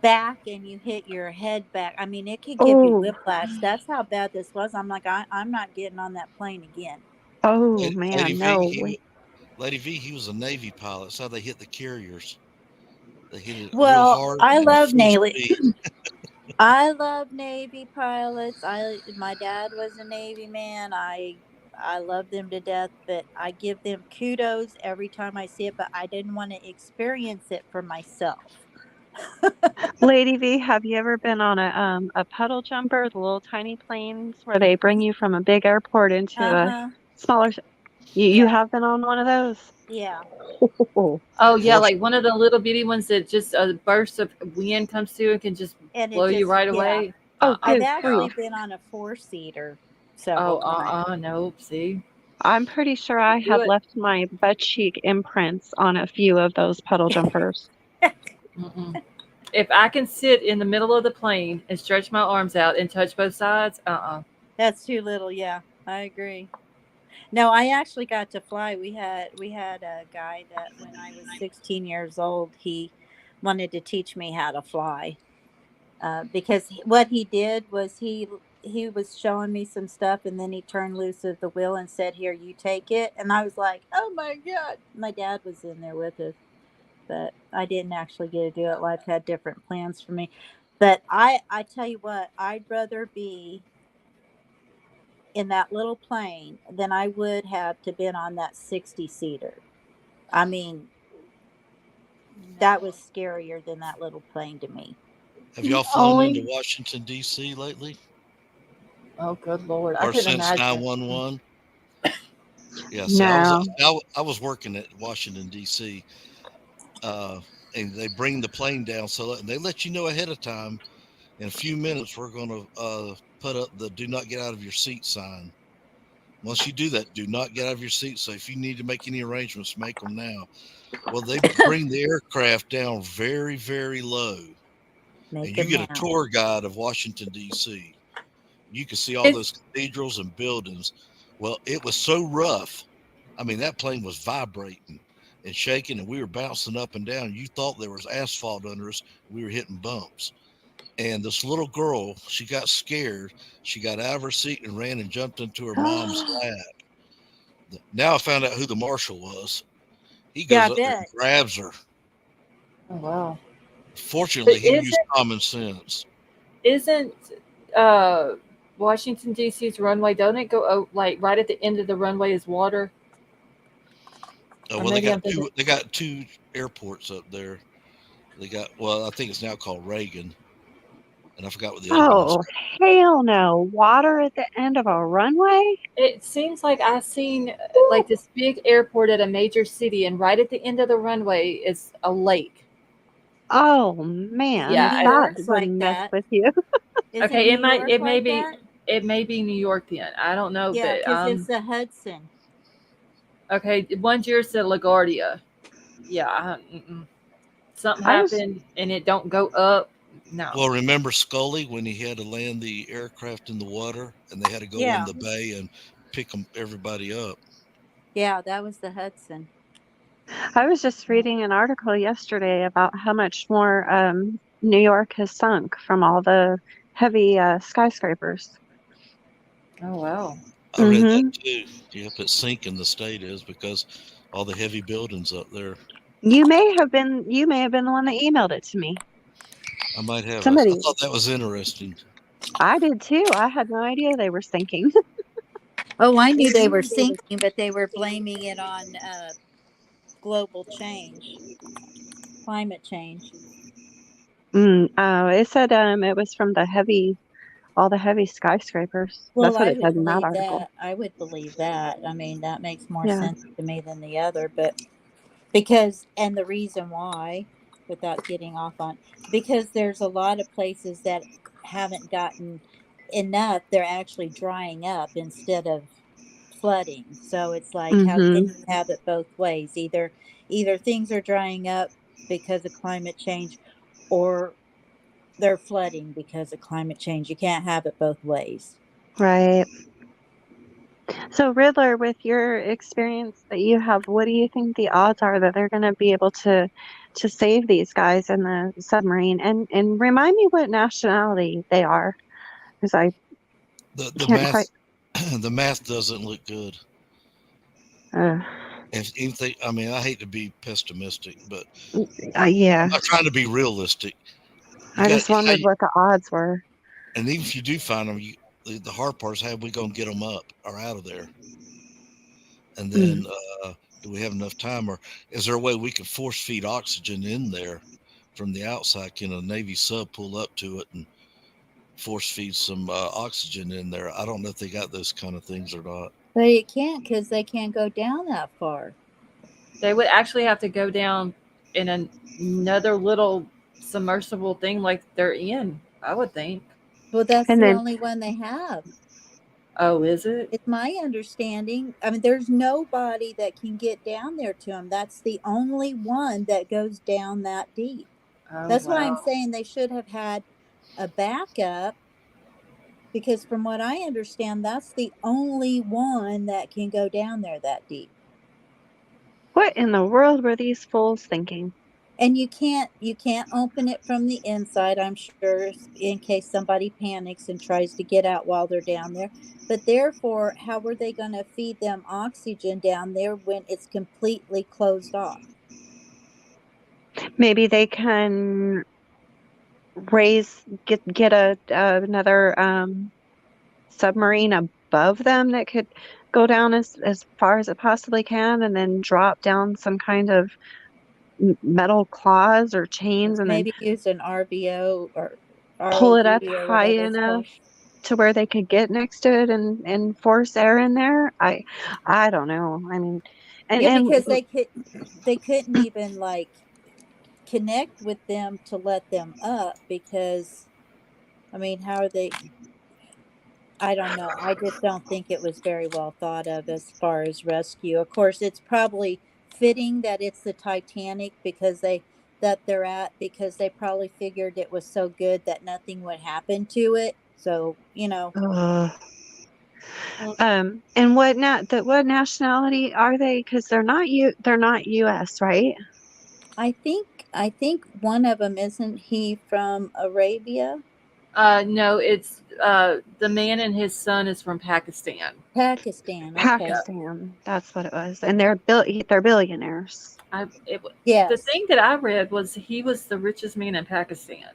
back, and you hit your head back. I mean, it could give you oh, whiplash. That's how bad this was. I'm like, I'm not getting on that plane again. oh Lady man, V, no. Lady V, he was a Navy pilot. That's how they hit the carriers. They hit it real Well, hard I and love full Navy. speed. I love Navy pilots. My dad was a Navy man. I love them to death, but I give them kudos every time I see it, but I didn't want to experience it for myself. Lady V, have you ever been on a puddle jumper, the little tiny planes where they bring you from a big airport into a Uh-huh. smaller? You Yeah. have been on one of those? Yeah. Oh, Oh yeah, Fortunately, like one of the little bitty ones that just a burst of wind comes through and can just And blow it you just right yeah. away. oh, I've good actually grief. been on a four-seater Oh, several times. nope. See, I'm pretty sure I do have it. left my butt cheek imprints on a few of those puddle jumpers. Mm-mm. If I can sit in the middle of the plane and stretch my arms out and touch both sides, That's too little, yeah. I agree. No, I actually got to fly. We had a guy that when I was 16 years old, he wanted to teach me how to fly. Because what he did was he was showing me some stuff, and then he turned loose of the wheel and said, "Here, you take it." And I was like, "Oh my god!" My dad was in there with us, but I didn't actually get to do it. Life had different plans for me. But I tell you what, I'd rather be in that little plane than I would have to been on that 60 seater. I mean, that was scarier than that little plane to me. have y'all flown into only. Washington D.C. lately, Oh, good lord, I or couldn't since imagine. 911? Yeah. See, No. I was working at Washington D.C. Uh, and they bring the plane down, so they let you know ahead of time. In a few minutes, we're going to put up the "Do not get out of your seat" sign. Once you do that, do not get out of your seat. So if you need to make any arrangements, make them now. Well, they bring the aircraft down very, very low, Make and you them get a now. tour guide of Washington, D.C. You can see all It's those cathedrals and buildings. Well, it was so rough. I mean, that plane was vibrating and shaking, and we were bouncing up and down. You thought there was asphalt under us. We were hitting bumps. And this little girl, she got scared. She got out of her seat and ran and jumped into her mom's lap. Now I found out who the marshal was. He Yeah, I goes up there and bet. grabs her. oh wow. Fortunately, But he used common sense. isn't uh Washington D.C.'s runway? Don't it go like right at the end of the runway is water? Or Well, they maybe I'm got thinking. two. They got two airports up there. They got. Well, I think it's now called Reagan, and I forgot what the other one's Oh, called. hell no. Water at the end of a runway? It seems like I seen like this big airport at a major city, and right at the end of the runway is a lake. Oh, man. Yeah. New That York's like wouldn't mess that. with you. Isn't Okay. New York It may like be that? it may be New York then. I don't know, Yeah, but because it's the Hudson. okay. One year said LaGuardia. Yeah. Something I was, happened and it don't go up. No. Well, remember Scully when he had to land the aircraft in the water, and they had to go in Yeah, the bay and pick everybody up. yeah, that was the Hudson. I was just reading an article yesterday about how much more New York has sunk from all the heavy skyscrapers. Oh wow. I read that Hmm. too. Yep, it's sinking. The state is because all the heavy buildings up there. You may have been the one that emailed it to me. I might have. I Somebody, thought that was interesting. I did too. I had no idea they were sinking. Oh, I knew they were sinking, but they were blaming it on global change, climate change. Oh, it said it was from all the heavy skyscrapers. Well, That's what I it would said in that believe article. that. I would believe that. I mean, that makes more Yeah. sense to me than the other, but because, and the reason why, without getting off on, because there's a lot of places that haven't gotten enough, they're actually drying up instead of flooding. So it's like, how can Hmm. you have it both ways? Either things are drying up because of climate change, or they're flooding because of climate change. You can't have it both ways. Right. So, Riddler, with your experience that you have, what do you think the odds are that they're going to be able to save these guys in the submarine? And remind me what nationality they are, because I The can't quite. math, the math doesn't look good. Uh, If they, I mean, I hate to be pessimistic, but yeah, I'm not trying to be realistic. You I got, just wondered what the odds were. and even if you do find them, the hard part is how we gonna get them up or out of there, and Mm. then do we have enough time, or is there a way we can force feed oxygen in there from the outside? Can a Navy sub pull up to it and force feed some oxygen in there? I don't know if they got those kind of things or not. But it can't, because they can't go down that far. They would actually have to go down in another little submersible thing like they're in, I would think. Well, that's And the then only one they have. Oh, is it? It's my understanding. I mean, there's nobody that can get down there to them. That's the only one that goes down that deep. Oh, That's why I'm wow. saying they should have had a backup, because from what I understand, that's the only one that can go down there that deep. what in the world were these fools thinking? And you can't open it from the inside, I'm sure, in case somebody panics and tries to get out while they're down there. But therefore, how are they going to feed them oxygen down there when it's completely closed off? Maybe they can get another submarine above them that could go down as far as it possibly can, and then drop down some kind of metal claws or chains, and then Maybe use an RVO or pull it ROV up or high whatever it's called. enough to where they could get next to it and force air in there. I don't know. I mean, and Yeah, and because they couldn't even like connect with them to let them up, because I mean, how are they? I don't know. I just don't think it was very well thought of as far as rescue. Of course, it's probably fitting that it's the Titanic because they're at because they probably figured it was so good that nothing would happen to it. So, Ugh. Well, And what nationality are they? Because they're not U.S., right? I think one of them isn't he from Arabia? no, it's the man and his son is from Pakistan. Pakistan. Okay. Yeah, Pakistan. That's what it was. And they're billionaires. the Yes. thing that I read was he was the richest man in Pakistan.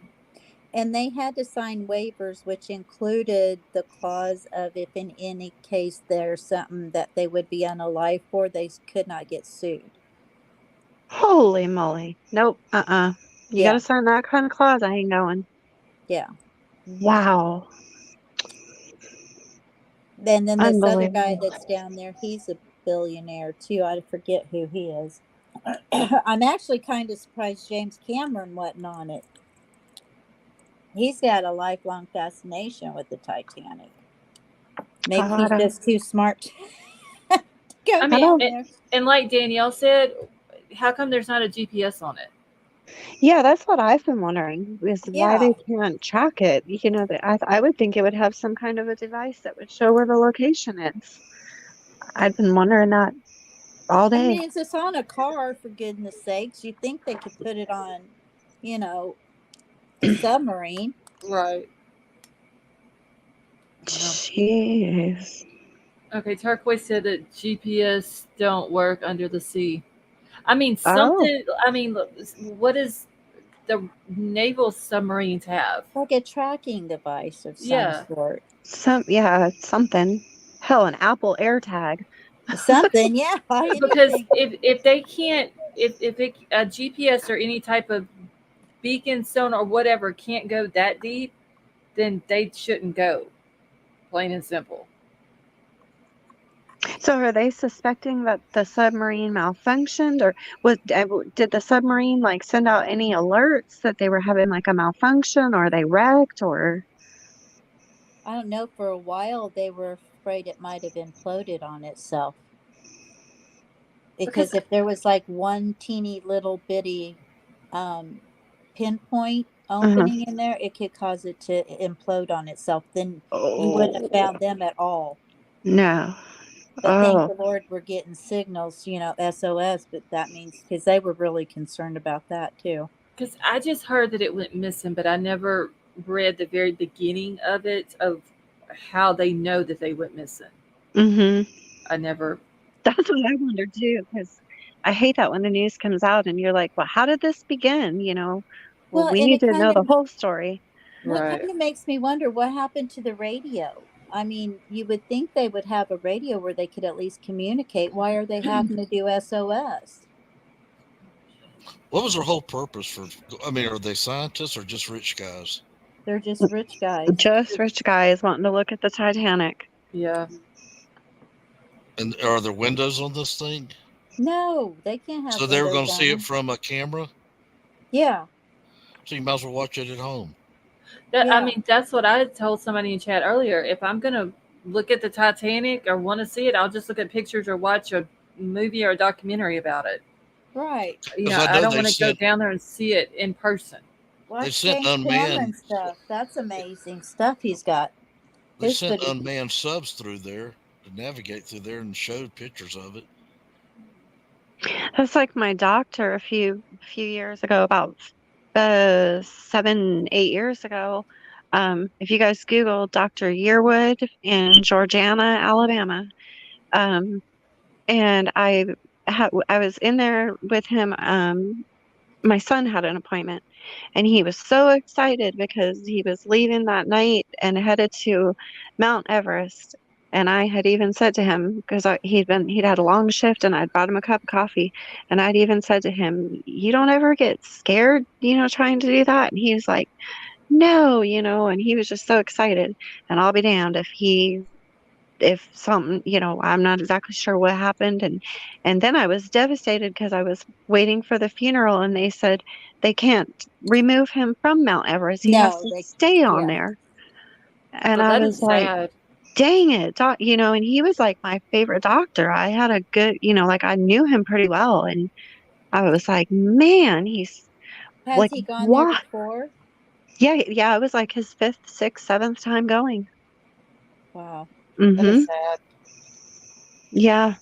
And they had to sign waivers, which included the clause of if in any case there's something that they would be unalive for, they could not get sued. Holy moly. Nope. You got Yeah, to sign that kind of clause. I ain't going. yeah. Wow. And then this other guy Unbelievable. that's down there, he's a billionaire too. I forget who he is. I'm actually kind of surprised James Cameron wasn't on it. He's got a lifelong fascination with the Titanic. Maybe he's God, just too smart to go I I mean, down don't. there. and like Danielle said, how come there's not a GPS on it? Yeah, that's what I've been wondering is why Yeah. they can't track it. I would think it would have some kind of a device that would show where the location is. I've been wondering that all I day. mean, it's just on a car, for goodness sakes. You think they could put it on, you know, a submarine. Right. No. Jeez. Okay, Turquoise said that GPS don't work under the sea. I mean, Oh, something. I mean, look, what does the naval submarines have? Like a tracking device of some Yeah, sort. something. Hell, an Apple AirTag. Something, yeah, because anything. if they can't, if a GPS or any type of beacon stone or whatever can't go that deep, then they shouldn't go. Plain and simple. So are they suspecting that the submarine malfunctioned, or did the submarine like send out any alerts that they were having like a malfunction, or they wrecked, or? I don't know. For a while, they were afraid it might have imploded on itself. Because Because if there was like one teeny little bitty um, pinpoint Uh-huh. opening in there, it could cause it to implode on itself. Then you wouldn't have Oh found them at all. no. But thank Oh, the Lord we're getting signals, SOS, but that means because they were really concerned about that too. I just heard that it went missing, but I never read the very beginning of it of how they know that they went missing. mm-hmm. I never. That's what I wonder too, because I hate that when the news comes out and you're like, well, how did this begin? Well, Well, we and need to know the whole story. it Right. kind of makes me wonder what happened to the radio. I mean, you would think they would have a radio where they could at least communicate. Why are they having to do SOS? What was their whole purpose for? I mean, are they scientists or just rich guys? They're just rich guys. Just rich guys wanting to look at the Titanic. Yeah. And are there windows on this thing? No, they can't have So they were windows going to on see it them. from a camera. Yeah, So you might as well watch it at home. I yeah. mean, that's what I told somebody in chat earlier. If I'm gonna look at the Titanic or want to see it, I'll just look at pictures or watch a movie or a documentary about it. Right. Because I I know don't want to go down there and see it in person. Watch sent James Cameron unmanned. stuff. That's amazing stuff he's got. They His sent footage. unmanned subs through there to navigate through there and showed pictures of it. That's like my doctor a few years ago, about 7, 8 years ago. If you guys Google Dr. Yearwood in Georgiana, Alabama, and I was in there with him. My son had an appointment, and he was so excited because he was leaving that night and headed to Mount Everest. And I had even said to him, because he'd had a long shift, and I'd brought him a cup of coffee, and I'd even said to him, "You don't ever get scared, trying to do that?" And he was like, "No," and he was just so excited. And I'll be damned if something, I'm not exactly sure what happened. And then I was devastated because I was waiting for the funeral, and they said they can't remove him from Mount Everest. He has No, to they. stay on Yeah. there. And Oh, I that is was like, sad. dang it, and he was like my favorite doctor. I had a good, like I knew him pretty well, and I was like, man, he's Has like, he gone there what? before? Yeah, it was like his fifth, sixth, seventh time going. Wow. That is Mm-hmm. sad. Yeah.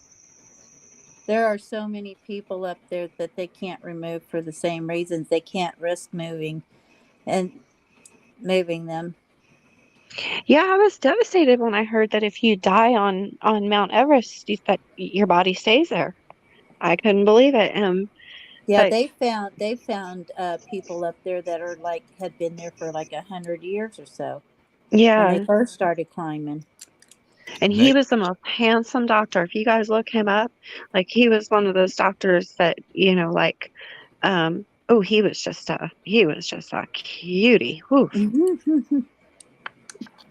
There are so many people up there that they can't remove for the same reasons. They can't risk and moving them. Yeah, I was devastated when I heard that if you die on Mount Everest, that your body stays there. I couldn't believe it. Yeah, But they found people up there that are like had been there for like 100 years or so when they yeah, first started climbing. and he Nate, was the most handsome doctor. If you guys look him up, like he was one of those doctors that, like, oh, he was just a cutie. Whew.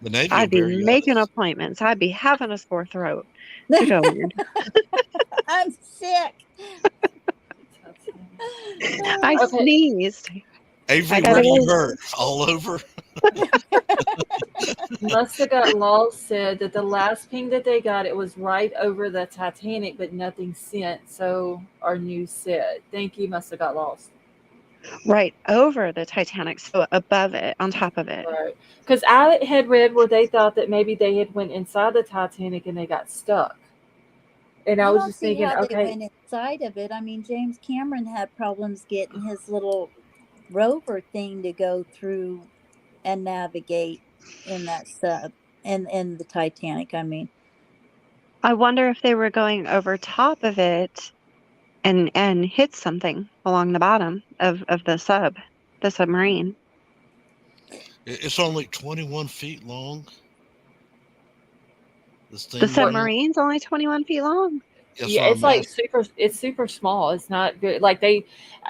the Navy will I'd be bury you making alive. appointments. I'd be having a sore throat to go in. I'm sick. I Okay, sneezed. I Avery, gotta where do you go. hurt? All over? Must Have Got Lost said that the last ping that they got, it was right over the Titanic, but nothing sent. So our news said, "Thank you, Must Have Got Lost." Right over the Titanic, so above it, on top of it. Right, because I had read where they thought that maybe they had went inside the Titanic and they got stuck, and I I was don't just see thinking, how they okay, went inside of it. I mean, James Cameron had problems getting his little rover thing to go through and navigate in that sub and in the Titanic. I mean, I wonder if they were going over top of it and hit something along the bottom of the submarine. It's only 21 feet long. This The thing what? went up. submarine's only 21 feet long. That's Yeah, what it's I'm like asking. super. It's super small. It's not very like they.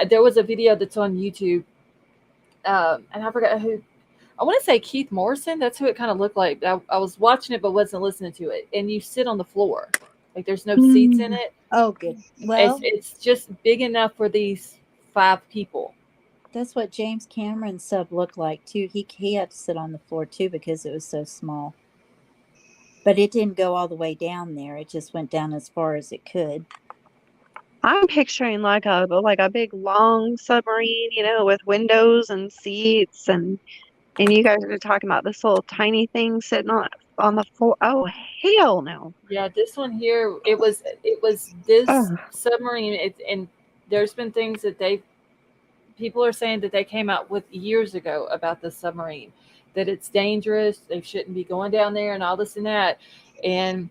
There was a video that's on YouTube, and I forgot who. I want to say Keith Morrison. That's who it kind of looked like. I was watching it but wasn't listening to it. And you sit on the floor, like there's no seats in Mm. it. oh, good. It's Well, it's just big enough for these 5 people. that's what James Cameron's sub looked like too. He had to sit on the floor too because it was so small. But it didn't go all the way down there. It just went down as far as it could. I'm picturing like a big long submarine, with windows and seats and you guys are talking about this little tiny thing sitting on the floor. Oh, hell no. Yeah, this one here. It was this Oh, submarine. And there's been things that they people are saying that they came out with years ago about the submarine, that it's dangerous, they shouldn't be going down there, and all this and that. And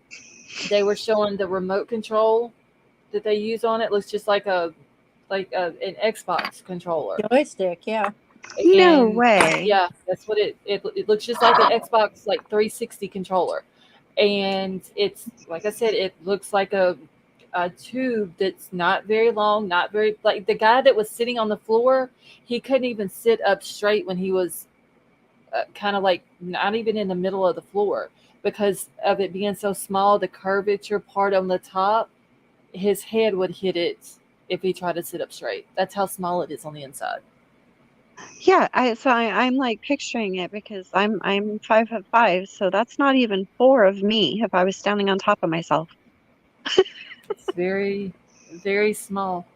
they were showing the remote control that they use on it looks just an Xbox controller. Joystick, yeah. no And way. yeah, that's what it looks just like an Xbox like 360 controller. And it's like I said, it looks like a tube that's not very long, not very like the guy that was sitting on the floor, he couldn't even sit up straight when he was kind of like not even in the middle of the floor because of it being so small, the curvature part on the top, his head would hit it if he tried to sit up straight. That's how small it is on the inside. Yeah, I'm like picturing it because I'm 5'5", so that's not even four of me if I was standing on top of myself. It's very, very small.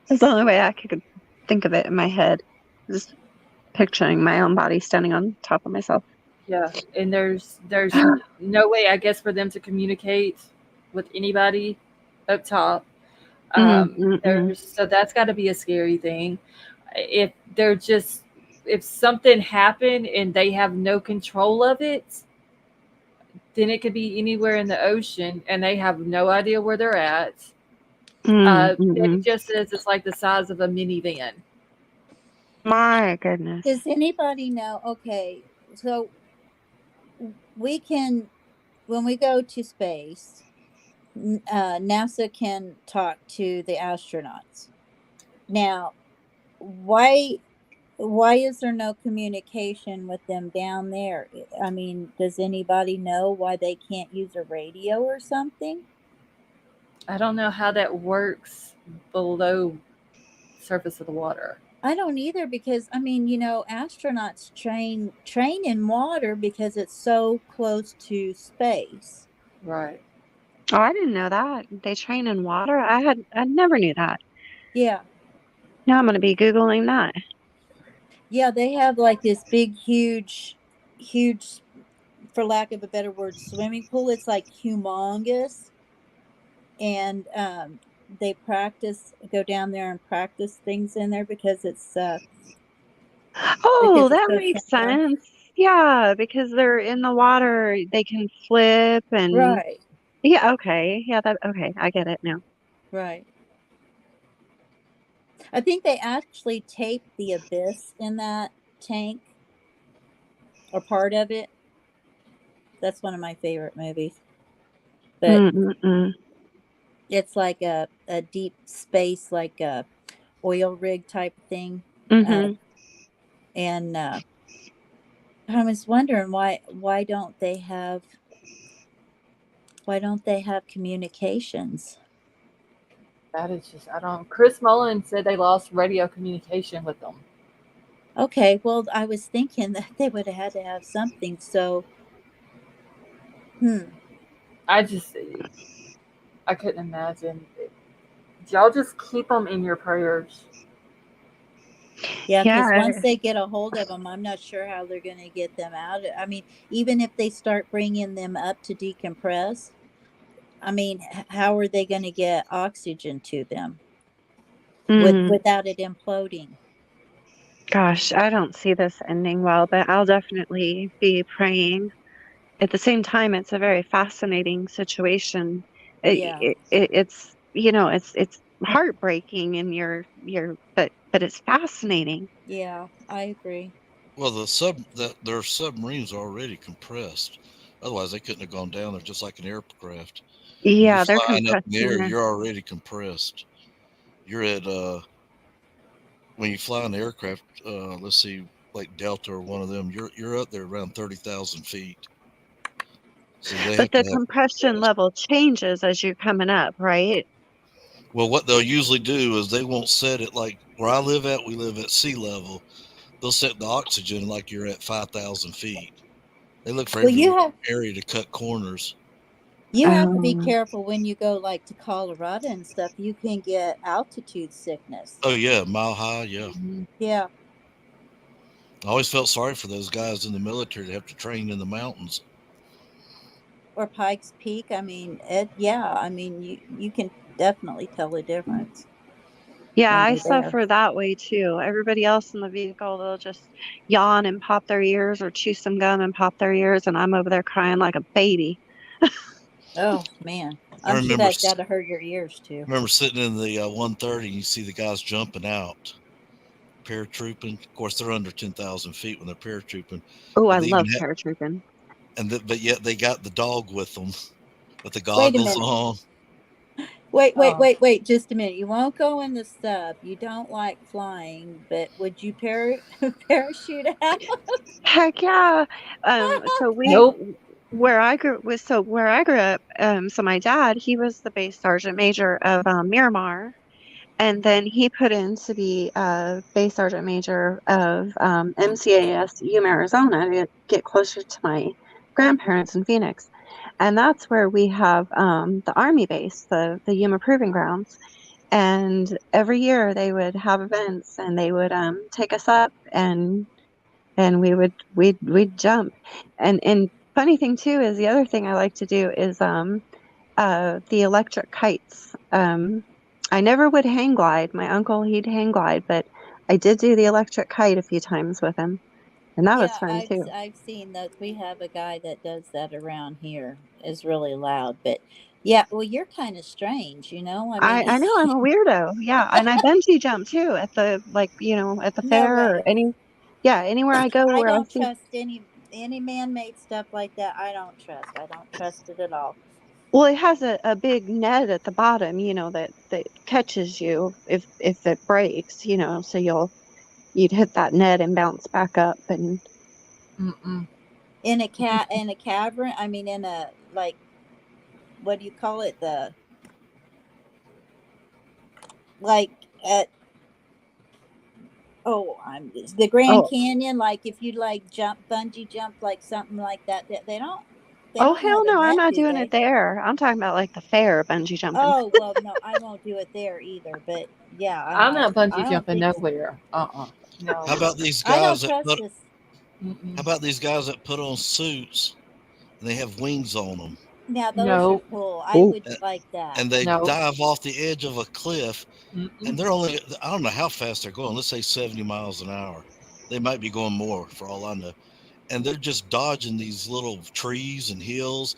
That's the only way I could think of it in my head. Just picturing my own body standing on top of myself. Yeah, and there's no way, I guess, for them to communicate with anybody up top. Mm-mm-mm. There's so that's got to be a scary thing. If they're just if something happened and they have no control of it, then it could be anywhere in the ocean and they have no idea where they're at. Betty Mm-mm. just says it's like the size of a minivan. My goodness. Does anybody know? Okay, so we can, when we go to space, NASA can talk to the astronauts. Now, why why is there no communication with them down there? I mean, does anybody know why they can't use a radio or something? I don't know how that works below surface of the water. I don't either because I mean, astronauts train in water because it's so close to space. Right. Oh, I didn't know that. They train in water. I never knew that. Yeah. Now I'm going to be Googling that. Yeah, they have like this big huge, for lack of a better word, swimming pool. It's like humongous, and they go down there and practice things in there Oh, because it's that so makes similar. sense. Yeah, because they're in the water, they can flip and Right. yeah, okay. Yeah, that okay. I get it now. Right. I think they actually taped the abyss in that tank, or part of it. That's one of my favorite movies. But Mm-mm-mm. it's like a deep space, like a oil rig type of thing. Uh, Mm-hmm. and I was wondering why don't they have communications? That is just, I don't. Chris Mullen said they lost radio communication with them. Okay, well, I was thinking that they would have had to have something. So, hmm, I just, I couldn't imagine. Y'all just keep them in your prayers. yeah, because Yeah. once they get a hold of them, I'm not sure how they're going to get them out. I mean, even if they start bringing them up to decompress, I mean, how are they going to get oxygen to them Mm. without it imploding? Gosh, I don't see this ending well, but I'll definitely be praying. At the same time, it's a very fascinating situation. Yeah, It's it's heartbreaking and but it's fascinating. yeah, I agree. Well, their submarines are already compressed. Otherwise, they couldn't have gone down there just like an aircraft. When you're Yeah, they're flying up in the compressing air, there. you're already compressed. You're at when you fly an aircraft, let's see, like Delta or one of them, you're up there around 30,000 feet. So they But have to the have compression compressed. level changes as you're coming up, right? Well, what they'll usually do is they won't set it like where I live at. We live at sea level. They'll set the oxygen like you're at 5,000 feet. They look for Well, every little area to cut corners. you have to be Um, careful when you go like to Colorado and stuff. You can get altitude sickness. Oh yeah, mile high. Yeah, Mhm. Yeah, I always felt sorry for those guys in the military that have to train in the mountains. or Pikes Peak. I mean, yeah. I mean, you can definitely tell a difference yeah, when I you're there. suffer that way too. Everybody else in the vehicle, they'll just yawn and pop their ears or chew some gum and pop their ears, and I'm over there crying like a baby. Oh man, I I'm sure that's got to hurt your ears too. remember sitting in the 130 and you see the guys jumping out, paratrooping. Of course, they're under 10,000 feet when they're paratrooping, Oh, I but they even love had, paratrooping. but yet they got the dog with them with the Wait a goggles minute. on. Oh, Wait just a minute. You won't go in the sub. You don't like flying, but would you parachute out? Heck yeah. So nope. where I grew up, so my dad, he was the base sergeant major of Miramar, and then he put in to be base sergeant major of MCAS Yuma, Arizona to get closer to my grandparents in Phoenix. And that's where we have the Army base, the Yuma Proving Grounds. And every year they would have events and they would take us up and we'd jump. And funny thing too is the other thing I like to do is the electric kites. I never would hang glide. My uncle, he'd hang glide, but I did do the electric kite a few times with him, and that was Yeah, fun too. I've seen that. We have a guy that does that around here. Is really loud, but yeah. Well, you're kind of strange, you know. I mean, I know I'm a weirdo. Yeah, and I bungee jump too at the at the no fair or way. anywhere I go I where I don't see. trust any man-made stuff like that. I don't trust. I don't trust it at all. Well, it has a big net at the bottom, that catches you if it breaks, so you'd hit that net and bounce back up and Mm-mm. In a cavern. I mean, in a like, what do you call it? The like at Oh, the Grand Oh, Canyon. Like if you like bungee jump, like something like that. They don't. They oh don't have hell a no, I'm net, not do doing it they? there. I'm talking about like the fair bungee jumping. Oh well, no, I won't do it there either. But yeah, I'm I'm like, not I bungee don't jumping think so. nowhere. No. How about these I don't guys that trust put? this. How Mm-mm. about these guys that put on suits and they have wings on them Now those are No. cool. I Oh, would like that. and they No. dive off the edge of a cliff Mm-mm. and they're only, I don't know how fast they're going. Let's say 70 miles an hour. They might be going more for all I know. And they're just dodging these little trees and hills.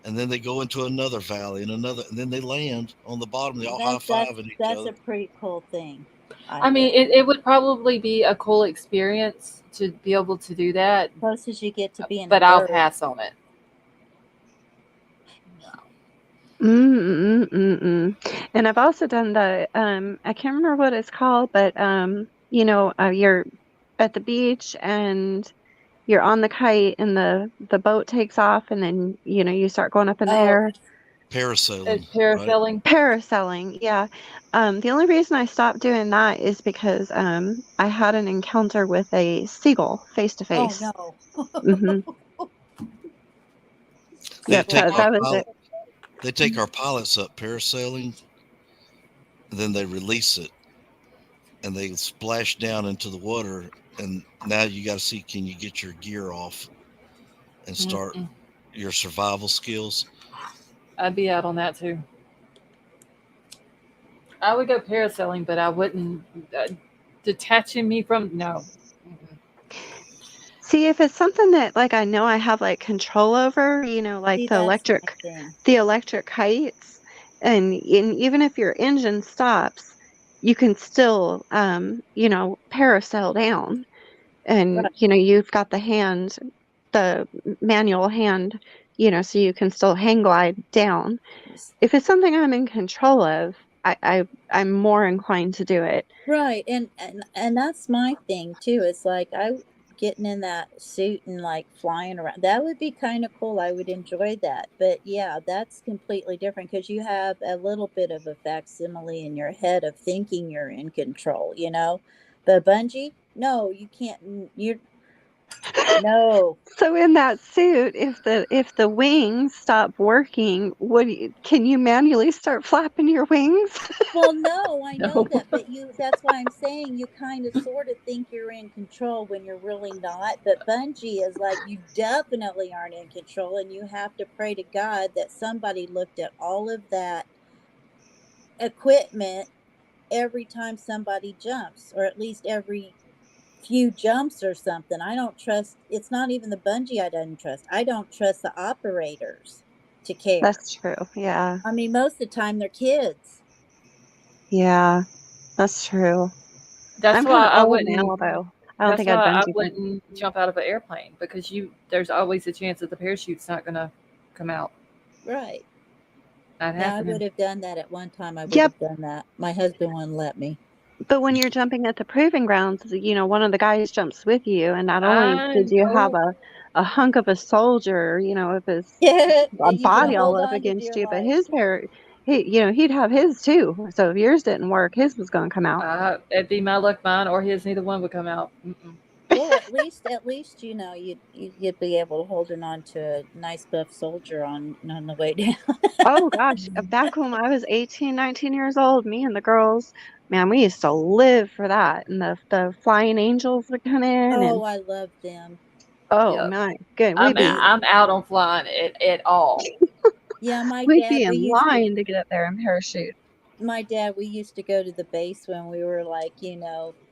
And then they go into another valley and another, and then they land on the bottom. They all high fiving each That's other. a pretty cool thing. I I mean, think. it would probably be a cool experience to be able to do that, Close as you get to being a but I'll bird. pass on it. No. And I've also done I can't remember what it's called, but you're at the beach and you're on the kite and the boat takes off and then you start going up in the Oh, air. Parasailing, It's right? parasailing. Parasailing, yeah. The only reason I stopped doing that is because I had an encounter with a seagull face to oh face. no. Mm-hmm. They Yep, take Well, our that was pilot, it. they take our pilots up parasailing, and then they release it, and they splash down into the water. And now you got to see, can you get your gear off and start Mm-mm. your survival skills? I'd be out on that too. I would go parasailing, but I wouldn't. Detaching me from no. Mm-mm. See, if it's something that like I know I have like control over, like see, that's my thing. the electric kites, and even if your engine stops, you can still parasail down, and Right. you've got the manual hand, so you can still hang glide down. If it's something I'm in control of, I'm more inclined to do it. Right. And that's my thing too. It's like I getting in that suit and like flying around. That would be kind of cool. I would enjoy that. But yeah, that's completely different because you have a little bit of a facsimile in your head of thinking you're in control, you know? But bungee, no, you can't. You're no. So in that suit, if the wings stop working, can you manually start flapping your wings? Well, no, I know No. that, but that's why I'm saying you kind of sort of think you're in control when you're really not. But bungee is like you definitely aren't in control, and you have to pray to God that somebody looked at all of that equipment every time somebody jumps, or at least every few jumps or something. I don't trust, it's not even the bungee I don't trust. I don't trust the operators to care. That's true. Yeah. I mean, most of the time they're kids. Yeah. That's true. That's I'm kind why of I old wouldn't. now though. I don't That's think I'd why I bungee jump. wouldn't jump out of an airplane because there's always a chance that the parachute's not gonna come out. Right. Not Now, I happening. would have done that at one time. I would Yep. have done that. My husband wouldn't let me. But when you're jumping at the proving grounds, one of the guys jumps with you, and not only I did you have know. a hunk of a soldier, with his Yeah, a that you can body all hold up on to against dear you, but life. he'd have his too. So if yours didn't work, his was going to come out. It'd be my luck, mine or his. Neither one would come out. Mm-mm. Well, at least you'd be able to hold on to a nice buff soldier on the way down. Oh gosh, back when I was 18, 19 years old, me and the girls, man, we used to live for that. And the flying angels would come in Oh, and I love them. oh Yep. my good, We I'm out on flying at all. Yeah, my we'd dad. be in line to get up there and parachute. My dad. We used to go to the base when we were like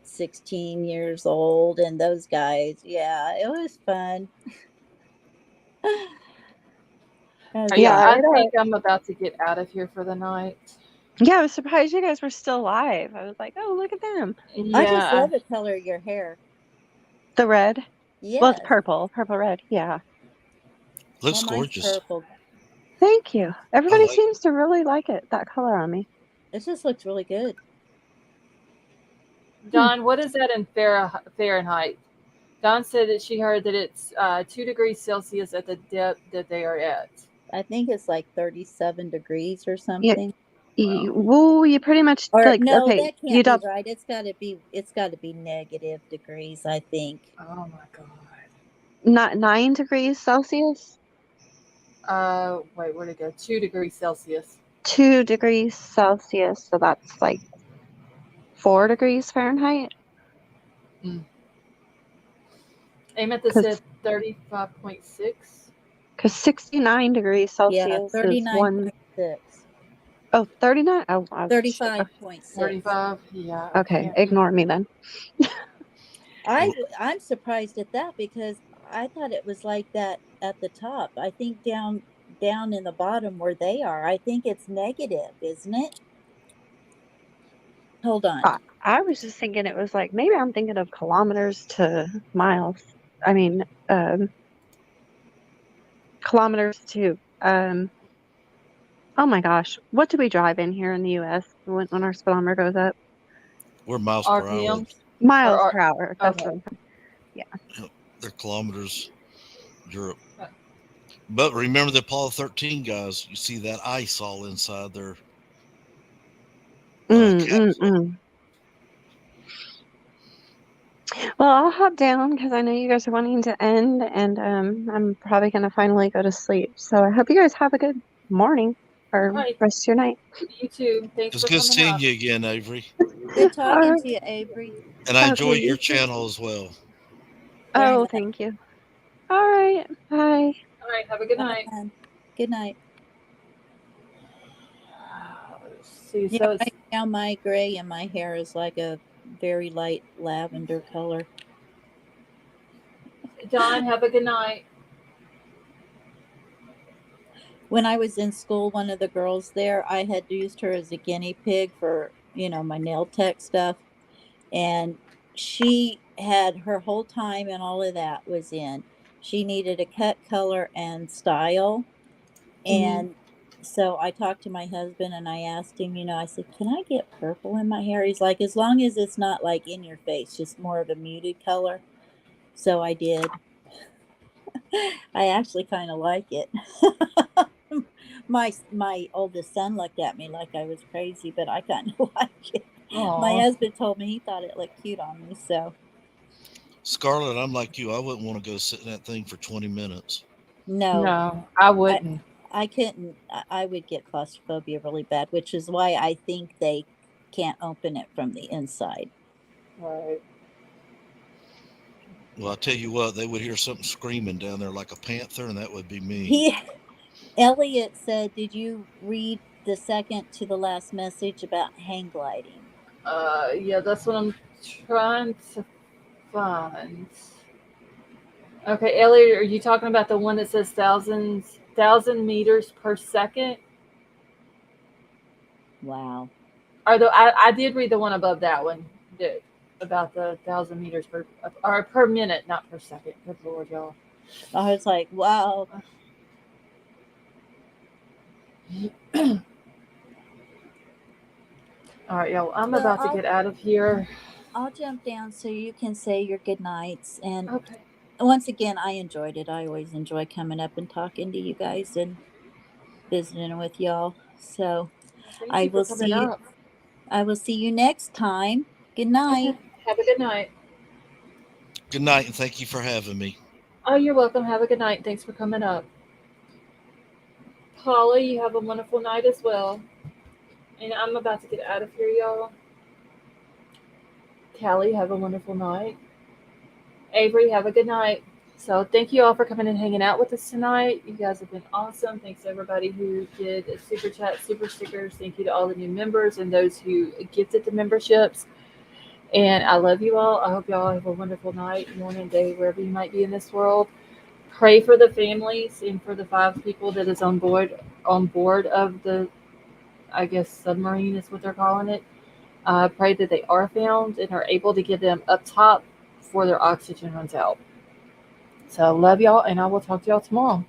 16 years old, and those guys. Yeah, it was fun. Oh Yeah, God. I think I'm about to get out of here for the night. yeah, I was surprised you guys were still alive. I was like, oh, look at them. I just Yeah. love the color of your hair. The red. Well, it's Yes. purple red. Yeah. Well, Looks mine's gorgeous. purple. Thank you. I Everybody like. seems to really like that color on me. It just looks really good. Hmm. Don, what is that in Fahrenheit? Don said that she heard that it's 2 degrees Celsius at the depth that they are at. I think it's like 37 degrees or Yeah, something. Woo, you pretty much Or like no, okay. that You can't be double right. It's got to be negative degrees, I think. Oh my god. not 9 degrees Celsius, Wait, where'd it go? 2 degrees Celsius. 2 degrees Celsius. So that's like 4 degrees Fahrenheit. Amethyst said 35.6. Because 69 degrees Yeah, Celsius is 39.6. 39. Oh, wow, shit. 35.6. 35. Yeah. Okay, ignore me then. I'm surprised at that because I thought it was like that at the top. I think down in the bottom where they are, I think it's negative, isn't it? Hold on. I was just thinking it was like maybe I'm thinking of kilometers to miles. I mean, kilometers to oh my gosh, what do we drive in here in the U.S. when our speedometer goes up? We're miles per hour. RPMs. Miles Or- per hour. That's okay. what I'm Yep, they're kilometers. Europe. But remember the Apollo 13 guys, you see that ice all inside their capsule. Well, I'll hop down because I know you guys are wanting to end, and I'm probably going to finally go to sleep. So I hope you guys have a good morning or All right. rest of your night. You too. Thanks It's for good coming seeing up. you again, Avery. Good All talking right. to you, Avery. And I enjoy Okay, your you too. channel as well. Oh, Bryan. thank you. All right. Bye. All right. Have a good night. Good night. Let's see. Yeah, So it's right now my gray in my hair is like a very light lavender color. John. Have a good night. When I was in school, one of the girls there, I had used her as a guinea pig for, my nail tech stuff. And she had her whole time and all of that was in. She needed a cut, color, and style. And so I talked to my husband and I asked him, I said, can I get purple in my hair? He's like, as long as it's not like in your face, just more of a muted color. So I did. I actually kind of like it. My oldest son looked at me like I was crazy, but I kind of like it. Aww. My husband told me he thought it looked cute on me. So, Scarlett, I'm like you. I wouldn't want to go sit in that thing for 20 minutes. No, I wouldn't. I couldn't. I would get claustrophobia really bad, which is why I think they can't open it from the inside. Right. Well, I tell you what, they would hear something screaming down there like a panther, and that would be me. Elliot said, did you read the second to the last message about hang gliding? Yeah, that's what I'm trying to find. Okay, Elliot, are you talking about the one that says 1,000 meters per second? Wow. Although I did read the one above that one, about the 1,000 meters per minute, not per second. Good Lord, y'all. I was like, wow. All right, y'all. I'm about to get out of here. I'll jump down so you can say your good nights. And Okay. once again, I enjoyed it. I always enjoy coming up and talking to you guys and visiting with y'all. So I will see you. I will see you next time. Good night. Okay. Have a good night. Good night, and thank you for having me. Oh, you're welcome. Have a good night. Thanks for coming up. Paula, you have a wonderful night as well. And I'm about to get out of here, y'all. Callie, have a wonderful night. Avery, have a good night. So thank you all for coming and hanging out with us tonight. You guys have been awesome. Thanks to everybody who did a super chat, super stickers. Thank you to all the new members and those who gifted the memberships. And I love you all. I hope you all have a wonderful night, morning, day, wherever you might be in this world. Pray for the families and for the 5 people that is on board of the, I guess, submarine is what they're calling it. Pray that they are found and are able to get them up top before their oxygen runs out. So love y'all, and I will talk to y'all tomorrow.